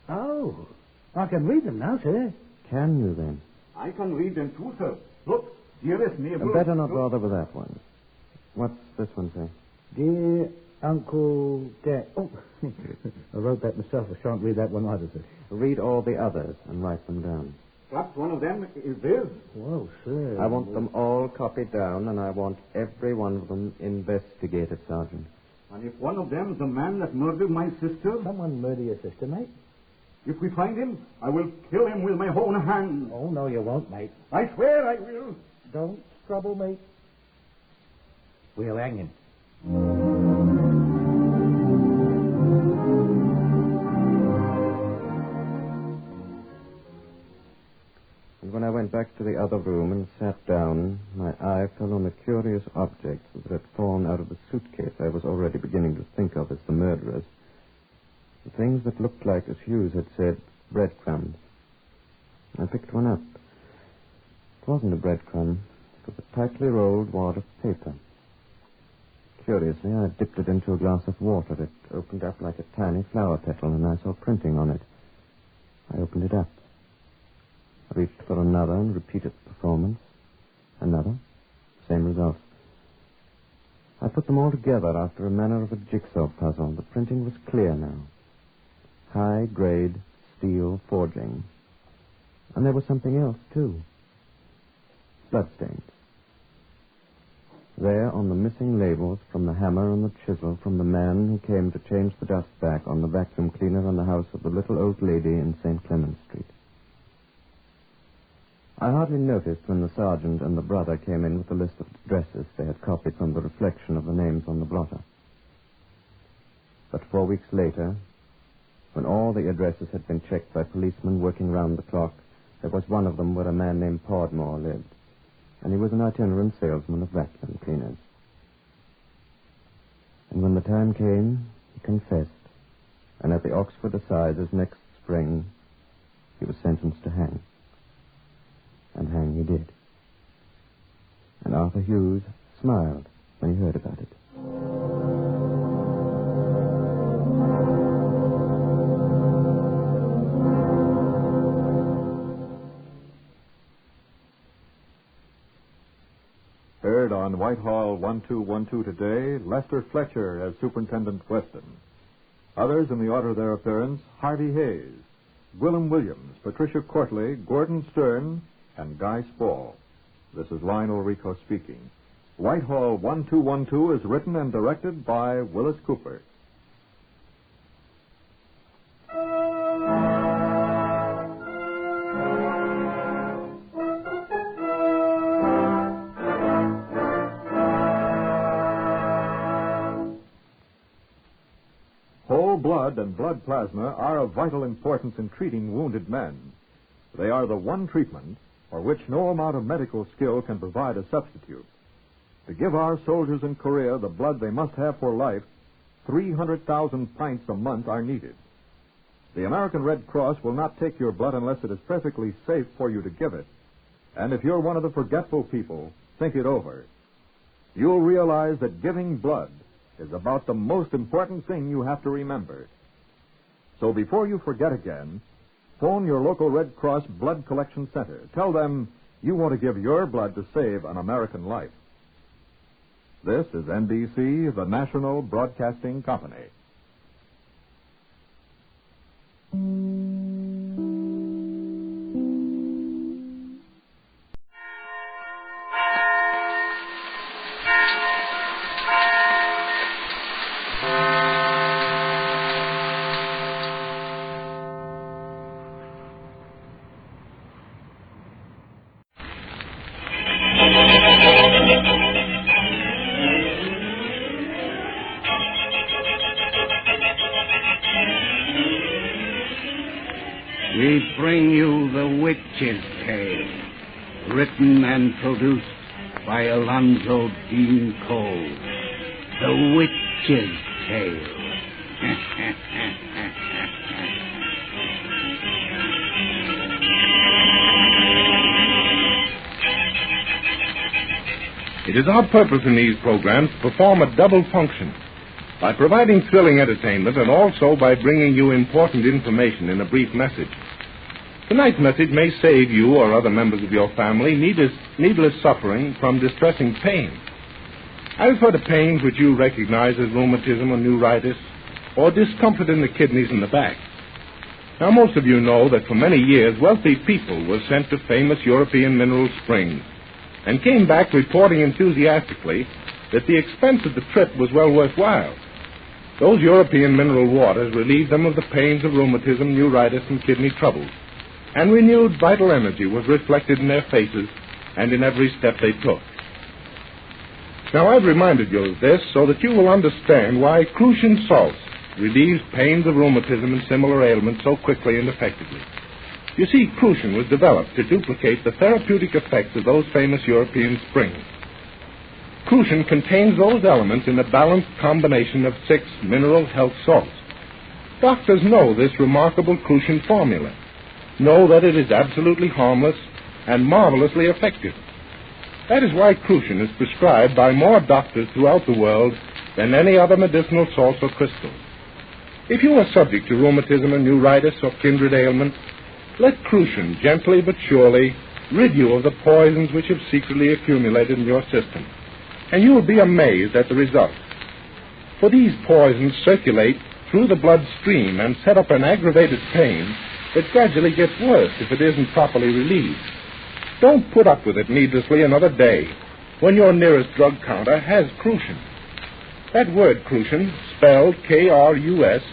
S9: Oh. I can read them now, sir.
S19: Can you, then?
S1: I can read them too, sir. Look, dearest neighbor...
S19: Better not bother with that one. What's this one say?
S9: Dear Uncle Dad... Oh, I wrote that myself. I shan't read that one either, sir.
S19: Read all the others and write them down.
S1: Perhaps one of them is this.
S9: Whoa, sir.
S19: I want them all copied down, and I want every one of them investigated, Sergeant.
S1: And if one of them is the man that murdered my sister...
S9: Someone murder your sister, mate?
S1: If we find him, I will kill him with my own hands.
S9: Oh, no, you won't, mate.
S1: I swear I will.
S9: Don't trouble, mate. We'll hang him.
S19: And when I went back to the other room and sat down, my eye fell on a curious object that had fallen out of the suitcase I was already beginning to think of as the murderer's. The things that looked like, as Hughes had said, breadcrumbs. I picked one up. It wasn't a breadcrumb. It was a tightly rolled wad of paper. Curiously, I dipped it into a glass of water. It opened up like a tiny flower petal, and I saw printing on it. I opened it up. I reached for another and repeated the performance. Another. Same result. I put them all together after a manner of a jigsaw puzzle. The printing was clear now. High-grade steel forging. And there was something else, too. Bloodstains. There, on the missing labels, from the hammer and the chisel, from the man who came to change the dust back on the vacuum cleaner in the house of the little old lady in St. Clement Street. I hardly noticed when the sergeant and the brother came in with a list of addresses they had copied from the reflection of the names on the blotter. But 4 weeks later, when all the addresses had been checked by policemen working round the clock, there was one of them where a man named Podmore lived, and he was an itinerant salesman of vacuum cleaners. And when the time came, he confessed, and at the Oxford Assizes next spring, he was sentenced to hang. And hang he did. And Arthur Hughes smiled when he heard about it.
S6: heard on Whitehall 1212 today, Lester Fletcher as Superintendent Weston. Others in the order of their appearance, Harvey Hayes, Willem Williams, Patricia Courtley, Gordon Stern, and Guy Spall. This is Lionel Rico speaking. Whitehall 1212 is written and directed by Willis Cooper. Whole blood and blood plasma are of vital importance in treating wounded men. They are the one treatment for which no amount of medical skill can provide a substitute. To give our soldiers in Korea the blood they must have for life, 300,000 pints a month are needed. The American Red Cross will not take your blood unless it is perfectly safe for you to give it. And if you're one of the forgetful people, think it over. You'll realize that giving blood is about the most important thing you have to remember. So before you forget again, phone your local Red Cross Blood Collection Center. Tell them you want to give your blood to save an American life. This is NBC, the National Broadcasting Company.
S10: We bring you The Witch's Tale, written and produced by Alonzo Dean Cole. The Witch's Tale.
S15: It is our purpose in these programs to perform a double function by providing thrilling entertainment and also by bringing you important information in a brief message. Tonight's message may save you or other members of your family needless suffering from distressing pain. I refer to pains which you recognize as rheumatism or neuritis or discomfort in the kidneys and the back. Now, most of you know that for many years wealthy people were sent to famous European mineral springs and came back reporting enthusiastically that the expense of the trip was well worthwhile. Those European mineral waters relieved them of the pains of rheumatism, neuritis, and kidney troubles, and renewed vital energy was reflected in their faces and in every step they took. Now, I've reminded you of this so that you will understand why Crucian salts relieves pains of rheumatism and similar ailments so quickly and effectively. You see, Crucian was developed to duplicate the therapeutic effects of those famous European springs. Crucian contains those elements in a balanced combination of 6 mineral health salts. Doctors know this remarkable Crucian formula, know that it is absolutely harmless and marvelously effective. That is why Crucian is prescribed by more doctors throughout the world than any other medicinal salts or crystals. If you are subject to rheumatism and neuritis or kindred ailments, let Crucian gently but surely rid you of the poisons which have secretly accumulated in your system, and you will be amazed at the result. For these poisons circulate through the bloodstream and set up an aggravated pain that gradually gets worse if it isn't properly relieved. Don't put up with it needlessly another day when your nearest drug counter has Crucian. That word Crucian, spelled K-R-U-S-C-H-E-N,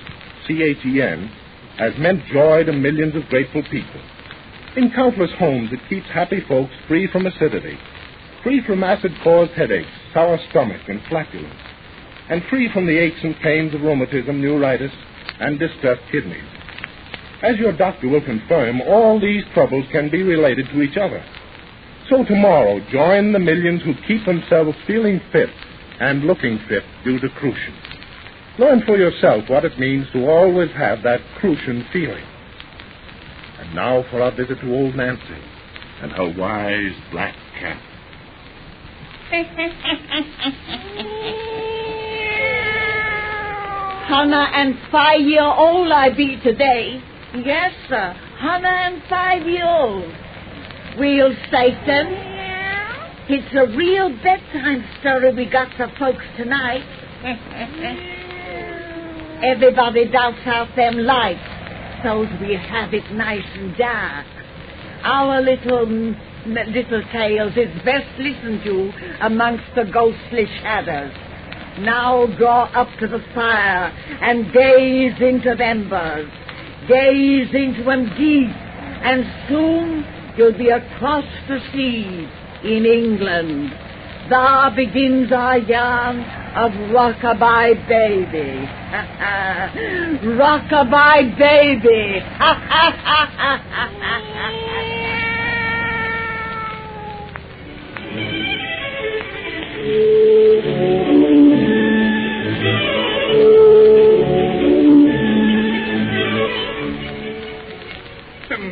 S15: has meant joy to millions of grateful people. In countless homes, it keeps happy folks free from acidity, free from acid-caused headaches, sour stomach, and flatulence, and free from the aches and pains of rheumatism, neuritis, and distressed kidneys. As your doctor will confirm, all these troubles can be related to each other. So tomorrow, join the millions who keep themselves feeling fit and looking fit due to Crucian. Learn for yourself what it means to always have that Crucian feeling. And now for our visit to old Nancy and her wise black cat.
S17: Hannah and 5-year-old I be today. Yes, sir. 105-year-old. We'll Satan. It's a real bedtime story we got for folks tonight. Everybody doubts out them lights, so's we have it nice and dark. Our little tales is best listened to amongst the ghostly shadows. Now draw up to the fire and gaze into the embers. Gaze into them deep, and soon you'll be across the sea in England. There begins our yarn of Rockabye Baby. Rockabye Baby.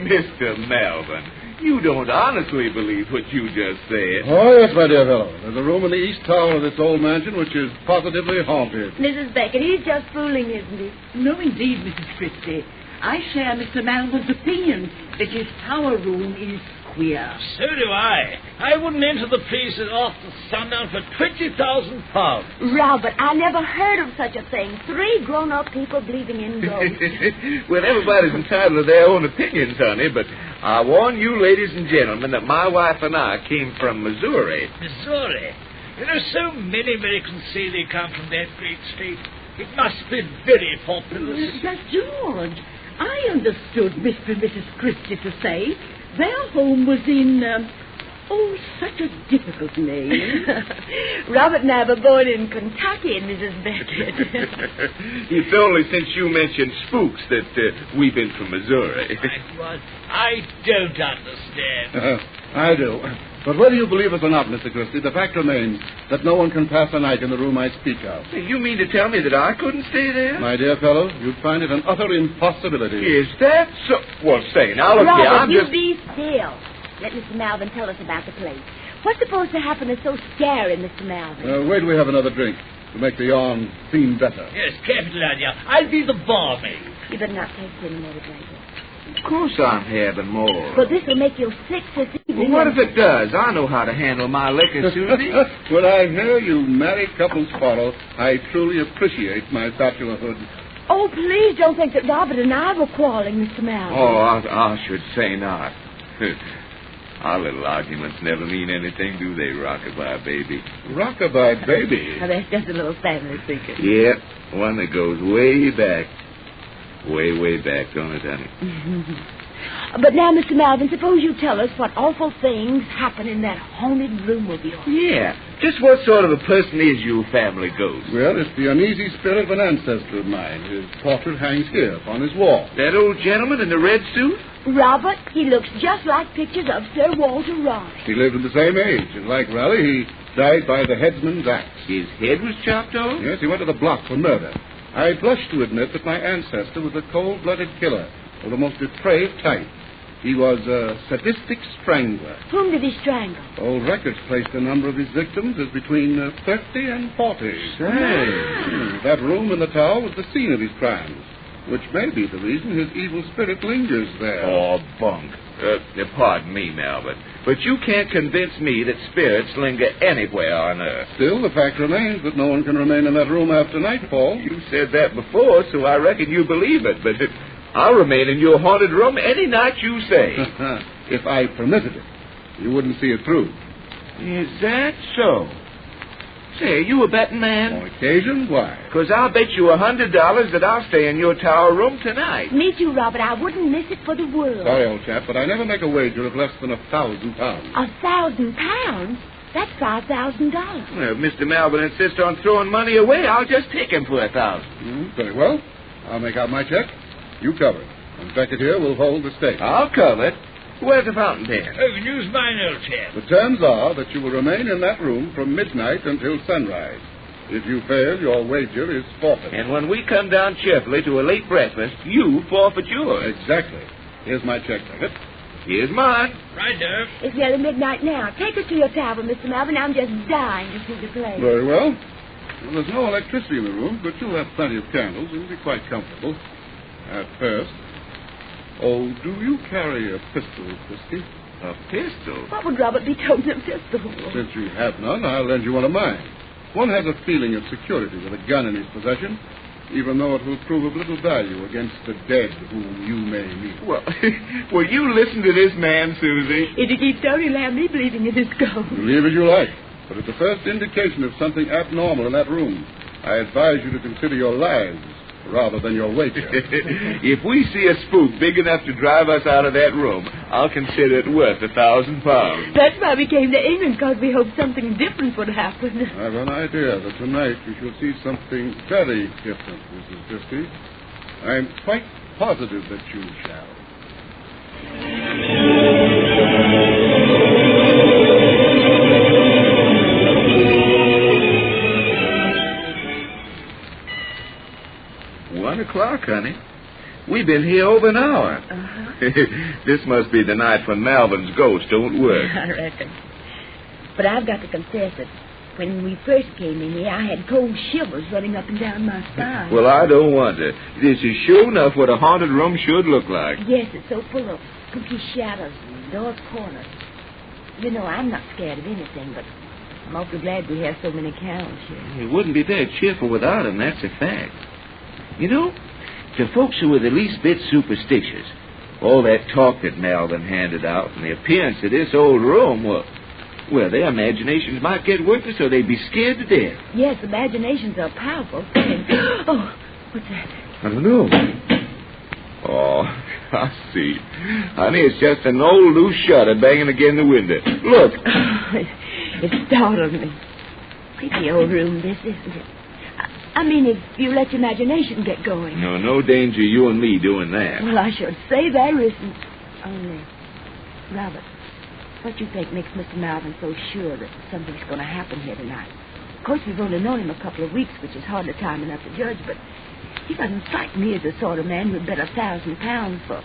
S4: Mr. Melvin, you don't honestly believe what you just said.
S13: Oh, yes, my dear fellow. There's a room in the east tower of this old mansion which is positively haunted.
S11: Mrs. Beckett, he's just fooling, isn't he?
S17: No, indeed, Mrs. Christie. I share Mr. Melvin's opinion that his tower room is queer.
S16: So do I. I wouldn't enter the place after sundown for £20,000.
S11: Robert, I never heard of such a thing. 3 grown-up people believing in ghosts.
S4: Well, everybody's entitled to their own opinions, honey, but I warn you, ladies and gentlemen, that my wife and I came from Missouri.
S16: Missouri? You know, so many Americans say they come from that great state. It must be very populous.
S17: But, George, I understood Mr. and Mrs. Christie to say their home was in, such a difficult name.
S11: Robert and I were born in Kentucky, Mrs. Beckett.
S4: It's only since you mentioned spooks that we've been from Missouri.
S16: I don't understand.
S13: I do. But whether you believe us or not, Mr. Christie, the fact remains that no one can pass a night in the room I speak of.
S4: You mean to tell me that I couldn't stay there?
S13: My dear fellow, you'd find it an utter impossibility.
S4: Is that so? Well, say, now look here, I'm just...
S11: be still. Let Mr. Melvin tell us about the place. What's supposed to happen that's so scary, Mr. Melvin?
S13: Wait till we have another drink to make the yarn seem better.
S16: Yes, capital idea. I'll be the barmaid.
S11: You better not taste any more like this.
S4: Of course I'm having more.
S11: But this will make you sick this evening.
S4: Well, what if it does? I know how to handle my liquor, Susie.
S13: When I hear you married couples quarrel, I truly appreciate my bachelorhood.
S11: Oh, please don't think that Robert and I were quarreling, Mr. Melvin.
S4: Oh, I should say not. Our little arguments never mean anything, do they, Rockabye Baby?
S13: Rockabye Baby?
S11: Now, that's just a little family secret.
S4: Yeah, one that goes way back. Way back, don't it, honey?
S11: But now, Mr. Melvin, suppose you tell us what awful things happen in that haunted room of yours.
S4: Yeah. Just what sort of a person is your family ghost?
S13: Well, it's the uneasy spirit of an ancestor of mine. His portrait hangs here upon his wall.
S4: That old gentleman in the red suit?
S11: Robert, he looks just like pictures of Sir Walter Raleigh.
S13: He lived at the same age, and like Raleigh, he died by the headsman's axe.
S4: His head was chopped off?
S13: Yes, he went to the block for murder. I blush to admit that my ancestor was a cold-blooded killer of the most depraved type. He was a sadistic strangler.
S11: Whom did he strangle?
S13: Old records placed the number of his victims as between 30 and 40.
S4: Say.
S13: That room in the tower was the scene of his crimes, which may be the reason his evil spirit lingers there.
S4: Oh, bunk. Pardon me, Melvin, but you can't convince me that spirits linger anywhere on Earth.
S13: Still, the fact remains that no one can remain in that room after nightfall.
S4: You said that before, so I reckon you believe it, but I'll remain in your haunted room any night you say.
S13: If I permitted it, you wouldn't see it through.
S4: Is that so? Say, are you a betting man?
S13: On occasion, why?
S4: Because I'll bet you $100 that I'll stay in your tower room tonight.
S11: Me too, Robert. I wouldn't miss it for the world.
S13: Sorry, old chap, but I never make a wager of less than £1,000.
S11: £1,000? That's $5,000.
S4: Well, if Mr. Melvin insists on throwing money away, I'll just take him for $1,000.
S13: Very well. I'll make out my check. You cover it. And Beckett here will hold the stake.
S4: I'll cover it. Where's the fountain pen?
S16: Oh, use mine, old chap.
S13: The terms are that you will remain in that room from midnight until sunrise. If you fail, your wager is forfeit.
S4: And when we come down cheerfully to a late breakfast, you forfeit yours.
S13: Exactly. Here's my check, Beckett.
S4: Here's mine.
S16: Right there.
S11: It's nearly midnight now. Take us to your tower, Mr. Melvin. I'm just dying to see the place.
S13: Very well. There's no electricity in the room, but you'll have plenty of candles. It'll be quite comfortable. At first. Oh, do you carry a pistol, Christie?
S4: A pistol?
S17: What would Robert be toting a pistol for?
S13: Since you have none, I'll lend you one of mine. One has a feeling of security with a gun in his possession, even though it will prove of little value against the dead whom you may meet.
S4: Well, will you listen to this man, Susie?
S17: If he keeps Tony Lamley believing in his ghost.
S13: Believe as you like, but at the first indication of something abnormal in that room, I advise you to consider your lives rather than your wager.
S4: If we see a spook big enough to drive us out of that room, I'll consider it worth £1,000.
S17: That's why we came to England, because we hoped something different would happen.
S13: I've an idea that tonight we shall see something very different, Mrs. Christie. I'm quite positive that you shall.
S4: O'clock, honey. We've been here over an hour. This must be the night when Malvin's ghost don't work.
S17: I reckon. But I've got to confess that when we first came in here, I had cold shivers running up and down my spine.
S4: Well, I don't wonder. This is sure enough what a haunted room should look like.
S17: Yes, it's so full of spooky shadows and dark corners. You know, I'm not scared of anything, but I'm awfully glad we have so many cows here.
S4: It wouldn't be very cheerful without them, that's a fact. You know, to folks who are the least bit superstitious, all that talk that Malvin handed out and the appearance of this old room, well, their imaginations might get working so they'd be scared to death.
S17: Yes, imaginations are powerful things. Oh, what's that?
S4: I don't know. Oh, I see. Honey, it's just an old loose shutter banging against the window. Look.
S17: It startled me. Pretty old room, this, isn't it? I mean, if you let your imagination get going.
S4: No danger you and me doing that.
S17: Well, I should say there isn't. Only, Robert, what you think makes Mr. Malvin so sure that something's going to happen here tonight? Of course, we've only known him a couple of weeks, which is hardly time enough to judge, but he doesn't strike me as the sort of man who'd bet £1,000 for,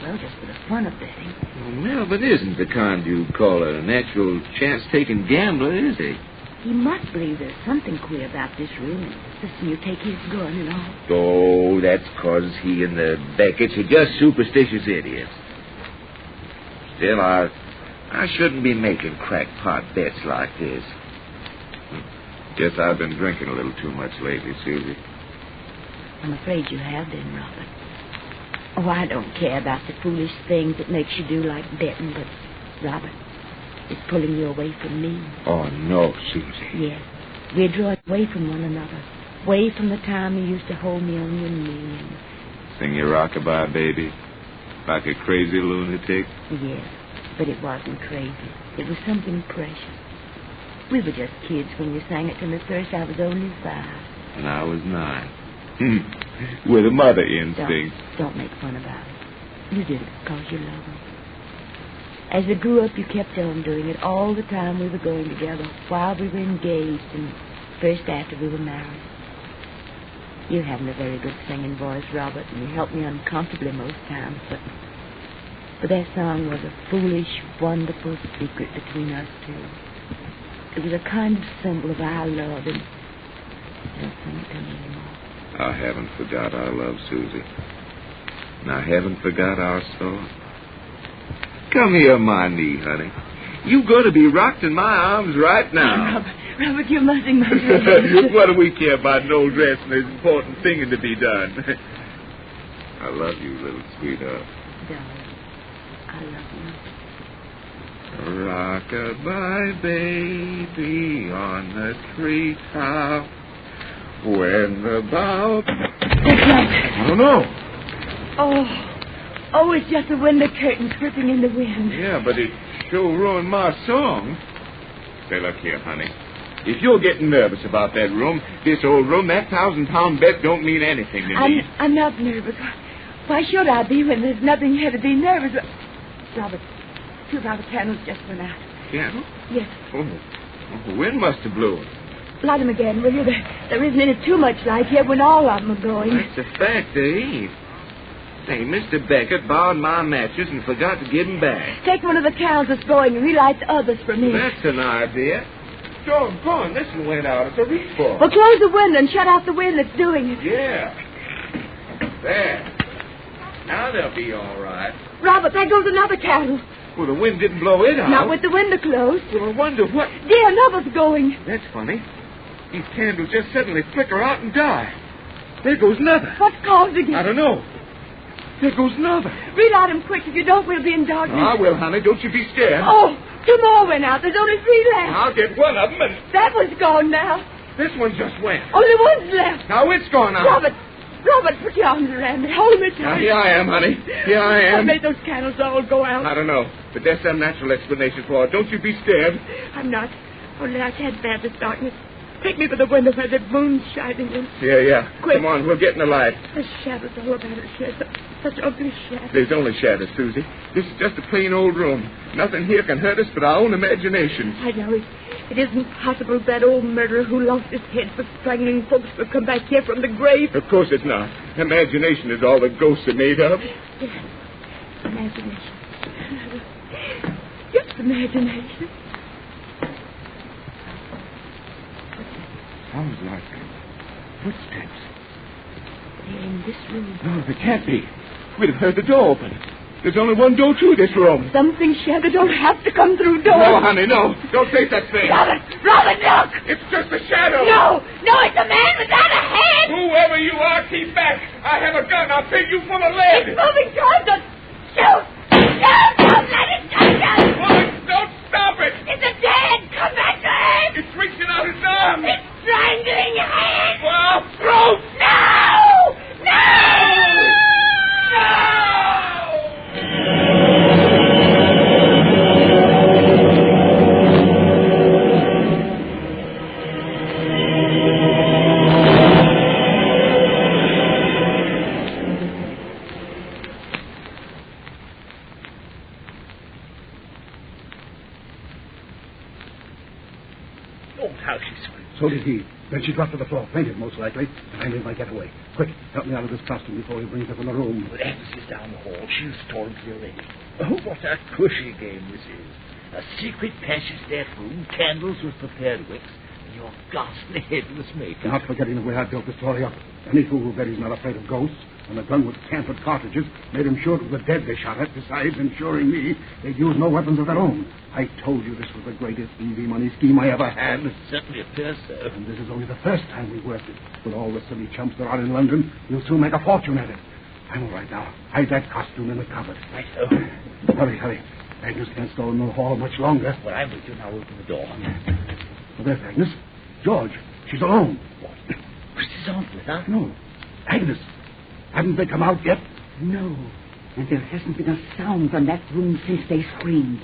S17: well, just for the fun of betting.
S4: Well, Malvin isn't the kind you'd call a natural chance-taking gambler, is he?
S17: He must believe there's something queer about this room, insisting you take his gun and all.
S4: Oh, that's 'cause he and the Becketts are just superstitious idiots. Still, I shouldn't be making crackpot bets like this. Guess I've been drinking a little too much lately, Susie.
S17: I'm afraid you have been, Robert. Oh, I don't care about the foolish things that makes you do like betting, but, Robert, it's pulling you away from me.
S4: Oh, no, Susie.
S17: Yes. We're drawing away from one another. Away from the time you used to hold me on your knee.
S4: Sing your rockabye, baby. Like a crazy lunatic.
S17: Yes, but it wasn't crazy. It was something precious. We were just kids when you sang it to me first. I was only 5.
S4: And I was 9. With a mother instinct.
S17: Don't make fun about it. You did it because you love me. As we grew up, you kept on doing it all the time we were going together, while we were engaged, and first after we were married. You haven't a very good singing voice, Robert, and you helped me uncomfortably most times, but that song was a foolish, wonderful secret between us two. It was a kind of symbol of our love, and don't sing it to me anymore.
S4: I haven't forgot our love, Susie. And I haven't forgot our song. Come here, my knee, honey. You going to be rocked in my arms right now.
S17: Robert, you mustn't.
S4: What do we care about an old dress and there's important thing to be done? I love you, little sweetheart.
S17: Darling, I love you.
S4: Rock-a-bye, baby, on the treetop. When the bough... I don't know.
S17: Oh, it's just the window curtains flipping in the wind.
S4: Yeah, but it sure ruined my song. Say, look here, honey. If you're getting nervous about that room, this old room, that £1,000 bet don't mean anything to me.
S17: I'm not nervous. Why should I be when there's nothing here to be nervous about? Robert, 2 of our candles just went out.
S4: Candles?
S17: Yes.
S4: Oh, the wind must have blown.
S17: Light them again, will you? There isn't any too much light here when all of them are going.
S4: That's a fact, there ain't. Say, Mr. Beckett borrowed my matches and forgot to give them back.
S17: Take one of the candles that's going and relight the others for me.
S4: That's an idea. Go on, this one went out. It's a reach for.
S17: Well, close the window and shut out the wind that's doing it.
S4: Yeah. There. Now they'll be all right.
S17: Robert, there goes another candle.
S4: Well, the wind didn't blow it out.
S2: Not with the window closed.
S4: Well, I wonder what...
S2: Dear, another's going.
S4: That's funny. These candles just suddenly flicker out and die. There goes another.
S2: What's causing it?
S4: I don't know. There goes another.
S2: Relight him quick. If you don't, we'll be in darkness.
S4: I will, honey. Don't you be scared.
S2: Oh, 2 more went out. There's only 3 left.
S4: I'll get one of them and...
S2: That one's gone now.
S4: This one just went.
S2: Only one's left.
S4: Now it's gone out.
S2: Robert, put your arms around me. Hold me tight.
S4: Now, here I am, honey. Here I am.
S2: What made those candles all go out?
S4: I don't know, but there's some natural explanation for it. Don't you be scared.
S2: I'm not. Only I can't bear this darkness. Take me to the window where the moon's shining in.
S4: Yeah.
S2: Quick.
S4: Come on, we'll get in the light.
S2: There's shadows all about it. Such ugly shadows.
S4: There's only shadows, Susie. This is just a plain old room. Nothing here can hurt us but our own imagination.
S2: I know it. It isn't possible that old murderer who lost his head for strangling folks will come back here from the grave.
S4: Of course it's not. Imagination is all the ghosts are made of.
S2: Yes. Imagination. Just imagination.
S4: Sounds like footsteps.
S2: They're in this room.
S4: No, they can't be. We'd have heard the door open. There's only one door to this room.
S2: Something shadow don't have to come through doors.
S4: No, honey, no. Don't say such thing.
S2: Robert, look!
S4: It's just a shadow.
S2: No, it's a man without a head.
S4: Whoever you are, keep back. I have a gun. I'll fill you full of lead.
S2: It's moving towards us. Shoot! Don't let it touch us.
S4: Boy, don't stop it.
S2: It's a dead. Come back to him.
S4: It's reaching out its arms.
S2: It's strangling your hand.
S4: Well, throat.
S2: No!
S10: So did he. Then she dropped to the floor, fainted most likely, and I made my getaway. Quick, help me out of this costume before he brings her from the room.
S16: But Agnes is down the hall. She's stormed here already. Oh, what a cushy game this is. A secret passage-staff room, candles with prepared wicks, and your ghastly headless makeup.
S10: Not forgetting the way I built the story up. Any fool who bet he's not afraid of ghosts, and a gun with tampered cartridges made him sure it was the dead they shot at, besides ensuring me they'd use no weapons of their own. I told you this was the greatest easy money scheme I ever had.
S16: It certainly appears so.
S10: And this is only the first time we worked it. With all the silly chumps there are in London, you'll soon make a fortune at it. I'm all right now. Hide that costume in the cupboard.
S16: Right, so.
S10: Hurry. Agnes can't stall in the hall much longer.
S16: Well, I'm with you now. Open the door.
S10: Well, there's Agnes. George, she's alone.
S16: What? Christy's aunt with her?
S10: No. Agnes. Haven't they come out yet?
S17: No. And there hasn't been a sound from that room since they screamed.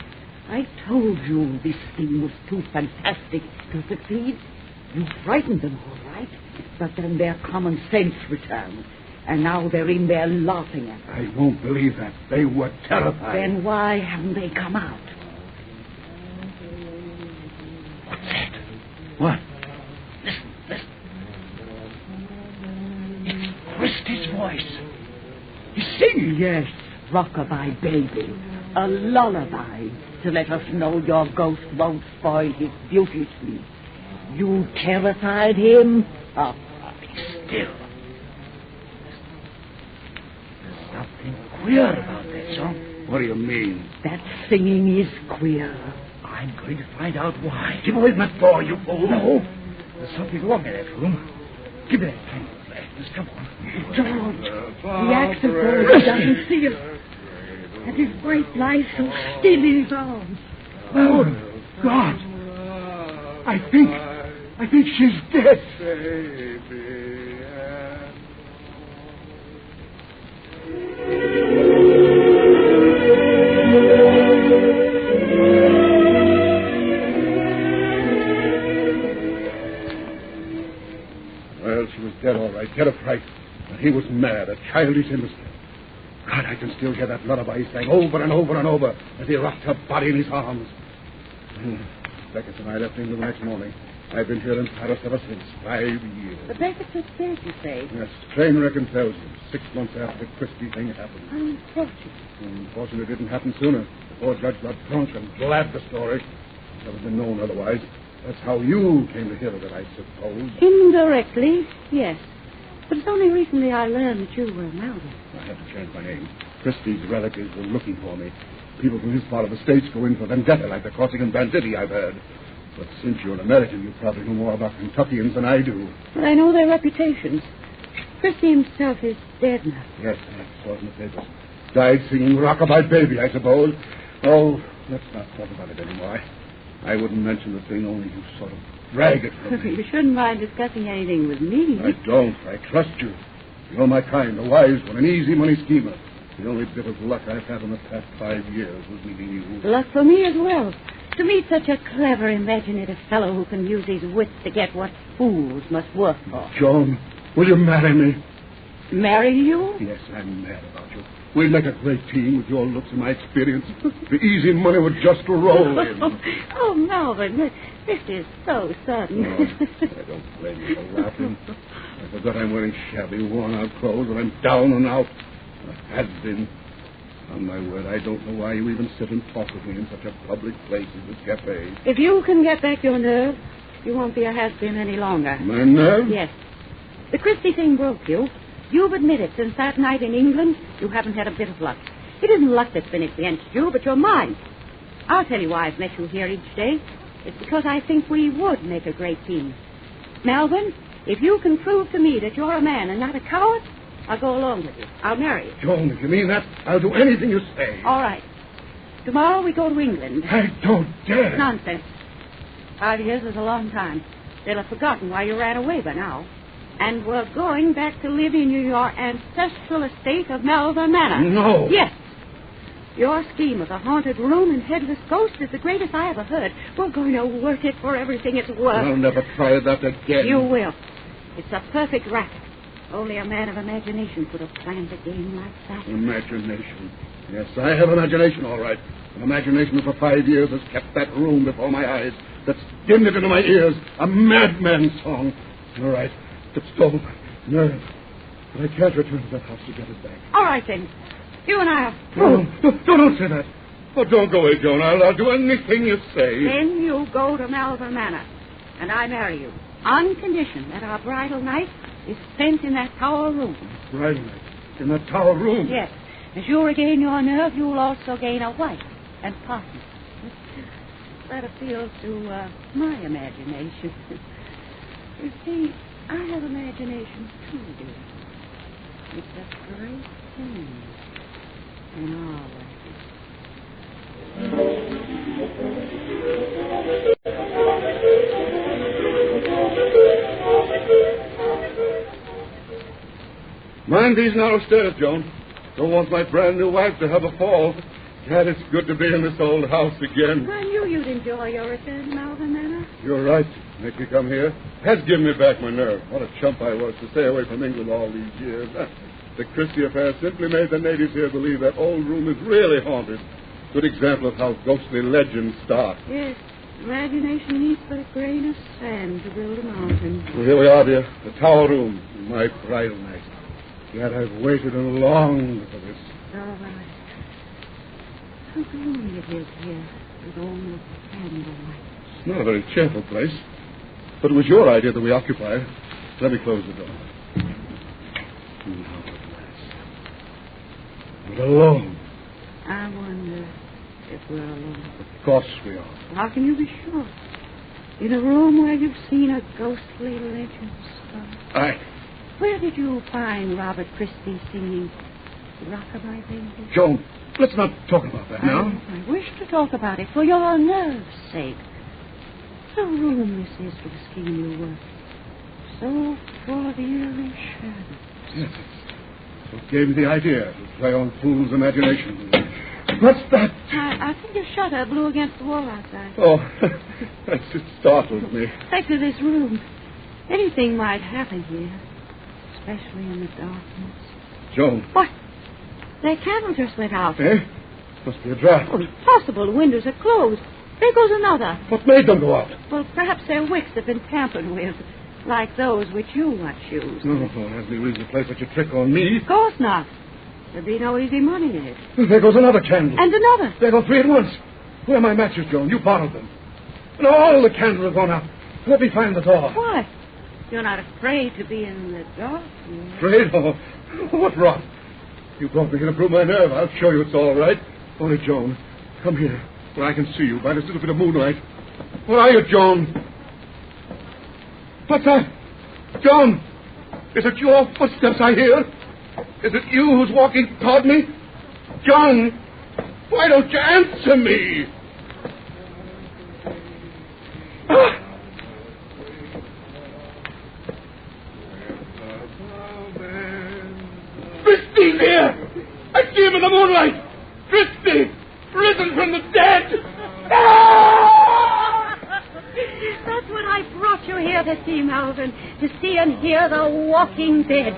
S17: I told you this thing was too fantastic to succeed. You frightened them, all right. But then their common sense returned. And now they're in there laughing at us.
S10: I won't believe that. They were terrified.
S17: Then why haven't they come out?
S16: What's that?
S10: What?
S16: Listen. It's Christy's voice. He's singing.
S17: Yes, rockabye baby. A lullaby to let us know your ghost won't spoil his beauty sleep. You terrified him? Oh,
S16: be still. There's something queer about that song.
S10: What do you mean?
S17: That singing is queer.
S16: I'm going to find out why.
S10: Give away that door, you fool.
S16: No. There's something wrong in that room. Give me that candle, Agnes. Come on.
S17: George, the accent boy doesn't see us. And his wife lies so still in his arms.
S10: Oh, God. I think she's dead. Well, she was dead, all right. Dead of fright. But he was mad, a childish innocent. God, I can still hear that lullaby he sang over and over and over as he rocked her body in his arms. Beckett and I left England the next morning. I've been here in Paris ever since. 5 years.
S17: The Beckett was dead, you say?
S10: Yes, train reckon tells you. 6 months after the Christie thing happened.
S17: Unfortunate.
S10: Unfortunately, it didn't happen sooner. The poor judge got drunk and blabbed the story. Never been known otherwise. That's how you came to hear of it, I suppose.
S17: Indirectly, yes. But it's only recently I learned that you were married.
S10: I had to change my name. Christie's relatives were looking for me. People from his part of the states go in for vendetta, like the crossing and banditti, I've heard. But since you're an American, you probably know more about Kentuckians than I do.
S17: But I know their reputations. Christie himself is dead now.
S10: Yes, I saw it in the papers. Died singing Rockabye Baby, I suppose. Oh, let's not talk about it anymore. I wouldn't mention the thing, only you sort of drag it from me.
S17: You shouldn't mind discussing anything with me.
S10: I don't. I trust you. You're my kind, a wise one, an easy money schemer. The only bit of luck I've had in the past 5 years was meeting you.
S17: Luck for me as well. To meet such a clever, imaginative fellow who can use his wits to get what fools must work for.
S10: Joan, will you marry me?
S17: Marry you?
S10: Yes, I'm mad about you. We'd make a great team with your looks and my experience. The easy money would just roll in.
S17: Oh, Melvin, this is so sudden.
S10: I don't blame you for laughing. I forgot I'm wearing shabby, worn-out clothes, and I'm down and out. I had been. On my word, I don't know why you even sit and talk with me in such a public place as this cafe.
S17: If you can get back your nerve, you won't be a has-been any longer.
S10: My nerve?
S17: Yes. The Christie thing broke you. You've admitted since that night in England, you haven't had a bit of luck. It isn't luck that's been against you, but your mind. I'll tell you why I've met you here each day. It's because I think we would make a great team. Melvin, if you can prove to me that you're a man and not a coward, I'll go along with you. I'll marry you.
S10: Joan, if you mean that, I'll do anything you say.
S17: All right. Tomorrow we go to England.
S10: I don't dare.
S17: Nonsense. 5 years is a long time. They'll have forgotten why you ran away by now. And we're going back to live in your ancestral estate of Melvin Manor.
S10: No.
S17: Yes. Your scheme of a haunted room and headless ghost is the greatest I ever heard. We're going to work it for everything it's worth.
S10: I'll never try that again.
S17: You will. It's a perfect racket. Only a man of imagination could have planned a game like that.
S10: Imagination. Yes, I have imagination, all right. An imagination that for 5 years has kept that room before my eyes, that's dimmed it into my ears, a madman's song. All right, it's stolen. Nerve. But I can't return to that house to get it back.
S17: All right, then. You and I'll...
S10: Don't say that. Oh, don't go away, Joan. I'll do anything you say.
S17: Then you go to Melvin Manor, and I marry you, on condition that our bridal night is spent in that tower room.
S10: Bridal night? In that tower room?
S17: Yes. As you regain your nerve, you'll also gain a wife and partner. That appeals to my imagination. You see, I have imagination too, dear. It's a great thing in our way.
S10: Mind these narrow stairs, Joan. Don't want my brand new wife to have a fall. Gad, it's good to be in this old house again.
S17: I knew you'd enjoy your return to Melvin Manor.
S10: You're right. Make me come here. Has given me back my nerve. What a chump I was to stay away from England all these years. The Christie affair simply made the natives here believe that old room is really haunted. Good example of how ghostly legends start.
S17: Yes. Imagination needs but a grain of sand to build a mountain.
S10: Well, here we are, dear. The tower room. My bridal night. Yet I've waited and longed for this.
S17: All right. How gloomy it is here with all the candlelight.
S10: It's not a very cheerful place. But it was your idea that we occupy it. Let me close the door. Now at last. But alone.
S17: I wonder if we're alone.
S10: Of course we are.
S17: How can you be sure? In a room where you've seen a ghostly legend start. Where did you find Robert Christie singing Rockabye Baby?
S10: Joan, let's not talk about that now.
S17: I wish to talk about it for your nerve's sake. So room this is for the scheme you work. So full of eerie shadows.
S10: Yes, it's what gave me the idea to play on fool's imagination. What's that?
S17: I think a shutter blew against the wall outside.
S10: Oh, that just startled me.
S17: Back to this room. Anything might happen here, especially in the darkness.
S10: Joan.
S17: What? Their candle just went out.
S10: Eh? Must be a draft.
S17: Oh, impossible. The windows are closed. There goes another.
S10: What made them go out?
S17: Well, perhaps their wicks have been tampered with, like those which you once used.
S10: No, has any reason to play such a trick on me?
S17: Of course not. There'd be no easy money in it.
S10: There goes another candle.
S17: And another.
S10: There go three at once. Where are my matches, Joan? You borrowed them. And all the candles have gone out. Let me find the door.
S17: Why? You're not afraid to be in the dark?
S10: Afraid? Oh, what rot. You brought me here to prove my nerve. I'll show you it's all right. Only, Joan, come here, where I can see you by this little bit of moonlight. Where are you, Joan? What's that? Joan! Is it your footsteps I hear? Is it you who's walking toward me? Joan! Why don't you answer me? Christy's here! I see him in the moonlight! Christy! Risen from the dead!
S2: That's what I brought you here to see, Malvin. To see and hear the walking dead.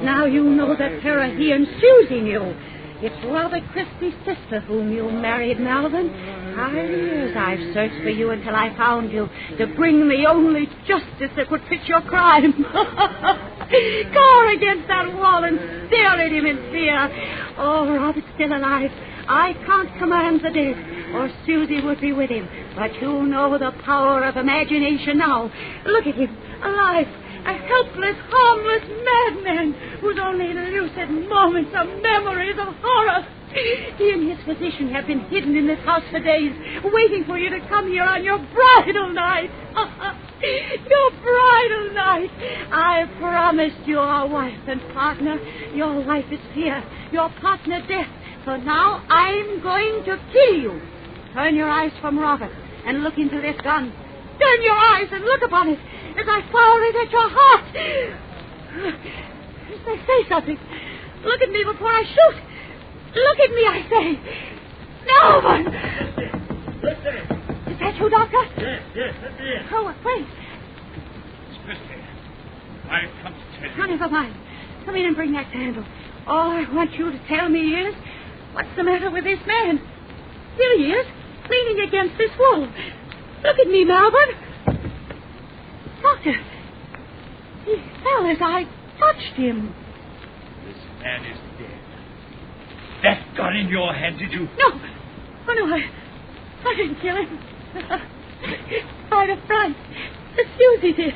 S2: Now you know the terror he and Susie knew. It's Robert Christie's sister whom you married, Malvin. 5 years I've searched for you until I found you, to bring the only justice that would fit your crime. Go against that wall and stare at him in fear. Oh, Robert's still alive. I can't command the dead, or Susie would be with him. But you know the power of imagination now. Look at him, alive. A helpless, harmless madman whose only lucid moments are memories of horror. He and his physician have been hidden in this house for days, waiting for you to come here on your bridal night. Your bridal night. I promised you a wife and partner. Your wife is here, your partner death. So now I'm going to kill you. Turn your eyes from Robert and look into this gun. Turn your eyes and look upon it as I fire it at your heart. Say something. Look at me before I shoot. Look at me, I say. No one. Is that you, Doctor?
S16: Yes, that's it.
S2: Oh, wait.
S16: It's Christy. I've come to tell you.
S2: Oh, never mind. Come in and bring that candle. All I want you to tell me is, what's the matter with this man? Here he is, leaning against this wall. Look at me, Malvin. Doctor, he fell as I touched him.
S16: This man is dead. That gun in your hand, did you?
S2: No. Oh, no, I didn't kill him. Out of fright. Susie did.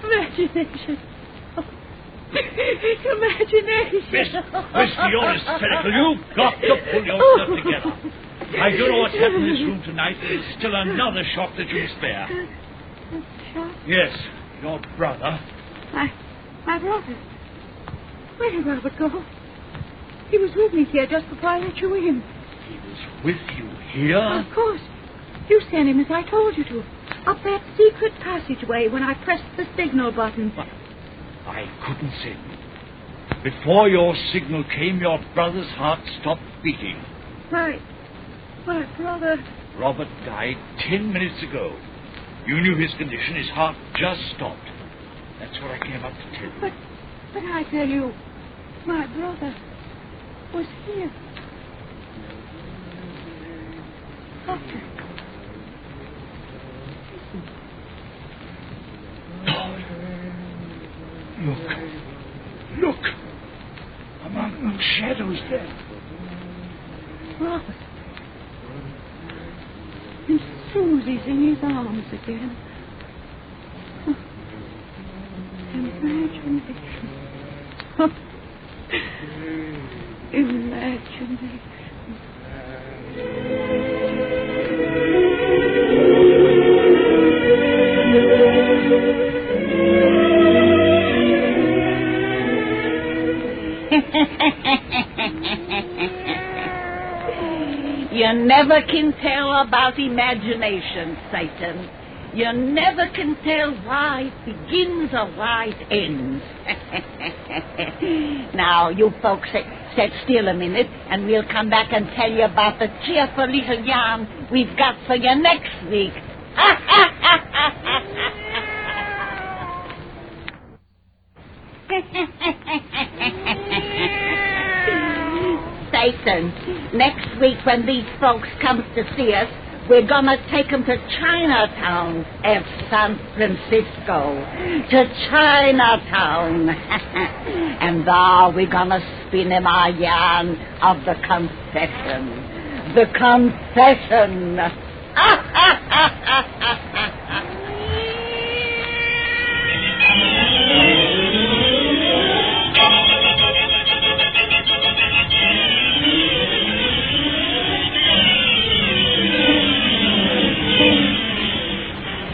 S2: Imagination. Imagination.
S16: Miss, you're hysterical. You've got to pull yourself together. I don't know what's happened in this room tonight, but it's still another shock that you spare.
S2: Shock?
S16: Yes, your brother.
S2: My brother? Where did Robert go? He was with me here just before I let you in.
S16: He was with you here?
S2: Of course. You sent him as I told you to. Up that secret passageway when I pressed the signal button.
S16: But I couldn't signal. Before your signal came, your brother's heart stopped beating.
S2: My brother...
S16: Robert died 10 minutes ago. You knew his condition. His heart just stopped. That's what I came up to tell you.
S2: But I tell you, my brother was here. Doctor.
S16: Look. Among those shadows there.
S2: Robert. And Susie's in his arms again. Imagination. Imagination.
S17: You never can tell about imagination, Satan. You never can tell why it begins or why it ends. Now, you folks sit still a minute, and we'll come back and tell you about the cheerful little yarn we've got for you next week. Satan, next week when these folks comes to see us, we're gonna take them to Chinatown at San Francisco. To Chinatown. And there we're gonna spin them our yarn of the confession. The confession.